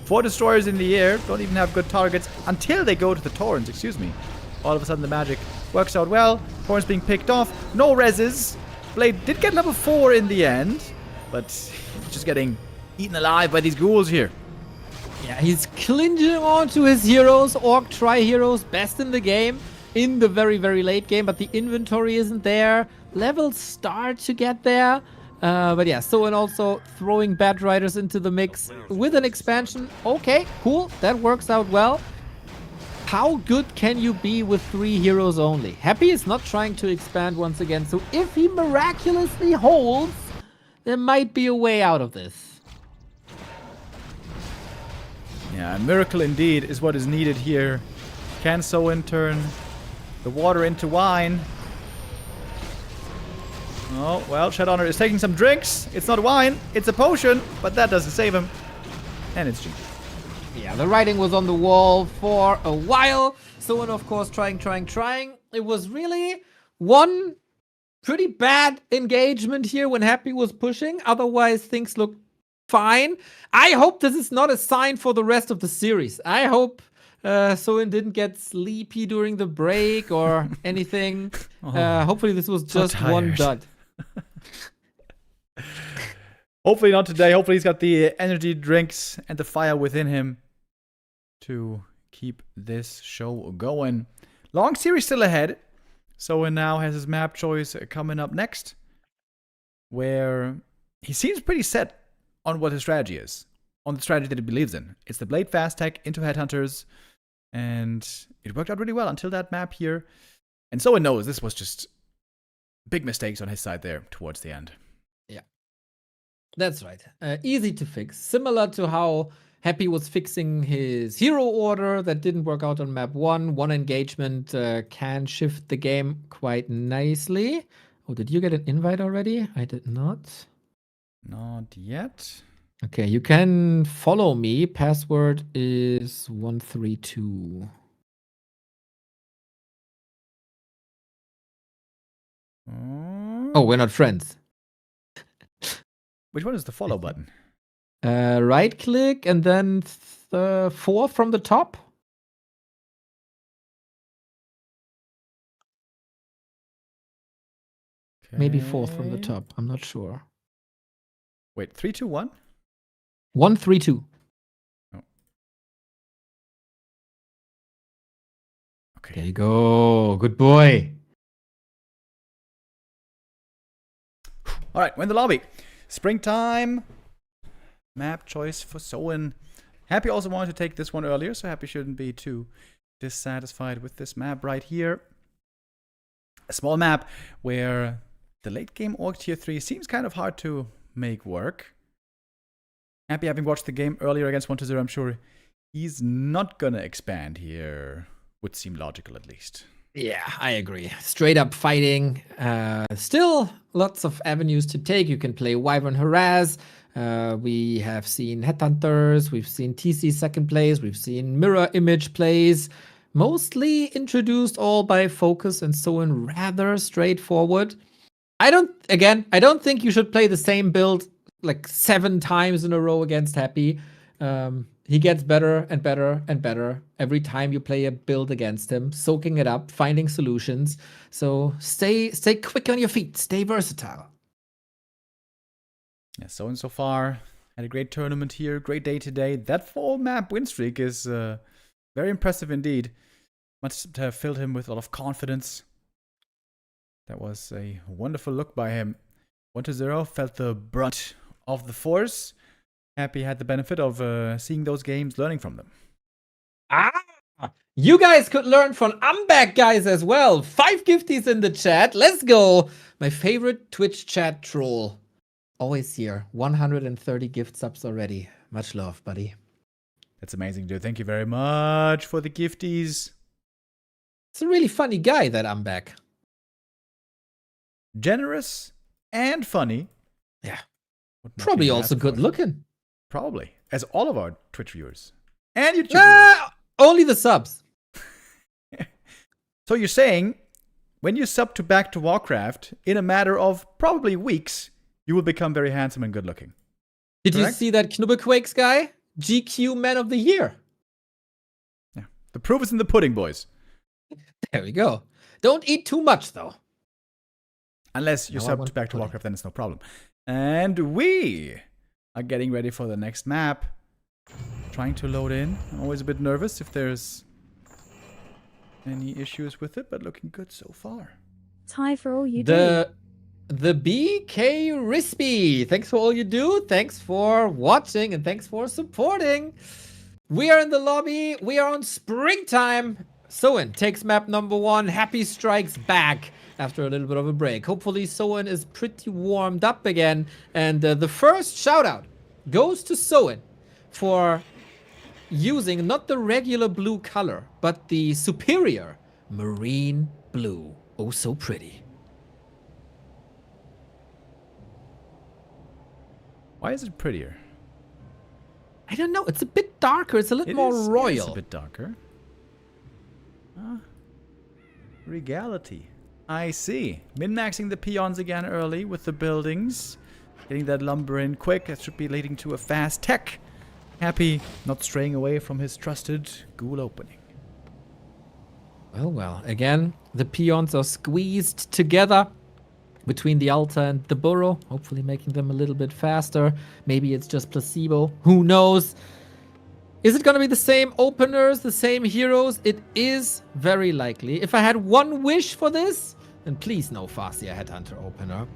4 destroyers in the air. Don't even have good targets until they go to the Torrents, excuse me. All of a sudden the magic works out well. Torrents being picked off. No reses. Blade did get level 4 in the end, but just getting eaten alive by these ghouls here. Yeah, he's clinging on to his heroes, Orc Tri-Heroes, best in the game, in the very, very late game, but the inventory isn't there. Levels start to get there. But yeah, Soin also throwing Bat Riders into the mix with an expansion. Okay, cool, that works out well. How good can you be with 3 heroes only? Happy is not trying to expand once again, so if he miraculously holds, there might be a way out of this. Yeah, a miracle indeed is what is needed here. Can Soin turn the water into wine? Oh, well, Shadowrunner is taking some drinks. It's not wine, it's a potion, but that doesn't save him. And it's GG. Yeah, the writing was on the wall for a while. Soin, of course, trying. It was really one pretty bad engagement here when Happy was pushing. Otherwise, things look fine. I hope this is not a sign for the rest of the series. I hope Soin didn't get sleepy during the break or anything. Hopefully this was just one dud. Hopefully not today. Hopefully he's got the energy drinks and the fire within him to keep this show going. Long series still ahead. Soin now has his map choice coming up next, where he seems pretty set on what his strategy is, on the strategy that he believes in. It's the Blade Fast Tech into Headhunters, and it worked out really well until that map here. And Soin knows this was just big mistakes on his side there towards the end. Yeah, that's right. Easy to fix. Similar to how Happy was fixing his hero order that didn't work out on map 1. One engagement can shift the game quite nicely. Oh, did you get an invite already? I did not. Not yet. Okay, you can follow me. Password is 132. Oh, we're not friends. Which one is the follow button? Right click and then 4 from the top. Okay. Maybe 4th from the top. I'm not sure. Wait, 3, 2, 1? 132. Oh. Okay. There you go. Good boy. All right, we're in the lobby. Springtime. Map choice for Soin. Happy also wanted to take this one earlier, so Happy shouldn't be too dissatisfied with this map right here. A small map where the late game Orc Tier 3 seems kind of hard to make work. Happy, having watched the game earlier against 1-0, I'm sure he's not gonna expand here. Would seem logical, at least. Yeah, I agree. Straight up fighting. Still lots of avenues to take. You can play Wyvern Harass. We have seen Headhunters. We've seen TC second plays. We've seen Mirror Image plays. Mostly introduced all by FoCuS and Soin, rather straightforward. I don't think you should play the same build like 7 times in a row against Happy. He gets better and better and better every time you play a build against him, soaking it up, finding solutions. So stay quick on your feet, stay versatile. Yeah, Soin so far had a great tournament here, great day today. That 4-map win streak is very impressive indeed. Must have filled him with a lot of confidence. That was a wonderful look by him. 1-0 felt the brunt of the force. Happy had the benefit of seeing those games, learning from them. You guys could learn from I'm back, guys, as well. 5 gifties in the chat. Let's go. My favorite Twitch chat troll. Always here. 130 gift subs already. Much love, buddy. That's amazing, dude. Thank you very much for the gifties. It's a really funny guy, that I'm back. Generous and funny. Yeah. Probably also good looking. Probably. As all of our Twitch viewers. And YouTube viewers. Only the subs. So you're saying, when you sub to back to Warcraft, in a matter of probably weeks, you will become very handsome and good looking. Did you see that Knubbelquakes guy? GQ Man of the Year. Yeah. The proof is in the pudding, boys. There we go. Don't eat too much, though. Unless you sub to back to Warcraft, then it's no problem. And we are getting ready for the next map. Trying to load in. I'm always a bit nervous if there's any issues with it, but looking good so far. Tie for all you do. The BK Rispy. Thanks for all you do. Thanks for watching and thanks for supporting. We are in the lobby. We are on springtime. Soin takes map number 1. Happy strikes back after a little bit of a break. Hopefully Soin is pretty warmed up again. And the first shout out goes to Soin for using not the regular blue color, but the superior marine blue. Oh, so pretty. Why is it prettier? I don't know. It's a bit darker. It's a little more royal. It's a bit darker. Regality. I see. Min-maxing the peons again early with the buildings. Getting that lumber in quick. That should be leading to a fast tech. Happy not straying away from his trusted ghoul opening. Well. Again, the peons are squeezed together between the altar and the burrow, hopefully making them a little bit faster. Maybe it's just placebo. Who knows? Is it going to be the same openers, the same heroes? It is very likely. If I had one wish for this, then please no Farseer Headhunter opener.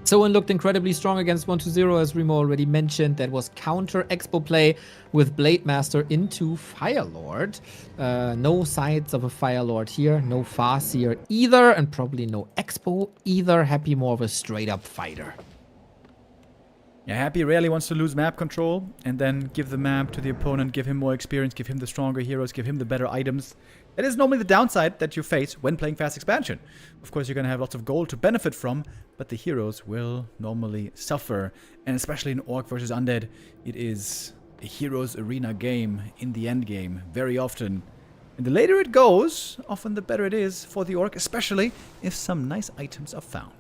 Soin looked incredibly strong against 1-0, as Remo already mentioned. That was counter expo play with Blade Master into Firelord. No signs of a Firelord here. No Farseer either, and probably no expo either. Happy more of a straight-up fighter. Yeah, Happy rarely wants to lose map control and then give the map to the opponent, give him more experience, give him the stronger heroes, give him the better items. That is normally the downside that you face when playing fast expansion. Of course, you're going to have lots of gold to benefit from, but the heroes will normally suffer. And especially in Orc versus Undead, it is a hero's arena game in the end game very often. And the later it goes, often the better it is for the Orc, especially if some nice items are found.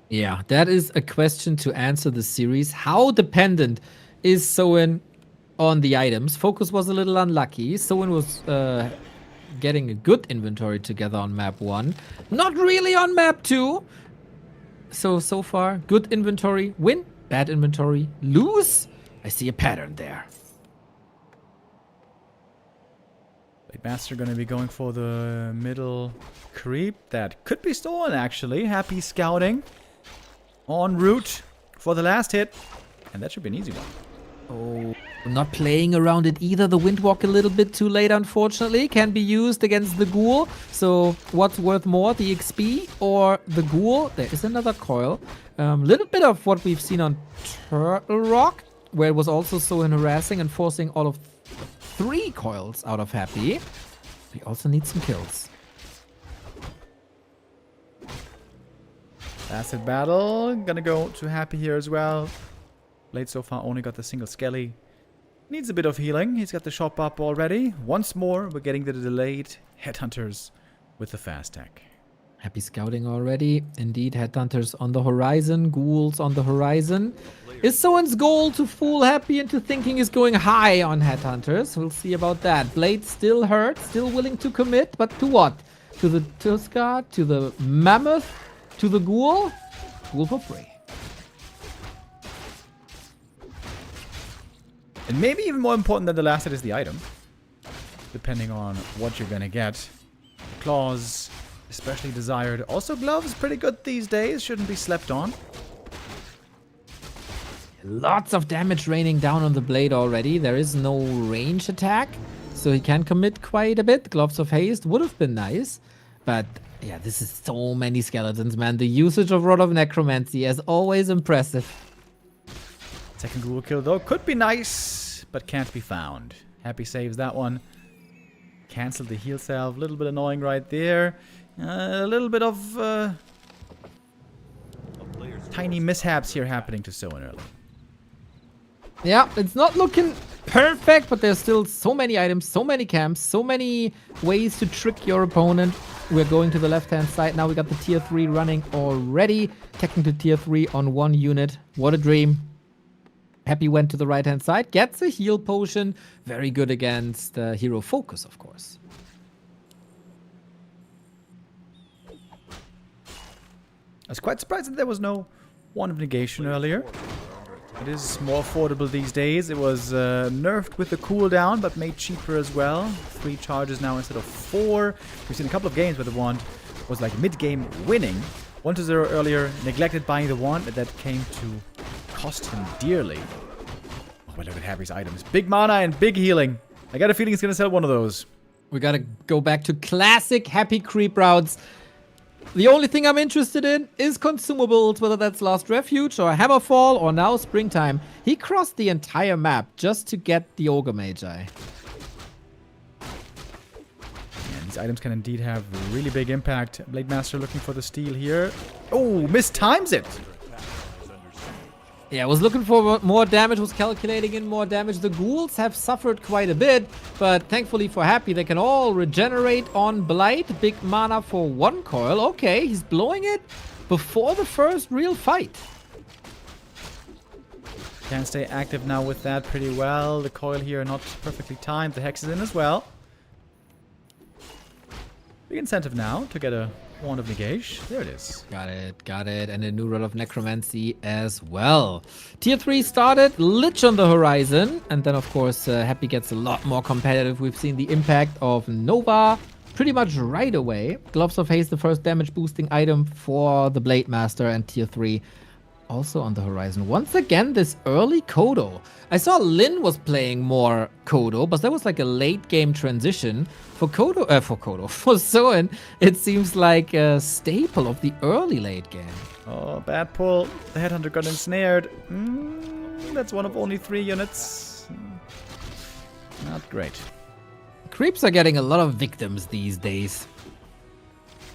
Yeah, that is a question to answer the series. How dependent is Soin on the items? FoCuS was a little unlucky. Soin was getting a good inventory together on map 1. Not really on map 2. So far, good inventory, win. Bad inventory, lose. I see a pattern there. Blade Master going to be going for the middle creep. That could be stolen, actually. Happy scouting. En route for the last hit. And that should be an easy one. Oh, not playing around it either. The Windwalk a little bit too late, unfortunately. Can be used against the Ghoul. So what's worth more, the XP or the Ghoul? There is another coil. Little bit of what we've seen on Turtle Rock, where it was also so harassing and forcing all of 3 coils out of Happy. We also need some kills. Last hit battle. Gonna go to Happy here as well. Blade so far only got the single Skelly. Needs a bit of healing. He's got the shop up already. Once more, we're getting the delayed Headhunters with the fast tech. Happy scouting already. Indeed, Headhunters on the horizon. Ghouls on the horizon. Is Soin's goal to fool Happy into thinking he's going high on Headhunters? We'll see about that. Blade still hurt, still willing to commit, but to what? To the Tuskar? To the Mammoth? To the Ghoul? Ghoul for free. And maybe even more important than the last hit is the item. Depending on what you're gonna get. Claws, especially desired. Also, gloves pretty good these days. Shouldn't be slept on. Lots of damage raining down on the blade already. There is no range attack, so he can commit quite a bit. Gloves of Haste would have been nice, but yeah, this is so many skeletons, man. The usage of Rod of Necromancy is always impressive. Second ghoul kill, though, could be nice, but can't be found. Happy saves that one. Cancel the heal salve. A little bit annoying right there. A little bit of tiny mishaps here happening to Soin early. Yeah, it's not looking perfect, but there's still so many items, so many camps, so many ways to trick your opponent. We're going to the left-hand side now. We got the tier 3 running already. Taking to tier 3 on 1 unit. What a dream. Happy went to the right-hand side. Gets a heal potion. Very good against hero FoCuS, of course. I was quite surprised that there was no one of negation earlier. It is more affordable these days. It was nerfed with the cooldown, but made cheaper as well. 3 charges now instead of 4. We've seen a couple of games where the wand was like mid-game winning. 1-0 earlier, neglected buying the wand, and that came to cost him dearly. Oh, but look at Happy's items. Big mana and big healing. I got a feeling he's going to sell one of those. We gotta go back to classic Happy creep routes. The only thing I'm interested in is consumables, whether that's Last Refuge or Hammerfall or now Springtime. He crossed the entire map just to get the Ogre Magi. Yeah, these items can indeed have really big impact. Blade Master looking for the steal here. Oh, mistimes it! Yeah, was looking for more damage, was calculating in more damage. The ghouls have suffered quite a bit, but thankfully for Happy, they can all regenerate on Blight. Big mana for 1 coil. Okay, he's blowing it before the first real fight. Can stay active now with that pretty well. The coil here not perfectly timed. The Hex is in as well. Big incentive now to get a Wand of Negation. There it is. Got it. And a new Rod of Necromancy as well. Tier 3 started, Lich on the horizon. And then, of course, Happy gets a lot more competitive. We've seen the impact of Nova pretty much right away. Gloves of Haste, the first damage boosting item for the Blade Master, and Tier 3 also on the horizon. Once again, this early Kodo. I saw Lin was playing more Kodo, but that was like a late game transition. For Soin, it seems like a staple of the early late game. Oh, bad pull. The Headhunter got ensnared. That's one of only 3 units. Not great. Creeps are getting a lot of victims these days.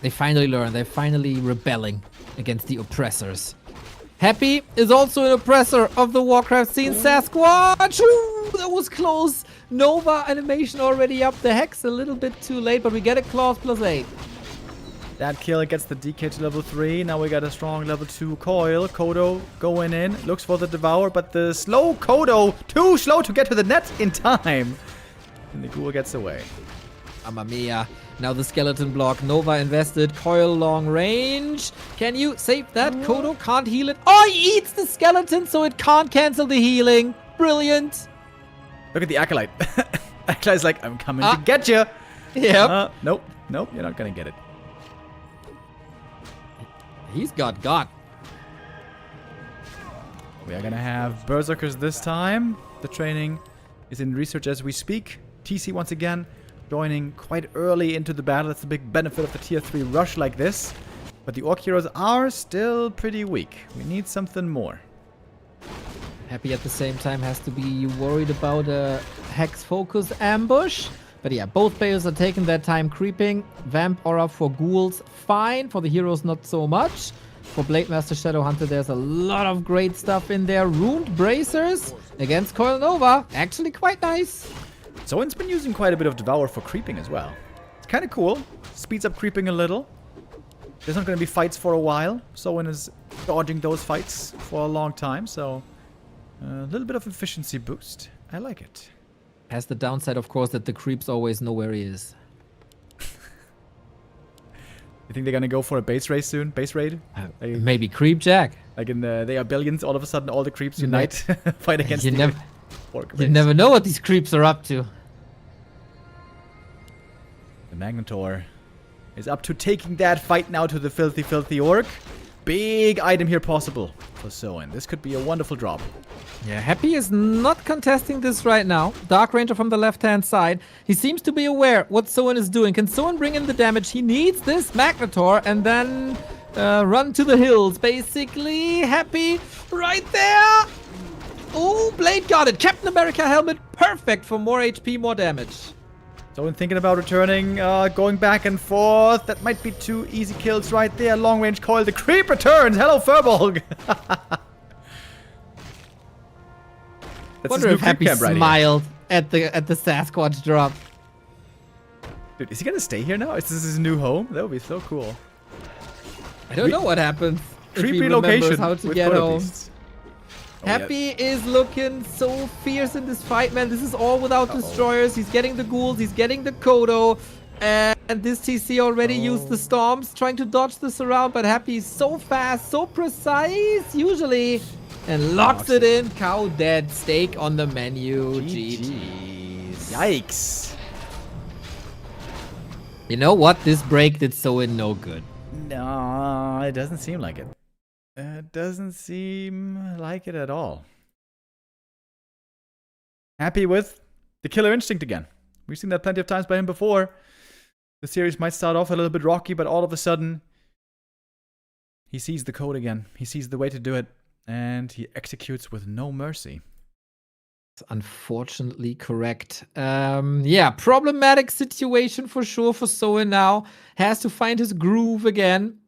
They finally learn. They're finally rebelling against the oppressors. Happy is also an oppressor of the Warcraft scene. Sasquatch! Ooh, that was close. Nova animation already up. The Hex a little bit too late, but we get a claws +8. That kill gets the DK to level 3. Now we got a strong level 2 coil. Kodo going in. Looks for the Devour, but the slow Kodo. Too slow to get to the net in time. And the ghoul gets away. Mamma mia. Now the skeleton block. Nova invested. Coil long range. Can you save that? Kodo can't heal it. Oh, he eats the skeleton, so it can't cancel the healing. Brilliant. Look at the Acolyte. Acolyte's like, I'm coming to get you. Yep. Nope, you're not gonna get it. He's got. We are gonna have Berserkers this time. The training is in research as we speak. TC once again joining quite early into the battle. That's the big benefit of the tier 3 rush like this. But the Orc heroes are still pretty weak. We need something more. Happy at the same time has to be worried about a Hex FoCuS ambush. But yeah, both players are taking their time creeping. Vamp Aura for ghouls, fine. For the heroes, not so much. For Blade Master Shadow Hunter, there's a lot of great stuff in there. Ruined Bracers against Coil Nova. Actually quite nice. Soin's been using quite a bit of Devour for creeping as well. It's kind of cool. Speeds up creeping a little. There's not going to be fights for a while. Soin is dodging those fights for a long time, so a little bit of efficiency boost. I like it. Has the downside, of course, that the creeps always know where he is. You think they're going to go for a base raid soon? Base raid? Maybe Creep Jack. Like in the They Are Billions, all of a sudden all the creeps unite, fight against you the You never know what these creeps are up to. The Magnetor is up to taking that fight now to the filthy, filthy orc. Big item here possible for Soin. This could be a wonderful drop. Yeah, Happy is not contesting this right now. Dark Ranger from the left-hand side. He seems to be aware what Soin is doing. Can Soin bring in the damage? He needs this Magnetor and then run to the hills. Basically, Happy right there. Oh, Blade got it. Captain America helmet. Perfect for more HP, more damage. Soin thinking about returning, going back and forth. That might be 2 easy kills right there. Long range coil. The creep returns. Hello, Furbolg. Wonder if Happy smiled at the Sasquatch drop. Dude, is he gonna stay here now? Is this his new home? That would be so cool. I don't know what happens. Creepy location how to with get home. beasts. Happy is looking so fierce in this fight, man. This is all without destroyers. He's getting the ghouls. He's getting the Kodo. And this TC already used the storms, trying to dodge this around. But Happy is so fast, so precise, usually. And locks it in. Cow dead. Steak on the menu. GG's. Yikes. You know what? This break did Soin no good. No, it doesn't seem like it. It doesn't seem like it at all. Happy with the killer instinct again. We've seen that plenty of times by him before. The series might start off a little bit rocky, but all of a sudden, he sees the code again. He sees the way to do it, and he executes with no mercy. Unfortunately correct. Yeah, problematic situation for sure for Soin now. Has to find his groove again.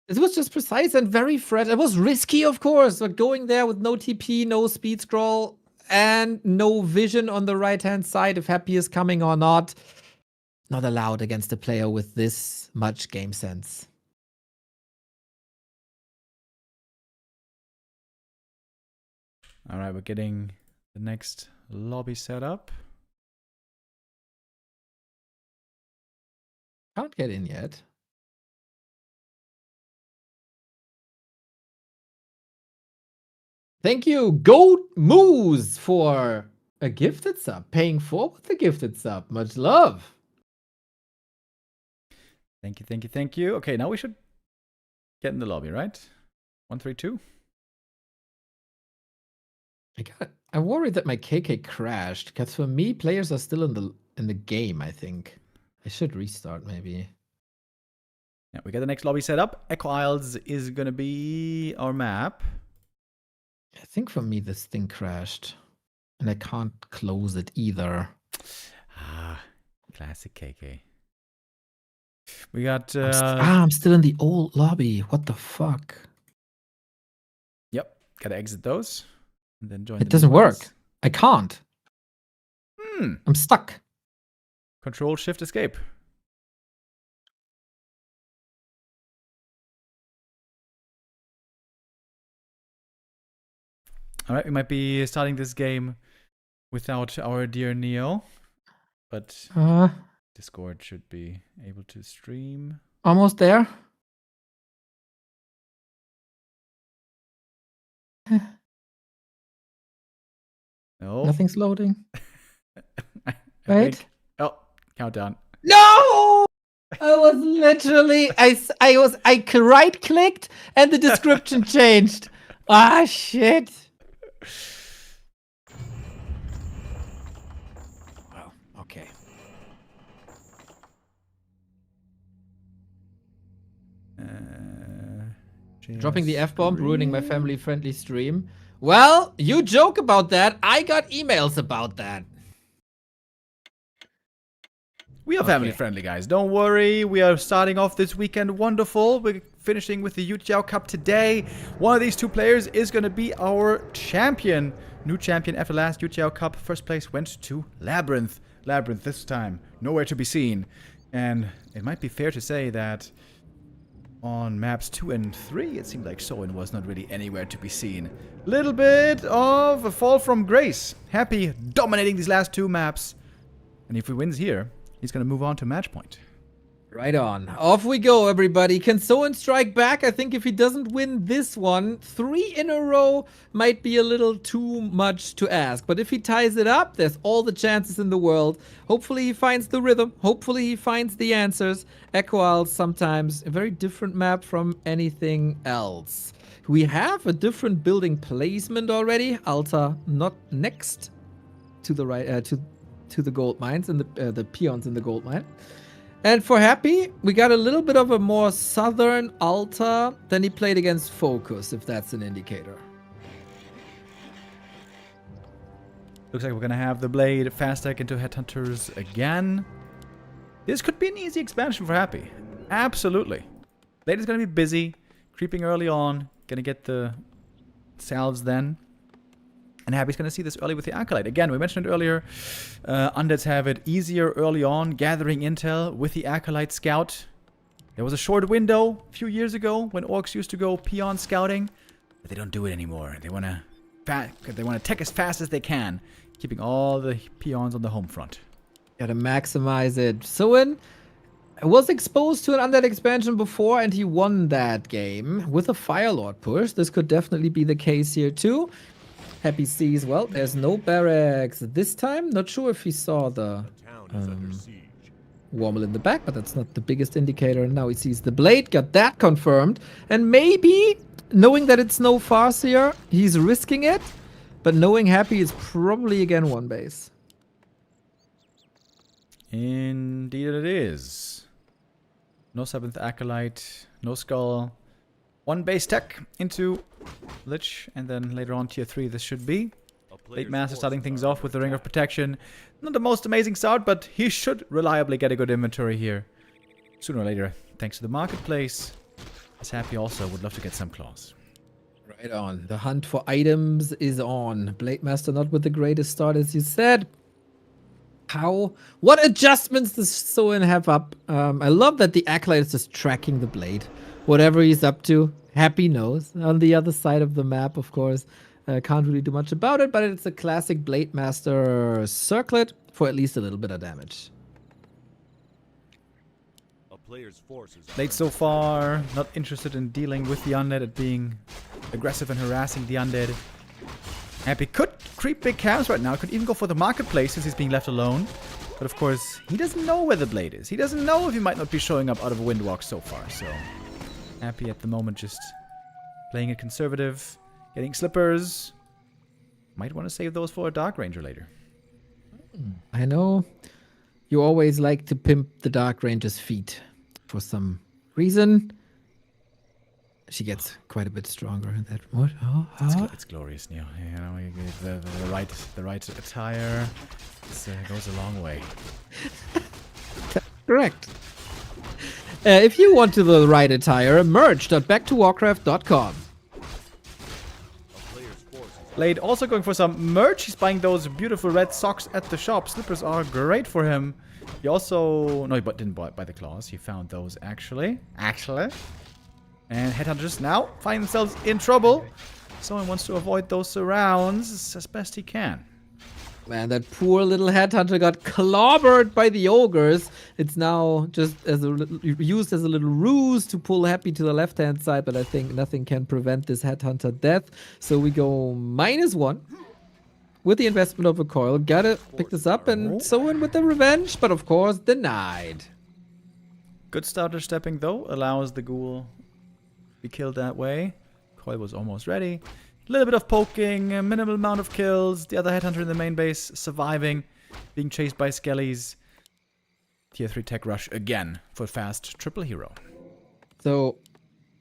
It was just precise and very fresh. It was risky, of course, but going there with no TP, no speed scroll, and no vision on the right-hand side if Happy is coming or not. Not allowed against a player with this much game sense. All right, we're getting the next lobby set up. Can't get in yet. Thank you, Goat Moose, for a gifted sub. Paying forward the gifted sub. Much love. Thank you, thank you, thank you. Okay, now we should get in the lobby, right? 132. I'm worried that my KK crashed, because for me, players are still in the game, I think. I should restart, maybe. Yeah, we got the next lobby set up. Equalizes is going to be our map. I think for me, this thing crashed. And I can't close it either. Ah, classic KK. We got... I'm still in the old lobby. What the fuck? Yep, gotta exit those. And then join it doesn't work. I can't. I'm stuck. Control, Shift, Escape. Alright, we might be starting this game without our dear Neo. But Discord should be able to stream. Almost there. No. Nothing's loading. Wait. Oh, countdown. No! I was literally, I right clicked and the description changed. Ah, shit. Well, okay. Dropping the F-bomb, ruining my family-friendly stream. Well, you joke about that. I got emails about that. We are family friendly, guys. Don't worry. We are starting off this weekend wonderful. We're finishing with the YouTiao Cup today. One of these two players is going to be our champion. New champion after last YouTiao Cup. First place went to Labyrinth. Labyrinth this time. Nowhere to be seen. And it might be fair to say that on maps 2 and 3, it seemed like Soin was not really anywhere to be seen. Little bit of a fall from grace. Happy dominating these last two maps. And if he wins here, he's going to move on to match point. Right on. Off we go, everybody. Can Soin strike back? I think if he doesn't win this one, 3 in a row might be a little too much to ask. But if he ties it up, there's all the chances in the world. Hopefully he finds the rhythm. Hopefully he finds the answers. Equalizes sometimes a very different map from anything else. We have a different building placement already. Alta not next to the right, to the gold mines and the peons in the gold mine. And for Happy, we got a little bit of a more southern Alta than he played against FoCuS, if that's an indicator. Looks like we're gonna have the Blade fast tech into Headhunters again. This could be an easy expansion for Happy. Absolutely. Blade is gonna be busy, creeping early on, gonna get the salves then. And Happy's going to see this early with the Acolyte. Again, we mentioned it earlier, Undeads have it easier early on, gathering intel with the Acolyte Scout. There was a short window a few years ago when Orcs used to go peon scouting, but they don't do it anymore. They want to tech as fast as they can, keeping all the peons on the home front. Gotta maximize it. Soin was exposed to an Undead expansion before, and he won that game with a Firelord push. This could definitely be the case here too. Happy sees, well, there's no barracks this time. Not sure if he saw the Wormel in the back, but that's not the biggest indicator. And now he sees the Blade, got that confirmed. And maybe, knowing that it's no Farseer, he's risking it. But knowing Happy is probably again one base. Indeed it is. No 7th Acolyte, no Skull. One base tech into Lich, and then later on tier 3 this should be. Late Master starting things off with the Ring of Protection. Not the most amazing start, but he should reliably get a good inventory here. Sooner or later, thanks to the marketplace. As Happy also would love to get some claws. Right on. The hunt for items is on. Blade Master not with the greatest start, as you said. What adjustments does Soin have up? I love that the Acolyte is just tracking the Blade. Whatever he's up to, Happy knows. On the other side of the map, of course. Can't really do much about it, but it's a classic Blade Master circlet for at least a little bit of damage. Blade so far, not interested in dealing with the Undead, at being aggressive and harassing the Undead. Happy could creep big camps right now, could even go for the marketplace since he's being left alone. But of course, he doesn't know where the Blade is. He doesn't know if he might not be showing up out of a Windwalk so far, so... Happy at the moment, just playing it conservative, getting slippers. Might want to save those for a Dark Ranger later. I know you always like to pimp the Dark Ranger's feet for some reason. She gets quite a bit stronger in that mode. It's glorious, Neil. You know, you get the right attire. It goes a long way. Correct. If you want to the right attire, merch.backtowarcraft.com. Blade also going for some merch. He's buying those beautiful red socks at the shop. Slippers are great for him. He also... No, he didn't buy the claws. He found those, actually. And Headhunters now find themselves in trouble. Someone wants to avoid those surrounds as best he can. Man, that poor little Headhunter got clobbered by the ogres. It's now just used as a little ruse to pull Happy to the left-hand side, but I think nothing can prevent this Headhunter death. So we go -1 with the investment of a coil. Gotta pick this up and Soin with the revenge, but of course denied. Good starter stepping though, allows the ghoul to be killed that way. Coil was almost ready. A little bit of poking, a minimal amount of kills. The other Headhunter in the main base surviving, being chased by Skellies. Tier 3 tech rush again for fast triple hero. So,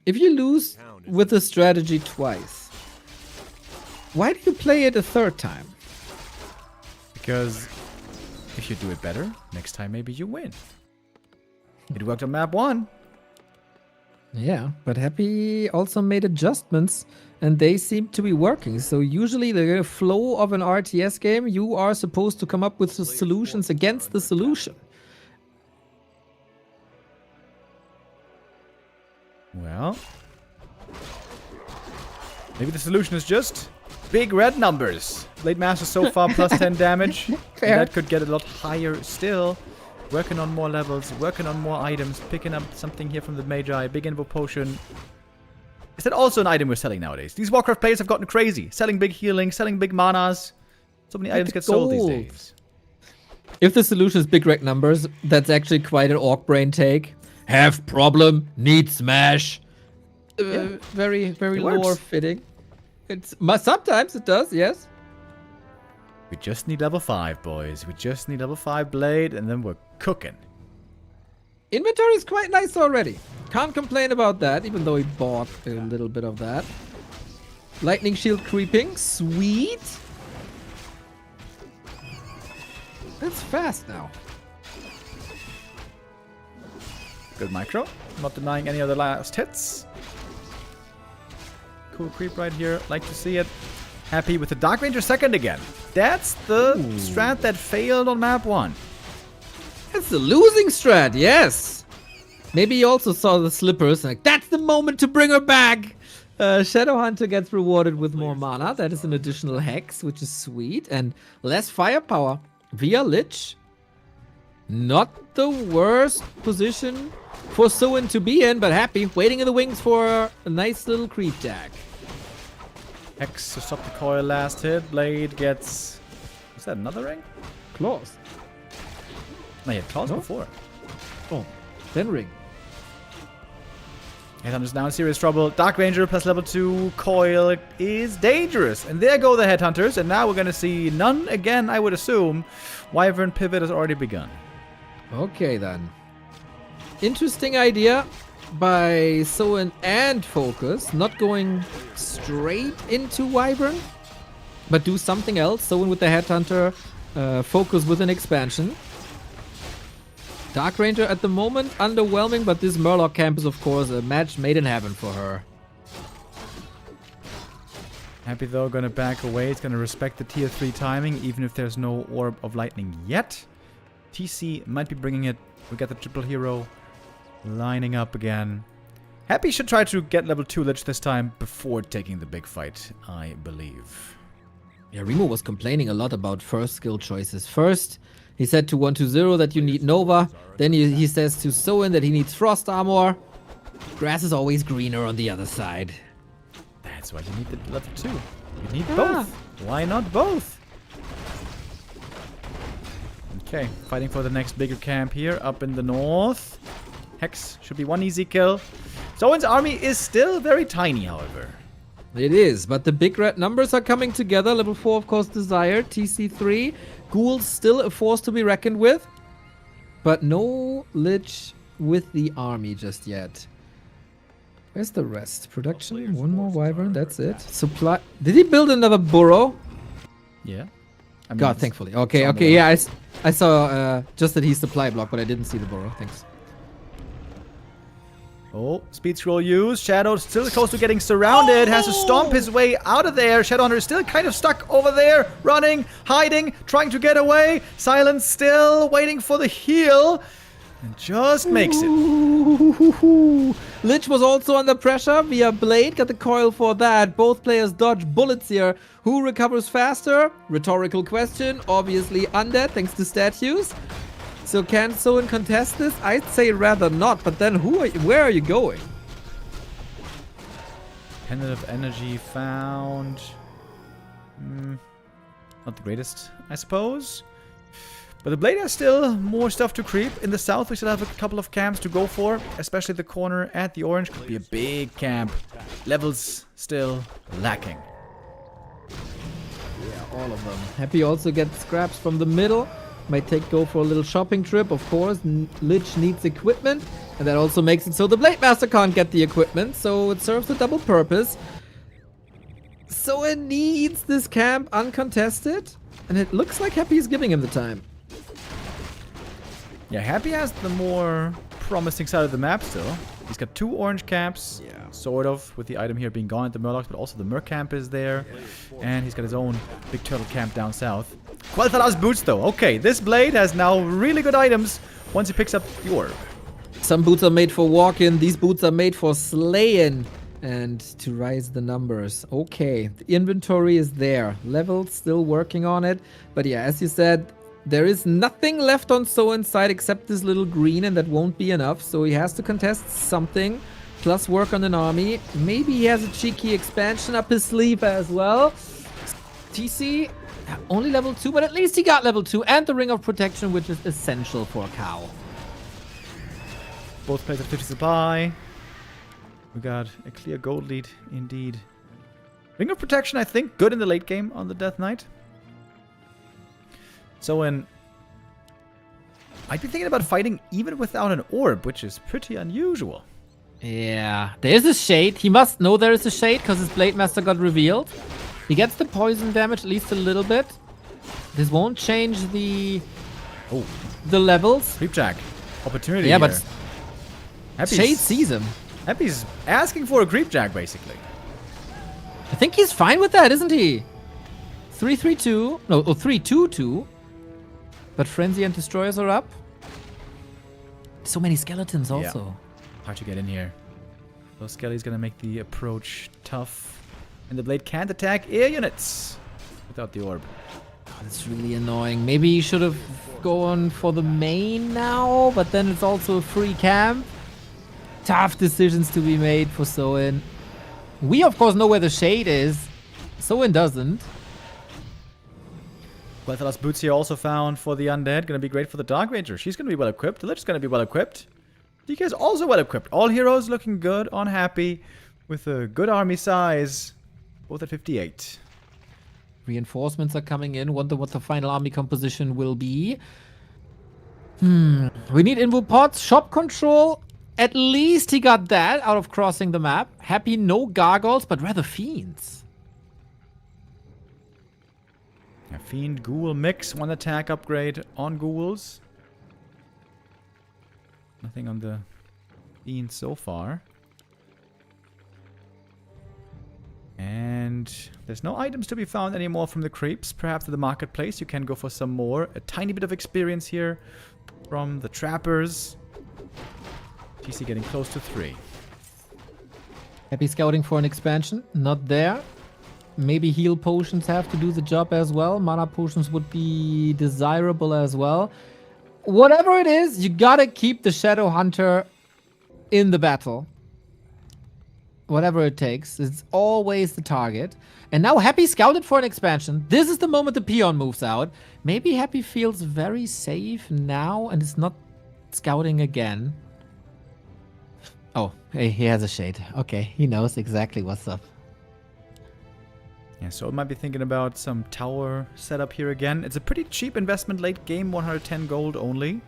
if you lose with the strategy twice, why do you play it a third time? Because if you do it better, next time maybe you win. It worked on map 1. Yeah, but Happy also made adjustments, and they seem to be working. So usually the flow of an RTS game, you are supposed to come up with the solutions against the solution. Well, maybe the solution is just big red numbers. Blade Master so far plus 10 damage. Fair. That could get a lot higher still. working on more levels, working on more items, picking up something here from the Magi, big Invo Potion. Is that also an item we're selling nowadays? These Warcraft players have gotten crazy. Selling big healing, selling big manas. So many items get sold these days. If the solution is big rec numbers, that's actually quite an orc brain take. Have problem, need smash. Very lore fitting. Sometimes it does, yes. We just need level 5, boys. We just need level 5 blade, and then we're cooking. Inventory is quite nice already. Can't complain about that, even though he bought a little bit of that. Lightning shield creeping, sweet. That's fast now. Good micro. Not denying any of the last hits. Cool creep right here. Like to see it. Happy with the Dark Ranger second again. That's the strat that failed on map 1. It's the losing strat, yes. Maybe he also saw the slippers. Like, that's the moment to bring her back. Shadow Hunter gets rewarded with more mana. That is an additional hex, which is sweet. And less firepower via Lich. Not the worst position for Soin to be in, but happy. Waiting in the wings for a nice little creep tag. Hex to stop the coil last hit. Blade gets... Is that another ring? Claws. No, he had claws before. Oh, then ring. Headhunter's now in serious trouble. Dark Ranger plus level 2 coil is dangerous. And there go the Headhunters. And now we're going to see none again, I would assume. Wyvern pivot has already begun. Okay, then. Interesting idea by Soin and FoCuS. Not going straight into Wyvern, but do something else. Soin with the Headhunter, FoCuS with an expansion. Dark Ranger at the moment, underwhelming, but this Murloc camp is, of course, a match made in heaven for her. Happy, though, gonna back away. It's gonna respect the tier 3 timing, even if there's no Orb of Lightning yet. TC might be bringing it. We got the triple hero lining up again. Happy should try to get level 2 Lich this time before taking the big fight, I believe. Yeah, Remo was complaining a lot about first skill choices. First, he said to 120 that you need Nova. Then he says to Soin that he needs Frost Armor. Grass is always greener on the other side. That's why you need the level 2. You need both. Why not both? Okay, fighting for the next bigger camp here up in the north. Hex should be one easy kill. Soin's army is still very tiny, however. It is, but the big red numbers are coming together. Level 4, of course, desired. TC3. Ghouls still a force to be reckoned with. But no Lich with the army just yet. Where's the rest? Production, one more Wyvern, that's it. Supply. Did he build another burrow? Yeah. I mean, God, thankfully. Okay, yeah, I saw just that he's supply block, but I didn't see the burrow. Thanks. Oh, speed scroll used. Shadow still close to getting surrounded. Has to stomp his way out of there. Shadowhunter is still kind of stuck over there. Running, hiding, trying to get away. Silence still waiting for the heal. And just makes it. Lich was also under pressure via Blade. Got the coil for that. Both players dodge bullets here. Who recovers faster? Rhetorical question. Obviously Undead, thanks to statues. So can Soin contest this? I'd say rather not, but then where are you going? Pendant of Energy found. Not the greatest, I suppose. But the Blade has still more stuff to creep. In the south, we still have a couple of camps to go for. Especially the corner at the orange. Could be a big camp. Levels still lacking. Yeah, all of them. Happy also gets scraps from the middle. Might go for a little shopping trip, of course. Lich needs equipment, and that also makes it so the Blade Master can't get the equipment, so it serves a double purpose. So it needs this camp uncontested, and it looks like Happy is giving him the time. Yeah, Happy has the more promising side of the map still. He's got 2 orange camps, sort of, with the item here being gone at the Murlocs, but also the Merc camp is there. And he's got his own big turtle camp down south. Quel'Thala's boots, though. Okay, this Blade has now really good items once he picks up the orb. Some boots are made for walk-in, these boots are made for slay-in. And to rise the numbers. Okay, the inventory is there. Level still working on it. But yeah, as you said, There is nothing left on Soin's side except this little green, and that won't be enough. So he has to contest something, plus work on an army. Maybe he has a cheeky expansion up his sleeve as well. TC, only level 2, but at least he got level 2 and the Ring of Protection, which is essential for Cow. Both players have 50 supply. We got a clear gold lead indeed. Ring of Protection, I think, good in the late game on the Death Knight. So I'd be thinking about fighting even without an orb, which is pretty unusual. Yeah, there's a shade. He must know there is a shade because his Blade Master got revealed. He gets the poison damage at least a little bit. This won't change the levels. Creepjack. Opportunity Yeah, here. but Happy's, Shade sees him. Happy's asking for a Creepjack, basically. I think he's fine with that, isn't he? 3-3-2. No, 3-2-2. But Frenzy and Destroyers are up. So many skeletons also. Yeah. Hard to get in here. So Skelly's gonna make the approach tough. And the blade can't attack air units without the orb. Oh, that's really annoying. Maybe he should have gone for the main now, but then it's also a free camp. Tough decisions to be made for Soin. We, of course, know where the shade is. Soin doesn't. Lethalas boots here also found for the undead. Gonna be great for the Dark Ranger. She's gonna be well equipped. The Lich's gonna be well equipped. DK is also well equipped. All heroes looking good on Happy with a good army size. Both at 58. Reinforcements are coming in. Wonder what the final army composition will be. We need invo pods. Shop control. At least he got that out of crossing the map. Happy no gargoyles, but rather fiends. A Fiend Ghoul mix. One attack upgrade on Ghouls. Nothing on the Fiend so far. And there's no items to be found anymore from the creeps. Perhaps at the marketplace you can go for some more. A tiny bit of experience here from the trappers. TC getting close to 3. Happy scouting for an expansion. Not there. Maybe heal potions have to do the job as well. Mana potions would be desirable as well. Whatever it is, you gotta keep the Shadow Hunter in the battle. Whatever it takes. It's always the target. And now Happy scouted for an expansion. This is the moment the peon moves out. Maybe Happy feels very safe now and is not scouting again. Oh, hey, he has a shade. Okay, he knows exactly what's up. Yeah, so I might be thinking about some tower setup here again. It's a pretty cheap investment late game, 110 gold only.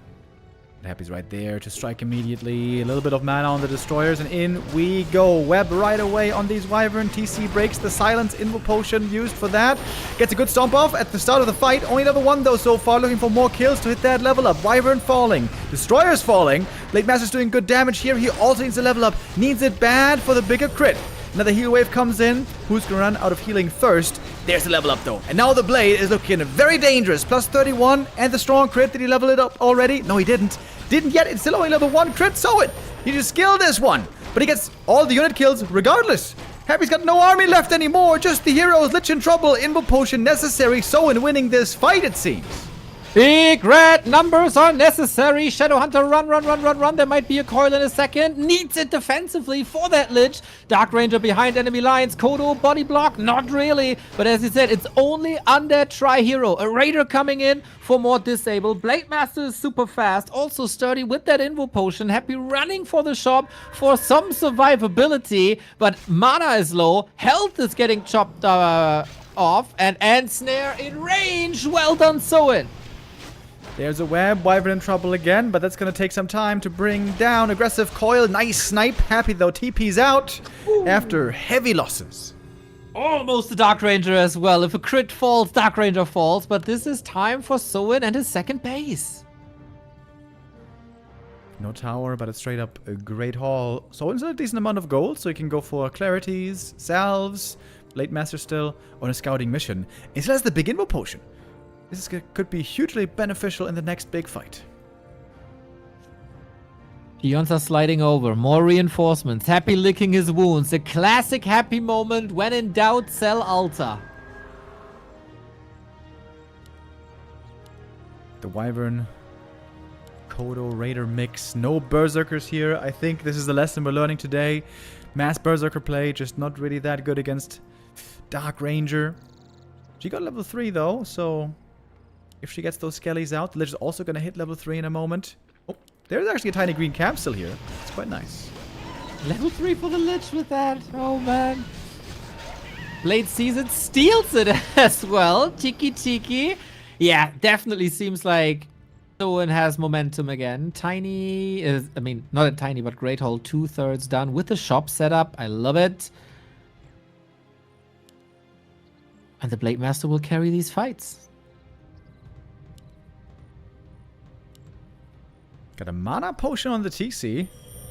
Happy's right there to strike immediately. A little bit of mana on the destroyers, and in we go. Web right away on these Wyvern. TC breaks the silence. Invo potion used for that. Gets a good stomp off at the start of the fight. Only level 1 though so far. Looking for more kills to hit that level up. Wyvern falling. Destroyers falling. Blade Master's doing good damage here. He also needs a level up. Needs it bad for the bigger crit. Another heal wave comes in. Who's gonna run out of healing first? There's the level up though. And now the blade is looking very dangerous. Plus 31 and the strong crit. Did he level it up already? No, he didn't. Didn't yet. It's still only level 1 crit. So it. He just skilled this one. But he gets all the unit kills regardless. Happy's got no army left anymore. Just the heroes. Lich in trouble. Invo potion necessary. So in winning this fight, it seems. Big red numbers are necessary. Shadow Hunter, run. There might be a coil in a second. Needs it defensively for that Lich. Dark Ranger behind enemy lines. Kodo, body block. Not really. But as he said, it's only undead tri-hero. A Raider coming in for more disable. Blade Master is super fast. Also sturdy with that Invo potion. Happy running for the shop for some survivability. But mana is low. Health is getting chopped off. And Ensnare in range. Well done, Soin. There's a web. Wyvern in trouble again, but that's going to take some time to bring down. Aggressive coil. Nice snipe. Happy though. TP's out after heavy losses. Almost the Dark Ranger as well. If a crit falls, Dark Ranger falls. But this is time for Soin and his second base. No tower, but it's straight up a great haul. Soin's a decent amount of gold, so he can go for clarities, salves, Blade Master still, on a scouting mission. He still has the big Invo potion. This could be hugely beneficial in the next big fight. Peons are sliding over. More reinforcements. Happy licking his wounds. A classic Happy moment. When in doubt, sell Alta. the Wyvern Kodo Raider mix. No Berserkers here. I think this is the lesson we're learning today. Mass Berserker play, just not really that good against Dark Ranger. She got level 3 though, so if she gets those skellies out, the Lich is also going to hit level 3 in a moment. Oh, there's actually a tiny green camp still here. It's quite nice. Level 3 for the Lich with that. Oh man. Blade Season steals it as well. Tiki. Yeah, definitely seems like Soin has momentum again. Tiny is, I mean, not a tiny, but Great Hall 2/3 done with the shop setup. I love it. And the Blade Master will carry these fights. Got a mana potion on the TC.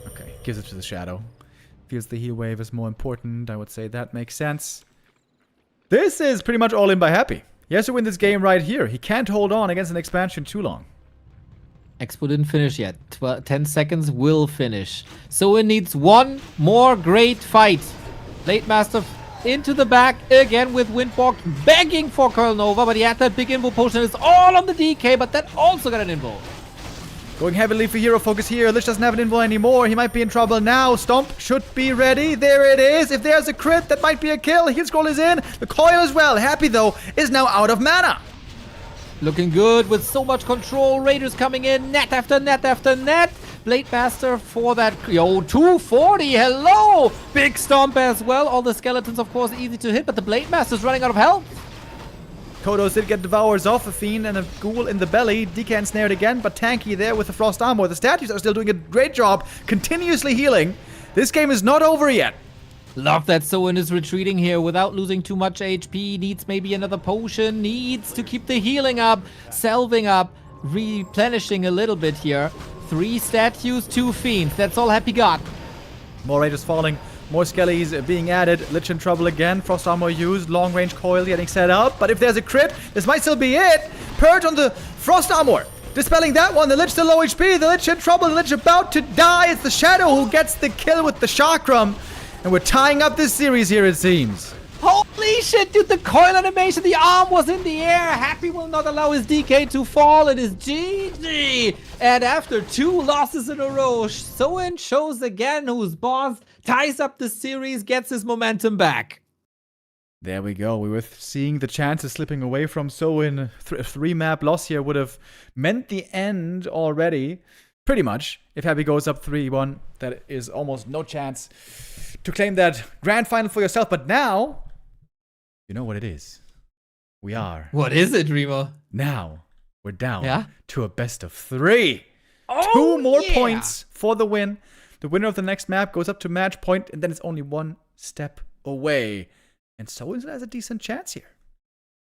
Okay, gives it to the Shadow. Feels the heal wave is more important. I would say that makes sense. This is pretty much all in by Happy. He has to win this game right here. He can't hold on against an expansion too long. Expo didn't finish yet. 10 seconds will finish. So it needs one more great fight. Blade Master into the back again with Windwalk begging for Curl Nova, but he had that big invo potion. It's all on the DK, but that also got an invo. Going heavily for hero focus here. Lich doesn't have an invo anymore. He might be in trouble now. Stomp should be ready. There it is. If there's a crit, that might be a kill. Heal scroll is in. The coil as well. Happy though is now out of mana. Looking good with so much control. Raiders coming in. Net after net after net. Blade Master for that. Yo, 240. Hello. Big stomp as well. All the skeletons, of course, easy to hit, but the Blade Master's running out of health. Kodos did get Devours off, a Fiend and a Ghoul in the belly. Decan snared again, but tanky there with the Frost Armor. The statues are still doing a great job, continuously healing. This game is not over yet. Love that Soin is retreating here without losing too much HP. Needs maybe another potion. Needs to keep the healing up, salving up, replenishing a little bit here. 3 statues, 2 Fiends. That's all Happy got. More Raiders falling. More Skellies being added. Lich in trouble again. Frost Armor used. Long range coil getting set up. But if there's a crit, this might still be it. Purge on the Frost Armor. Dispelling that one. The Lich still low HP. The Lich in trouble. The Lich about to die. It's the Shadow who gets the kill with the Chakram. And we're tying up this series here, it seems. Holy shit, dude. The coil animation. The arm was in the air. Happy will not allow his DK to fall. It is GG. And after 2 losses in a row, Soin shows again who's boss. Ties up the series, gets his momentum back. There we go. We were seeing the chances slipping away from Soin. A 3-map loss here would have meant the end already. Pretty much. If Happy goes up 3-1, that is almost no chance to claim that grand final for yourself. But now, you know what it is. We are. What is it, Remo? Now, we're down to a best of 3. Oh, 2 more points for the win. The winner of the next map goes up to match point, and then it's only 1 step away. And Soin has a decent chance here.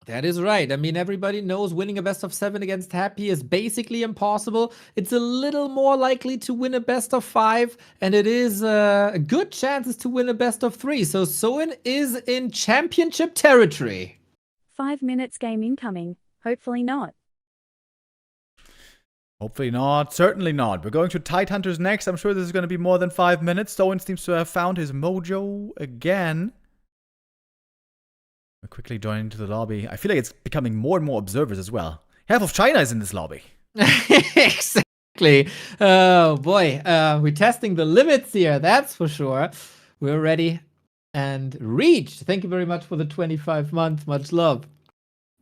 That is right. I mean, everybody knows winning a best of 7 against Happy is basically impossible. It's a little more likely to win a best of 5, and it is a good chances to win a best of 3. So Soin is in championship territory. 5 minutes game incoming. Hopefully not. Hopefully not. Certainly not. We're going to Tidehunters next. I'm sure this is going to be more than 5 minutes. Soin seems to have found his mojo again. We're quickly joining into the lobby. I feel like it's becoming more and more observers as well. Half of China is in this lobby. Exactly. Oh, boy. We're testing the limits here. That's for sure. We're ready and reached. Thank you very much for the 25 months. Much love.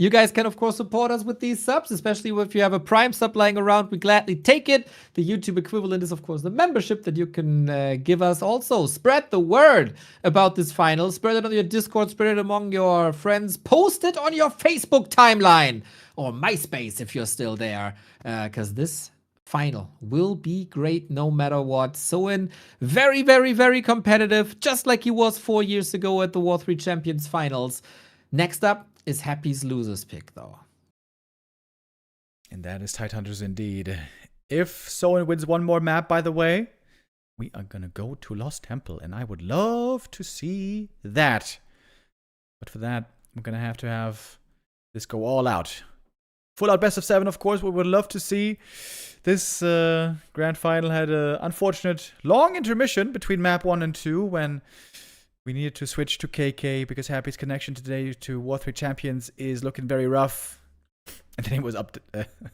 You guys can, of course, support us with these subs, especially if you have a Prime sub lying around. We gladly take it. The YouTube equivalent is, of course, the membership that you can give us. Also, spread the word about this final. Spread it on your Discord. Spread it among your friends. Post it on your Facebook timeline or MySpace if you're still there, because this final will be great no matter what. Soin, very, very, very competitive, just like he was 4 years ago at the War 3 Champions Finals. Next up is Happy's losers pick, though. And that is Tidehunters indeed. If Soin wins 1 more map, by the way, we are going to go to Lost Temple, and I would love to see that. But for that, I'm going to have this go all out. Full out best of 7, of course, we would love to see. This grand final had an unfortunate long intermission between map 1 and 2 when we needed to switch to KK because Happy's connection today to War 3 Champions is looking very rough. And then it was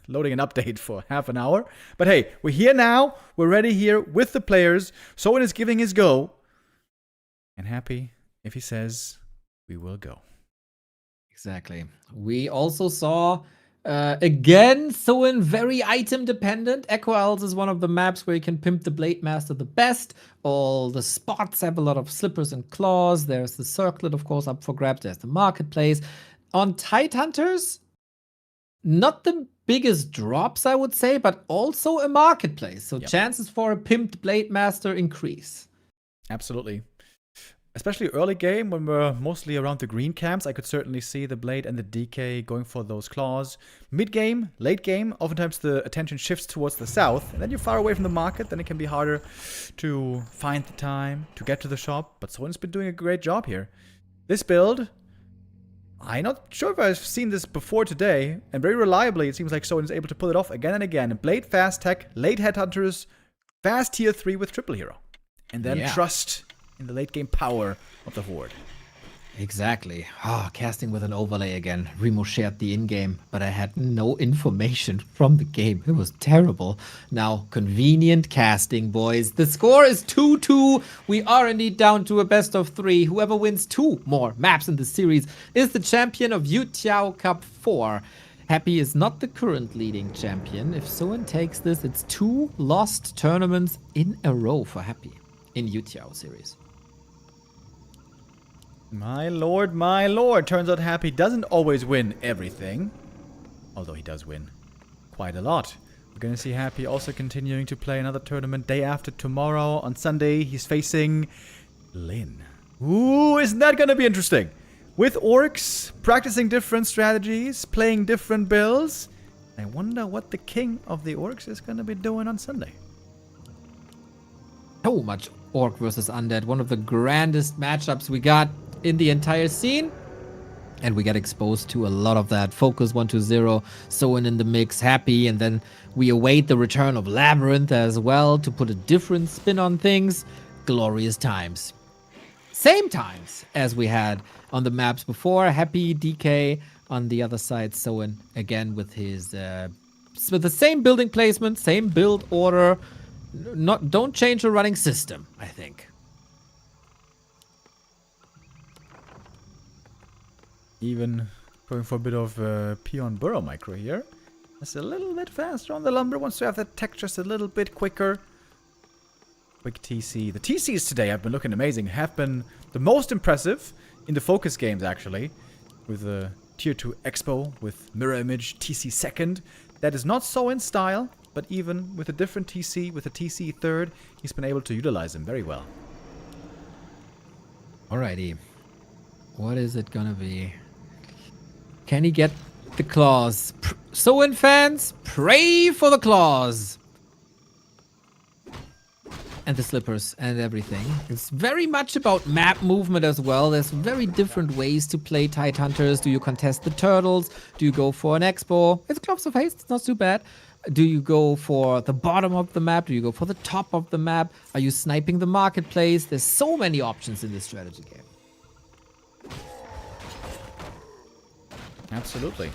loading an update for half an hour. But hey, we're here now. We're ready here with the players. Soin is giving his go. And happy if he says we will go. Exactly. We also saw, again, Soin very item dependent. Equalizes is one of the maps where you can pimp the Blade Master the best. All the spots have a lot of slippers and claws. There's the circlet, of course, up for grabs. There's the marketplace. On Tidehunters, not the biggest drops, I would say, but also a marketplace. So chances for a pimped Blade Master increase. Absolutely. Especially early game, when we're mostly around the green camps, I could certainly see the Blade and the DK going for those claws. Mid game, late game, oftentimes the attention shifts towards the south, and then you're far away from the market, then it can be harder to find the time to get to the shop. But Soin's been doing a great job here. This build, I'm not sure if I've seen this before today, and very reliably it seems like Soin is able to pull it off again and again. Blade fast tech, late headhunters, fast tier 3 with triple hero. And then trust in the late game power of the Horde. Exactly. Casting with an overlay again. Remo shared the in-game, but I had no information from the game. It was terrible. Now, convenient casting, boys. The score is 2-2. We are indeed down to a best of 3. Whoever wins 2 more maps in the series is the champion of YouTiao Cup 4. Happy is not the current leading champion. If Soin takes this, it's 2 lost tournaments in a row for Happy in YouTiao series. My lord, my lord. Turns out Happy doesn't always win everything. Although he does win quite a lot. We're going to see Happy also continuing to play another tournament day after tomorrow. On Sunday, he's facing Lin. Ooh, isn't that going to be interesting? With orcs, practicing different strategies, playing different builds. I wonder what the king of the orcs is going to be doing on Sunday. So much orc versus undead. One of the grandest matchups we got in the entire scene. And we get exposed to a lot of that. FoCuS 1-0, Soin in the mix, Happy, and then we await the return of Labyrinth as well to put a different spin on things. Glorious times. Same times as we had on the maps before. Happy, DK on the other side, Soin again with his with the same building placement, same build order. Don't change the running system, I think. Even going for a bit of peon burrow micro here. That's a little bit faster on the lumber. Wants to have that tech just a little bit quicker. Quick TC. The TCs today have been looking amazing. Have been the most impressive in the FoCuS games, actually. With the Tier 2 Expo with Mirror Image TC second. That is not so in style, but even with a different TC, with a TC third, he's been able to utilize them very well. Alrighty. What is it gonna be? Can he get the claws? Soin fans, pray for the claws! And the slippers and everything. It's very much about map movement as well. There's very different ways to play Tidehunters. Do you contest the turtles? Do you go for an expo? It's Gloves of Haste, it's not too bad. Do you go for the bottom of the map? Do you go for the top of the map? Are you sniping the marketplace? There's so many options in this strategy game. Absolutely.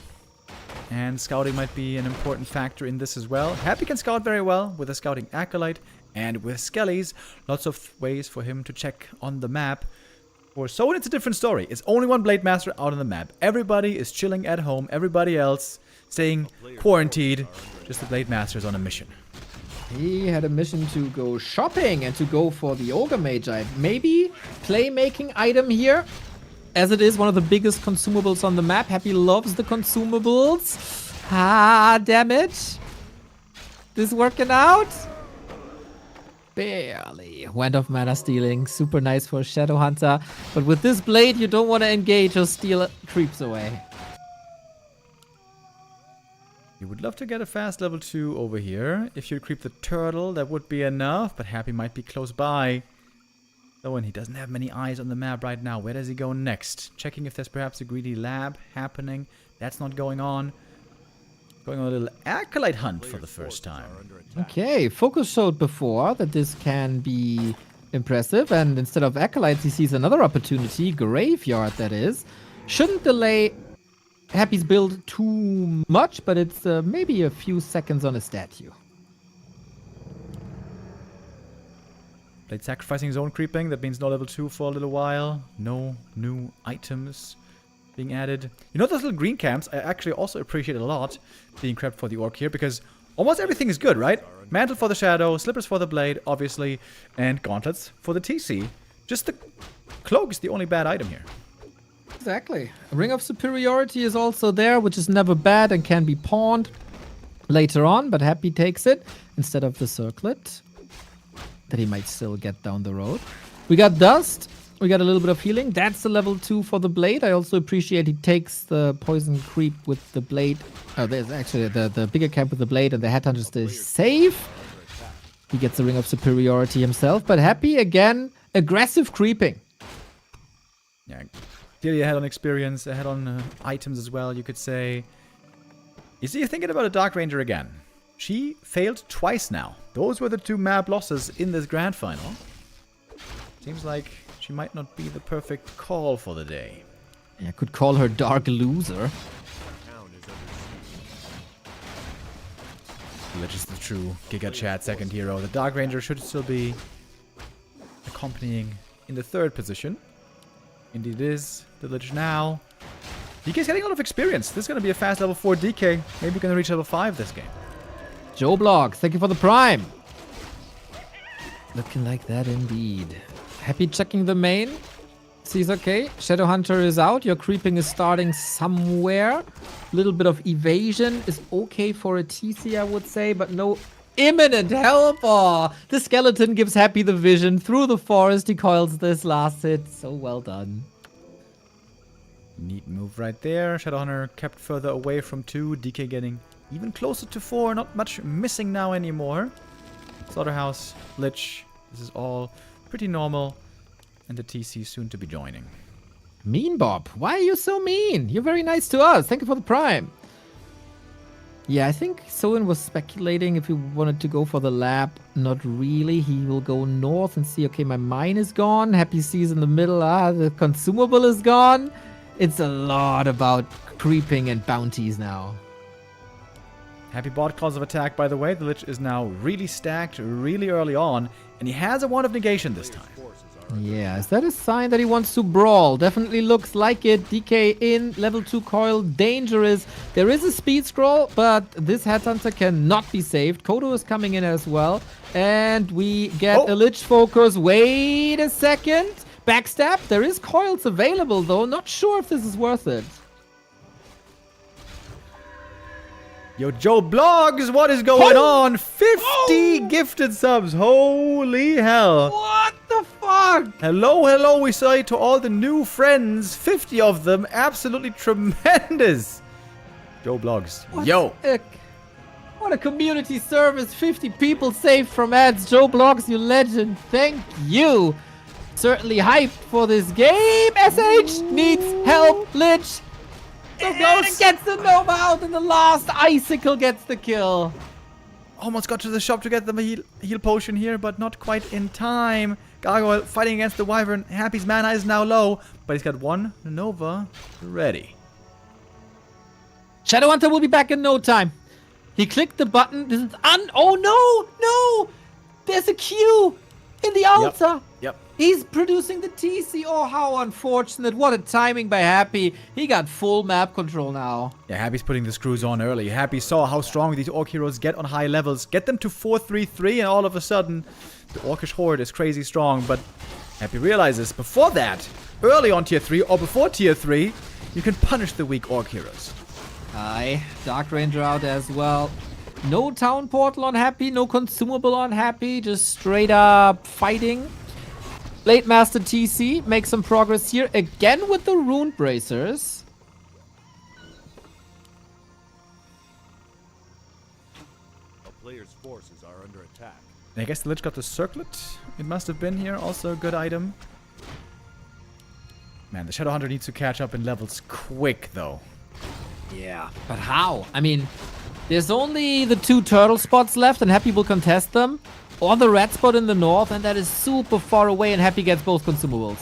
And scouting might be an important factor in this as well. Happy can scout very well with a scouting acolyte and with skellies. Lots of ways for him to check on the map. For Soin, it's a different story. It's only one Blade Master out on the map. Everybody is chilling at home. Everybody else staying quarantined. Just the Blade Master is on a mission. He had a mission to go shopping and to go for the Ogre Mage item. Maybe playmaking item here. As it is one of the biggest consumables on the map. Happy loves the consumables. Damn it. This working out? Barely. Went off mana stealing. Super nice for a Shadow Hunter. But with this blade, you don't want to engage or steal creeps away. You would love to get a fast level 2 over here. If you creep the turtle, that would be enough. But Happy might be close by. Oh, and he doesn't have many eyes on the map right now. Where does he go next? Checking if there's perhaps a greedy lab happening. That's not going on. Going on a little acolyte hunt for the first time. Okay, FoCuS showed before that this can be impressive. And instead of acolytes, he sees another opportunity. Graveyard, that is. Shouldn't delay Happy's build too much, but it's maybe a few seconds on a statue. Blade sacrificing zone creeping. That means no level 2 for a little while. No new items being added. You know those little green camps? I actually also appreciate a lot being crept for the orc here because almost everything is good, right? Mantle for the shadow, slippers for the blade, obviously, and gauntlets for the TC. Just the cloak is the only bad item here. Exactly. A Ring of Superiority is also there, which is never bad and can be pawned later on, but Happy takes it instead of the circlet that he might still get down the road. We got Dust. We got a little bit of healing. That's the level 2 for the blade. I also appreciate he takes the poison creep with the blade. Oh, there's actually the bigger camp with the blade and the headhunter stays safe. He gets the Ring of Superiority himself, but Happy again, aggressive creeping. Yeah, clearly ahead on experience, ahead on items as well, you could say. You see, you're thinking about a Dark Ranger again. She failed twice now. Those were the 2 map losses in this grand final. Seems like she might not be the perfect call for the day. Yeah, I could call her Dark Loser. Lich is the true Giga Chat second hero. The Dark Ranger should still be accompanying in the 3rd position. Indeed it is. The Lich now. DK's getting a lot of experience. This is going to be a fast level 4 DK. Maybe we're going to reach level 5 this game. Joe Bloggs, thank you for the prime. Looking like that indeed. Happy checking the main. Sees okay. Shadowhunter is out. Your creeping is starting somewhere. Little bit of evasion is okay for a TC, I would say, but no imminent help. Oh, the skeleton gives Happy the vision. Through the forest, he coils this last hit. So well done. Neat move right there. Shadowhunter kept further away from 2. DK getting even closer to 4. Not much missing now anymore. Slaughterhouse, Lich. This is all pretty normal. And the TC soon to be joining. Mean Bob, why are you so mean? You're very nice to us. Thank you for the prime. Yeah, I think Soin was speculating if he wanted to go for the lab. Not really. He will go north and see, okay, my mine is gone. Happy sees in the middle, the consumable is gone. It's a lot about creeping and bounties now. Happy bought Claws of Attack, by the way. The Lich is now really stacked really early on. And he has a Wand of Negation this time. Yeah, is that a sign that he wants to brawl? Definitely looks like it. DK in, level 2 coil, dangerous. There is a speed scroll, but this headhunter cannot be saved. Kodo is coming in as well. And we get a Lich focus. Wait a second. Backstab. There is coils available though. Not sure if this is worth it. Yo, Joe Blogs, what is going on? 50 gifted subs. Holy hell. What the fuck? Hello, hello, we say to all the new friends. 50 of them. Absolutely tremendous. Joe Blogs. Yo. What a community service. 50 people saved from ads. Joe Blogs, you legend. Thank you. Certainly hyped for this game. SH needs help. Lich. So close. Gets the Nova out in the last. Icicle gets the kill. Almost got to the shop to get the heal potion here, but not quite in time. Gargoyle fighting against the Wyvern. Happy's mana is now low, but he's got one Nova ready. Shadowhunter will be back in no time. He clicked the button. This is oh no! There's a Q in the altar. Yep. He's producing the TC. Oh, how unfortunate. What a timing by Happy. He got full map control now. Yeah, Happy's putting the screws on early. Happy saw how strong these Orc heroes get on high levels. Get them to 4-3-3 and all of a sudden, the Orcish horde is crazy strong. But Happy realizes before that, early on tier 3 or before tier 3, you can punish the weak Orc heroes. Aye, Dark Ranger out as well. No town portal on Happy, no consumable on Happy, just straight up fighting. Blade Master TC makes some progress here again with the rune bracers. A player's forces are under attack. I guess the Lich got the circlet. It must have been here. Also a good item. Man, the Shadowhunter needs to catch up in levels quick, though. Yeah, but how? I mean, there's only the 2 turtle spots left and Happy will contest them. Or the red spot in the north, and that is super far away, and Happy gets both consumables.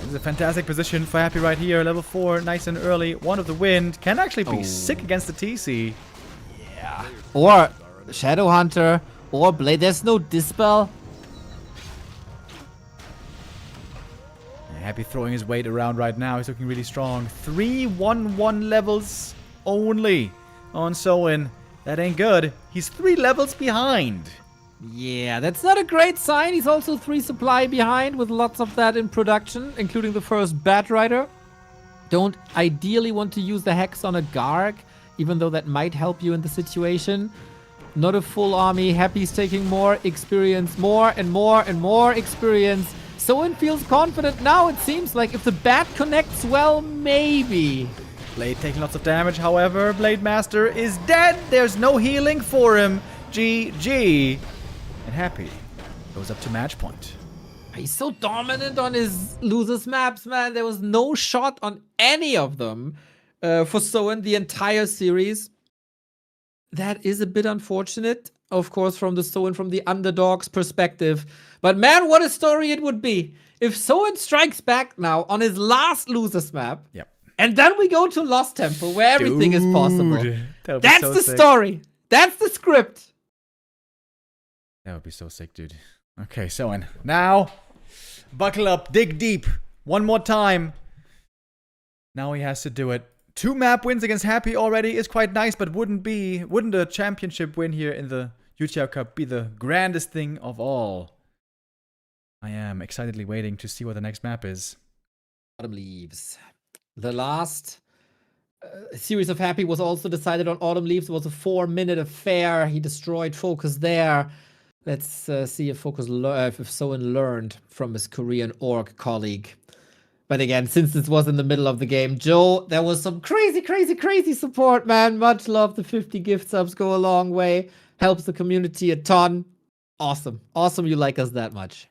This is a fantastic position for Happy right here. Level 4, nice and early. One of the wind. Can actually be sick against the TC. Yeah. Or Shadow Hunter, or Blade. There's no Dispel. Happy throwing his weight around right now. He's looking really strong. 3-1-1 levels only on Soin. That ain't good. He's 3 levels behind. Yeah, that's not a great sign. He's also 3 supply behind with lots of that in production, including the first Bat Rider. Don't ideally want to use the Hex on a Garg, even though that might help you in the situation. Not a full army. Happy's taking more experience, more and more and more experience. Soin feels confident now, it seems like. If the Bat connects well, maybe. Blade taking lots of damage, however. Blade Master is dead. There's no healing for him. GG. And Happy goes up to match point. He's so dominant on his losers maps, man. There was no shot on any of them for Soin the entire series. That is a bit unfortunate, of course, from the underdog's perspective. But man, what a story it would be if Soin strikes back now on his last losers map. Yep. And then we go to Lost Temple where everything is possible. That's so the sick. story. That's the script. That would be so sick, dude. Okay, Soin. Now, buckle up, dig deep. One more time. Now he has to do it. 2 map wins against Happy already is quite nice, but wouldn't a championship win here in the YouTiao Cup be the grandest thing of all? I am excitedly waiting to see what the next map is. Autumn Leaves. The last series of Happy was also decided on Autumn Leaves. It was a 4-minute affair. He destroyed FoCuS there. Let's see if if Soin learned from his Korean org colleague. But again, since this was in the middle of the game, Joe, there was some crazy support, man. Much love. The 50 gift subs go a long way. Helps the community a ton. Awesome. Awesome you like us that much.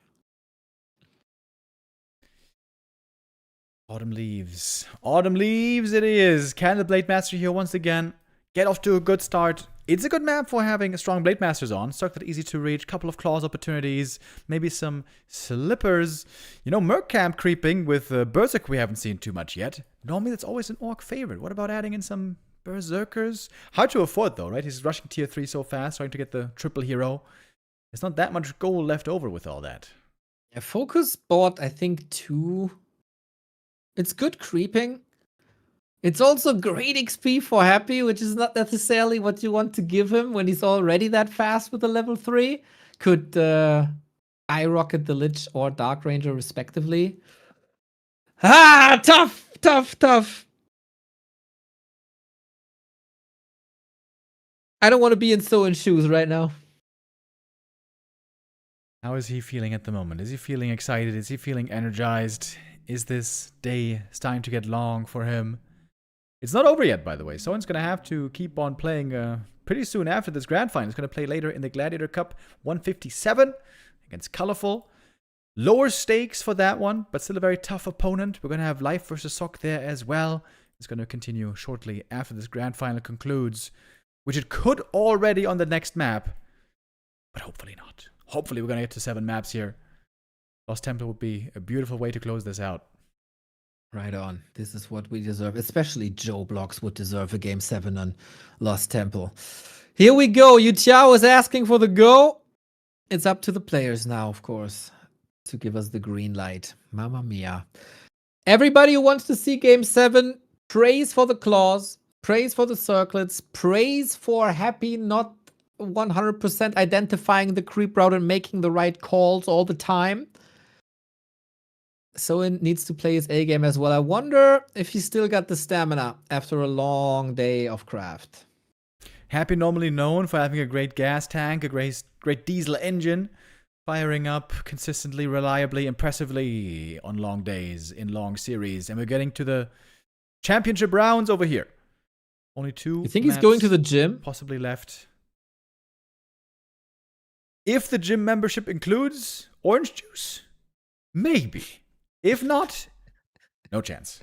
Autumn Leaves. Autumn Leaves it is. Can the Blade Master here once again get off to a good start? It's a good map for having a strong Blade Masters on. Circlet easy to reach, couple of claws opportunities, maybe some slippers. You know, Merc Camp creeping with Berserk we haven't seen too much yet. Normally that's always an orc favorite. What about adding in some Berserkers? Hard to afford though, right? He's rushing tier 3 so fast, trying to get the triple hero. There's not that much gold left over with all that. Yeah, FoCuS bought, I think, 2. It's good creeping. It's also great XP for Happy, which is not necessarily what you want to give him when he's already that fast with a level 3. Could skyrocket the Lich or Dark Ranger respectively. Ah, tough. I don't want to be in Soin's shoes right now. How is he feeling at the moment? Is he feeling excited? Is he feeling energized? Is this day starting to get long for him? It's not over yet, by the way. Soin's going to have to keep on playing pretty soon after this Grand Final. He's going to play later in the Gladiator Cup 157 against Colorful. Lower stakes for that one, but still a very tough opponent. We're going to have Life versus Sock there as well. It's going to continue shortly after this Grand Final concludes, which it could already on the next map, but hopefully not. Hopefully we're going to get to 7 maps here. Lost Temple would be a beautiful way to close this out. Right on. This is what we deserve. Especially Joe Blocks would deserve a Game 7 on Lost Temple. Here we go. YouTiao is asking for the go. It's up to the players now, of course, to give us the green light. Mamma mia. Everybody who wants to see Game 7, praise for the claws, praise for the circlets, praise for Happy not 100% identifying the creep route and making the right calls all the time. Soin needs to play his A game as well. I wonder if he still got the stamina after a long day of craft. Happy normally known for having a great gas tank, a great diesel engine, firing up consistently, reliably, impressively on long days, in long series. And we're getting to the championship rounds over here. Only 2 You think he's going to the gym? possibly left. If the gym membership includes orange juice, maybe. If not, no chance.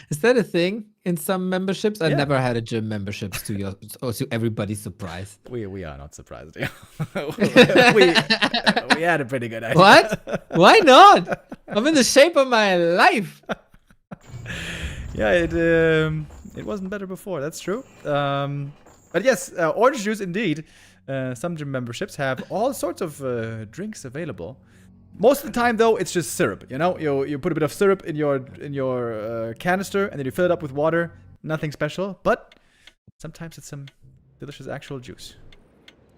Is that a thing in some memberships? I Yeah. never had a gym memberships to everybody's surprise. We are not surprised. we had a pretty good idea. What? Why not? I'm in the shape of my life. Yeah, it wasn't better before. That's true. But yes, orange juice indeed. Some gym memberships have all sorts of drinks available. Most of the time, though, it's just syrup. You know, you put a bit of syrup in your canister, and then you fill it up with water. Nothing special, but sometimes it's some delicious actual juice.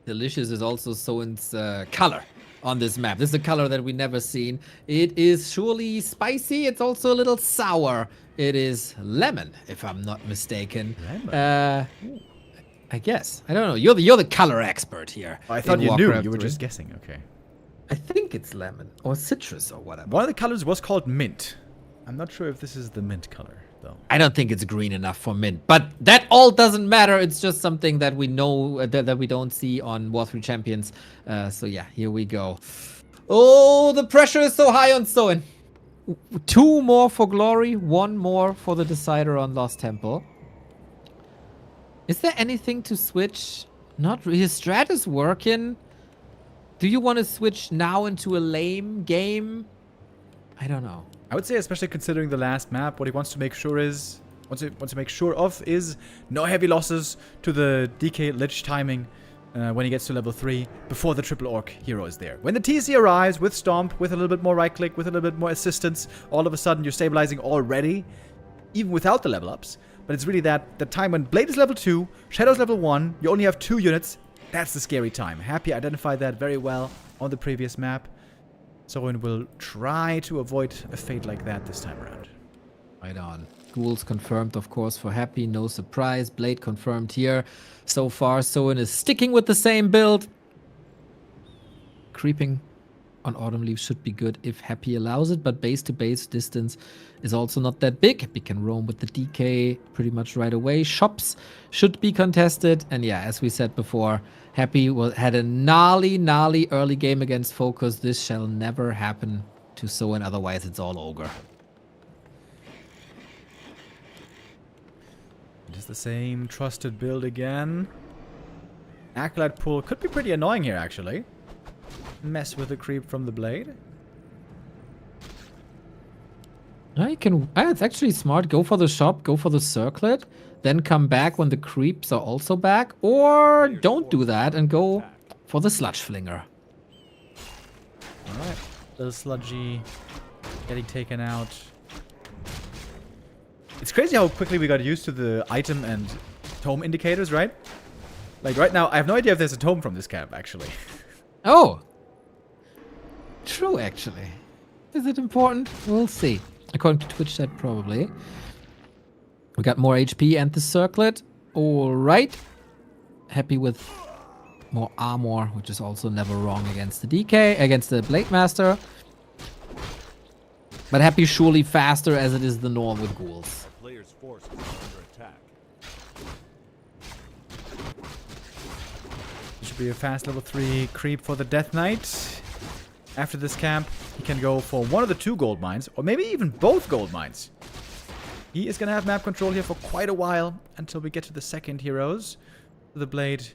Delicious is also Soin's color on this map. This is a color that we never seen. It is surely spicy. It's also a little sour. It is lemon, if I'm not mistaken. Lemon? I guess. I don't know. You're the color expert here. I thought in you knew. Warcraft You were 3. just guessing. Okay. I think it's lemon or citrus or whatever. One of the colors was called mint. I'm not sure if this is the mint color, though. I don't think it's green enough for mint, but that all doesn't matter. It's just something that we know that we don't see on Warcraft 3 Champions. So yeah, here we go. Oh, the pressure is so high on Soin. 2 more for glory, 1 more for the decider on Lost Temple. Is there anything to switch? Not really. His strat is working. Do you want to switch now into a lame game? I don't know. I would say, especially considering the last map, what he wants to make sure is no heavy losses to the DK Lich timing when he gets to level 3 before the triple orc hero is there. When the TC arrives with Stomp, with a little bit more right click, with a little bit more assistance, all of a sudden you're stabilizing already, even without the level ups. But it's really the time when Blade is level 2, Shadow's level 1, you only have 2 units. That's the scary time. Happy identified that very well on the previous map. Soin will try to avoid a fate like that this time around. Right on. Ghouls confirmed, of course, for Happy. No surprise. Blade confirmed here. So far, Soin is sticking with the same build. Creeping on Autumn Leaf should be good if Happy allows it, but base-to-base distance is also not that big. Happy can roam with the DK pretty much right away. Shops should be contested. And yeah, as we said before, Happy had a gnarly early game against FoCuS. This shall never happen to Soin, otherwise it's all ogre. It is the same trusted build again. Acolyte pull could be pretty annoying here, actually. Mess with the creep from the blade. I can. It's actually smart. Go for the shop. Go for the circlet. Then come back when the creeps are also back. Or don't do that and go for the sludge flinger. Alright. Little sludgy getting taken out. It's crazy how quickly we got used to the item and tome indicators, right? Like right now, I have no idea if there's a tome from this camp, actually. Oh. True, actually. Is it important? We'll see. According to Twitch chat, probably. We got more HP and the circlet. Alright. Happy with more armor, which is also never wrong against the DK, against the Blade Master. But Happy surely faster as it is the norm with ghouls. The player's forces are under attack. This should be a fast level 3 creep for the Death Knight. After this camp, he can go for one of the 2 gold mines, or maybe even both gold mines. He is going to have map control here for quite a while, until we get to the second heroes. The Blade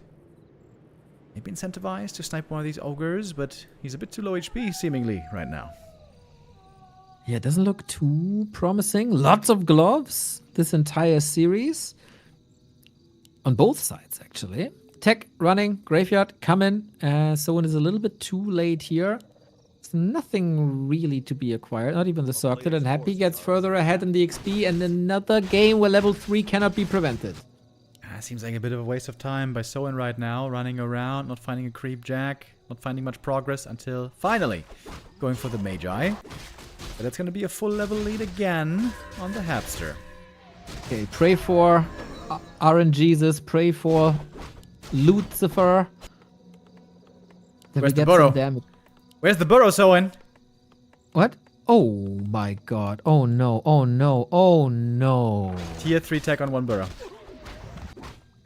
maybe incentivized to snipe one of these ogres, but he's a bit too low HP, seemingly, right now. Yeah, it doesn't look too promising. Lots of gloves this entire series. On both sides, actually. Tech running, graveyard coming. Soin is a little bit too late here. There's nothing really to be acquired, not even the circlet, and Happy gets further ahead in the XP, and another game where level 3 cannot be prevented. Seems like a bit of a waste of time by Soin right now, running around, not finding a creep jack, not finding much progress until finally going for the Magi. But it's going to be a full level lead again on the Hapster. Okay, pray for RNGesus, pray for Lucifer. Then Where's we the get burrow? some damage. Where's the burrow, Soin? What? Oh my god. Oh no. Oh no. Oh no. Tier 3 tech on 1 burrow.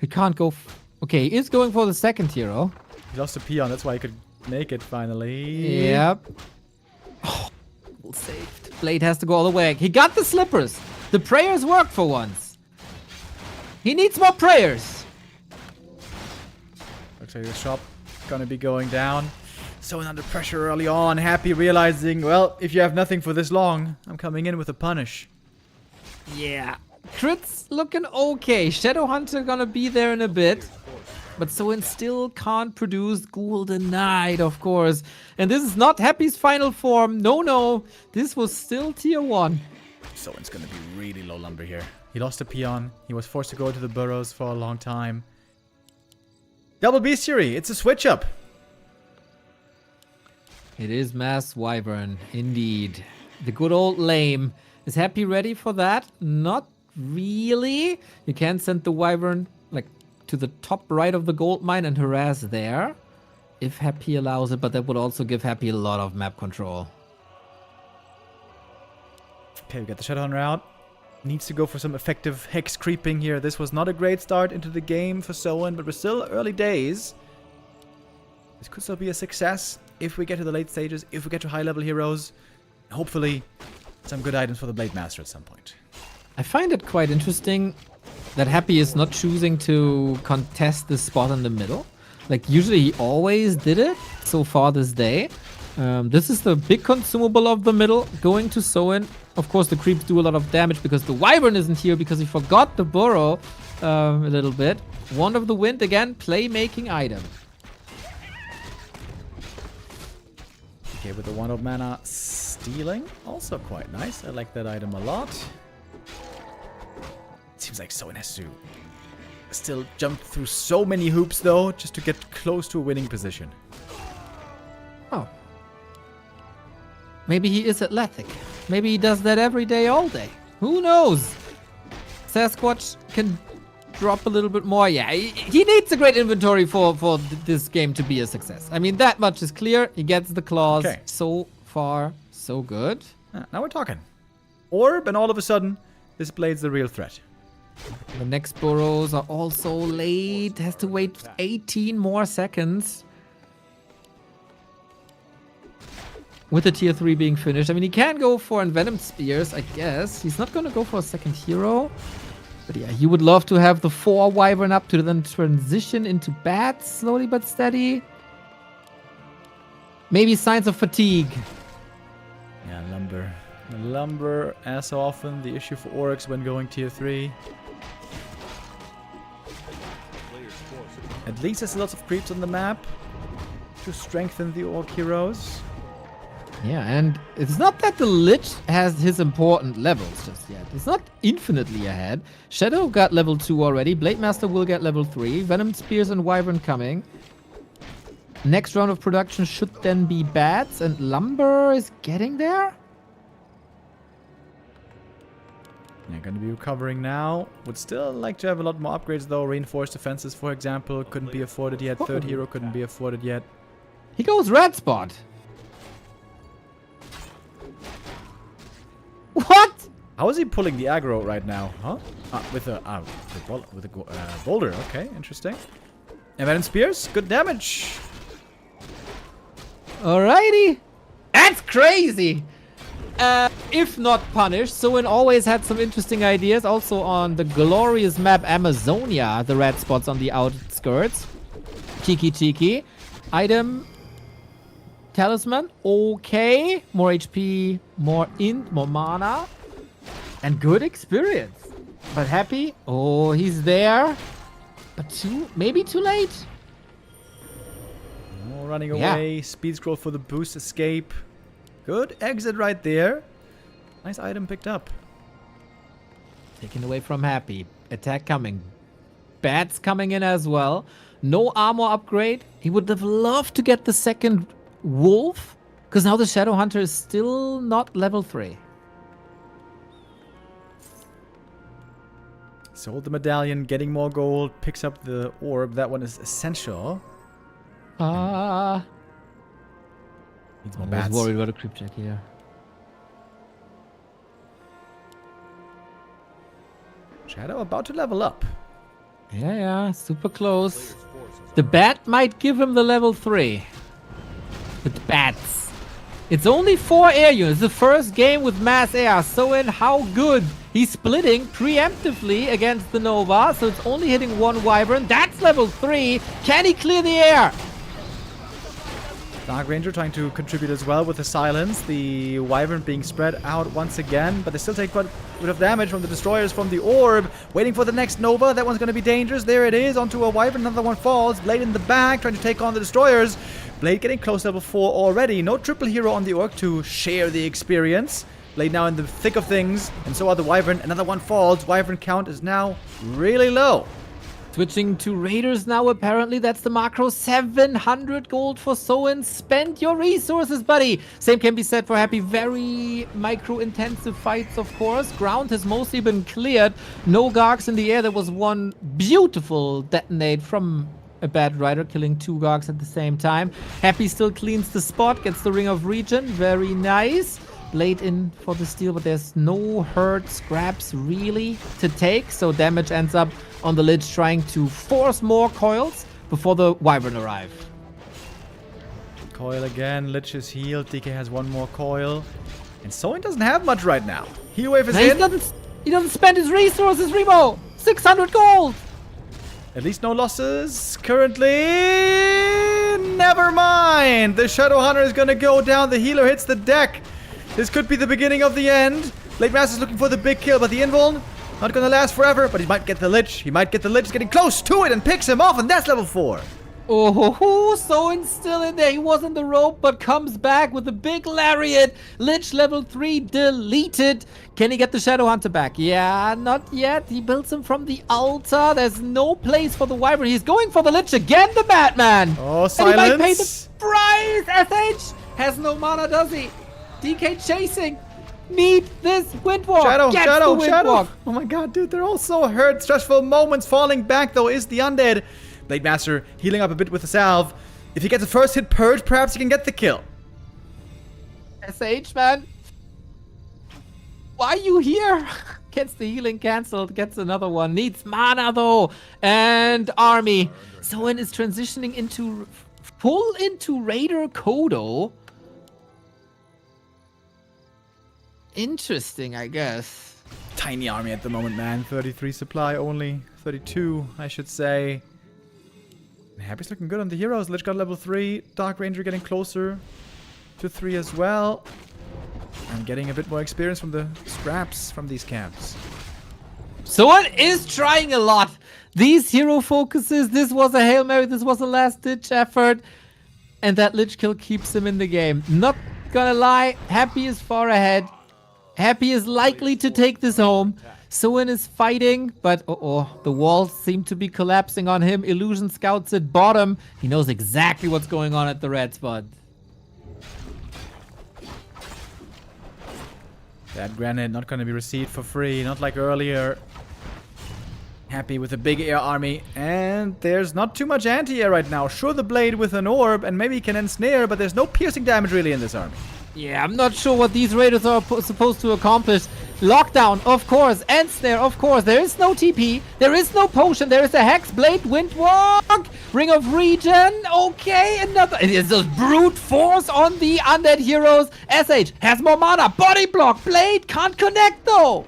He can't go. Okay, he is going for the second hero. He lost a peon, that's why he could make it finally. Yep. Oh, well saved. Blade has to go all the way. He got the slippers. The prayers work for once. He needs more prayers. Looks like the shop gonna be going down. Soin under pressure early on. Happy realizing, well, if you have nothing for this long, I'm coming in with a punish. Yeah. Crits looking okay. Shadowhunter gonna be there in a bit. But Soin still can't produce Ghoul denied, of course. And this is not Happy's final form. No. This was still tier 1. Soin's gonna be really low lumber here. He lost a peon. He was forced to go to the burrows for a long time. Double bestiary. It's a switch up. It is Mass Wyvern, indeed. The good old lame. Is Happy ready for that? Not really. You can send the Wyvern like to the top right of the gold mine and harass there. If Happy allows it, but that would also give Happy a lot of map control. Okay, we got the Shadowhunter out. Needs to go for some effective hex creeping here. This was not a great start into the game for Soin, but we're still early days. This could still be a success if we get to the late stages, if we get to high-level heroes. Hopefully, some good items for the Blade Master at some point. I find it quite interesting that Happy is not choosing to contest this spot in the middle. Like, usually he always did it so far this day. This is the big consumable of the middle, going to Soin. Of course, the creeps do a lot of damage because the Wyvern isn't here, because he forgot the burrow a little bit. Wand of the Wind, again, playmaking item. Okay, with the Wand of Mana stealing, also quite nice. I like that item a lot. Seems like Soin has to still jump through so many hoops, though, just to get close to a winning position. Oh. Maybe he is athletic. Maybe he does that every day, all day. Who knows? Sasquatch can drop a little bit more. Yeah, he needs a great inventory for this game to be a success. I mean, that much is clear. He gets the claws. Okay. So far, so good. Now we're talking. Orb, and all of a sudden, this Blade's the real threat. The next burrows are also late. Has to wait 18 more seconds. With the tier 3 being finished. I mean, he can go for Envenomed Spears, I guess. He's not going to go for a second hero. But yeah, he would love to have the 4 Wyvern up to then transition into bats slowly but steady. Maybe signs of fatigue. Yeah, lumber. Lumber, as so often, the issue for Oryx when going tier 3. At least there's lots of creeps on the map to strengthen the Orc heroes. Yeah, and it's not that the Lich has his important levels just yet. It's not infinitely ahead. Shadow got level 2 already. Blade Master will get level 3. Venom Spears and Wyvern coming. Next round of production should then be bats, and lumber is getting there. Yeah, gonna be recovering now. Would still like to have a lot more upgrades though. Reinforced defenses, for example, couldn't be afforded yet. Third hero couldn't be afforded yet. He goes red spot. What? How is he pulling the aggro right now? Huh? With a boulder. Okay, interesting. Envenomed Spears, good damage. Alrighty. That's crazy. If not punished, Soin always had some interesting ideas. Also on the glorious map Amazonia, the red spots on the outskirts. Cheeky. Item. Talisman. Okay. More HP, more int, more mana. And good experience. But Happy. Oh, he's there. But maybe too late. Oh, running away. Speed scroll for the boost escape. Good exit right there. Nice item picked up. Taken away from Happy. Attack coming. Bats coming in as well. No armor upgrade. He would have loved to get the second wolf, because now the Shadow Hunter is still not level 3. Sold the medallion, getting more gold, picks up the orb. That one is essential. Needs more I bats. was worried about a creep check here. Shadow about to level up. Yeah, super close. The bat might give him the level 3. With bats. It's only 4 air units. The first game with mass air. Soin, how good He's splitting preemptively against the Nova, so it's only hitting one Wyvern. That's level 3. Can he clear the air? Dark Ranger trying to contribute as well with the silence. The Wyvern being spread out once again, but they still take quite a bit of damage from the destroyers from the orb. Waiting for the next Nova. That one's going to be dangerous. There it is. Onto a Wyvern. Another one falls. Blade in the back trying to take on the destroyers. Blade getting close to level 4 already. No triple hero on the orc to share the experience. Blade now in the thick of things, and so are the Wyvern. Another one falls. Wyvern count is now really low. Switching to Raiders now, apparently. That's the macro. 700 gold for Soin. Spend your resources, buddy. Same can be said for Happy. Very micro-intensive fights, of course. Ground has mostly been cleared. No Gargs in the air. There was one beautiful detonate from a bad rider, killing 2 Gargs at the same time. Happy still cleans the spot. Gets the Ring of Regen. Very nice. Blade in for the steal, but there's no hurt scraps really to take. So damage ends up on the Lich trying to force more coils before the Wyvern arrive. Coil again. Lich is healed. DK has one more coil. And Soin doesn't have much right now. Heal wave is in. He doesn't spend his resources, Remo! 600 gold! At least no losses currently. Never mind. The Shadow Hunter is going to go down. The healer hits the deck. This could be the beginning of the end. Blade Master is looking for the big kill, but the invuln not gonna last forever, but he might get the Lich. He might get the Lich. He's getting close to it and picks him off, and that's level 4. Oh, Soin's still in there. He was in the rope, but comes back with a big lariat. Lich level 3 deleted. Can he get the Shadow Hunter back? Yeah, not yet. He builds him from the altar. There's no place for the Wyvern. He's going for the Lich again, the Batman. Oh, silence. And he might pay the price. SH has no mana, does he? DK chasing. Need this Windwalk. Shadow. Oh my god, dude, they're all so hurt. Stressful moments. Falling back, though, is the undead. Blade Master healing up a bit with the salve. If he gets a first hit purge, perhaps he can get the kill. SH, man. Why are you here? Gets the healing cancelled. Gets another one. Needs mana, though. And army. Soin is transitioning into full into Raider Kodo. Interesting, I guess. Tiny army at the moment, man. 33 supply only. 32, I should say. And Happy's looking good on the heroes. Lich got level 3. Dark Ranger getting closer to 3 as well. And getting a bit more experience from the scraps from these camps. Soin is trying a lot. These hero focuses. This was a Hail Mary. This was a last-ditch effort. And that Lich kill keeps him in the game. Not gonna lie. Happy is far ahead. Happy is likely to take this home. Soin is fighting, but the walls seem to be collapsing on him. Illusion scouts at bottom. He knows exactly what's going on at the red spot. That granite not going to be received for free, not like earlier. Happy with a big air army, and there's not too much anti-air right now. Sure, the blade with an orb, and maybe he can ensnare, but there's no piercing damage really in this army. Yeah, I'm not sure what these raiders are supposed to accomplish. Lockdown, of course. Ensnare, of course. There is no TP. There is no potion. There is a Hex Blade, Windwalk, Ring of Regen. Okay, another. It is just brute force on the undead heroes. SH has more mana. Body block. Blade can't connect though.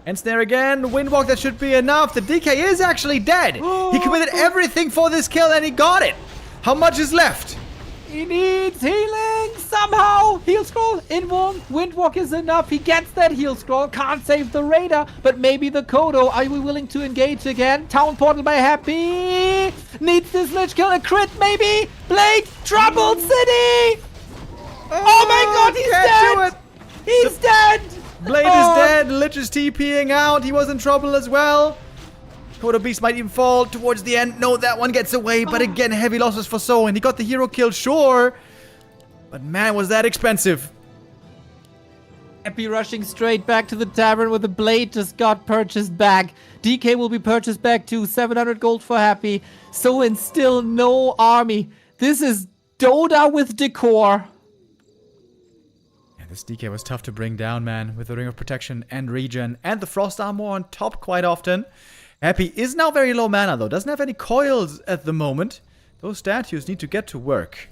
Ensnare again. Windwalk, that should be enough. The DK is actually dead. He committed everything for this kill and he got it. How much is left? He needs healing somehow. Heal scroll, invuln, Windwalk is enough. He gets that heal scroll. Can't save the Raider, but maybe the Kodo. Are we willing to engage again? Town portal by Happy. Needs this Lich kill. A crit maybe. Blade, troubled city. Oh my god, he's dead. He's dead. Blade is dead. Lich is TPing out. He was in trouble as well. Kodo Beast might even fall towards the end. No, that one gets away. But again, heavy losses for Soin. He got the hero kill, sure. But man, was that expensive. Happy rushing straight back to the tavern where the blade just got purchased back. DK will be purchased back too. 700 gold for Happy. Soin still no army. This is Dota with decor. Yeah, this DK was tough to bring down, man. With the Ring of Protection and Regen. And the Frost Armor on top quite often. Happy is now very low mana, though. Doesn't have any coils at the moment. Those statues need to get to work.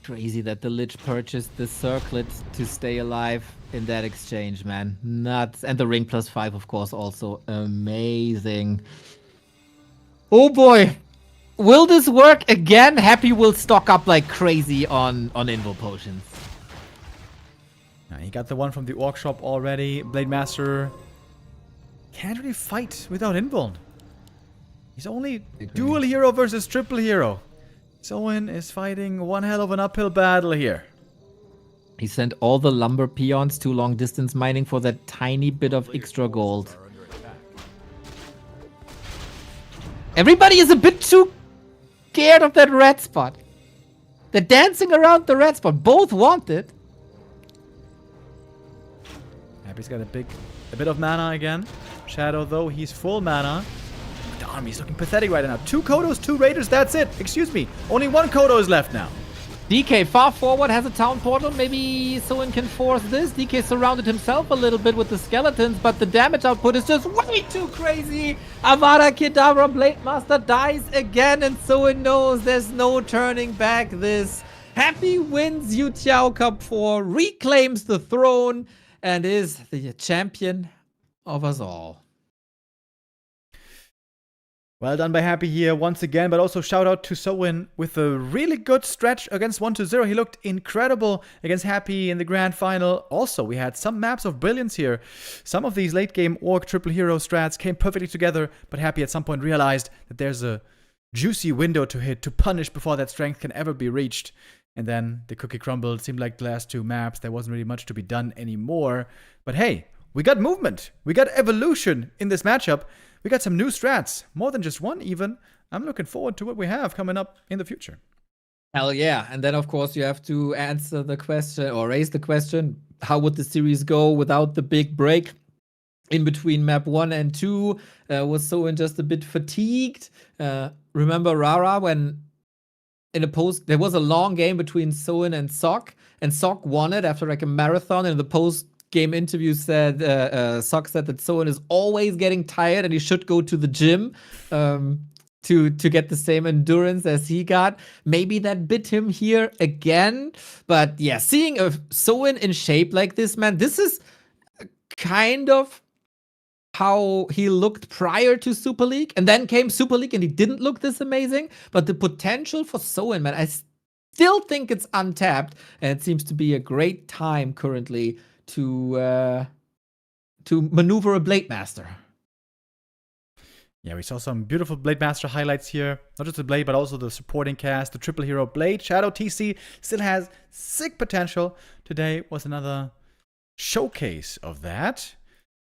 Crazy that the Lich purchased the circlet to stay alive. in that exchange, man. Nuts. And the ring +5, of course, also amazing. Oh boy. Will this work again? Happy will stock up like crazy on Invo potions. Now, he got the one from the Orc shop already. Blade Master can't really fight without Invuln. He's only dual hero versus triple hero. Soin is fighting one hell of an uphill battle here. He sent all the lumber peons to long distance mining for that tiny bit of extra gold. Everybody is a bit too scared of that red spot. They're dancing around the red spot. Both want it. Happy's got a bit of mana again. Shadow, though, he's full mana. The army's looking pathetic right now. 2 Kodos, 2 Raiders, that's it. Excuse me. Only 1 Kodo is left now. DK far forward has a town portal. Maybe Soin can force this. DK surrounded himself a little bit with the skeletons, but the damage output is just way too crazy. Avada Kedavra Blade Master dies again, and Soin knows there's no turning back this. Happy wins YouTiao Cup 4, reclaims the throne, and is the champion of us all. Well done by Happy here once again, but also shout out to Soin with a really good stretch against 1-0. He looked incredible against Happy in the grand final. Also, we had some maps of brilliance here. Some of these late game Orc triple hero strats came perfectly together, but Happy at some point realized that there's a juicy window to hit, to punish before that strength can ever be reached. And then the cookie crumbled. Seemed like the last 2 maps, there wasn't really much to be done anymore. But hey, we got movement. We got evolution in this matchup. We got some new strats, more than just one even. I'm looking forward to what we have coming up in the future. Hell yeah. And then, of course, you have to answer the question or raise the question, how would the series go without the big break in between map 1 and 2? Was Soin just a bit fatigued? Remember Rara when in a post, there was a long game between Soin and Sok won it after like a marathon, and in the post game interview said Sok said that Soin is always getting tired and he should go to the gym to get the same endurance as he got. Maybe that bit him here again. But yeah, seeing a Soin in shape like this, man, this is kind of how he looked prior to Super League. And then came Super League and he didn't look this amazing. But the potential for Soin, man, I still think it's untapped. And it seems to be a great time currently to maneuver a Blade Master. Yeah, we saw some beautiful Blade Master highlights here. Not just the Blade, but also the supporting cast, the triple hero Blade. Shadow TC still has sick potential. Today was another showcase of that.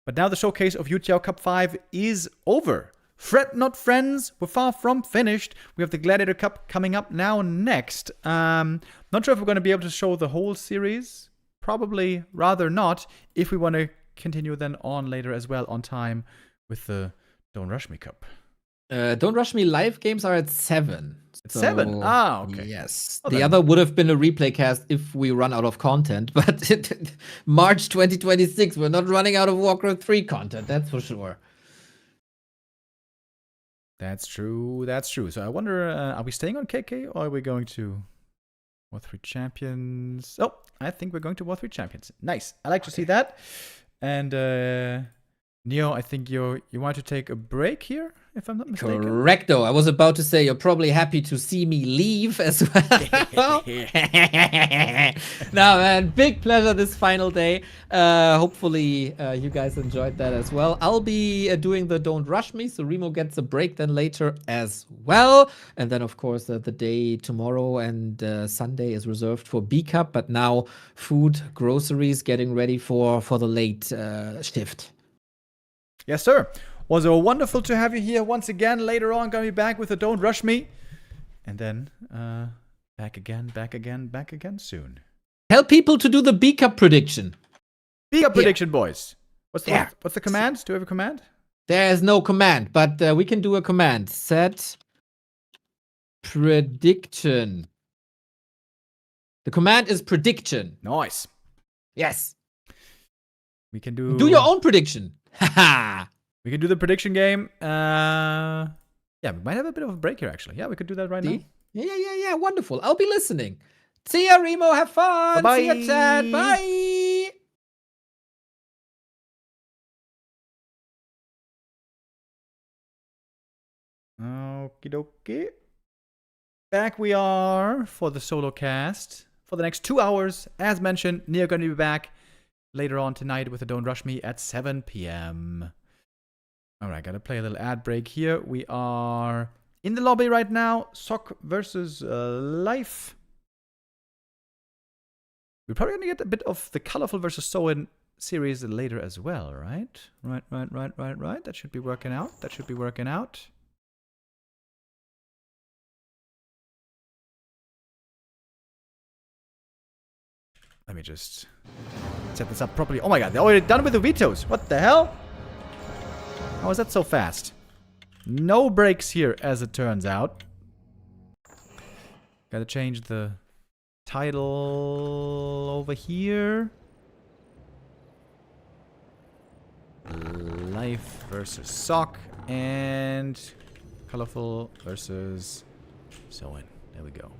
But now the showcase of YouTiao Cup 5 is over. Fret not, friends, we're far from finished. We have the Gladiator Cup coming up now next. Not sure if we're going to be able to show the whole series. Probably rather not, if we want to continue then on later as well on time with the Don't Rush Me Cup. Don't Rush Me live games are at 7. At 7? Ah, okay. Yes. Well, the then. other would have been a replay cast if we run out of content, but March 2026, we're not running out of Warcraft 3 content, that's for sure. That's true, that's true. So I wonder, are we staying on KK or are we going to Warcraft 3 Champions? Oh, I think we're going to Warcraft 3 Champions. Nice. I like to see that. And Neo, I think you want to take a break here, if I'm not mistaken. Correcto. I was about to say you're probably happy to see me leave as well. No, man, big pleasure this final day. Hopefully you guys enjoyed that as well. I'll be doing the Don't Rush Me, so Remo gets a break then later as well. And then, of course, the day tomorrow and Sunday is reserved for B Cup, but now food, groceries, getting ready for the late shift. Yes, sir. Was wonderful to have you here once again. Later on, gonna be back with the Don't Rush Me. And then back again soon. Tell people to do the B Cup prediction. B Cup prediction, boys. What's the command? Do we have a command? There is no command, but we can do a command. Set prediction. The command is prediction. Nice. Yes. We can do your own prediction. Haha. We can do the prediction game. Yeah, we might have a bit of a break here, actually. Yeah, we could do that right now. Yeah. Wonderful. I'll be listening. See ya, Remo. Have fun. Bye-bye. See ya, Chad. Bye. Okie dokie. Back we are for the solo cast. For the next 2 hours, as mentioned, Neo going to be back later on tonight with the Don't Rush Me at 7 p.m. Alright, gotta play a little ad break here. We are in the lobby right now. Soc versus Life. We're probably gonna get a bit of the Colorful versus Soin series later as well, right? Right. That should be working out. Let me just set this up properly. Oh my god, they're already done with the vetoes. What the hell? How is that so fast? No breaks here, as it turns out. Gotta change the title over here. Life versus Sock and Colorful versus Soin. There we go.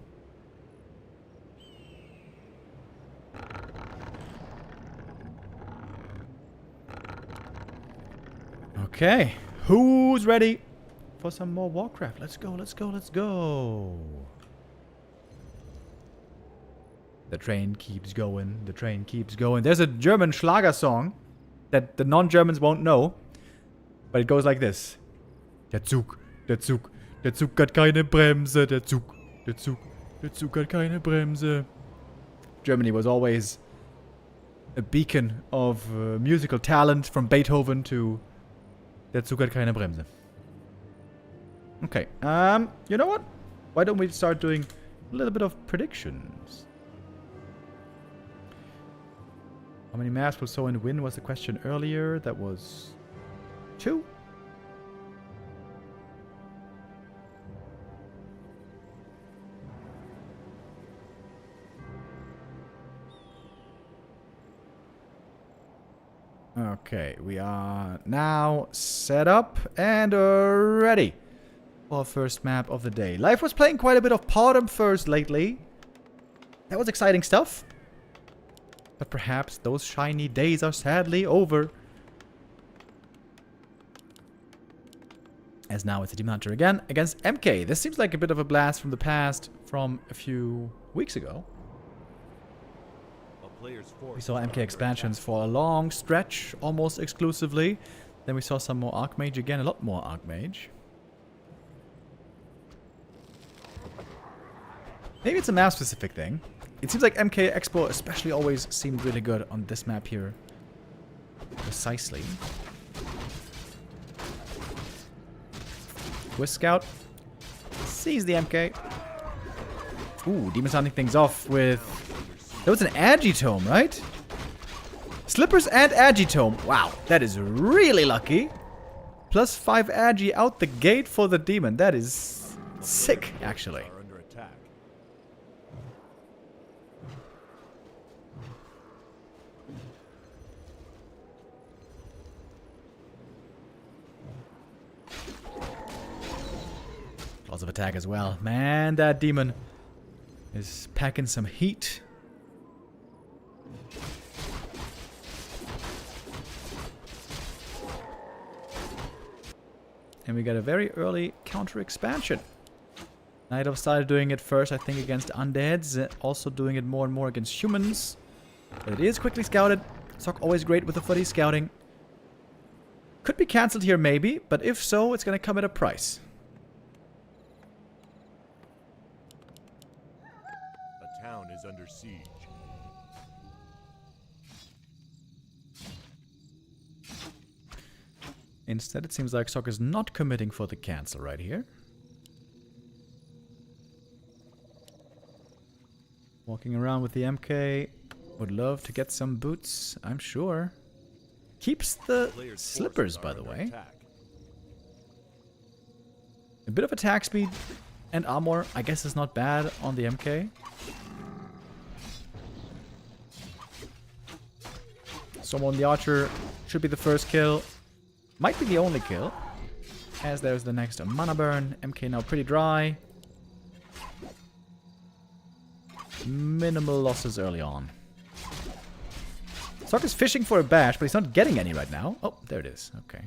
Okay, who's ready for some more Warcraft? Let's go. The train keeps going. There's a German Schlager song that the non-Germans won't know, but it goes like this. Der Zug hat keine Bremse, der Zug hat keine Bremse. Germany was always a beacon of musical talent, from Beethoven to Der Zug hat keine Bremse. Okay, you know what? Why don't we start doing a little bit of predictions? How many maps will Soin win was the question earlier. That was 2. Okay, we are now set up and ready for our first map of the day. Life was playing quite a bit of Bottom first lately. That was exciting stuff. But perhaps those shiny days are sadly over. As now it's a Demon Hunter again against MK. This seems like a bit of a blast from the past from a few weeks ago. We saw MK expansions for a long stretch, almost exclusively. Then we saw some more Archmage again, a lot more Archmage. Maybe it's a map-specific thing. It seems like MK Expo especially always seemed really good on this map here. Precisely. FoCuS Scout sees the MK. Ooh, Demon sounding things off with... That was an Agitome, right? Slippers and Agitome. Wow, that is really lucky. +5 Agi out the gate for the Demon. That is sick, actually. Lots of attack as well. Man, that Demon is packing some heat. And we got a very early counter expansion. Night Elf started doing it first, I think, against undeads. Also doing it more and more against humans. But it is quickly scouted. Sock always great with the footy scouting. Could be cancelled here maybe, but if so, it's gonna come at a price. The town is under siege. Instead, it seems like Sock is not committing for the cancel right here. Walking around with the MK. Would love to get some boots, I'm sure. Keeps the slippers, by the way. A bit of attack speed and armor, I guess, is not bad on the MK. Someone, the archer, should be the first kill. Might be the only kill, as there's the next mana burn. MK now pretty dry. Minimal losses early on. Sock is fishing for a bash, but he's not getting any right now. Oh, there it is. Okay.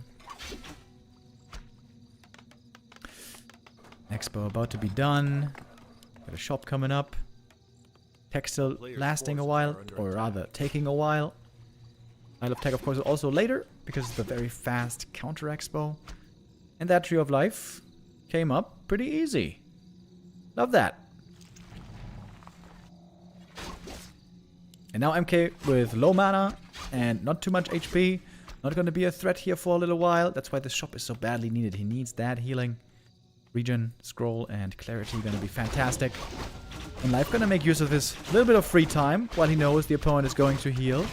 Expo about to be done. Got a shop coming up. Tech still lasting a while, or rather taking a while. Isle of Tech, of course, also later, because it's the very fast counter expo. And that Tree of Life came up pretty easy. Love that. And now MK with low mana and not too much HP. Not going to be a threat here for a little while. That's why this shop is so badly needed. He needs that healing. Regen, Scroll, and Clarity going to be fantastic. And Life going to make use of this little bit of free time while he knows the opponent is going to heal.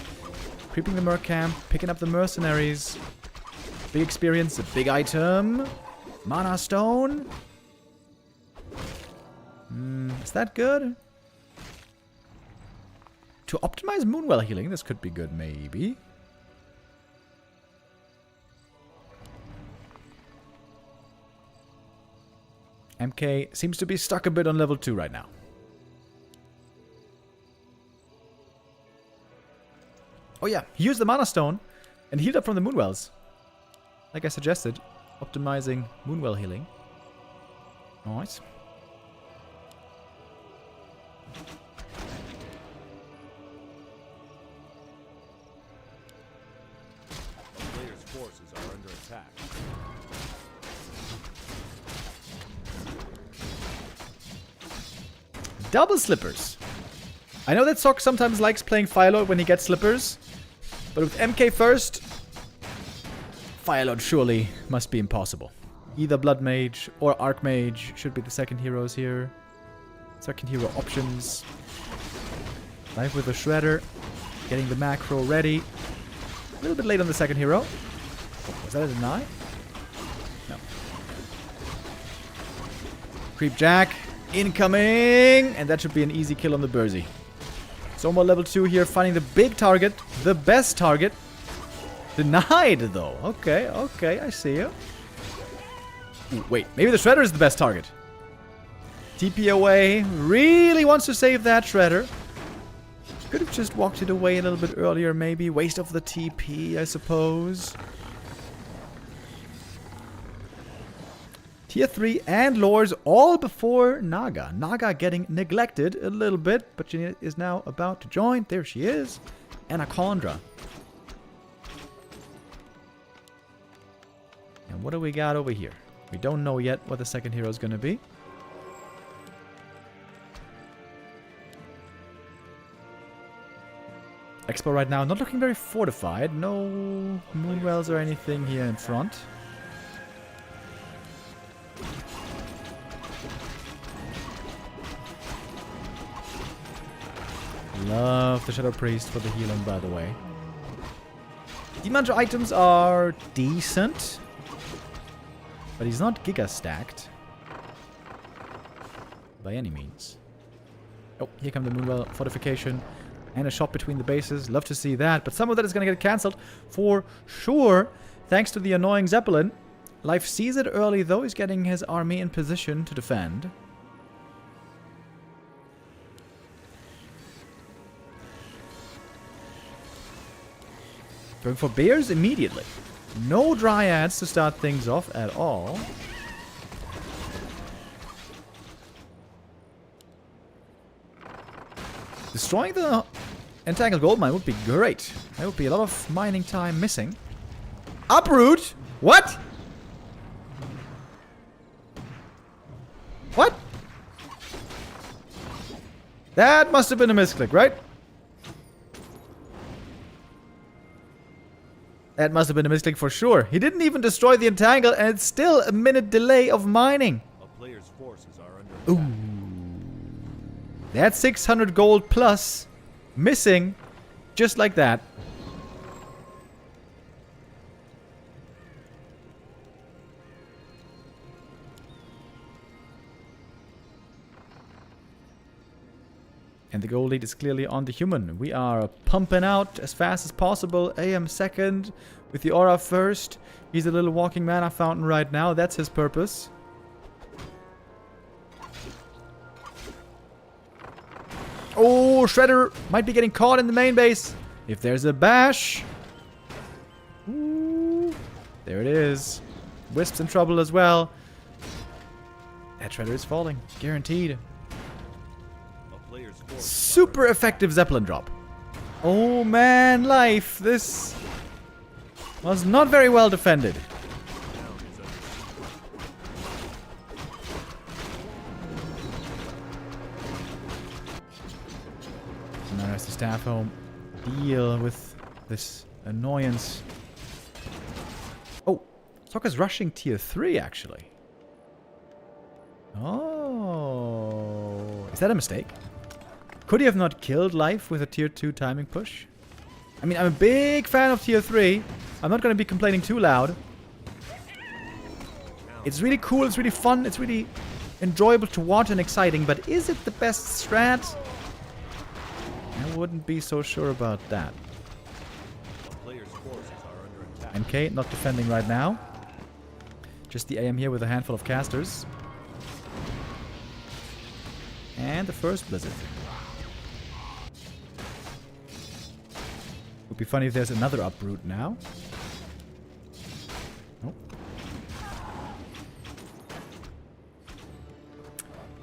Creeping the Merc camp, picking up the mercenaries. Big experience, a big item. Mana Stone. Is that good? To optimize Moonwell healing, this could be good, maybe. MK seems to be stuck a bit on level 2 right now. Oh yeah, he used the Mana Stone and healed up from the Moonwells. Like I suggested, optimizing Moonwell healing. Nice. Players' forces are under attack. Double slippers. I know that Sok sometimes likes playing Firelord when he gets slippers, but with MK first, Firelord surely must be impossible. Either Blood Mage or Archmage should be the second heroes here. Second hero options. Life with a Shredder. Getting the macro ready. A little bit late on the second hero. Oh, was that a deny? No. Creep Jack. Incoming! And that should be an easy kill on the Bursey. Somo level 2 here, finding the big target. The best target. Denied, though. Okay, okay, I see you. Ooh, wait, maybe the Shredder is the best target. TP away. Really wants to save that Shredder. Could have just walked it away a little bit earlier, maybe. Waste of the TP, I suppose. Tier 3 and Lores all before Naga. Naga getting neglected a little bit, but she is now about to join. There she is. Anaconda. And what do we got over here? We don't know yet what the second hero is going to be. Expo right now not looking very fortified. No Moonwells or anything here in front. Love the Shadow Priest for the healing, by the way. Demonja items are decent, but he's not giga stacked by any means. Oh, here come the Moonwell fortification and a shot between the bases. Love to see that, but some of that is going to get cancelled for sure, thanks to the annoying Zeppelin. Life sees it early, though. He's getting his army in position to defend. Going for bears immediately. No dryads to start things off at all. Destroying the Entangled Goldmine would be great. There would be a lot of mining time missing. Uproot? What? What? That must have been a misclick, right? That must have been a misclick for sure. He didn't even destroy the Entangle, and it's still a minute delay of mining. A player's forces are under attack. Ooh. That's 600 gold plus. Missing. Just like that. And the goal lead is clearly on the human. We are pumping out as fast as possible. AM second with the aura first. He's a little walking mana fountain right now. That's his purpose. Oh, Shredder might be getting caught in the main base. If there's a bash. Ooh, there it is. Wisp's in trouble as well. That Shredder is falling. Guaranteed. A player's forces Super effective Zeppelin drop. Oh man, life. This was not very well defended. Now there's the staff home. Deal with this annoyance. Oh, Sokka's rushing tier 3 actually. Oh, is that a mistake? Could he have not killed life with a tier 2 timing push? I mean, I'm a big fan of tier 3. I'm not going to be complaining too loud. It's really cool, it's really fun, it's really enjoyable to watch and exciting, but is it the best strat? I wouldn't be so sure about that. A player's forces are under attack. MK not defending right now. Just the AM here with a handful of casters. And the first Blizzard. Would be funny if there's another uproot now. Nope.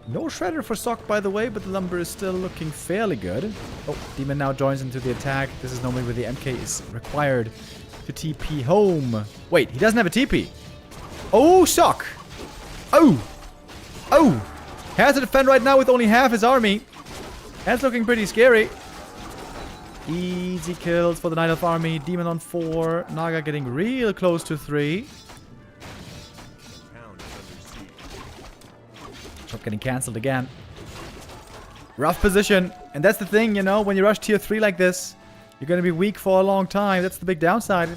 No Shredder for Sok, by the way, but the Lumber is still looking fairly good. Oh, Demon now joins into the attack. This is normally where the MK is required to TP home. Wait, he doesn't have a TP. Oh, Sok! Oh! Oh! Has to defend right now with only half his army. That's looking pretty scary. Easy kills for the Night Elf army. Demon on 4. Naga getting real close to 3. Town is under siege. Shop getting cancelled again. Rough position. And that's the thing, you know, when you rush tier 3 like this, you're going to be weak for a long time. That's the big downside.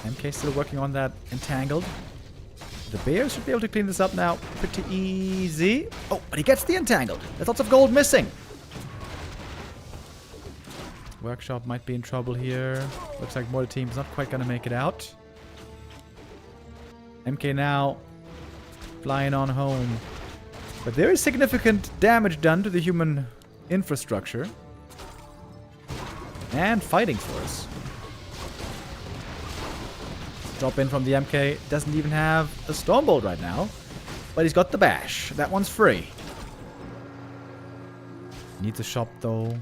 MK still working on that entangled. The Bears should be able to clean this up now. Pretty easy. Oh, but he gets the entangled. There's lots of gold missing. Workshop might be in trouble here. Looks like Mortar Team's not quite going to make it out. MK now flying on home. But there is significant damage done to the human infrastructure. And fighting for us. Drop in from the MK. Doesn't even have a Stormbolt right now. But he's got the bash. That one's free. Needs a shop though.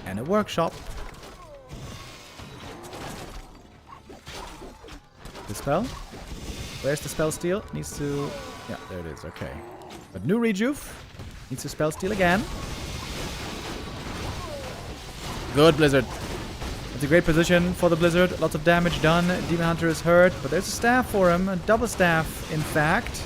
And a workshop. The spell? Where's the spell steal? Needs to... Yeah, there it is. Okay. But new rejuve. Needs to spell steal again. Good, Blizzard. It's a great position for the Blizzard. Lots of damage done. Demon Hunter is hurt, but there's a staff for him. A double staff, in fact.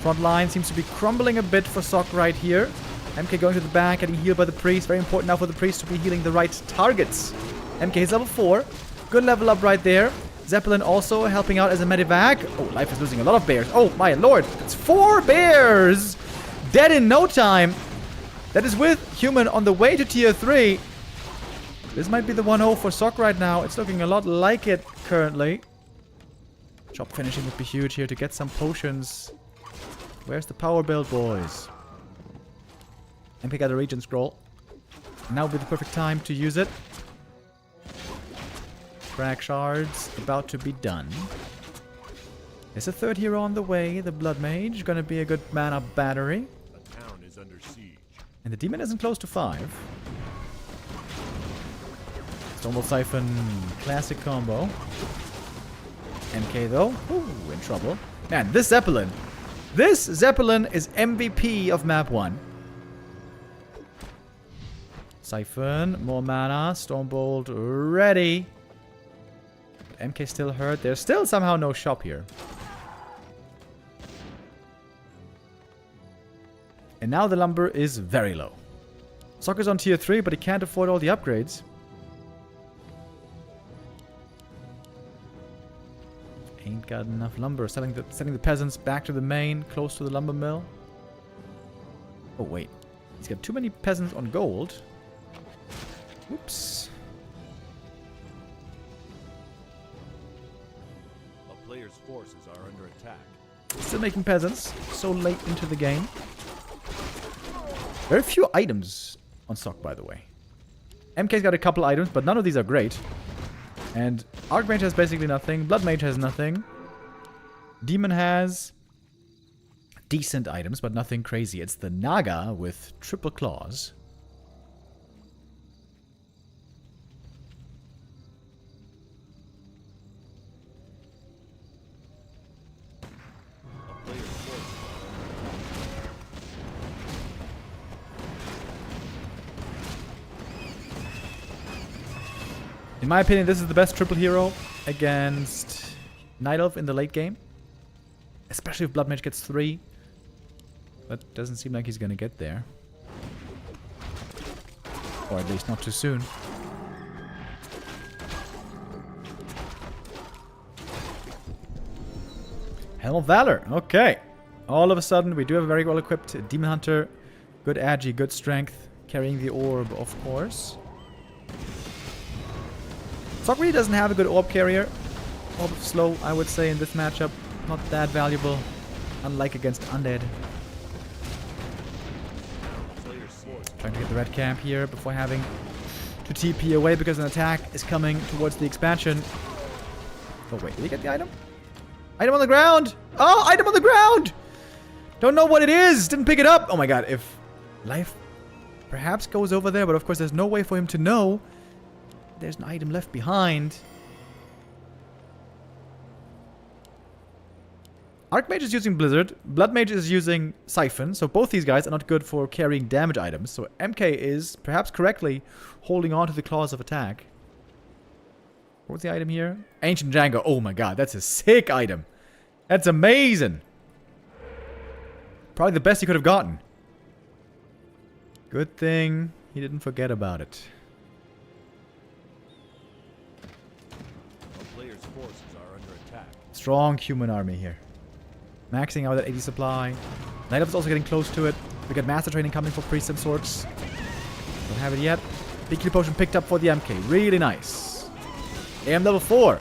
Front line seems to be crumbling a bit for Sok right here. MK going to the back, getting healed by the Priest. Very important now for the Priest to be healing the right targets. MK is level 4. Good level up right there. Zeppelin also helping out as a medivac. Oh, Life is losing a lot of bears. Oh, my lord. It's 4 bears! Dead in no time. That is with Human on the way to tier 3. This might be the 1-0 for Sok right now. It's looking a lot like it currently. Chop finishing would be huge here to get some potions. Where's the power build, boys? MP got a regen scroll. Now would be the perfect time to use it. Frag shards about to be done. There's a third hero on the way. The Blood Mage. Gonna be a good mana battery. The town is under siege. And the Demon isn't close to 5. Stormbolt Siphon, classic combo. MK though, ooh, in trouble. Man, this Zeppelin is MVP of map 1. Siphon, more mana, Stormbolt ready. MK still hurt. There's still somehow no shop here. And now the lumber is very low. Sokka's on tier 3, but he can't afford all the upgrades. Ain't got enough lumber. Sending the peasants back to the main, close to the lumber mill. Oh, wait. He's got too many peasants on gold. Oops. A player's forces are under attack. Still making peasants. So late into the game. Very few items on Sok, by the way. MK's got a couple items, but none of these are great. And Archmage has basically nothing. Blood Mage has nothing. Demon has decent items, but nothing crazy. It's the Naga with triple claws. In my opinion, this is the best triple hero against Night Elf in the late game. Especially if Blood Mage gets 3. But doesn't seem like he's gonna get there. Or at least not too soon. Helm of Valor. Okay. All of a sudden, we do have a very well equipped Demon Hunter. Good agi, good strength. Carrying the orb, of course. Sok really doesn't have a good orb carrier. Orb of Slow, I would say, in this matchup. Not that valuable. Unlike against Undead. Trying to get the red camp here before having to TP away because an attack is coming towards the expansion. Oh wait, did he get the item? Item on the ground! Oh, item on the ground! Don't know what it is! Didn't pick it up! Oh my god, if life perhaps goes over there, but of course there's no way for him to know. There's an item left behind. Archmage is using Blizzard. Blood Mage is using Siphon. So both these guys are not good for carrying damage items. So MK is, perhaps correctly, holding on to the claws of attack. What's the item here? Ancient Django. Oh my god, that's a sick item. That's amazing. Probably the best he could have gotten. Good thing he didn't forget about it. Our players' forces are under attack. Strong human army here. Maxing out that 80 supply. Night Elf is also getting close to it. We got Master Training coming for Priests and Swords. Don't have it yet. Big Heal Potion picked up for the MK. Really nice. AM level 4.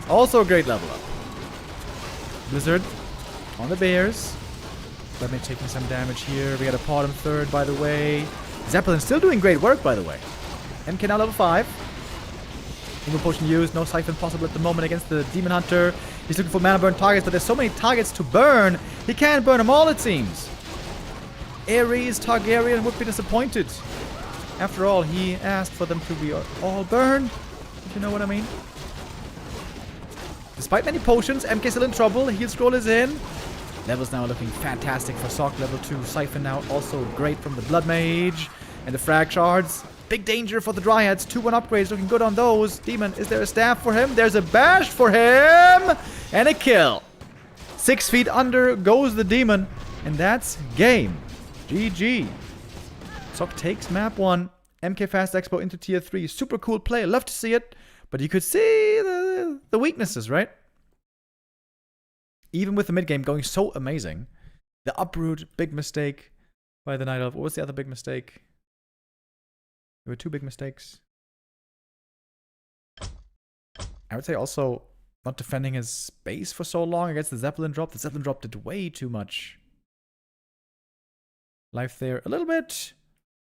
Also a great level up. Blizzard on the Bears. Let me taking some damage here. We got a Bottom third, by the way. Zeppelin still doing great work, by the way. MK now level 5. Heal Potion used. No Siphon possible at the moment against the Demon Hunter. He's looking for mana burn targets, but there's so many targets to burn. He can't burn them all, it seems. Ares Targaryen would be disappointed. After all, he asked for them to be all burned. If you know what I mean. Despite many potions, MK still in trouble. Heal Scroll is in. Levels now looking fantastic for Sok. Level 2 Siphon now also great from the Blood Mage. And the Frag Shards. Big danger for the Dryads. 2-1 upgrades looking good on those. Demon, is there a staff for him? There's a bash for him! And a kill. 6 feet under goes the Demon. And that's game. GG. Sok takes map 1. MK Fast Expo into tier 3. Super cool play. Love to see it. But you could see the weaknesses, right? Even with the mid game going so amazing. The Uproot, big mistake by the Night Elf. What was the other big mistake? There were 2 big mistakes. I would say also not defending his base for so long against the Zeppelin drop. The Zeppelin drop did way too much life there. A little bit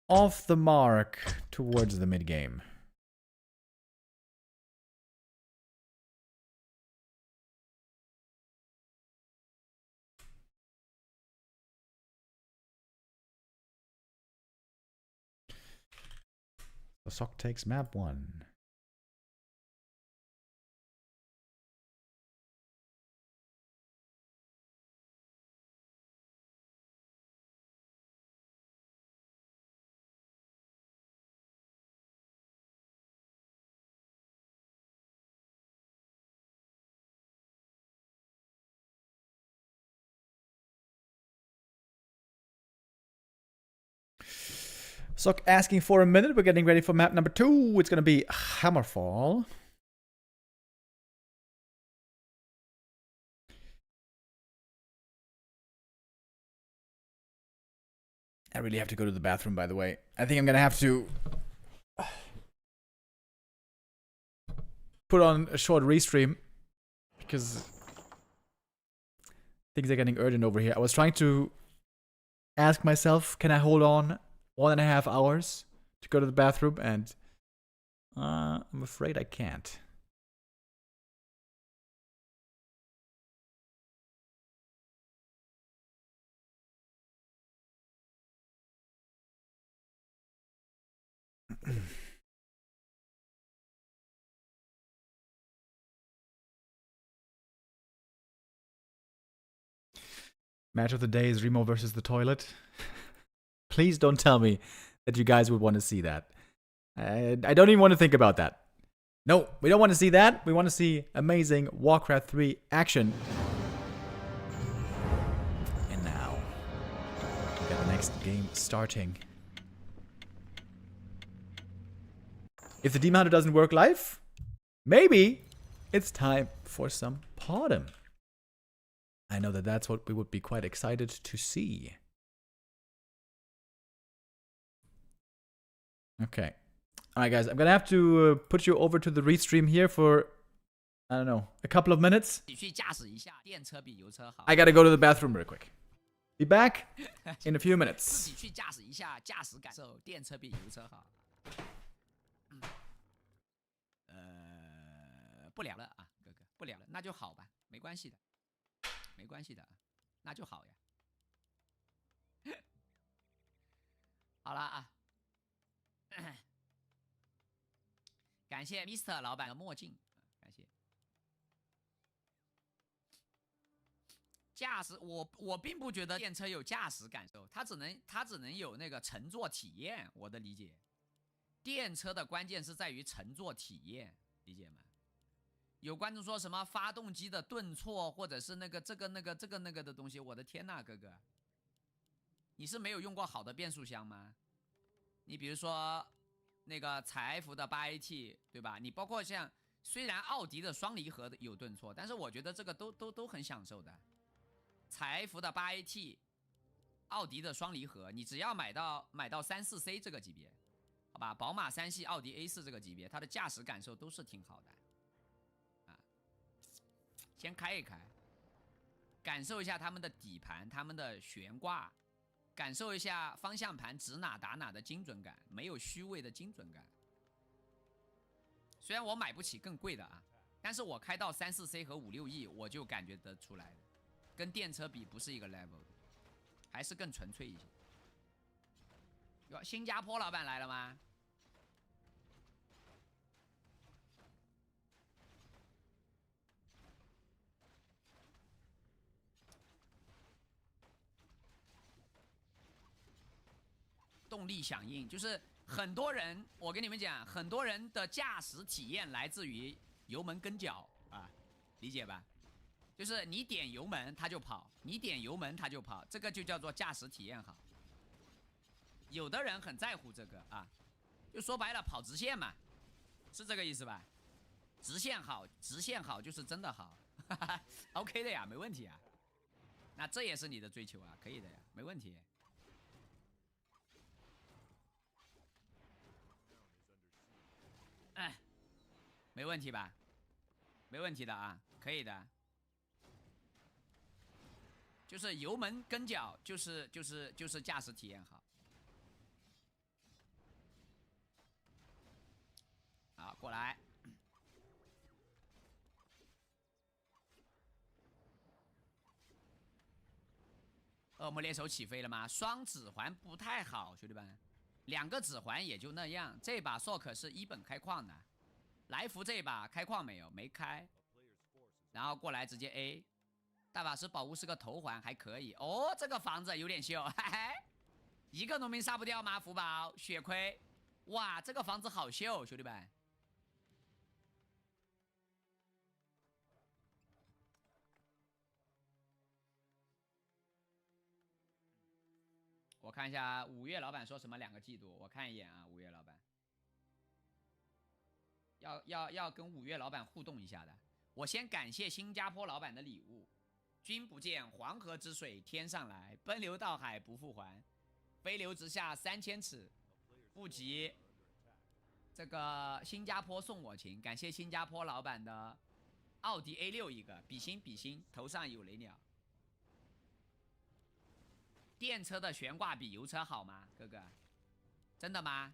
off the mark towards the mid game. So Sok takes map 1. Sok asking for a minute. We're getting ready for map number 2. It's going to be Hammerfall. I really have to go to the bathroom, by the way. I think I'm going to have to put on a short restream because things are getting urgent over here. I was trying to ask myself, can I hold on 1.5 hours to go to the bathroom? And I'm afraid I can't. Match of the day is Remo versus the toilet. Please don't tell me that you guys would want to see that. I don't even want to think about that. No, we don't want to see that. We want to see amazing Warcraft 3 action. And now, we got the next game starting. If the Demon Hunter doesn't work live, maybe it's time for some Podem. I know that that's what we would be quite excited to see. Okay. Alright guys, I'm gonna have to put you over to the restream here for, I don't know, a couple of minutes. I gotta go to the bathroom real quick. Be back in a few minutes. 不聊了啊，哥哥，不聊了，那就好吧，没关系的，没关系的，那就好呀。好了啊，感谢 Mr 老板的墨镜，感谢。驾驶，我并不觉得电车有驾驶感受，它只能有那个乘坐体验。我的理解，电车的关键是在于乘坐体验，理解吗？ 有观众说什么发动机的顿挫，或者是那个这个的东西，我的天呐，哥哥，你是没有用过好的变速箱吗？你比如说那个采埃孚的8AT， 对吧？你包括像虽然奥迪的双离合有顿挫，但是我觉得这个都很享受的。采埃孚的8AT， 奥迪的双离合，你只要买到34C 这个级别，好吧？宝马3系、奥迪 A4 这个级别，它的驾驶感受都是挺好的。 先开一开，感受一下他们的底盘、他们的悬挂，感受一下方向盘指哪打哪的精准感，没有虚位的精准感。虽然我买不起更贵的啊，但是我开到34C 和5、6亿，我就感觉得出来的，跟电车比不是一个 level 的，还是更纯粹一些。哟，新加坡老板来了吗？ 动力响应就是很多人，我跟你们讲，很多人的驾驶体验来自于油门跟脚啊，理解吧？就是你点油门它就跑，你点油门它就跑，这个就叫做驾驶体验好。有的人很在乎这个啊，就说白了跑直线嘛，是这个意思吧？直线好，直线好就是真的好哈哈 ，OK 的呀，没问题啊。那这也是你的追求啊，可以的呀，没问题。 哎，没问题吧？没问题的啊，可以的。就是油门跟脚，就是驾驶体验好。好，过来。恶魔猎手起飞了吗？双指环不太好，兄弟们。 2个指环也就那样，这把 FoCuS 是1本开矿的，来福这把开矿没有？没开，然后过来直接 A， 大法师宝物是个头环，还可以哦。这个房子有点秀，嘿嘿，一个农民杀不掉吗？福宝血亏，哇，这个房子好秀，兄弟们。我看一下5月老板说什么2个季度，我看一眼啊，5月老板要跟5月老板互动一下的。我先感谢新加坡老板的礼物，君不见黄河之水天上来，奔流到海不复还，飞流直下3000尺，不及这个新加坡送我情。感谢新加坡老板的奥迪 A6一个，比心，头上有雷鸟。 电车的悬挂比油车好吗，哥哥？真的吗？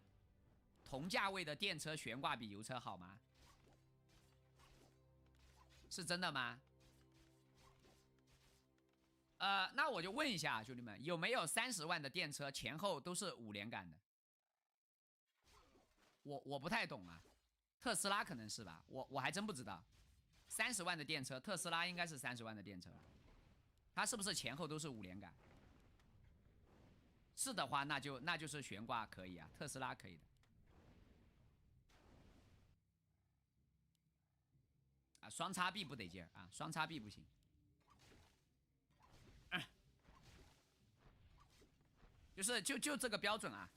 同价位的电车悬挂比油车好吗？是真的吗？那我就问一下兄弟们，有没有30万的电车前后都是5连杆的？我不太懂啊，特斯拉可能是吧，我还真不知道。30万的电车，特斯拉应该是30万的电车。他是不是前后都是5连杆？是的话，那就是悬挂可以啊，特斯拉可以的。啊，双叉臂不得劲儿啊，双叉臂不行。就这个标准啊，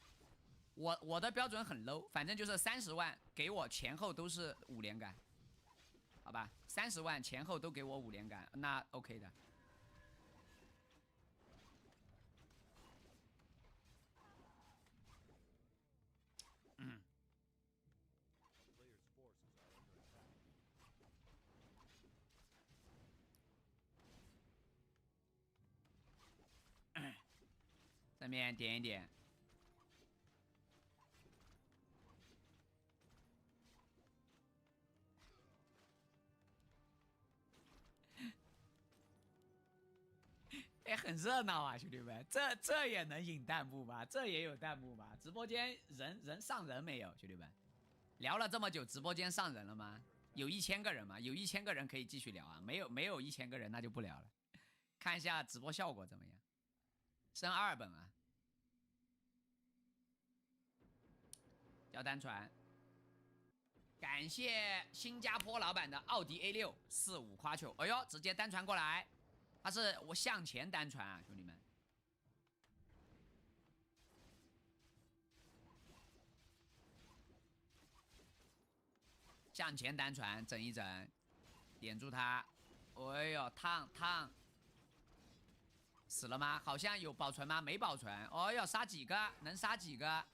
我的标准很 low， 反正就是30万给我前后都是5连杆，好吧，30万前后都给我5连杆，那 OK 的。这边点一点。哎，很热闹啊，兄弟们，这也能引弹幕吗？这也有弹幕吗？直播间人上人没有，兄弟们？聊了这么久，直播间上人了吗？有1000个人吗？有1000个人可以继续聊啊，没有1000个人那就不聊了。看一下直播效果怎么样？升2本啊。叫单传，感谢新加坡老板的奥迪 A6 45夸球，哎呦，直接单传过来，他是我向前单传啊，兄弟们。向前单传，整一整，点住他，哎呦，烫，死了吗？好像有保存吗？没保存，哎呦，杀几个？能杀几个？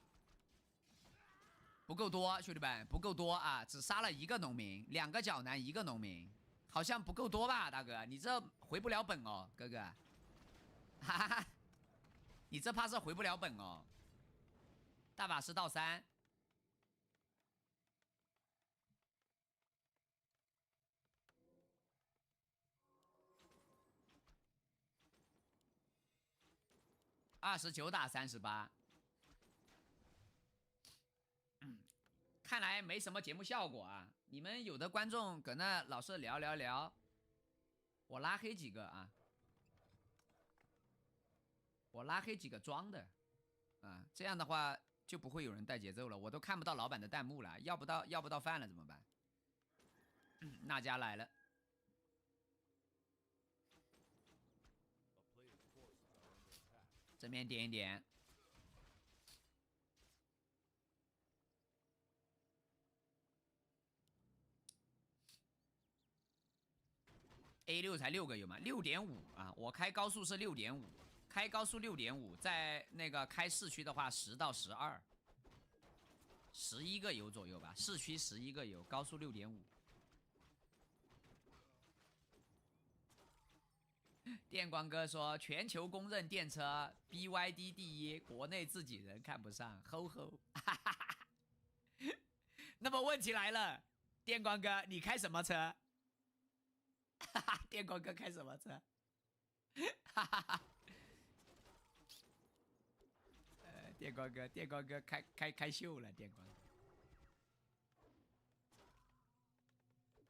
不够多，兄弟们，不够多啊！只杀了1个农民，2个角男，1个农民，好像不够多吧，大哥？你这回不了本哦，哥哥。哈哈，你这怕是回不了本哦。大法师到3，29打38。看来没什么节目效果啊！你们有的观众搁那老是聊，我拉黑几个啊，我拉黑几个装的啊，这样的话就不会有人带节奏了，我都看不到老板的弹幕了，要不到饭了怎么办？那家来了，这边点一点。A6才6个有吗？6.5啊，我开高速是6.5，开高速6.5，在那个开市区的话10到12，11个油左右吧，市区11个油，高速6.5。电光哥说，全球公认电车 BYD 第1，国内自己人看不上，吼吼。那么问题来了，电光哥，你开什么车？电光哥开什么车？电光哥开秀了，电光。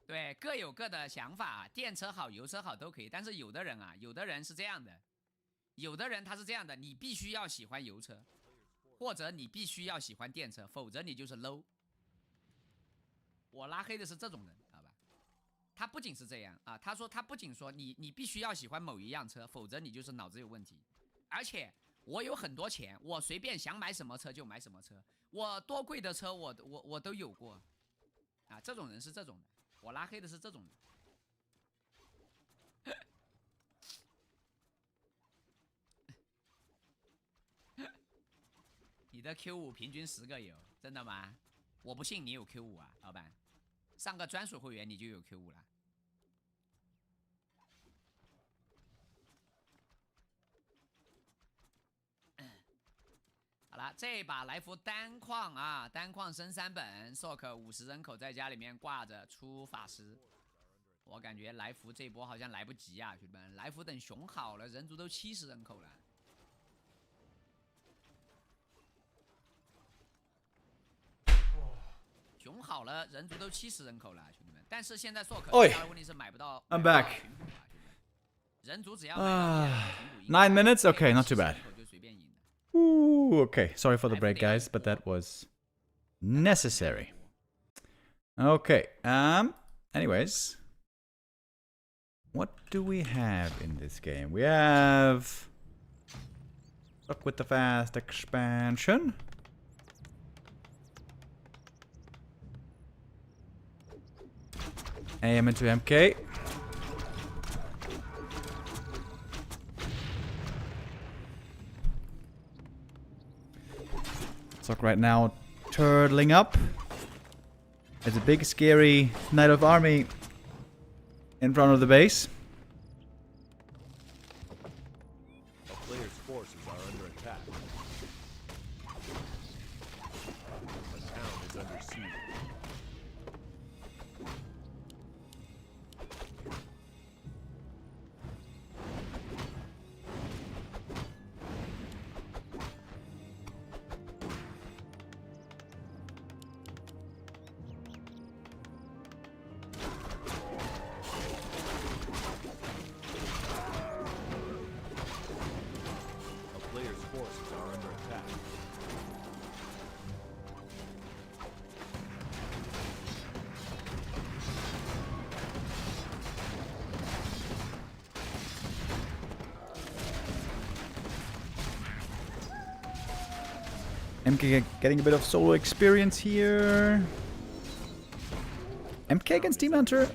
对，各有各的想法，电车好，油车好都可以。但是有的人是这样的，有的人他是这样的，你必须要喜欢油车，或者你必须要喜欢电车，否则你就是 low。我拉黑的是这种人，好吧？他不仅是这样啊，他不仅说你必须要喜欢某一样车，否则你就是脑子有问题。而且我有很多钱，我随便想买什么车就买什么车，我多贵的车我都有过，啊，这种人是这种的，我拉黑的是这种人。你的 Q5 平均10个油，真的吗？我不信你有 Q5 啊，老板，上个专属会员你就有 Q5 了。好了，这把来福单矿啊，单矿升3本 ，SoC 50人口在家里面挂着出法师。我感觉来福这波好像来不及啊，兄弟们，来福等熊好了，人族都70人口了。熊好了，人族都70人口了，兄弟们。但是现在 SoC 最大的问题是买不到。I'm back。9 minutes? Okay, not too bad. Ooh, okay. Sorry for the break, guys, but that was necessary. Okay, anyways. What do we have in this game? We have... Stuck with the fast expansion. AM into MK. Sock right now turtling up. There's a big scary Knight of Army in front of the base. A player's forces are under attack. A town is under siege. Forces are under attack. MK getting a bit of solo experience here. MK against Demon Hunter.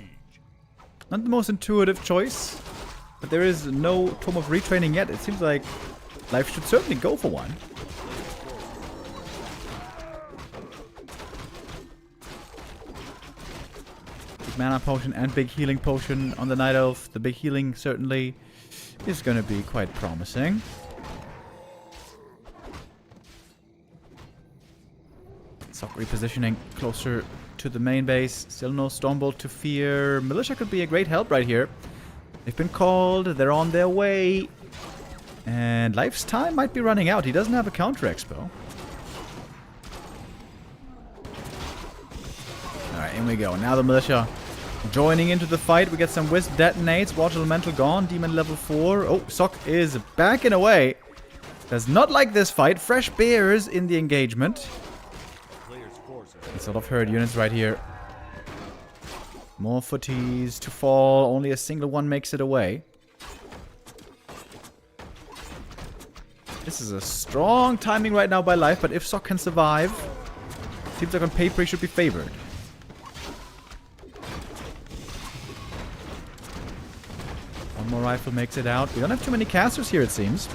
Not the most intuitive choice. But there is no Tome of Retraining yet. It seems like Life should certainly go for one. Big mana potion and big healing potion on the Night Elf. The big healing certainly is going to be quite promising. Sock repositioning closer to the main base. Still no Stormbolt to fear. Militia could be a great help right here. They've been called. They're on their way. And Life's time might be running out. He doesn't have a counter expo. Alright, in we go. Now the Militia joining into the fight. We get some Wisp detonates. Watch Elemental gone. Demon level 4. Oh, Sock is backing away. Does not like this fight. Fresh bears in the engagement. A sort of herd units right here. More footies to fall. Only a single one makes it away. This is a strong timing right now by Life, but if Sock can survive, seems like on paper he should be favored. One more rifle makes it out. We don't have too many casters here, it seems.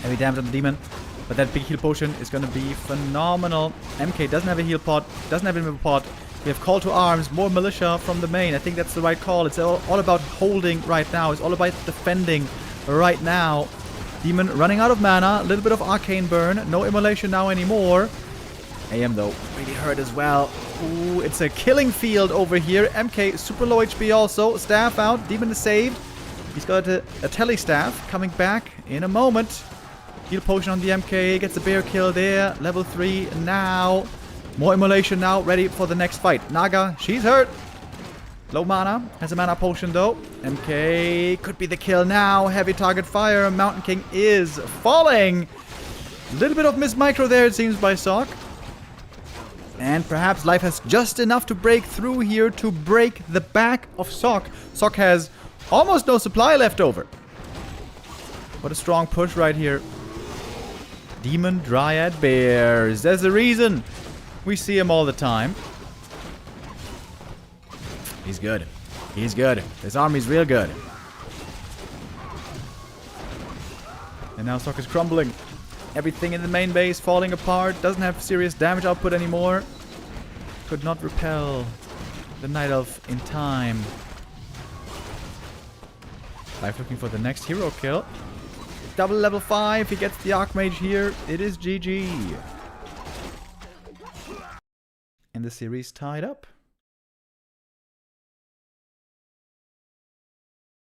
Heavy damage on the demon, but that big heal potion is going to be phenomenal. MK doesn't have a heal pot, doesn't have a heal pot. We have call to arms, more militia from the main. I think that's the right call. It's all about holding right now. It's all about defending right now. Demon running out of mana, a little bit of arcane burn, no immolation now anymore. AM though, really hurt as well. Ooh, it's a killing field over here. MK super low HP also, staff out, Demon is saved. He's got a tele staff coming back in a moment. Heal potion on the MK, gets a bear kill there, level 3 now. More immolation now, ready for the next fight. Naga, she's hurt. Low mana, has a mana potion though. MK could be the kill now. Heavy target fire. Mountain King is falling. A little bit of miss micro there, it seems, by Sock. And perhaps Life has just enough to break through here to break the back of Sock. Sock has almost no supply left over. What a strong push right here. Demon Dryad Bears. There's a reason we see him all the time. He's good. He's good. This army's real good. And now Sock is crumbling. Everything in the main base falling apart. Doesn't have serious damage output anymore. Could not repel the Night Elf in time. Life looking for the next hero kill. Double level 5. He gets the Archmage here. It is GG. And the series tied up.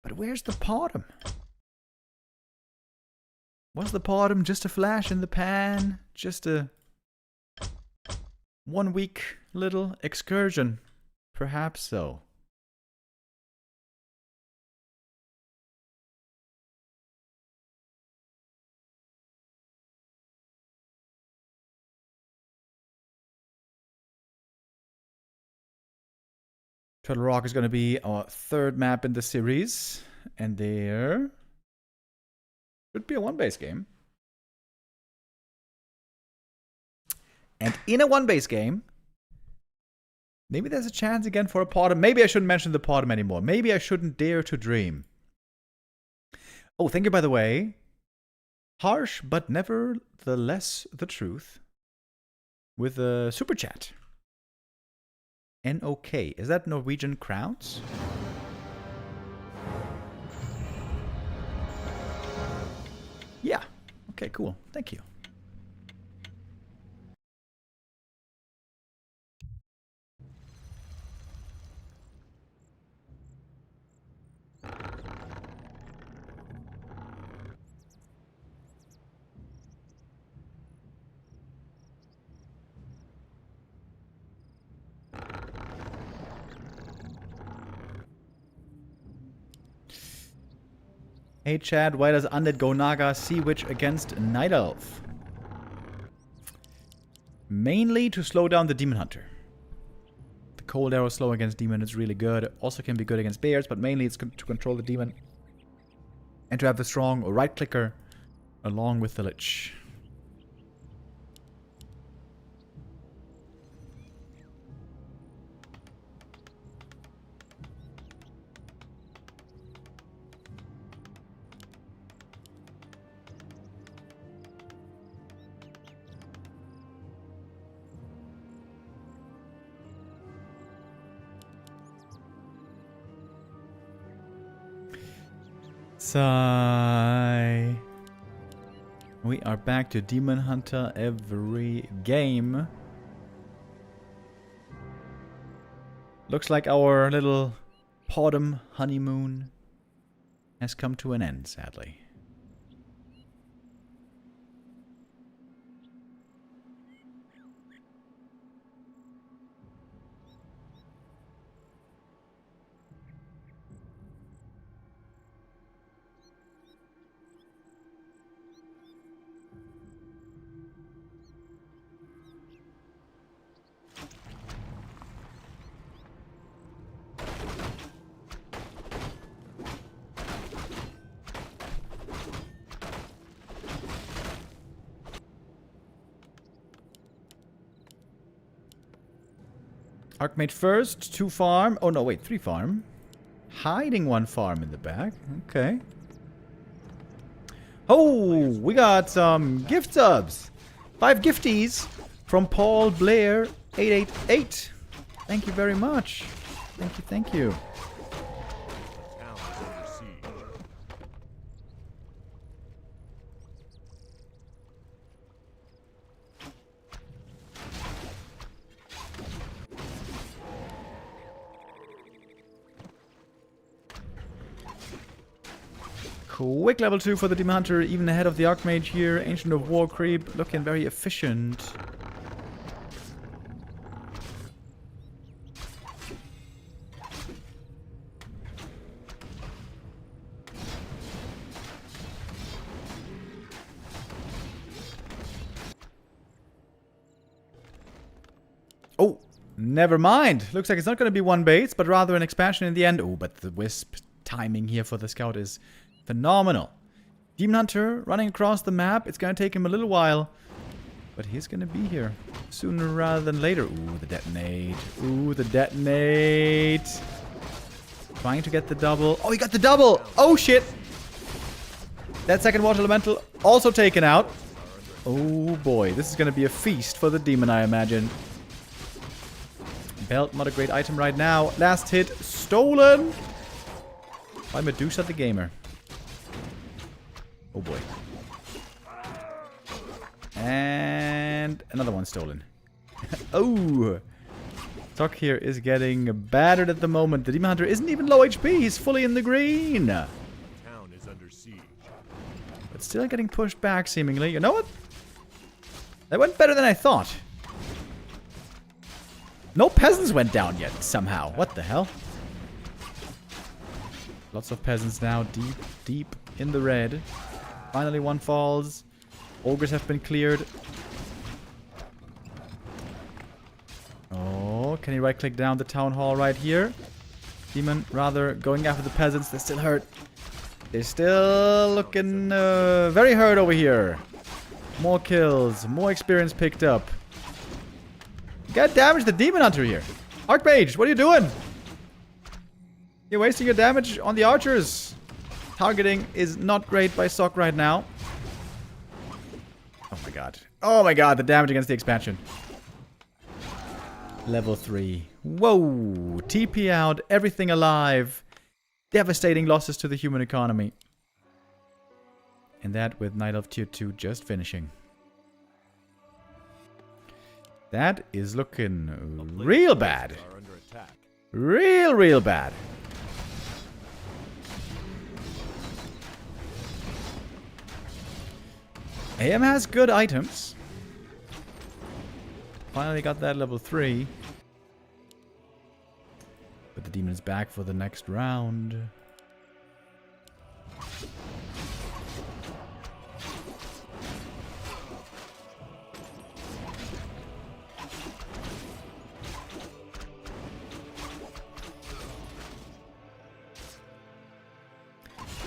But where's the bottom? Was the bottom just a flash in the pan? Just a 1 week little excursion? Perhaps so. Turtle Rock is going to be our third map in the series. And there should be a one-base game. And in a one-base game, maybe there's a chance again for a Potom. Maybe I shouldn't mention the Potom anymore. Maybe I shouldn't dare to dream. Oh, thank you, by the way. Harsh, but nevertheless the truth. With a super chat. NOK. Is that Norwegian crowns? Yeah. Okay, cool. Thank you. Hey Chad, why does Undead go Naga Sea Witch against Night Elf? Mainly to slow down the Demon Hunter. The Cold Arrow slow against Demon is really good. Also can be good against Bears, but mainly it's to control the Demon. And to have the strong right clicker along with the Lich. Sigh. We are back to Demon Hunter every game. Looks like our little Potom honeymoon has come to an end, sadly. Archmage first, 2 farm. Oh no, wait, 3 farm. Hiding 1 farm in the back. Okay. Oh, we got some gift subs. 5 gifties from Paul Blair 888. Thank you very much. Thank you, thank you. Town is under siege. Quick level 2 for the Demon Hunter, even ahead of the Archmage here. Ancient of War creep, looking very efficient. Oh, never mind. Looks like it's not going to be one base, but rather an expansion in the end. Oh, but the Wisp timing here for the Scout is phenomenal. Demon Hunter running across the map. It's going to take him a little while, but he's going to be here sooner rather than later. Ooh, the detonate. Ooh, the detonate. Trying to get the double. Oh, he got the double. Oh, shit. That second water elemental also taken out. Oh, boy. This is going to be a feast for the demon, I imagine. Belt, not a great item right now. Last hit, stolen by Medusa the Gamer. Oh boy. And another one stolen. Oh! Tok here is getting battered at the moment. The Demon Hunter isn't even low HP. He's fully in the green. Town is under siege. But still getting pushed back, seemingly. You know what? That went better than I thought. No peasants went down yet, somehow. What the hell? Lots of peasants now, deep, deep in the red. Finally one falls. Ogres have been cleared. Oh, can he right-click down the town hall right here? Demon rather going after the peasants. They're still hurt. They're still looking very hurt over here. More kills. More experience picked up. You gotta damage the Demon Hunter here. Archmage, what are you doing? You're wasting your damage on the archers. Targeting is not great by Sok right now. Oh my god. Oh my god, the damage against the expansion. Level 3. Whoa. TP out, everything alive. Devastating losses to the human economy. And that with Night Elf Tier 2 just finishing. That is looking real bad. Real bad. AM has good items. Finally got that level 3. But the demon's back for the next round.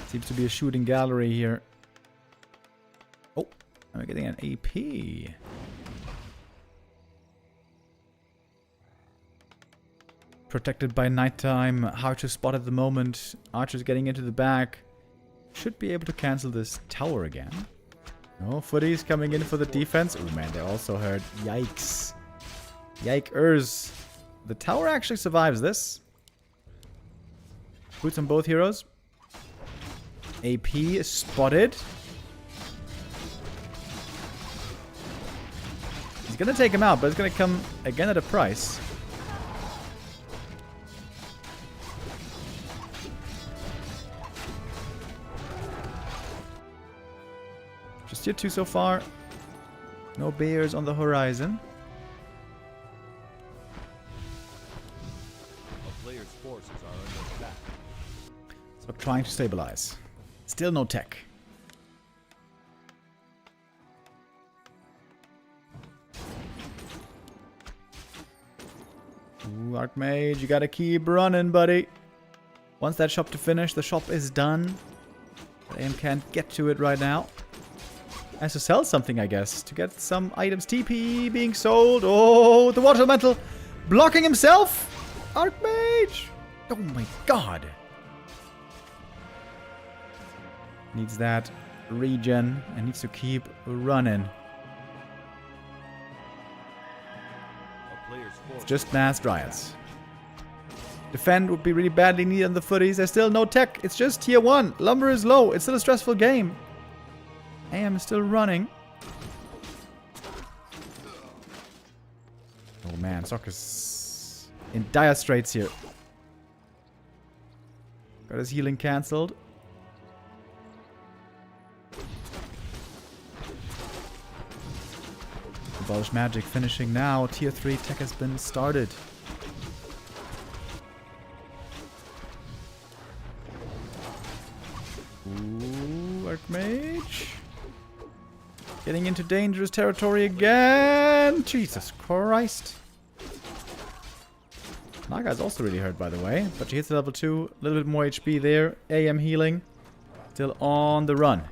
Seems to be a shooting gallery here. Oh, I'm getting an AP. Protected by nighttime. Hard to spot at the moment. Archer's getting into the back. Should be able to cancel this tower again. No, footies coming in for the defense. Oh man, they're also hurt. Yikes. Yikers. The tower actually survives this. Boots on both heroes. AP is spotted. He's gonna take him out, but it's gonna come again at a price. Just tier 2 so far. No bears on the horizon. A player's forces are under attack. So trying to stabilize. Still no tech. Ooh, Archmage, you gotta keep running, buddy. Once that shop to finish, the shop is done. But AM can't get to it right now. Has to sell something, I guess, to get some items. TP being sold. Oh, the water elemental blocking himself. Archmage. Oh my god. Needs that regen and needs to keep running. A player's It's forces just mass dryads. Defend would be really badly needed on the footies. There's still no tech. It's just tier 1. Lumber is low. It's still a stressful game. AM is still running. Oh man, Sok is in dire straits here. Got his healing cancelled. Abolish magic finishing now. Tier 3 tech has been started. Ooh, Archmage. Getting into dangerous territory again. Jesus Christ. Naga's also really hurt, by the way. But she hits the level 2. A little bit more HP there. AM healing. Still on the run.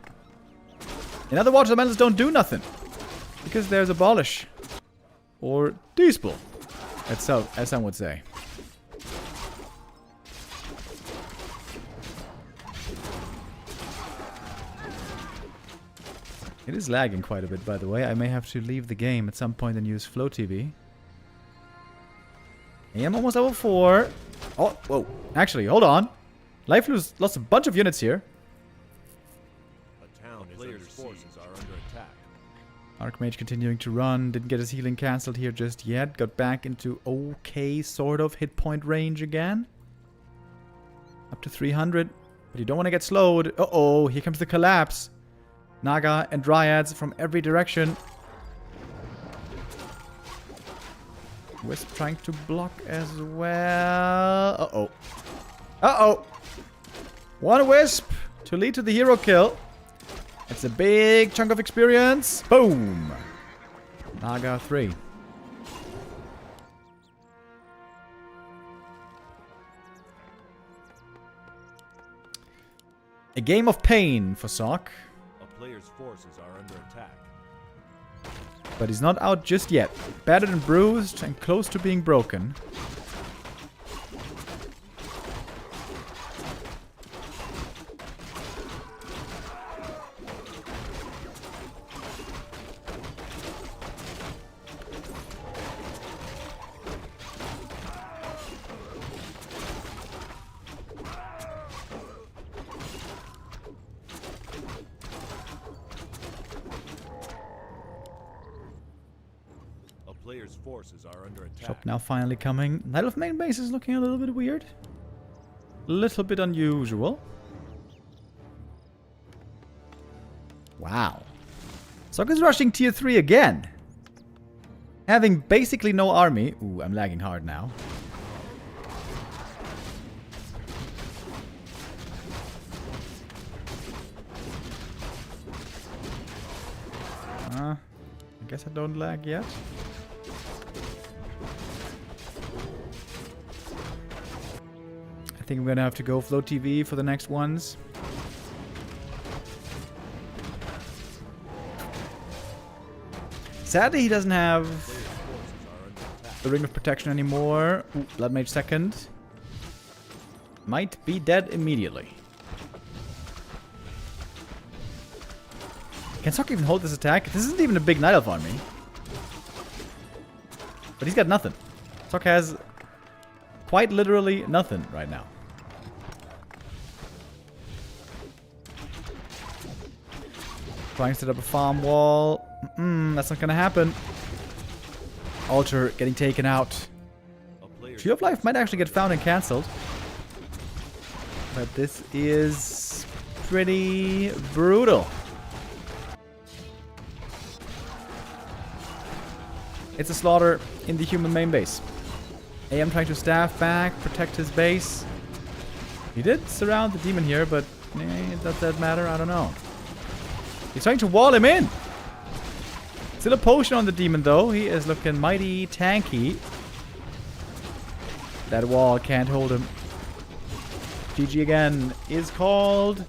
And other water elementals don't do nothing. Because there's Abolish. Or Dispel. As some would say. It is lagging quite a bit, by the way. I may have to leave the game at some point and use Flow TV. I am almost level 4. Oh, whoa. Actually, hold on. Life lost a bunch of units here. A town is under forces are under attack. Archmage continuing to run. Didn't get his healing cancelled here just yet. Got back into okay sort of hit point range again. Up to 300. But you don't want to get slowed. Uh-oh, here comes the collapse. Naga and Dryads from every direction. Wisp trying to block as well. Uh-oh. Uh-oh. One Wisp to lead to the hero kill. It's a big chunk of experience. Boom. Naga 3. A game of pain for Sok. A player's forces are under attack. But he's not out just yet. Battered and bruised and close to being broken. Player's forces are under attack. Shop now finally coming. Night of main base is looking a little bit weird. A little bit unusual. Wow. Sok is rushing tier 3 again. Having basically no army. Ooh, I'm lagging hard now. I guess I don't lag yet. I think I'm gonna have to go Float TV for the next ones. Sadly, he doesn't have the Ring of Protection anymore. Ooh, Blood Mage second. Might be dead immediately. Can Sok even hold this attack? This isn't even a big Night Elf army. But he's got nothing. Sok has quite literally nothing right now. Trying to set up a farm wall. That's not gonna happen. Altar getting taken out. Tree of Life might actually get found and cancelled. But this is pretty brutal. It's a slaughter in the human main base. AM trying to staff back, protect his base. He did surround the demon here, but does that matter? I don't know. He's trying to wall him in. Still a potion on the demon, though. He is looking mighty tanky. That wall can't hold him. GG again is called.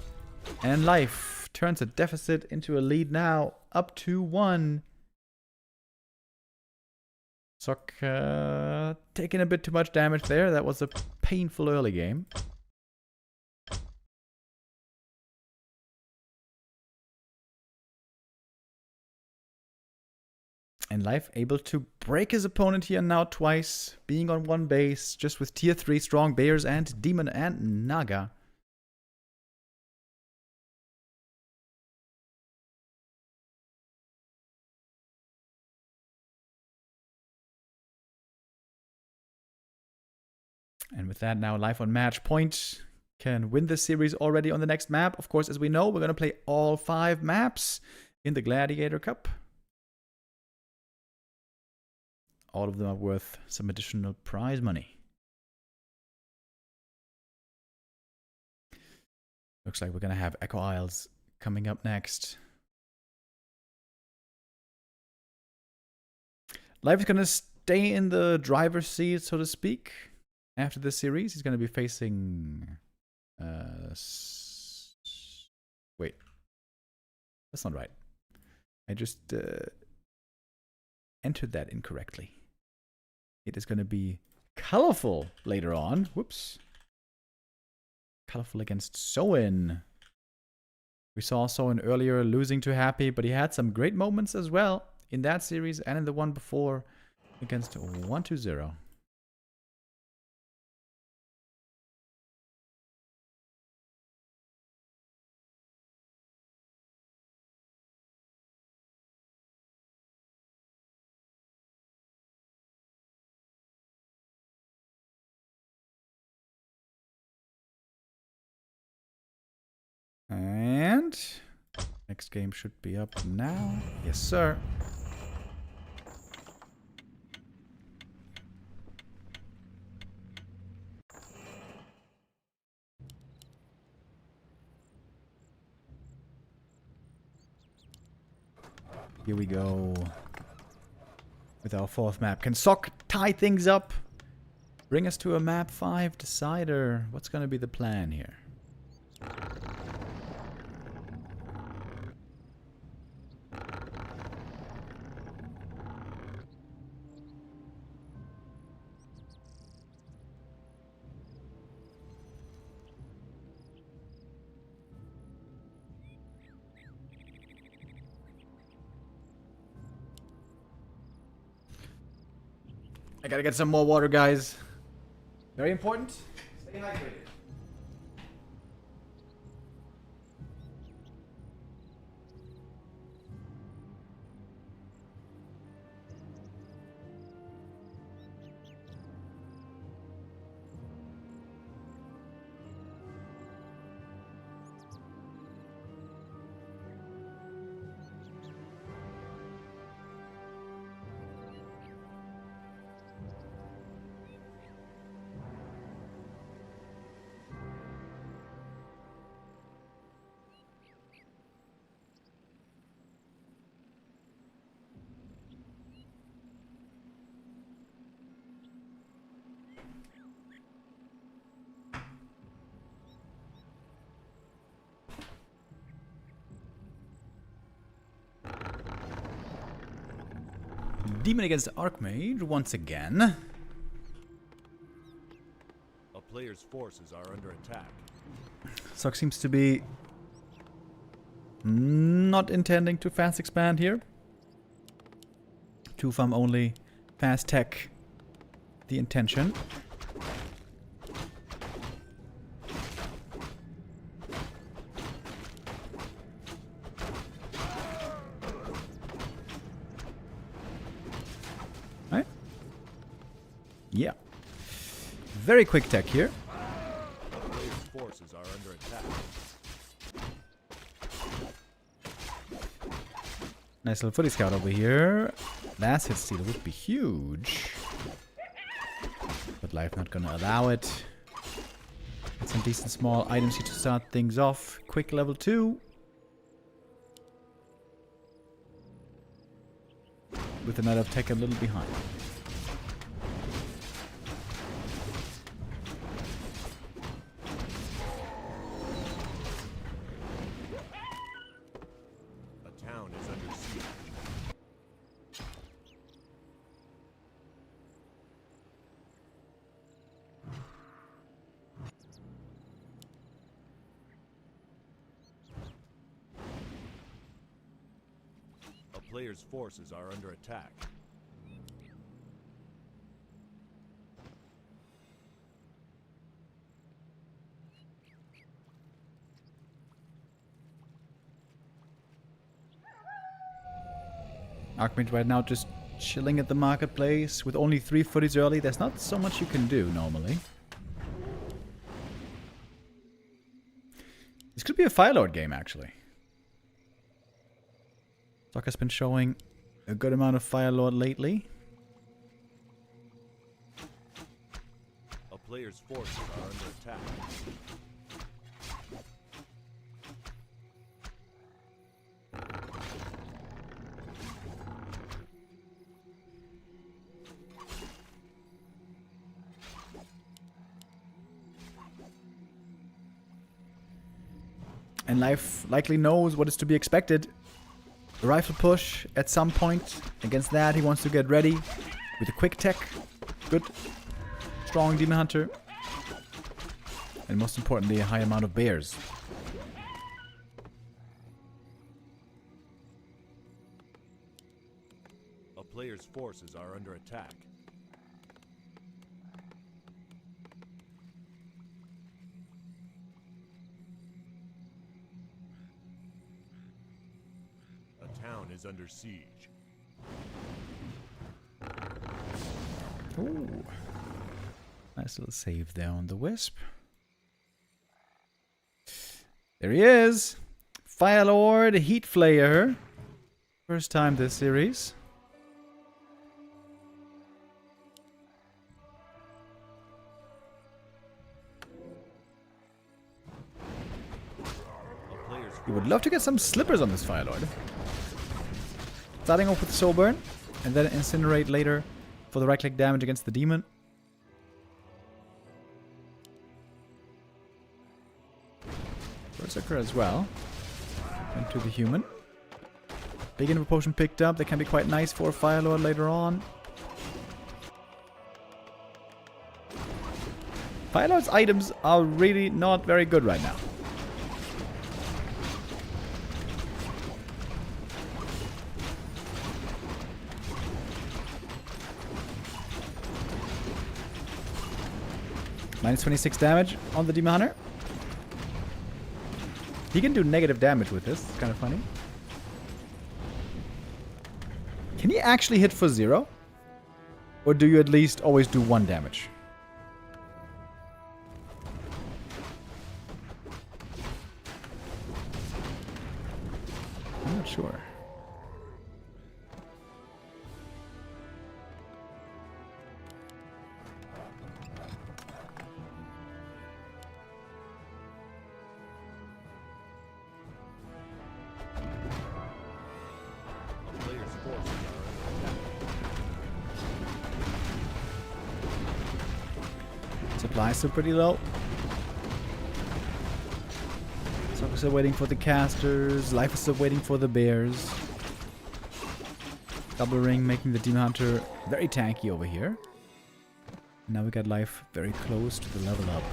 And life turns a deficit into a lead now. Up to 1. Sok taking a bit too much damage there. That was a painful early game. And Life able to break his opponent here now twice. Being on one base, just with tier 3 strong bears and demon and naga. And with that, now Life on match point. Can win this series already on the next map. Of course, as we know, we're going to play all 5 maps in the Gladiator Cup. All of them are worth some additional prize money. Looks like we're going to have Echo Isles coming up next. Life is going to stay in the driver's seat, so to speak. After this series, he's going to be facing... wait. That's not right. I just entered that incorrectly. It is going to be colorful later on. Whoops. Colorful against Soin. We saw Soin earlier losing to Happy, but he had some great moments as well in that series and in the one before against 120. And next game should be up now. Yes, sir. Here we go. With our 4th map. Can Sok tie things up? Bring us to a map 5 decider. What's going to be the plan here? I gotta get some more water, guys. Very important. Stay hydrated. Demon against Archmage once again. A player's forces are under attack. Sock seems to be not intending to fast expand here. 2 farm only, fast tech the intention. Right? Yeah. Very quick tech here. A player's forces are under attack. Nice little footy scout over here. Last hit steal would be huge. But life not gonna allow it. Get some decent small items here to start things off. Quick level 2. With the Knight of Tech a little behind. A town is under siege. A player's forces are under attack. Archmage right now just chilling at the marketplace. With only 3 footies early, there's not so much you can do normally. This could be a Fire Lord game, actually. Sock has been showing a good amount of Fire Lord lately. A player's forces are under attack. And life likely knows what is to be expected. The rifle push at some point. Against that, he wants to get ready with a quick tech. Good, strong Demon Hunter. And most importantly, a high amount of bears. A player's forces are under attack. A town is under siege. Ooh. Nice little save there on the Wisp. There he is. Fire Lord, Heat Flayer. First time this series. You would love to get some slippers on this Fire Lord. Starting off with Soul Burn, and then Incinerate later for the right-click damage against the demon. Berserker as well. Into the human. Big Inver Potion picked up. That can be quite nice for Fire Lord later on. Fire Lord's items are really not very good right now. Minus 26 damage on the Demon Hunter. He can do negative damage with this. It's kind of funny. Can he actually hit for 0? Or do you at least always do 1 damage? I'm not sure. Supplies are pretty low. Sockers are waiting for the casters. Life is still waiting for the bears. Double ring making the Demon Hunter very tanky over here. Now we got life very close to the level up.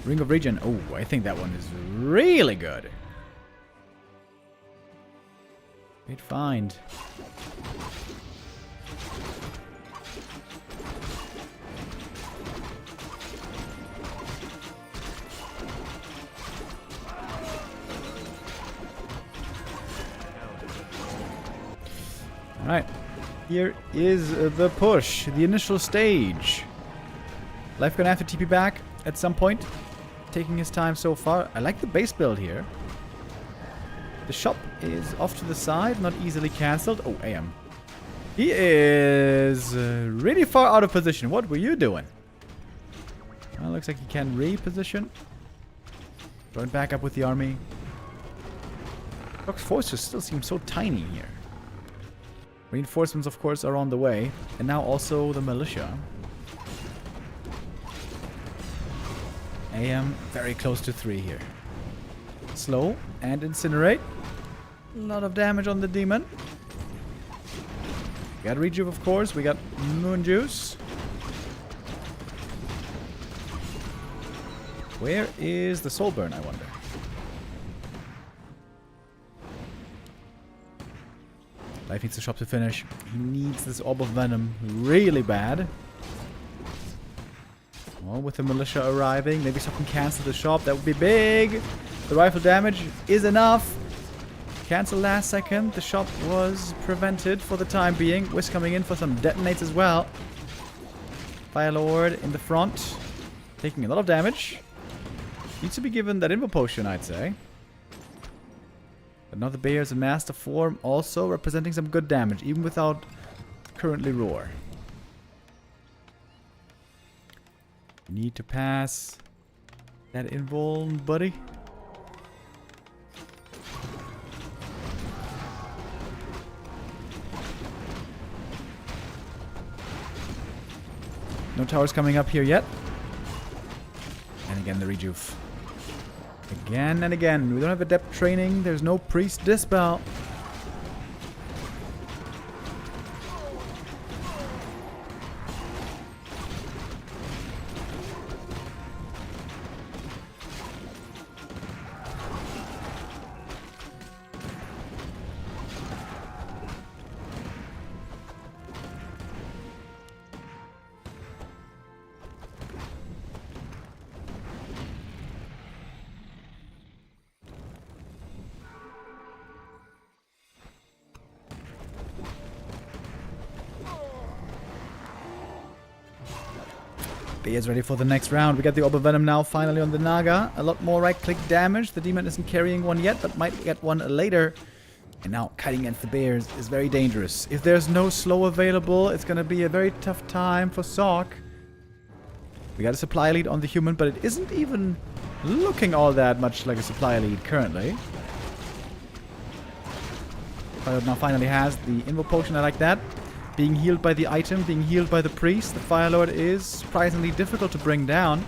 Ring of Regen. Oh, I think that one is really good. Great find. Alright, here is the push, the initial stage. Life gonna have to TP back at some point, taking his time so far. I like the base build here. The shop is off to the side, not easily cancelled. Oh, AM. He is really far out of position. What were you doing? Well, looks like he can reposition. Going back up with the army. Rock's forces still seem so tiny here. Reinforcements, of course, are on the way. And now also the militia. AM very close to 3 here. Slow and incinerate. A lot of damage on the demon. We got Rejuve, of course. We got Moon Juice. Where is the Soul Burn, I wonder? Life needs the shop to finish. He needs this Orb of Venom really bad. Well, with the militia arriving, maybe someone can cancel the shop. That would be big. The rifle damage is enough. Cancel last second. The shop was prevented for the time being. Whisk coming in for some detonates as well. Fire Lord in the front. Taking a lot of damage. Needs to be given that Invo Potion, I'd say. But now the bear is in master form, also representing some good damage, even without currently roar. Need to pass that invuln, buddy. No towers coming up here yet. And again the rejuve. Again and again. We don't have adept training. There's no priest dispel. Bear's ready for the next round. We got the Orb of Venom now finally on the Naga. A lot more right-click damage. The demon isn't carrying one yet, but might get one later. And now kiting against the bears is very dangerous. If there's no slow available, it's going to be a very tough time for Sock. We got a supply lead on the human, but it isn't even looking all that much like a supply lead currently. Pilot now finally has the Invo Potion. I like that. Being healed by the item, being healed by the priest. The Fire Lord is surprisingly difficult to bring down.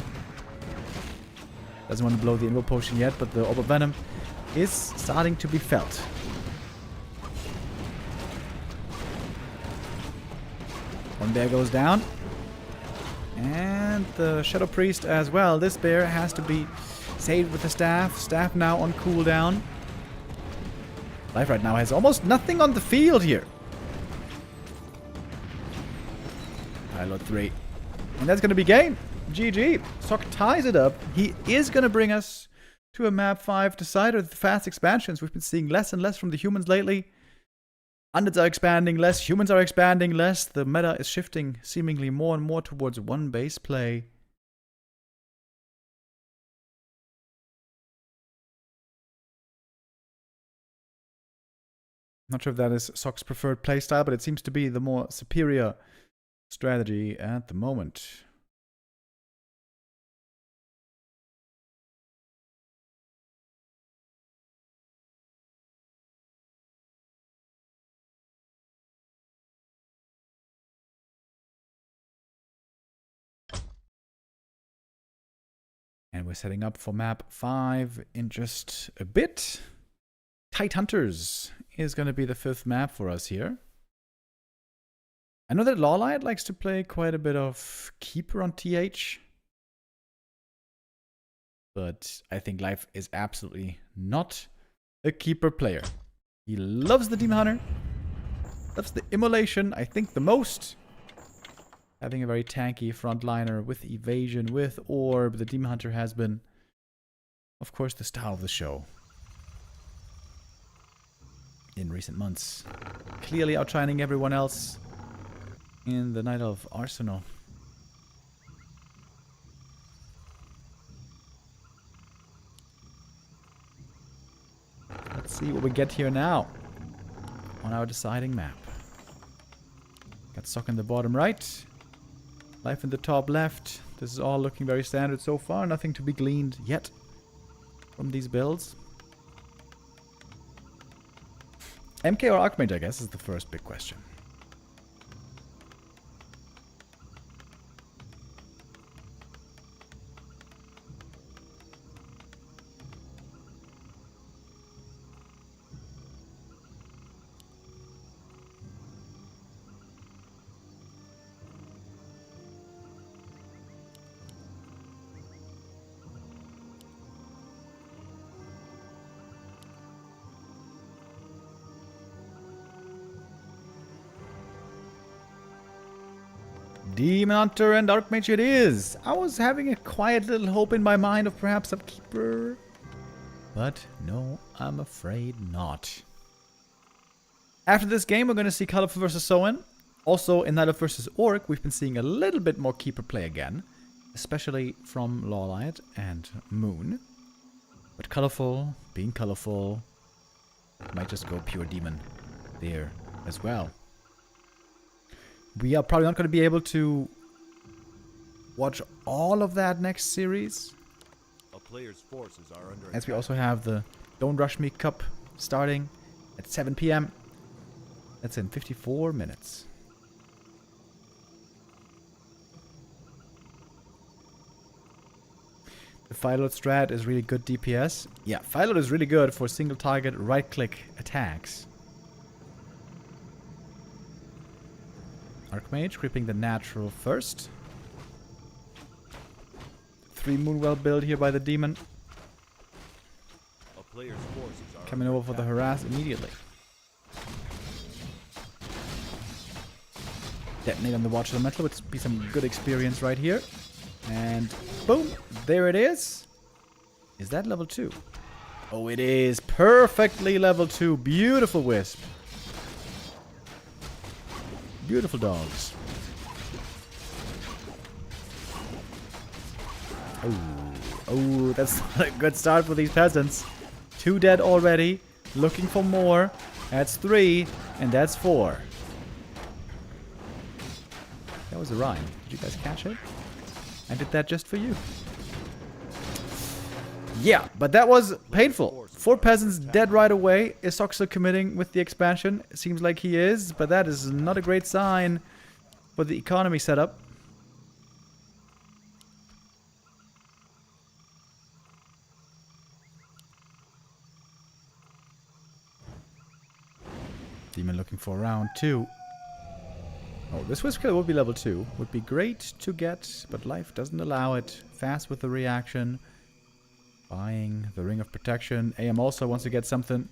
Doesn't want to blow the Invo Potion yet, but the Orb of Venom is starting to be felt. One bear goes down. And the Shadow Priest as well. This bear has to be saved with the staff. Staff now on cooldown. Life right now has almost nothing on the field here. Pilot 3. And that's going to be game. GG. Sock ties it up. He is going to bring us to a map 5 decider with fast expansions. We've been seeing less and less from the humans lately. Undeads are expanding less. Humans are expanding less. The meta is shifting seemingly more and more towards one base play. Not sure if that is Sock's preferred playstyle, but it seems to be the more superior strategy at the moment. And we're setting up for map 5 in just a bit. Tight Hunters is going to be the 5th map for us here. I know that Lawlight likes to play quite a bit of Keeper on TH. But I think Life is absolutely not a Keeper player. He loves the Demon Hunter. Loves the Immolation, I think, the most. Having a very tanky frontliner with evasion, with orb. The Demon Hunter has been, of course, the star of the show in recent months. Clearly outshining everyone else in the Night of Arsenal. Let's see what we get here now on our deciding map. Got Sock in the bottom right. Life in the top left. This is all looking very standard so far. Nothing to be gleaned yet from these builds. MK or Archmage, I guess, is the first big question. Demon Hunter and Archmage it is. I was having a quiet little hope in my mind of perhaps a Keeper. But no, I'm afraid not. After this game, we're going to see Colorful versus Soin. Also, in Night of versus Orc, we've been seeing a little bit more Keeper play again. Especially from Lawlight and Moon. But Colorful, being colorful, might just go pure Demon there as well. We are probably not going to be able to watch all of that next series. A player's forces are under as we also have the Don't Rush Me Cup starting at 7 p.m. That's in 54 minutes. The Phylot strat is really good DPS. Yeah, Phylot is really good for single target right click attacks. Archmage creeping the natural first. 3 Moonwell build here by the Demon. a player's forces are Coming over for the harass immediately. Detonate on the Watch Elemental would be some good experience right here. And boom, there it is. Is that level 2? Oh, it is perfectly level 2. Beautiful Wisp. Beautiful dogs. Oh, that's not a good start for these peasants. 2 dead already. Looking for more. That's 3. And that's 4. That was a rhyme. Did you guys catch it? I did that just for you. Yeah, but that was painful. 4 peasants dead right away. Is Sock still committing with the expansion? It seems like he is, but that is not a great sign for the economy setup. Demon looking for round 2. Oh, this Wisp Killer would be level 2. Would be great to get, but life doesn't allow it. Fast with the reaction. Buying the Ring of Protection. AM also wants to get something.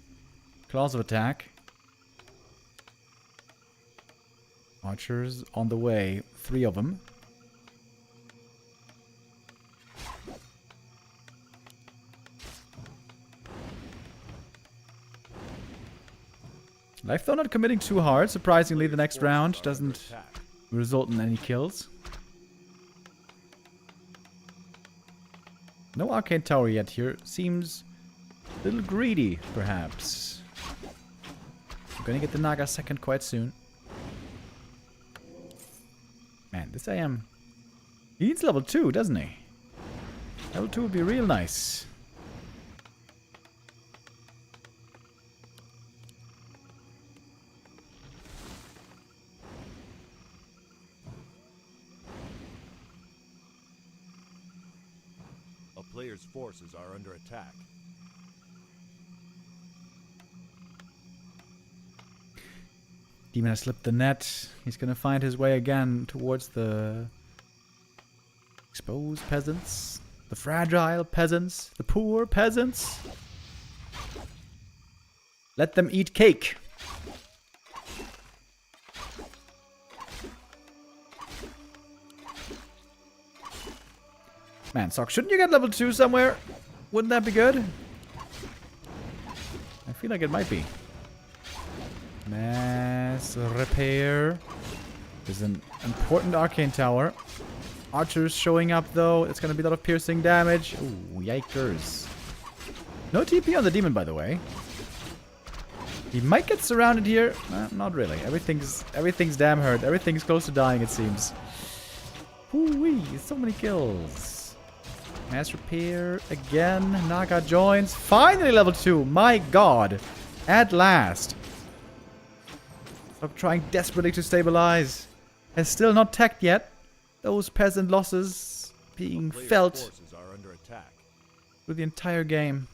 Claws of Attack. Archers on the way. 3 of them. Life though not committing too hard. Surprisingly, the next round doesn't result in any kills. No arcane tower yet here. Seems a little greedy, perhaps. We're gonna get the Naga second quite soon. Man, this AM... He needs level 2, doesn't he? Level 2 would be real nice. A player's forces are under attack. Demon has slipped the net. He's gonna find his way again towards the exposed peasants, the fragile peasants, the poor peasants. Let them eat cake. Man, Sock, shouldn't you get level 2 somewhere? Wouldn't that be good? I feel like it might be. Mass repair. There's an important arcane tower. Archers showing up though. It's gonna be a lot of piercing damage. Ooh, yikers. No TP on the demon, by the way. He might get surrounded here. Not really. Everything's damn hurt. Everything's close to dying, it seems. Woo-wee, so many kills. Mass repair again. Naga joins. Finally level 2. My god. At last. Stop trying desperately to stabilize. Has still not teched yet. Those peasant losses being felt Forces are under attack. through the entire game.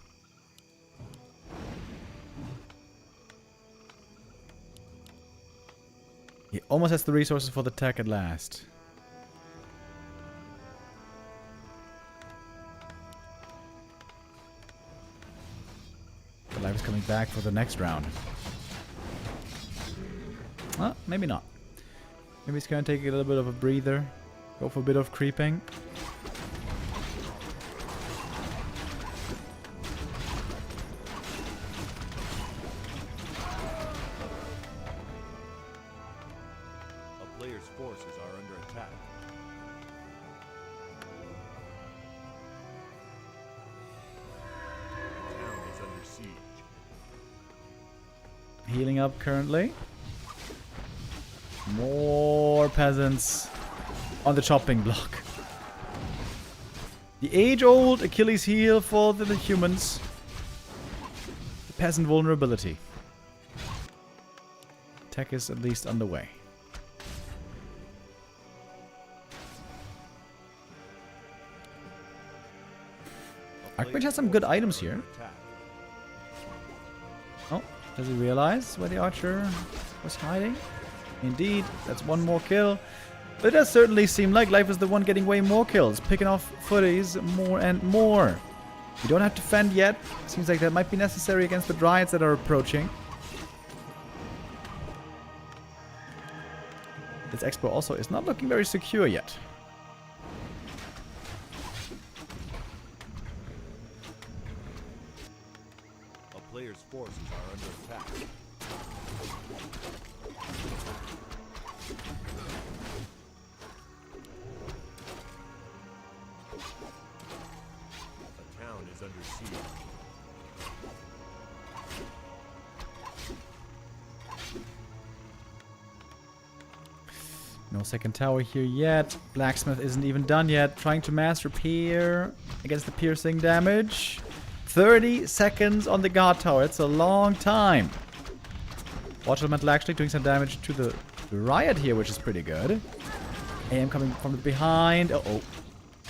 He almost has the resources for the tech at last. The life is coming back for the next round. Well, maybe not. Maybe he's gonna take a little bit of a breather. Go for a bit of creeping. A player's forces are under attack. The town is under siege. Healing up currently. More peasants on the chopping block. The age-old Achilles heel for the humans. The peasant vulnerability. Tech is at least underway. Archmage has some good items here. Oh, does he realize where the archer was hiding? Indeed, that's one more kill. But it does certainly seem like Life is the one getting way more kills, picking off footies more and more. You don't have to fend yet. Seems like that might be necessary against the Dryads that are approaching. This Expo also is not looking very secure yet. A player's forces are under attack. The town is under siege. No second tower here yet. Blacksmith isn't even done yet. Trying to mass repair against the piercing damage. 30 seconds on the guard tower. It's a long time. Watch Elemental actually doing some damage to the Riot here, which is pretty good. AM coming from the behind. Uh-oh.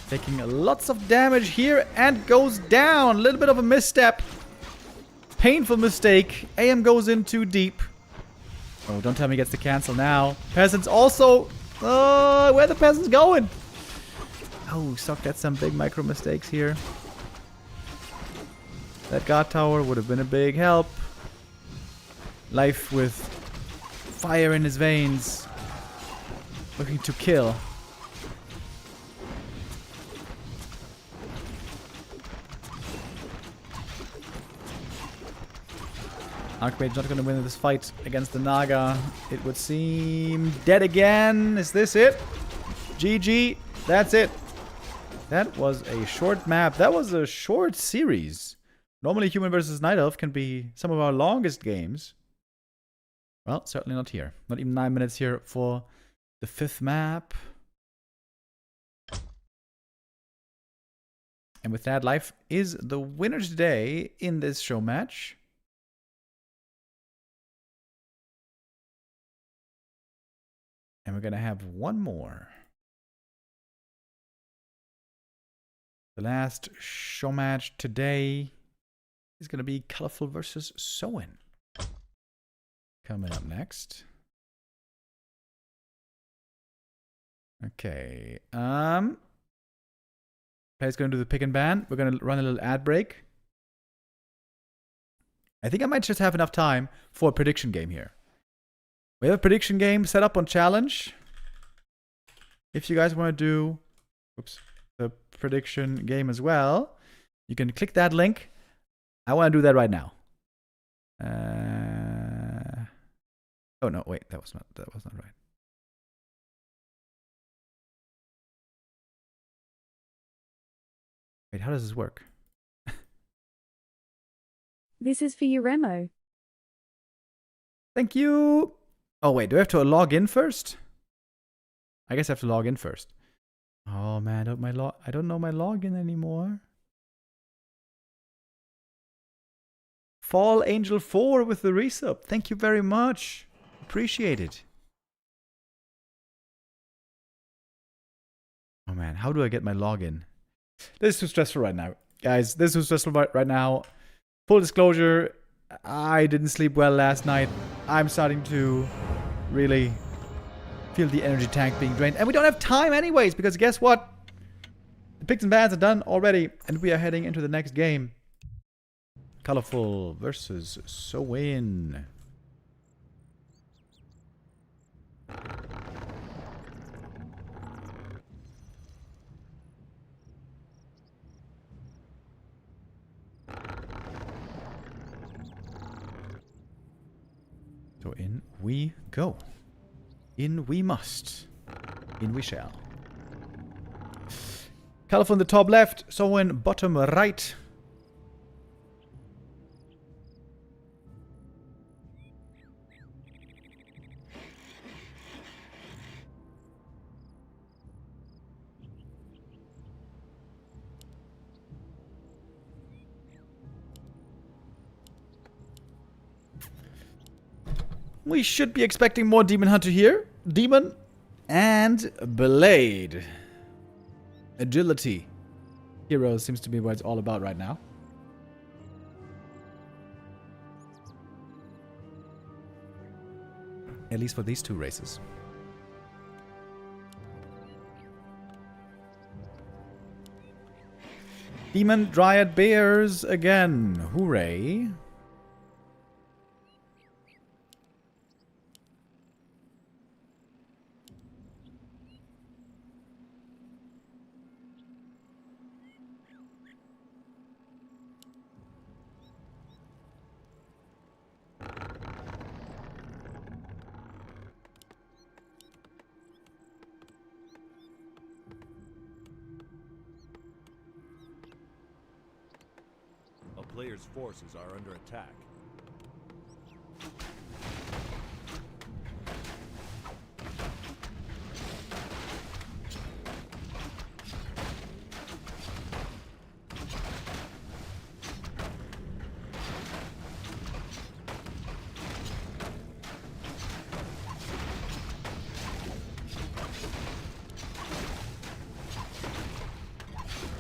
Taking lots of damage here and goes down. A little bit of a misstep. Painful mistake. AM goes in too deep. Oh, don't tell me he gets to cancel now. Peasants also. Where are the peasants going? Oh, Sock got some big micro mistakes here. That guard tower would have been a big help. Life with fire in his veins. looking to kill. Archmage not going to win this fight against the Naga. It would seem dead again. Is this it? GG. That's it. That was a short map. That was a short series. Normally Human versus Night Elf can be some of our longest games. Well, certainly not here. Not even 9 minutes here for the 5th map. And with that, Life is the winner today in this show match. And we're going to have one more. The last show match today is going to be Colorful versus Soin. Coming up next. Okay. Player's going to do the pick and ban. We're going to run a little ad break. I think I might just have enough time for a prediction game here. We have a prediction game set up on challenge. If you guys want to do the prediction game as well, you can click that link. I want to do that right now. Oh no, wait, that was not right. Wait, how does this work? This is for you, Remo. Thank you. Oh wait, do I have to log in first? I guess I have to log in first. Oh man, I don't know my login anymore. Fall Angel 4 with the resub. Thank you very much. Appreciate it. Oh man, how do I get my login? This is too stressful right now. Guys, this is stressful right now. Full disclosure, I didn't sleep well last night. I'm starting to really feel the energy tank being drained. And we don't have time anyways, because guess what? The picks and bans are done already, and we are heading into the next game. Colorful versus Soin. So in we go. In we must. In we shall. Colorful in the top left, Soin bottom right. We should be expecting more Demon Hunter here. Demon and Blade. Agility. Hero seems to be what it's all about right now. At least for these two races. Demon, Dryad, Bears again. Hooray. Player's forces are under attack.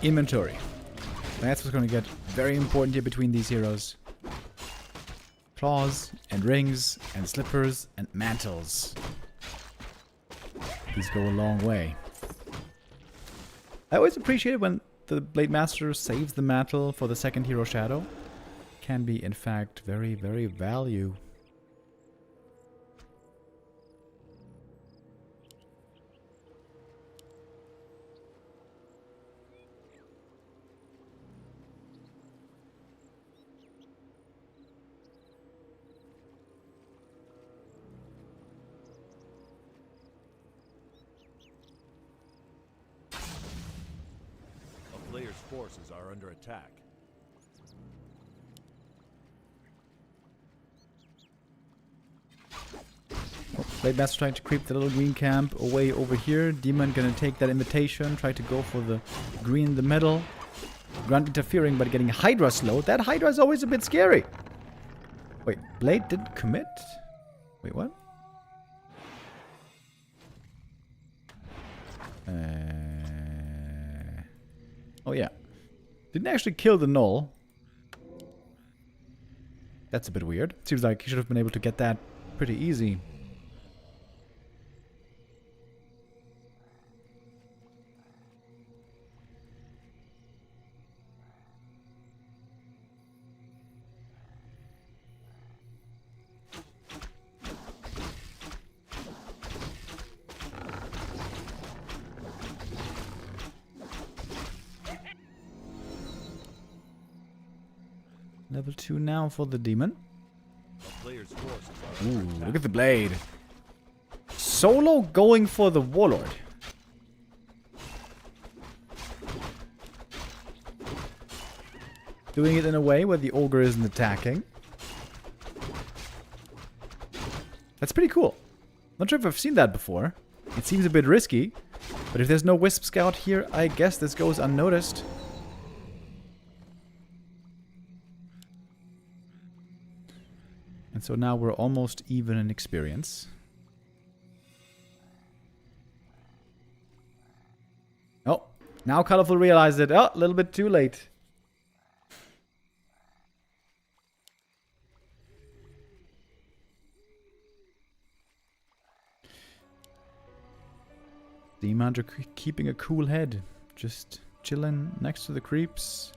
Inventory. That's what's going to get very important here between these heroes. Claws and rings and slippers and mantles. These go a long way. I always appreciate it when the Blade Master saves the mantle for the second hero Shadow. Can be, in fact, very, very value. forces are under attack. Blade Master trying to creep the little green camp away over here. Demon gonna take that invitation, try to go for the green in the middle. Grunt interfering, but getting Hydra slow. That Hydra is always a bit scary. Wait, Blade didn't commit? Wait, what? Oh yeah. Didn't actually kill the Null. That's a bit weird. Seems like he should have been able to get that pretty easy. Level 2 now for the demon. Player's forces are Ooh, under attack. look at the blade. Solo going for the warlord. Doing it in a way where the ogre isn't attacking. That's pretty cool. Not sure if I've seen that before. It seems a bit risky. But if there's no Wisp Scout here, I guess this goes unnoticed. And so now we're almost even in experience. Oh, now Colorful realized it. Oh, a little bit too late. Demon Hunter keeping a cool head. Just chilling next to the creeps.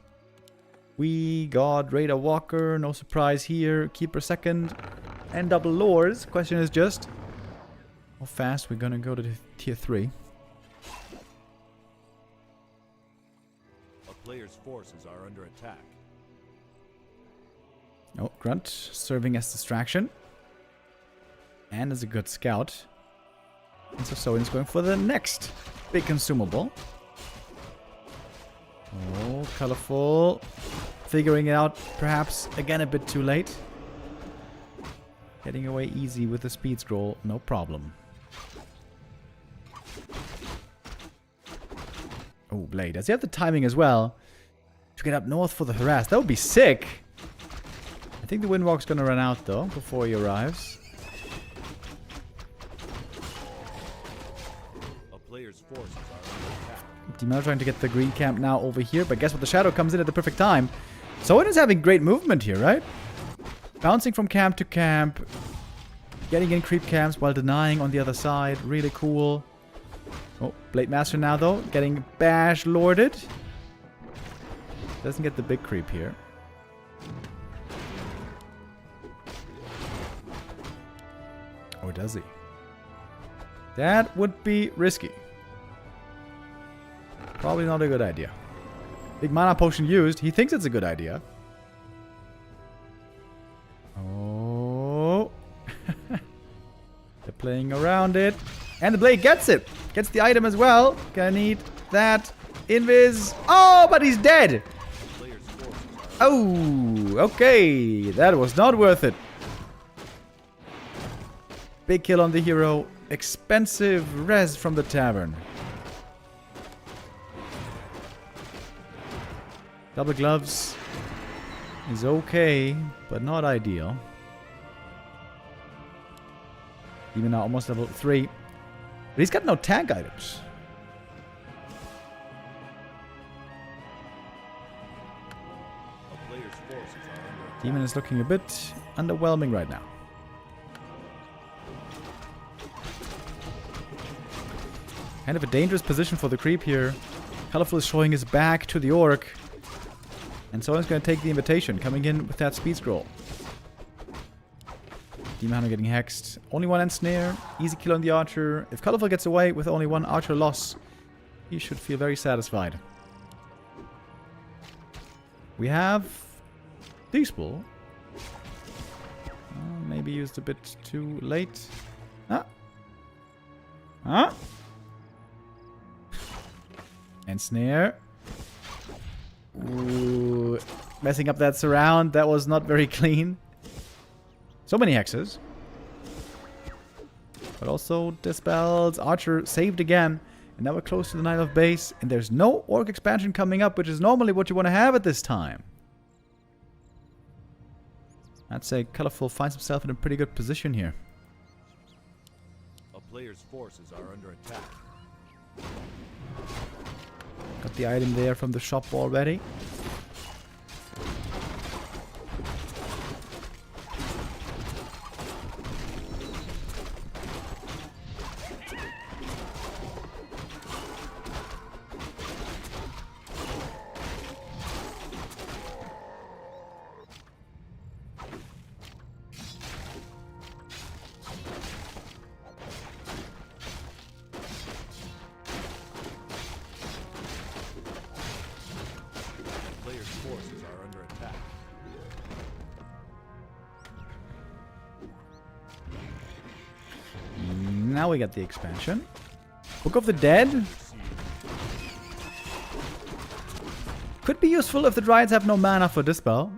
We got Raider Walker, no surprise here. Keeper second, and double lords. Question is just how fast we're gonna go to tier 3. A player's forces are under attack. Oh, Grunt serving as distraction. And as a good scout. And so Soin's going for the next big consumable. Oh, Colorful. Figuring it out, perhaps, again a bit too late. Getting away easy with the speed scroll, no problem. Oh, Blade. Does he have the timing as well to get up north for the harass? That would be sick. I think the Windwalk's gonna run out, though, before he arrives. A player's forces are under attack. Demon trying to get the green camp now over here, but guess what? The Shadow comes in at the perfect time. Soin is having great movement here, right? Bouncing from camp to camp. Getting in creep camps while denying on the other side. Really cool. Oh, Blade Master now, though. Getting bash lorded. Doesn't get the big creep here. Or does he? That would be risky. Probably not a good idea. Big mana potion used. He thinks it's a good idea. Oh. They're playing around it. And the Blade gets it. Gets the item as well. Gonna need that. Invis. Oh, but he's dead. Player's forces are Oh, okay. That was not worth it. Big kill on the hero. Expensive res from the tavern. Double gloves is okay, but not ideal. Even now, almost level 3. But he's got no tank items. a player's forces are under attack. Demon is looking a bit underwhelming right now. Kind of a dangerous position for the creep here. Colorful is showing his back to the orc. And Soin's going to take the invitation, coming in with that speed scroll. Demon Hunter getting hexed. Only one ensnare. Easy kill on the archer. If Colorful gets away with only one archer loss, he should feel very satisfied. We have Deespool. Maybe used a bit too late. Ah. Ah. Ensnare. Ooh, messing up that surround. That was not very clean. So many hexes. But also dispels. Archer saved again. And now we're close to the Nile of base. And there's no Orc expansion coming up, which is normally what you want to have at this time. I'd say Colorful finds himself in a pretty good position here. A player's forces are under attack. Got the item there from the shop already. Forces are under attack. Now we got the expansion. Book of the Dead. Could be useful if the Dryads have no mana for Dispel.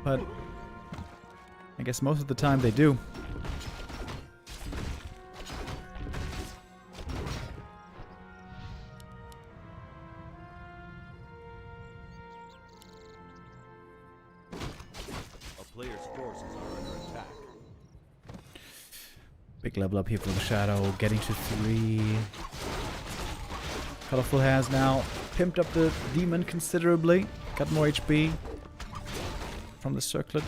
But I guess most of the time they do. Big level up here for the Shadow, getting to 3. Colorful has now pimped up the Demon considerably. Got more HP from the Circlet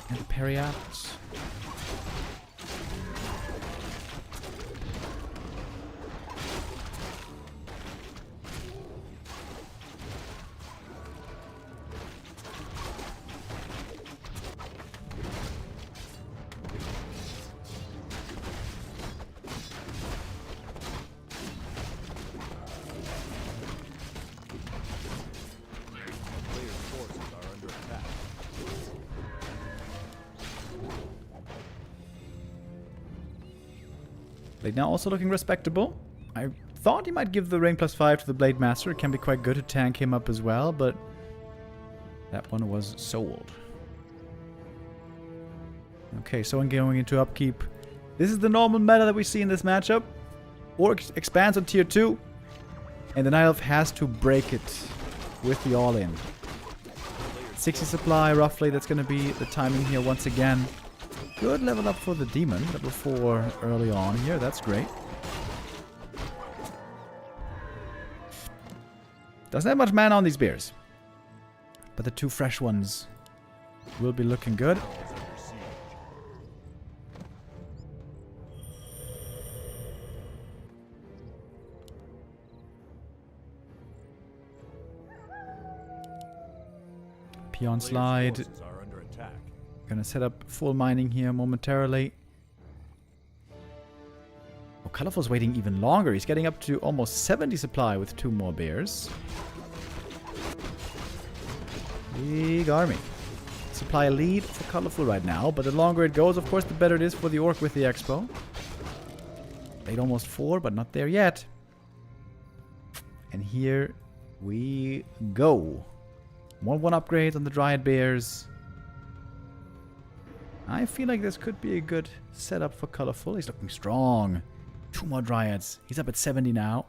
and the Periapt. Blade now also looking respectable. I thought he might give the Rain +5 to the Blade Master. It can be quite good to tank him up as well, but that one was sold. Okay, so I'm going into upkeep. This is the normal meta that we see in this matchup. Orc expands on tier 2, and the Night Elf has to break it with the all-in. 60 supply, roughly. That's going to be the timing here once again. Good level up for the Demon. Level 4 early on here. That's great. Doesn't have much mana on these bears. But the 2 fresh ones will be looking good. Peon slide. Gonna set up full mining here momentarily. Oh, Colorful's waiting even longer. He's getting up to almost 70 supply with 2 more bears. Big army. Supply lead for Colorful right now, but the longer it goes, of course, the better it is for the Orc with the Expo. Blade almost 4, but not there yet. And here we go. 1/1 upgrades on the Dryad Bears. I feel like this could be a good setup for Colorful. He's looking strong. 2 more Dryads. He's up at 70 now.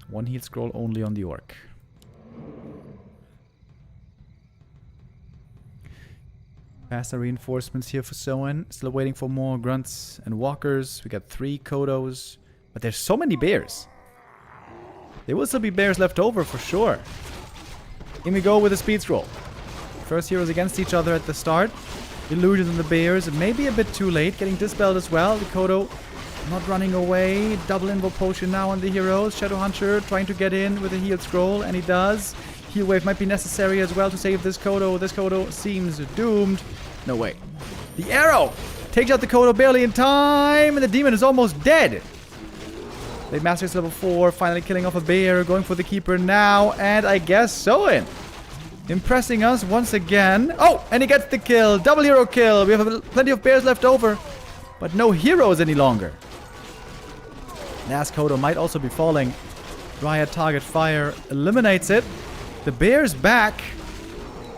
One heal scroll only on the Orc. Faster reinforcements here for Soin. Still waiting for more Grunts and Walkers. We got 3 Kodos. But there's so many bears. There will still be bears left over for sure. In we go with a speed scroll. First heroes against each other at the start. Illusions and the bears. Maybe a bit too late. Getting dispelled as well. The Kodo not running away. Double invo potion now on the heroes. Shadow Hunter trying to get in with a heal scroll. And he does. Heal wave might be necessary as well to save this Kodo. This Kodo seems doomed. No way. The arrow takes out the Kodo barely in time. And the demon is almost dead. Blade Master is level 4, finally killing off a bear, going for the keeper now, and I guess Soin. Impressing us once again. Oh, and he gets the kill. Double hero kill. We have plenty of bears left over, but no heroes any longer. Last Kodo might also be falling. Dryad target fire eliminates it. The bear's back.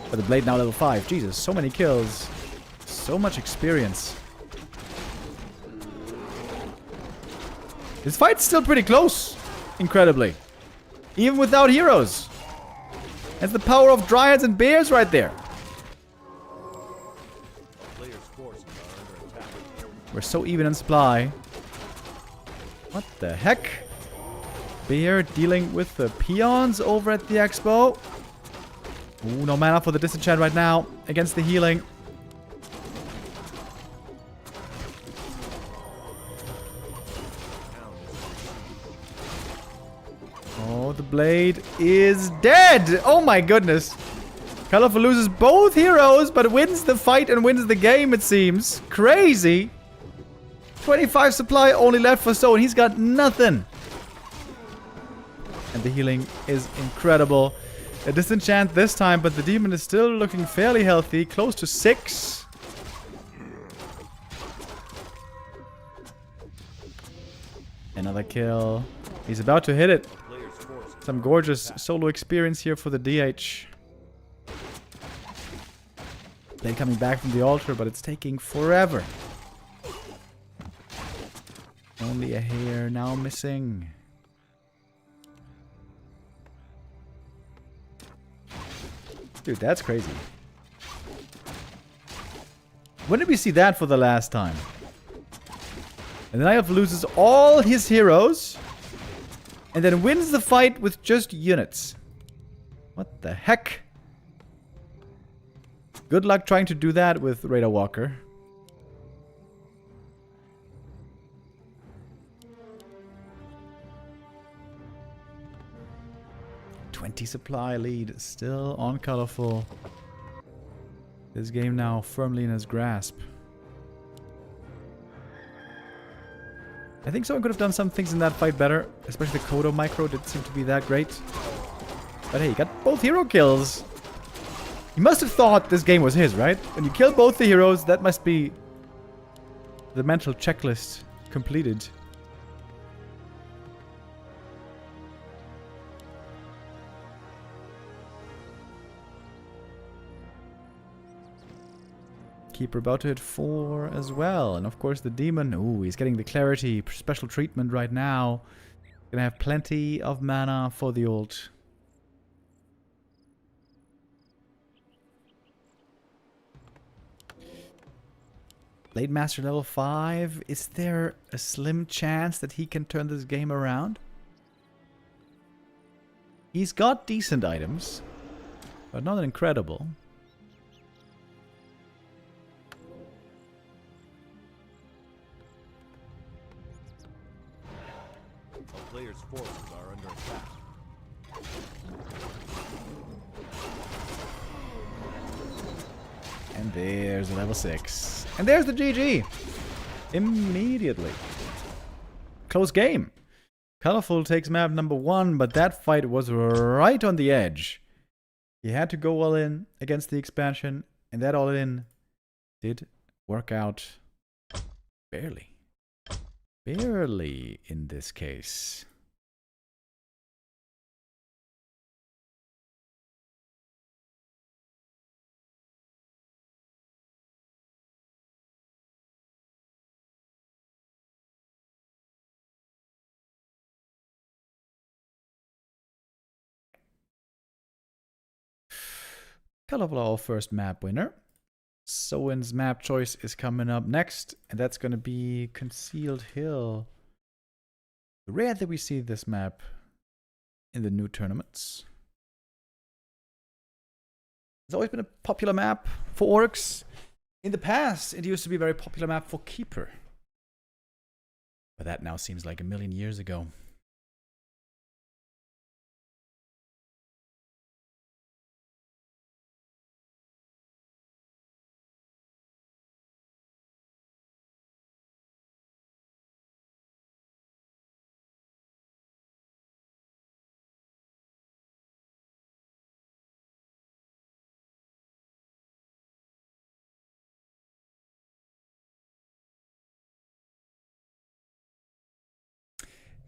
But the blade now level 5. Jesus, so many kills. So much experience. This fight's still pretty close. Incredibly. Even without heroes. That's the power of dryads and bears right there. Players' forces are under attack. We're so even in supply. What the heck? Bear dealing with the peons over at the expo. Ooh, no mana for the disenchant right now against the healing. Oh, the blade is dead! Oh my goodness! Colorful loses both heroes, but wins the fight and wins the game, it seems. Crazy! 25 supply only left for Soin. He's got nothing. And the healing is incredible. A disenchant this time, but the demon is still looking fairly healthy. Close to 6. Another kill. He's about to hit it. Some gorgeous solo experience here for the DH. Blade coming back from the altar, but it's taking forever. Only a hair now missing. Dude, that's crazy. When did we see that for the last time? And then Nayef loses all his heroes. And then wins the fight with just units. What the heck? Good luck trying to do that with Raider Walker. $20 supply lead still on Colorful. This game now firmly in his grasp. I think someone could have done some things in that fight better. Especially the Kodo micro didn't seem to be that great. But hey, he got both hero kills. He must have thought this game was his, right? When you kill both the heroes, that must be the mental checklist completed. Keeper about to hit 4 as well. And of course the demon. Ooh, he's getting the clarity. Special treatment right now. Gonna have plenty of mana for the ult. Blade Master level 5. Is there a slim chance that he can turn this game around? He's got decent items, but not incredible. Players' forces are under attack. And there's a level 6. And there's the GG. Immediately. Close game. Colorful takes map number 1, but that fight was right on the edge. He had to go all in against the expansion, and that all in did work out barely. Barely in this case. Colorful our first map winner. Soin's map choice is coming up next, and that's going to be Concealed Hill. Rare that we see this map in the new tournaments. It's always been a popular map for orcs. In the past, it used to be a very popular map for Keeper. But that now seems like a million years ago.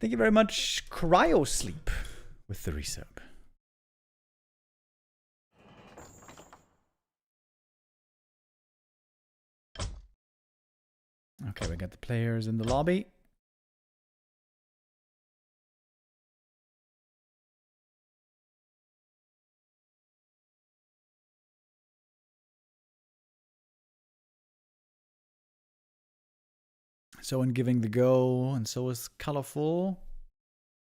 Thank you very much, Cryo Sleep, with the resub. Okay, we got the players in the lobby. Soin giving the go, and so is Colorful.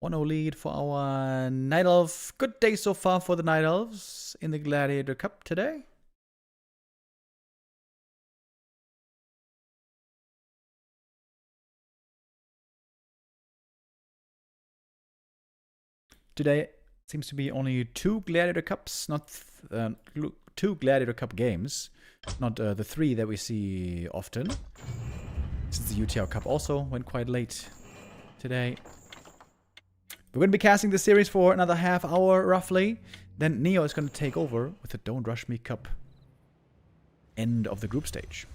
1-0 lead for our Night Elf. Good day so far for the Night Elves in the Gladiator Cup today. Today seems to be only 2 Gladiator Cups, not 2 Gladiator Cup games, not the 3 that we see often. Since the YouTiao Cup also went quite late today. We're going to be casting the series for another half hour, roughly. Then Neo is going to take over with the Don't Rush Me Cup. End of the group stage.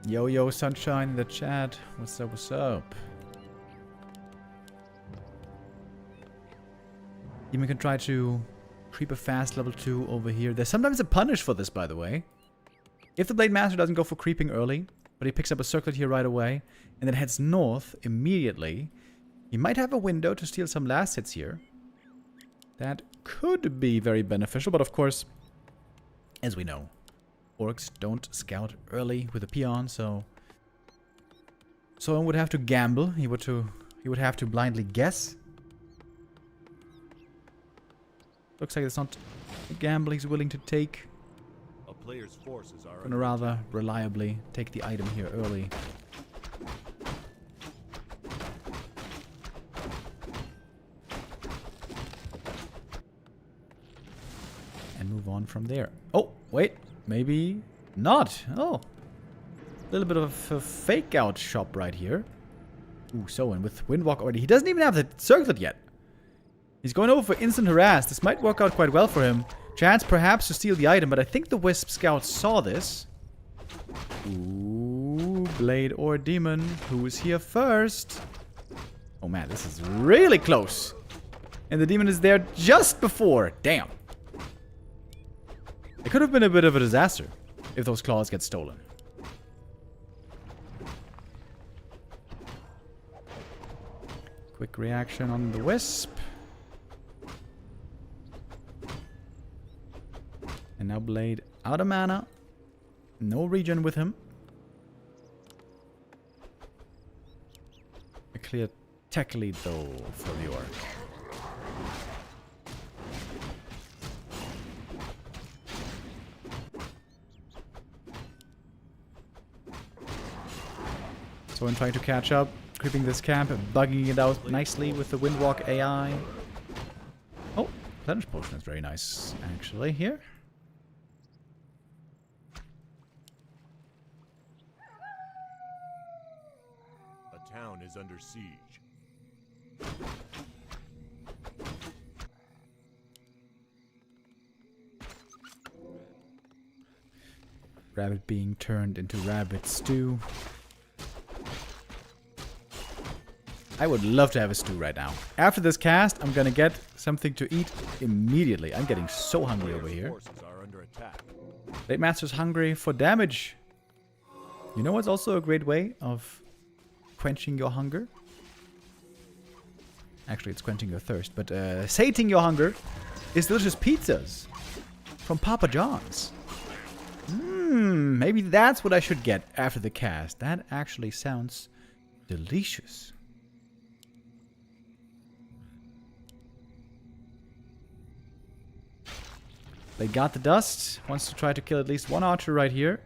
Yo, Sunshine in the chat. What's up, what's up? Even can try to creep a fast level 2 over here. There's sometimes a punish for this, by the way. If the Blade Master doesn't go for creeping early, but he picks up a circlet here right away, and then heads north immediately, he might have a window to steal some last hits here. That could be very beneficial, but of course, as we know, orcs don't scout early with a peon, so someone would have to gamble. He would have to blindly guess. Looks like it's not a gamble he's willing to take. A player's forces are Gonna rather reliably take the item here early. And move on from there. Oh, wait. Maybe not. Oh. A little bit of a fake out shop right here. Ooh, Soin with Windwalk already. He doesn't even have the circlet yet. He's going over for instant harass. This might work out quite well for him. Chance perhaps to steal the item, but I think the Wisp Scout saw this. Ooh, Blade or Demon. Who is here first? Oh man, this is really close. And the Demon is there just before. Damn. It could have been a bit of a disaster if those claws get stolen. Quick reaction on the Wisp. And now Blade out of mana. No regen with him. A clear tech lead though for the orc. So I'm trying to catch up, creeping this camp and bugging it out nicely with the Windwalk AI. Oh, Plenish Potion is very nice, actually, here. A town is under siege. Rabbit being turned into rabbit stew. I would love to have a stew right now. After this cast, I'm gonna get something to eat immediately. I'm getting so hungry over here. Forces are under attack. Blade Master's hungry for damage. You know what's also a great way of quenching your hunger? Actually, it's quenching your thirst, but sating your hunger is delicious pizzas from Papa John's. Maybe that's what I should get after the cast. That actually sounds delicious. They got the dust. Wants to try to kill at least one archer right here.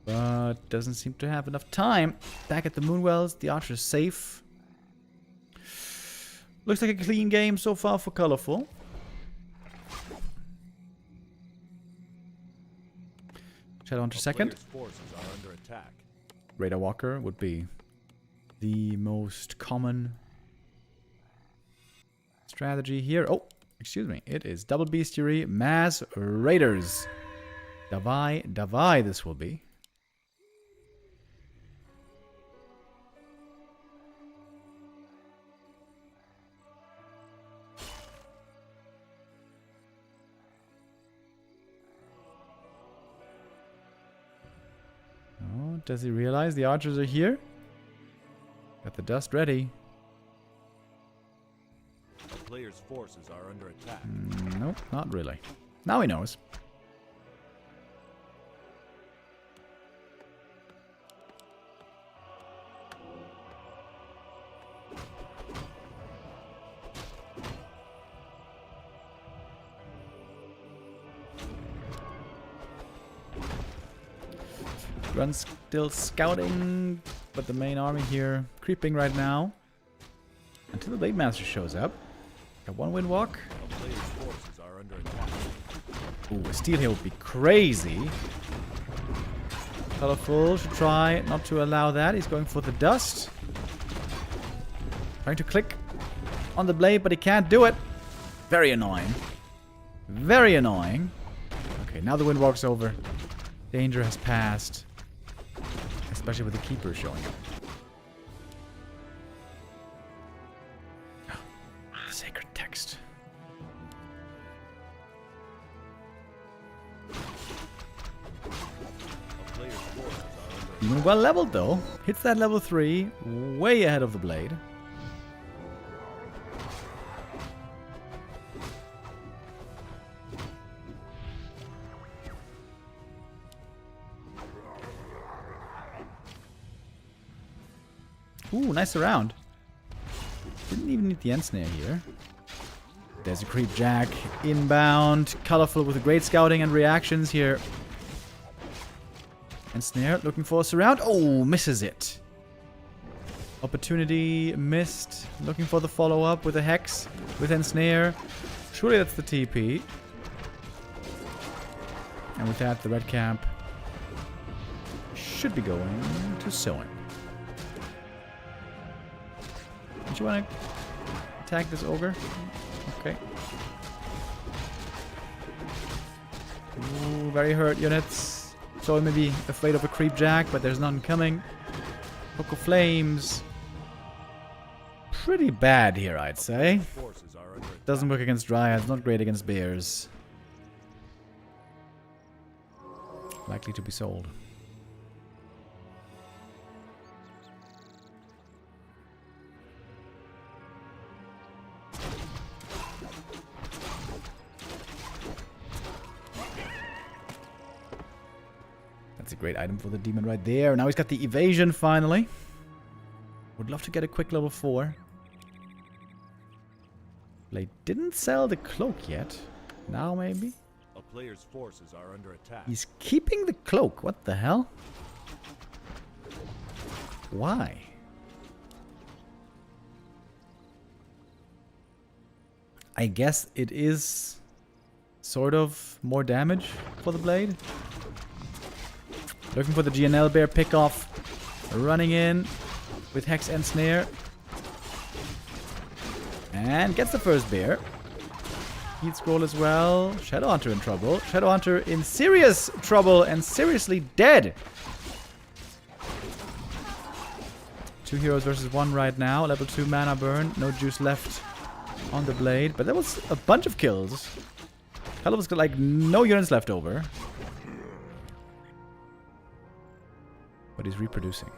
But doesn't seem to have enough time. Back at the Moonwells, the archer is safe. Looks like a clean game so far for Colorful. Shadowhunter second. Forces are under attack. Radar Walker would be the most common strategy here. Oh, excuse me. It is Double Bestiary, Mass Raiders. Davai this will be. Oh, does he realize the archers are here? Got the dust ready. A player's forces are under attack. Nope, not really. Now he knows. Run's still scouting, but the main army here creeping right now. Until the Blade Master shows up. Got one windwalk. A player's forces are under attack. Ooh, a steal here would be crazy. Colorful should try not to allow that. He's going for the dust. Trying to click on the blade, but he can't do it. Very annoying. Very annoying. Okay, now the windwalk's over. Danger has passed. Especially with the keeper showing up. The sacred text. A player's forces are under Even well leveled though. Hits that level 3. Way ahead of the blade. Ooh, nice round. Didn't even need the end snare here. There's a creep jack inbound. Colorful with great scouting and reactions here. And snare looking for a surround. Oh, misses it. Opportunity missed. Looking for the follow-up with a hex with ensnare. Surely that's the TP. And with that, the red camp should be going to Soin. Don't you want to attack this ogre? Okay. Ooh, very hurt units. So he may be afraid of a creep jack, but there's none coming. Book of Flames. Pretty bad here, I'd say. forces are under attack. Doesn't work against dryads, not great against bears. Likely to be sold. That's a great item for the demon right there. Now he's got the evasion finally. Would love to get a quick level 4. Blade didn't sell the cloak yet. Now maybe? A player's forces are under attack. He's keeping the cloak. What the hell? Why? I guess it is sort of more damage for the blade. Looking for the GNL bear pickoff. Running in with Hex and Snare. And gets the first bear. Heat Scroll as well. Shadowhunter in trouble. Shadowhunter in serious trouble and seriously dead. 2 heroes versus 1 right now. Level 2 mana burn. No juice left on the blade. But that was a bunch of kills. Calibur's got like no units left over. But he's reproducing.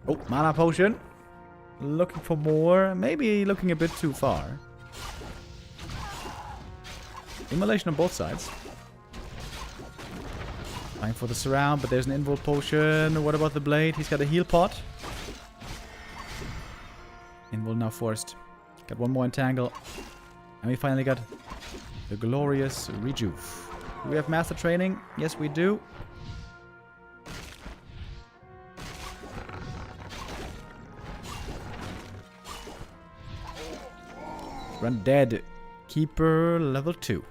Oh, mana potion. Looking for more. Maybe looking a bit too far. Immolation on both sides. Trying for the surround, but there's an invul potion. What about the blade? He's got a heal pot. Invul now forced. Got one more entangle. And we finally got the glorious rejuve. Do we have master training? Yes, we do. Run dead. Keeper level 2.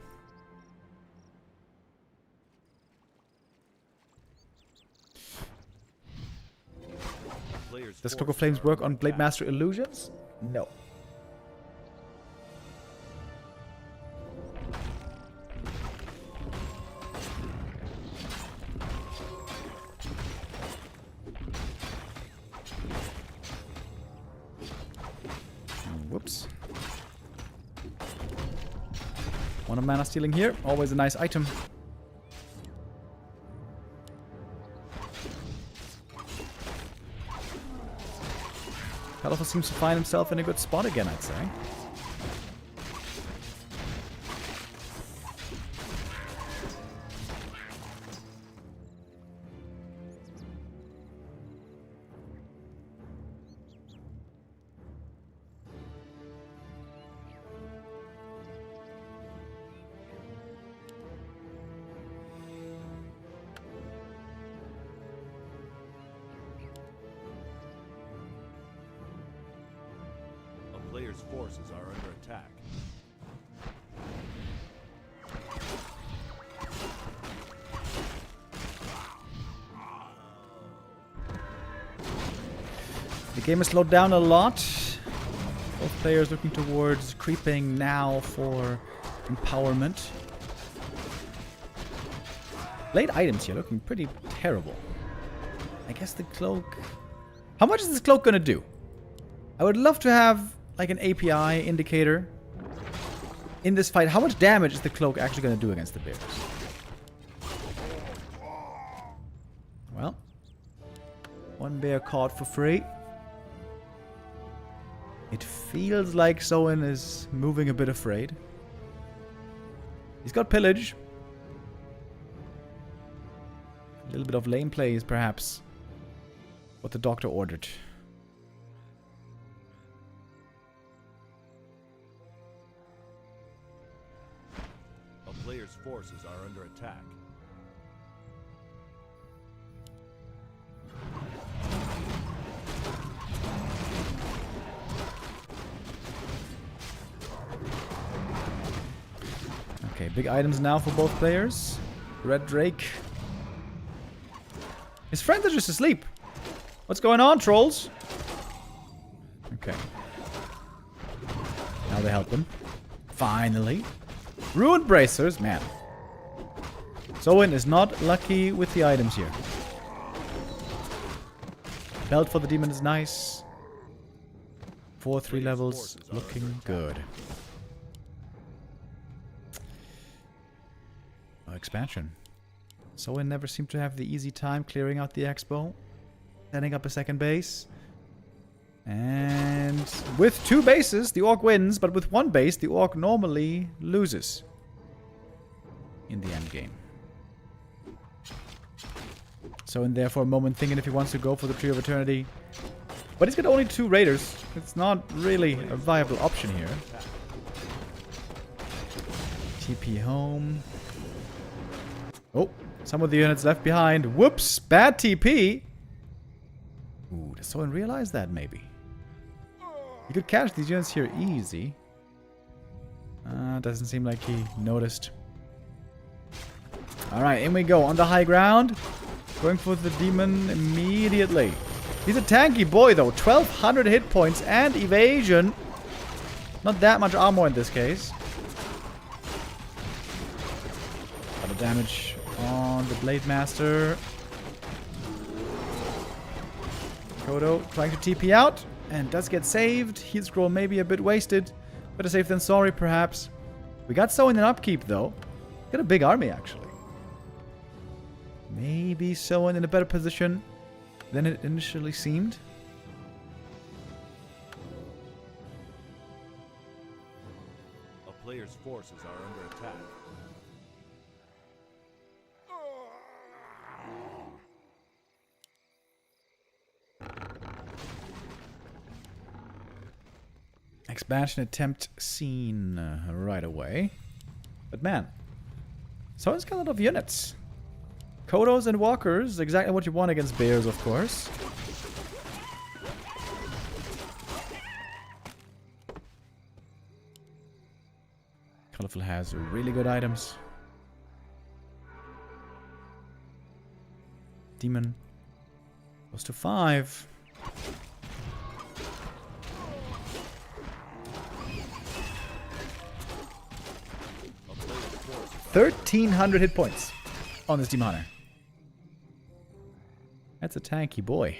Does Cloak of Flames work on Blade Master illusions? No. Whoops. One of mana stealing here. Always a nice item. That also seems to find himself in a good spot again, I'd say. Player's forces are under attack. The game has slowed down a lot. Both players looking towards creeping now for empowerment. Blade items here looking pretty terrible. I guess the cloak... How much is this cloak gonna do? I would love to have like an API indicator in this fight. How much damage is the cloak actually going to do against the bears? Well, one bear caught for free. It feels like Soin is moving a bit afraid. He's got pillage. A little bit of lane play is perhaps what the doctor ordered. Player's forces are under attack. Okay, big items now for both players. Red Drake. His friends are just asleep. What's going on, trolls? Okay. Now they help him. Finally. Ruined bracers, man. Soin is not lucky with the items here. Belt for the demon is nice. 4-3 levels, looking good. Oh, expansion. Soin never seemed to have the easy time clearing out the expo. Setting up a second base. And with 2 bases, the Orc wins, but with 1 base, the Orc normally loses in the end game. So in there for a moment thinking if he wants to go for the Tree of Eternity. But he's got only 2 Raiders. It's not really a viable option here. TP home. Oh, some of the units left behind. Whoops, bad TP. Ooh, does Soin realize that maybe? He could catch these units here easy. Doesn't seem like he noticed. Alright, in we go on the high ground. Going for the demon immediately. He's a tanky boy though. 1200 hit points and evasion. Not that much armor in this case. A lot of damage on the Blade Master. Kodo trying to TP out. And does get saved. Heal scroll maybe a bit wasted. Better safe than sorry, perhaps. We got Soin in upkeep, though. Got a big army, actually. Maybe Soin in a better position than it initially seemed. player's forces are under attack. Expansion attempt seen right away. But man, Soin's got a lot of units. Kodos and walkers, exactly what you want against bears, of course. Colorful has really good items. Demon goes to 5. 1,300 hit points on this Demon Hunter. That's a tanky boy.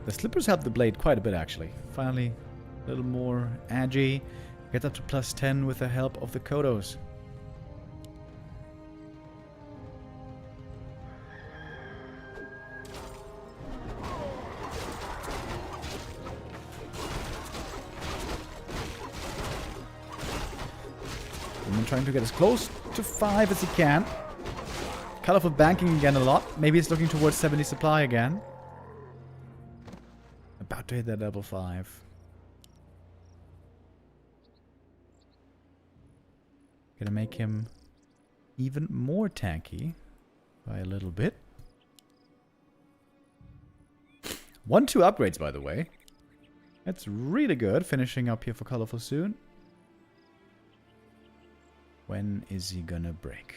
The slippers help the blade quite a bit, actually. Finally, a little more agi. Gets up to +10 with the help of the Kodos. I'm trying to get as close to 5 as he can. Colorful banking again a lot. Maybe he's looking towards 70 supply again. About to hit that level 5. Gonna make him even more tanky by a little bit. 1-2 upgrades, by the way. That's really good. Finishing up here for Colorful soon. When is he gonna break?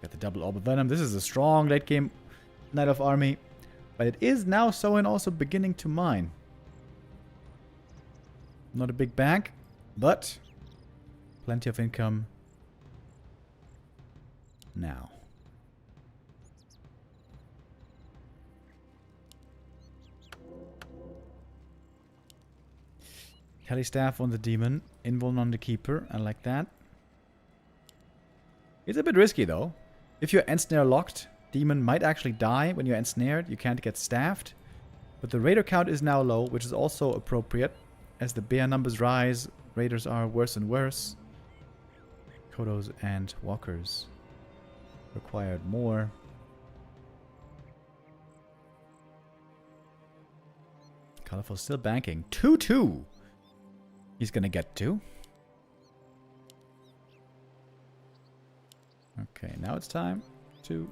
Got the double orb of venom. This is a strong late game Knight of Army. But it is now Soin also beginning to mine. Not a big bank, but plenty of income now. Kelly staff on the demon, invuln on the keeper. I like that. It's a bit risky though. If you're ensnare locked, demon might actually die when you're ensnared. You can't get staffed. But the raider count is now low, which is also appropriate. As the bear numbers rise, raiders are worse and worse. Kodos and walkers required more. Colorful still banking. 2-2. He's gonna get to. Okay, now it's time to...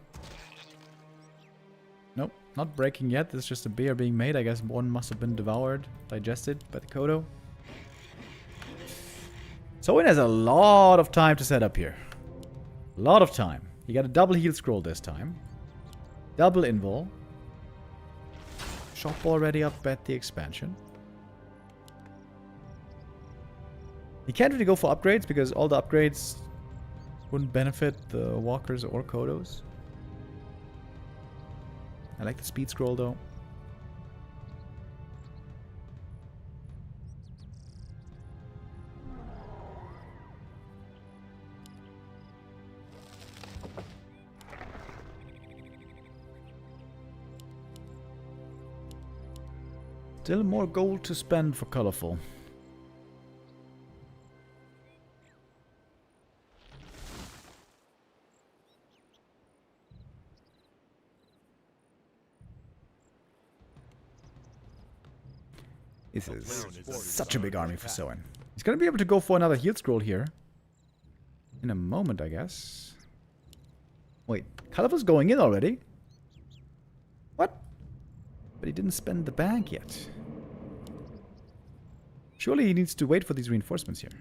Nope, not breaking yet. This is just a beer being made. I guess one must have been devoured, digested by the Kodo. Soin has a lot of time to set up here. A lot of time. You got a double heal scroll this time. Double invul. Shop already up at the expansion. You can't really go for upgrades because all the upgrades wouldn't benefit the walkers or Kodos. I like the speed scroll though. Still more gold to spend for Colorful. This is such a big army for Soin. He's going to be able to go for another heal scroll here. In a moment, I guess. Wait, Colorful's going in already? What? But he didn't spend the bank yet. Surely he needs to wait for these reinforcements here.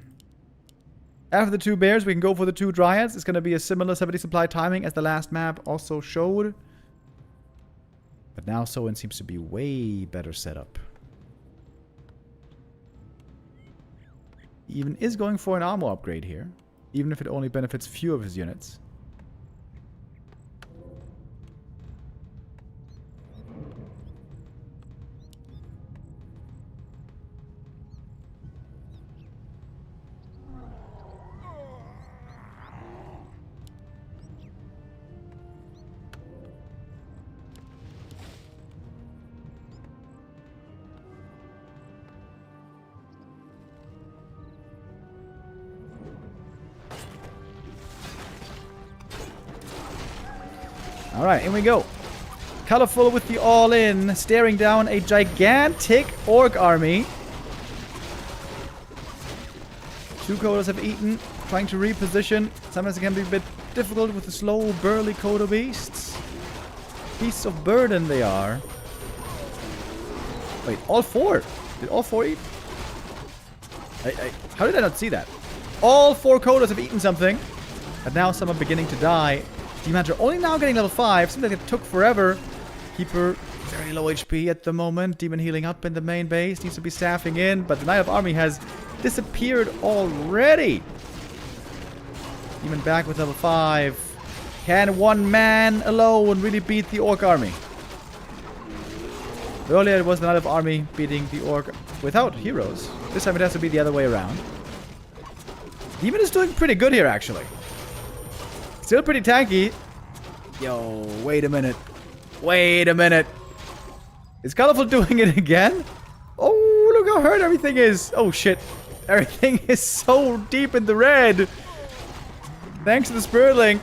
After the 2 bears, we can go for the 2 dryads. It's going to be a similar 70 supply timing as the last map also showed. But now Soin seems to be way better set up. He even is going for an armor upgrade here, even if it only benefits few of his units. Alright, in we go. Colorful with the all-in, staring down a gigantic orc army. 2 Kodos have eaten, trying to reposition. Sometimes it can be a bit difficult with the slow, burly Kodo beasts. Beasts of burden they are. Wait, all 4? Did all 4 eat? How did I not see that? All 4 Kodos have eaten something. But now some are beginning to die. Demon Hunter only now getting level 5. Seems like it took forever. Keeper, very low HP at the moment. Demon healing up in the main base. Needs to be staffing in. But the Knight of Army has disappeared already. Demon back with level 5. Can one man alone really beat the Orc army? Earlier it was the Knight of Army beating the Orc without heroes. This time it has to be the other way around. Demon is doing pretty good here, actually. Still pretty tanky. Yo, wait a minute. Wait a minute. Is Colorful doing it again? Oh, look how hurt everything is. Oh, shit. Everything is so deep in the red. Thanks to the Spirit Link.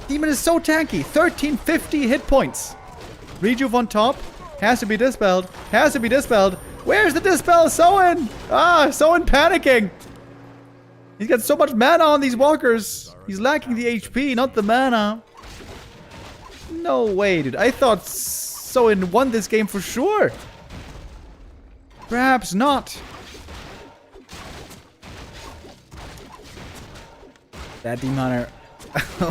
Demon is so tanky. 1350 hit points. Rejuve on top. Has to be dispelled. Has to be dispelled. Where's the dispel? Soin! Ah, Soin panicking. He's got so much mana on these walkers. He's lacking the HP, not the mana. No way, dude. I thought Soin won this game for sure. Perhaps not. That Demon Hunter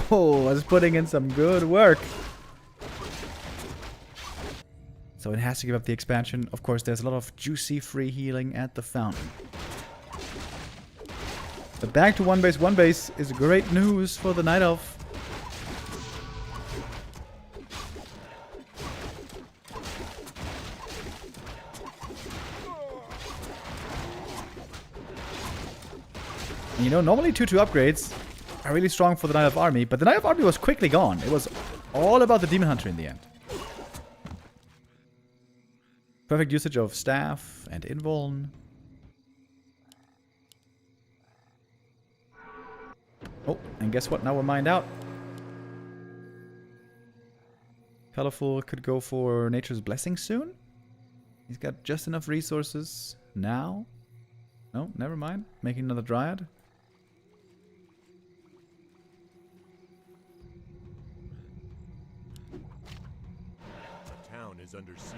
was putting in some good work. So it has to give up the expansion. Of course, there's a lot of juicy free healing at the fountain. But back to one base is great news for the Night Elf. And you know, normally 2-2 upgrades are really strong for the Knight of Army, but the Knight of Army was quickly gone. It was all about the Demon Hunter in the end. Perfect usage of staff and invuln. Oh, and guess what? Now we're mined out. Colorful could go for Nature's Blessing soon. He's got just enough resources now. No, never mind. Making another Dryad. The town is under siege.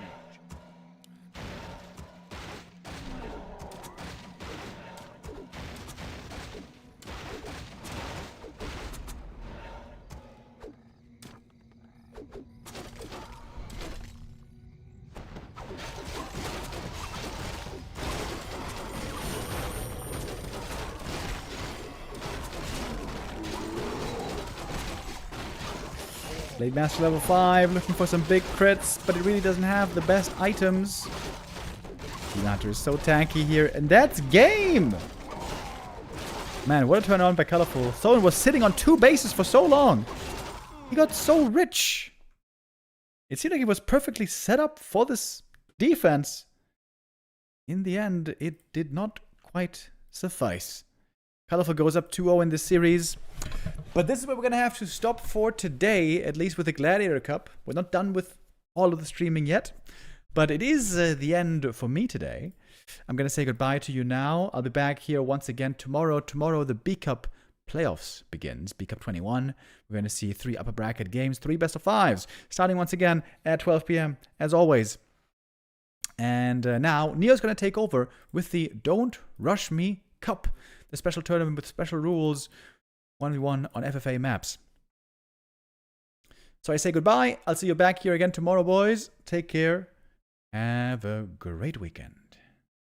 Blade Master level 5, looking for some big crits, but it really doesn't have the best items. Demon Hunter is so tanky here, and that's game! Man, what a turn on by Colorful. Soin was sitting on 2 bases for so long. He got so rich. It seemed like he was perfectly set up for this defense. In the end, it did not quite suffice. Colorful goes up 2-0 in this series. But this is where we're going to have to stop for today, at least with the Gladiator Cup. We're not done with all of the streaming yet, but it is the end for me today. I'm going to say goodbye to you now. I'll be back here once again tomorrow. Tomorrow, the B-Cup playoffs begins. B-Cup 21. We're going to see 3 upper bracket games, 3 best of 5s, starting once again at 12 p.m. as always. And now, Neo's going to take over with the Don't Rush Me Cup, the special tournament with special rules. 1v1 on FFA maps. So I say goodbye. I'll see you back here again tomorrow, boys. Take care. Have a great weekend.